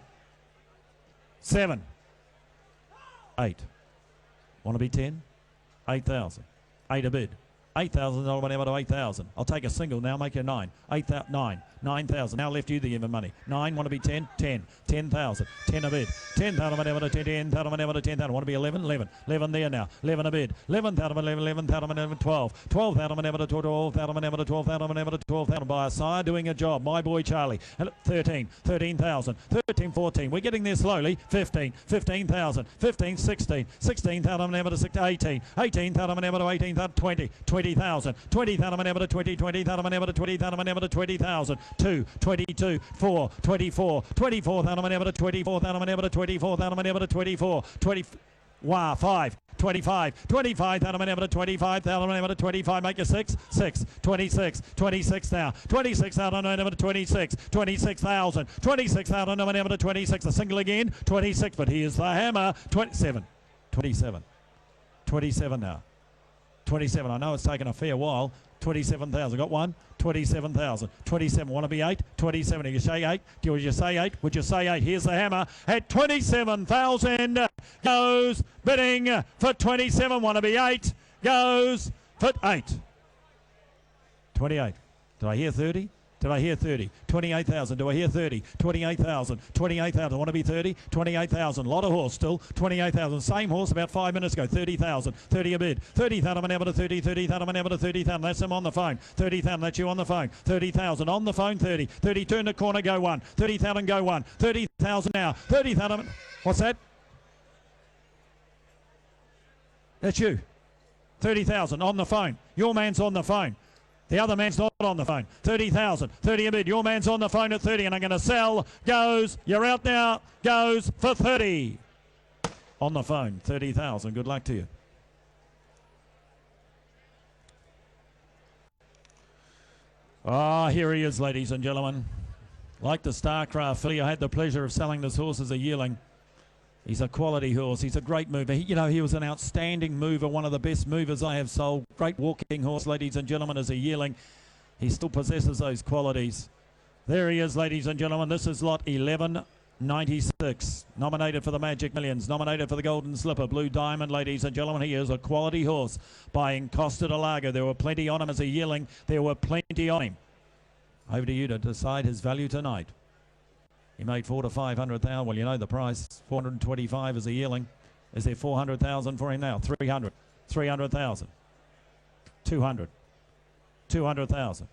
7, 8. Want to be 10? 8,000. 8 a bid. 8,000 whenever to 8,000. I'll take a single now, make you 9. 8,000, 9. 9,000. Now left you the even money. 9, want to be 10? 10. 10,000. 10 a bid. 10,000 whenever to 10. 10,000 whenever to 10,000. Want to be 11? 11. 11 there now. 11 a bid. 11,000 whenever 11,000 whenever 12. 12,000 whenever to 12,000 whenever to 12,000 whenever to 12,000. By a sire doing a job. My Boy Charlie. 13. 13,000. 13, 14. We're getting there slowly. 15. 15,000. 15, 16. 16,000 whenever to 18. 18,000 whenever to 18,000. 20. 20. 20,000. 20,000 ever to 20, 20,000 ever to 20,000 ever to 20,000. 2, 22, 4, 24, 24,000 ever to 24,000 ever to 24,000 ever to 24, 20. Wow, 5, 25, 25,000 ever to 25,000 ever to 25, make it 6, 6, 26, 26 now, 26,000 ever to 26, 26,000, 26,000 ever to 26, a single again, 26, but here's the hammer, 27, 27, 27 now, 27, I know it's taken a fair while, 27,000, got one, 27,000, 27, want to be 8, 27, do you say 8, would you say 8, would you say 8, here's the hammer, at 27,000, goes, bidding for 27, want to be 8, goes for 8, 28, did I hear 30? Did I hear 30? 28,000. Do I hear 30? 28,000. 28,000. Want to be 30? 28,000. Lot of horse still. 28,000. Same horse about 5 minutes ago. 30,000. 30 a bid. 30,000 an ever to 30. 30,000 an ever to 30,000. That's him on the phone. 30,000. That's you on the phone. 30,000 on the phone. 30. 30. Turn the corner. Go 1. 30,000. Go 1. 30,000 now. 30,000. What's that? That's you. 30,000 on the phone. Your man's on the phone. The other man's not on the phone. 30,000. 30 a bid. Your man's on the phone at 30 and I'm going to sell. Goes. You're out now. Goes for 30. On the phone. 30,000. Good luck to you. Ah, here he is, ladies and gentlemen. Like the Starcraft filly, I had the pleasure of selling this horse as a yearling. He's a quality horse. He's a great mover. He was an outstanding mover, one of the best movers I have sold. Great walking horse, ladies and gentlemen, as a yearling. He still possesses those qualities. There he is, ladies and gentlemen. This is lot 1196. Nominated for the Magic Millions. Nominated for the Golden Slipper. Blue Diamond, ladies and gentlemen. He is a quality horse by Costa de Lago. There were plenty on him as a yearling. There were plenty on him. Over to you to decide his value tonight. He made 400 to 500,000. Well, you know the price. 425 as a yearling. Is there 400,000 for him now? 300. 300,000. 200. 200,000.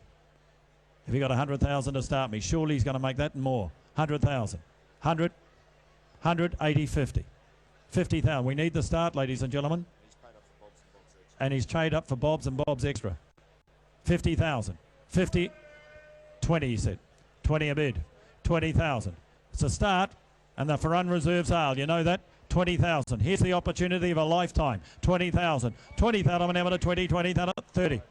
If he got 100,000 to start me, surely he's going to make that and more. 100,000. 100. 100. 80. 50. 50,000. We need the start, ladies and gentlemen. And he's paid up for Bob's and Bob's extra. 50,000. 50. 20, he said. 20 a bid. 20,000. It's a start, and they're for unreserved sale. You know that? 20,000. Here's the opportunity of a lifetime. 20,000. 20,000 ever to 20, 20,000, 30.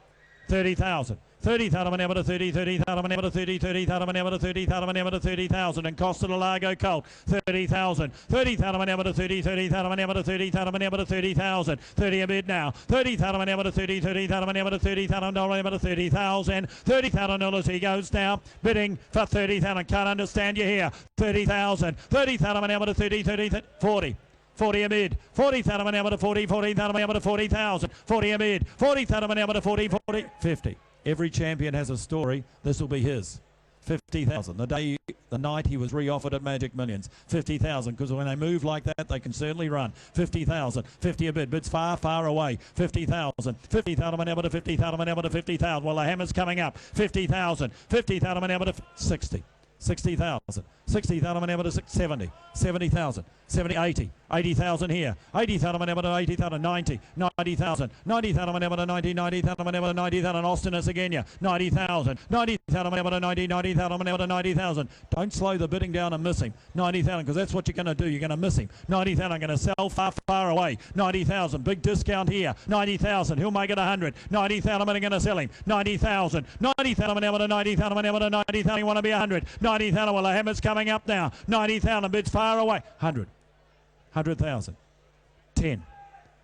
30,000. 30,000 ever to 30, 30,000 ever to 30, 30,000 ever to 30,000 ever to 30,000. And Costa de Lago Colt, 30,000. 30,000 ever to 30, 30,000 ever to 30,000 ever to 30,000. 30 a bid now. 30,000 ever to 30, 30,000 ever to 30,000 ever to 30,000. $30,000 he goes now, bidding for 30,000. Can't understand you here. 30,000. 30,000 ever to 30, 30, 40. 40 a bid, 40,000 ever to 40, 40,000 ever to 40,000, 40 a bid, 40,000 ever to 40, 40, 50. Every champion has a story. This will be his. 50,000. The night he was re-offered at Magic Millions. 50,000, because when they move like that, they can certainly run. 50,000. 50 a bid. Bids far, far away. 50,000. 50,000 ever to 50,000 ever to 50,000. Well, the hammer's coming up. 50,000. 50,000 ever to 60. 60,000. 60,000 ever to 70. 70,000. 70, 80. 80,000 here. 80,000 ever to 80,000. 90. 90,000. 90,000 ever to 90. 90,000 ever to 90,000. Austin is again here. 90,000. 90,000 ever to 90. 90,000 ever to 90,000. Don't slow the bidding down and miss him. 90,000, because that's what you're going to do. You're going to miss him. 90,000. I'm going to sell far, far away. 90,000. Big discount here. 90,000. He'll make it 100. 90,000. I'm going to sell him. 90,000. 90,000 ever to 90,000 ever to 90,000. You want to be 100. 90,000. Well, the hammer's coming up now. 90,000. Bids far away. 100. 100,000. 10.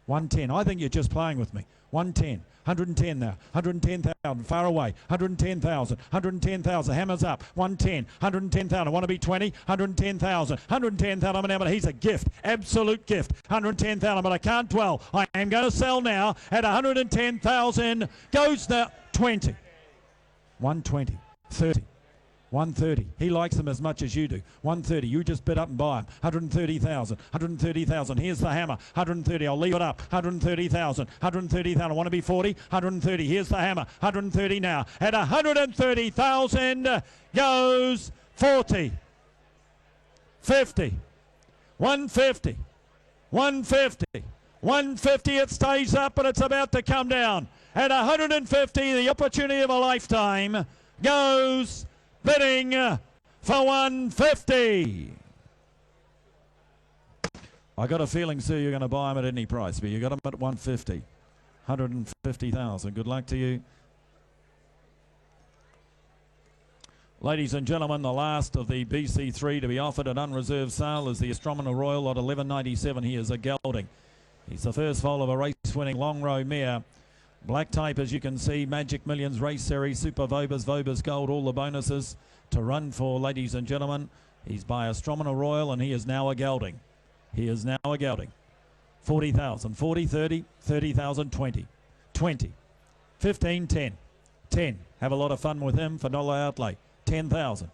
110. I think you're just playing with me. 110. 110 now. 110,000. Far away. 110,000. 110,000. Hammers up. 110. 110,000. Want to be 20. 110,000. 110,000. He's a gift. Absolute gift. 110,000. But I can't dwell. I am going to sell now at 110,000. Goes now. 20. 120. 30. 130. He likes them as much as you do. 130. You just bid up and buy them. 130,000. 130,000. Here's the hammer. 130. I'll leave it up. 130,000. 130,000. Want to be 40? 130. Here's the hammer. 130 now. At 130,000 goes 40. 50. 150. 150. 150, it stays up, but it's about to come down. At 150, the opportunity of a lifetime goes bidding for 150. I got a feeling, Sue, you're going to buy them at any price, but you got them at 150. 150,000. Good luck to you. Ladies and gentlemen, the last of the BC3 to be offered at unreserved sale is the Astronomer Royal at 11.97. He is a gelding. He's the first foal of a race-winning long row mare. Black type, as you can see, Magic Millions Race Series, Super Vobas Gold, all the bonuses to run for, ladies and gentlemen. He's by Astronomer Royal, and he is now a gelding. He is now a gelding. 40,000, 40, 30, 30,000, 20, 20, 15, 10, 10. Have a lot of fun with him for dollar outlay. 10,000.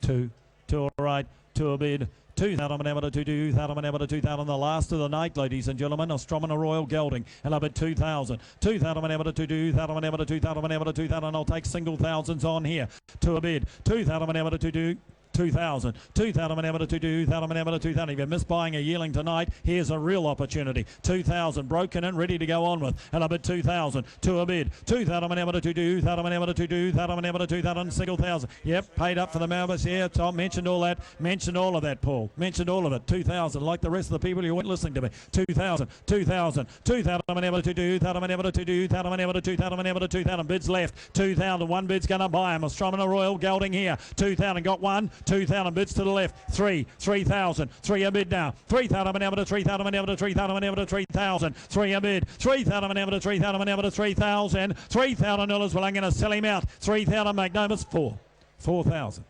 2, all right, 2 a bid. 2,000 to 2,000 to 2,000. The last of the night, ladies and gentlemen. Astronomer Royal gelding. And up at 2,000. 2,000 to 2,000 to 2,000 to 2,000. I'll take single thousands on here. 2 a bid. 2,000 to 2,000. 2,000, 2,000 to 2,000 to 2,000. If you miss buying a yearling tonight, here's a real opportunity. 2,000 broken and ready to go on with. And up at 2,000, 2 a bid. 2,000 to 2,000 to 2,000 to 2,000. Single thousand. Yep, paid up for the Malbus. Yeah, Tom mentioned all that. Mentioned all of that, Paul. Mentioned all of it. 2,000, like the rest of the people who weren't listening to me. 2,000, 2,000, 2,000 to 2,000 to 2,000 to 2,000 to 2,000. Bids left. 2,000. One bid's going to buy him. Astronomer Royal gelding here. 2,000 got one. 2,000 bids to the left. 3,000. 3 a bid now. 3,000 to 3,000 to 3,000 to 3,000. 3 a bid. 3,000 to 3,000 to 3,000. $3,000. Well, I'm going to sell him out. 3,000. Make no miss. 4,000.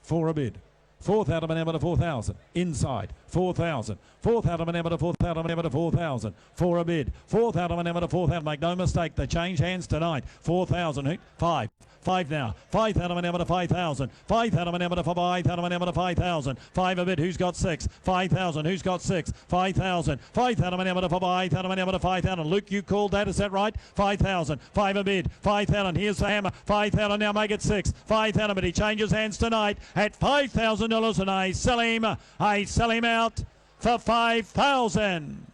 4 a bid. 4,000 to 4,000. Inside. 4,000. 4,000 to 4,000 to 4,000. 4 a bid. 4,000 to 4,000. Make no mistake. They change hands tonight. 4,000. 5. 5 now. 5,000 to 5,000. 5,000 to 5,000 to 5,000. 5 a bid. Who's got 6? 5,000. Who's got 6? 5,000. 5,000 to 5,000 to 5,000. Luke, you called that. Is that right? 5,000. 5 a bid. 5,000. Here's the hammer. 5,000. Now make it 6. 5,000. But he changes hands tonight at $5,000, and I sell him. I sell him out for 5,000.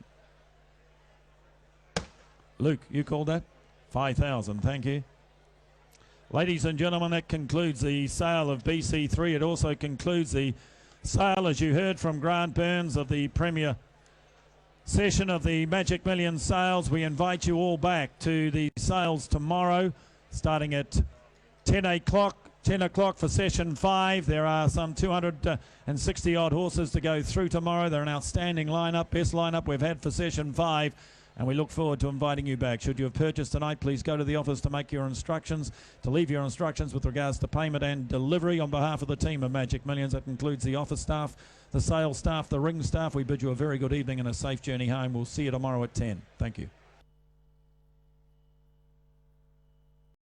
Luke, you called that? 5,000. Thank you. Ladies and gentlemen, that concludes the sale of BC3. It also concludes the sale, as you heard from Grant Burns, of the Premier session of the Magic Millions sales. We invite you all back to the sales tomorrow, starting at 10 o'clock. 10 o'clock for session 5. There are some 260 odd horses to go through tomorrow. They're an outstanding lineup, best lineup we've had for session 5. And we look forward to inviting you back. Should you have purchased tonight, please go to the office to make your instructions, to leave your instructions with regards to payment and delivery on behalf of the team of Magic Millions. That includes the office staff, the sales staff, the ring staff. We bid you a very good evening and a safe journey home. We'll see you tomorrow at 10. Thank you.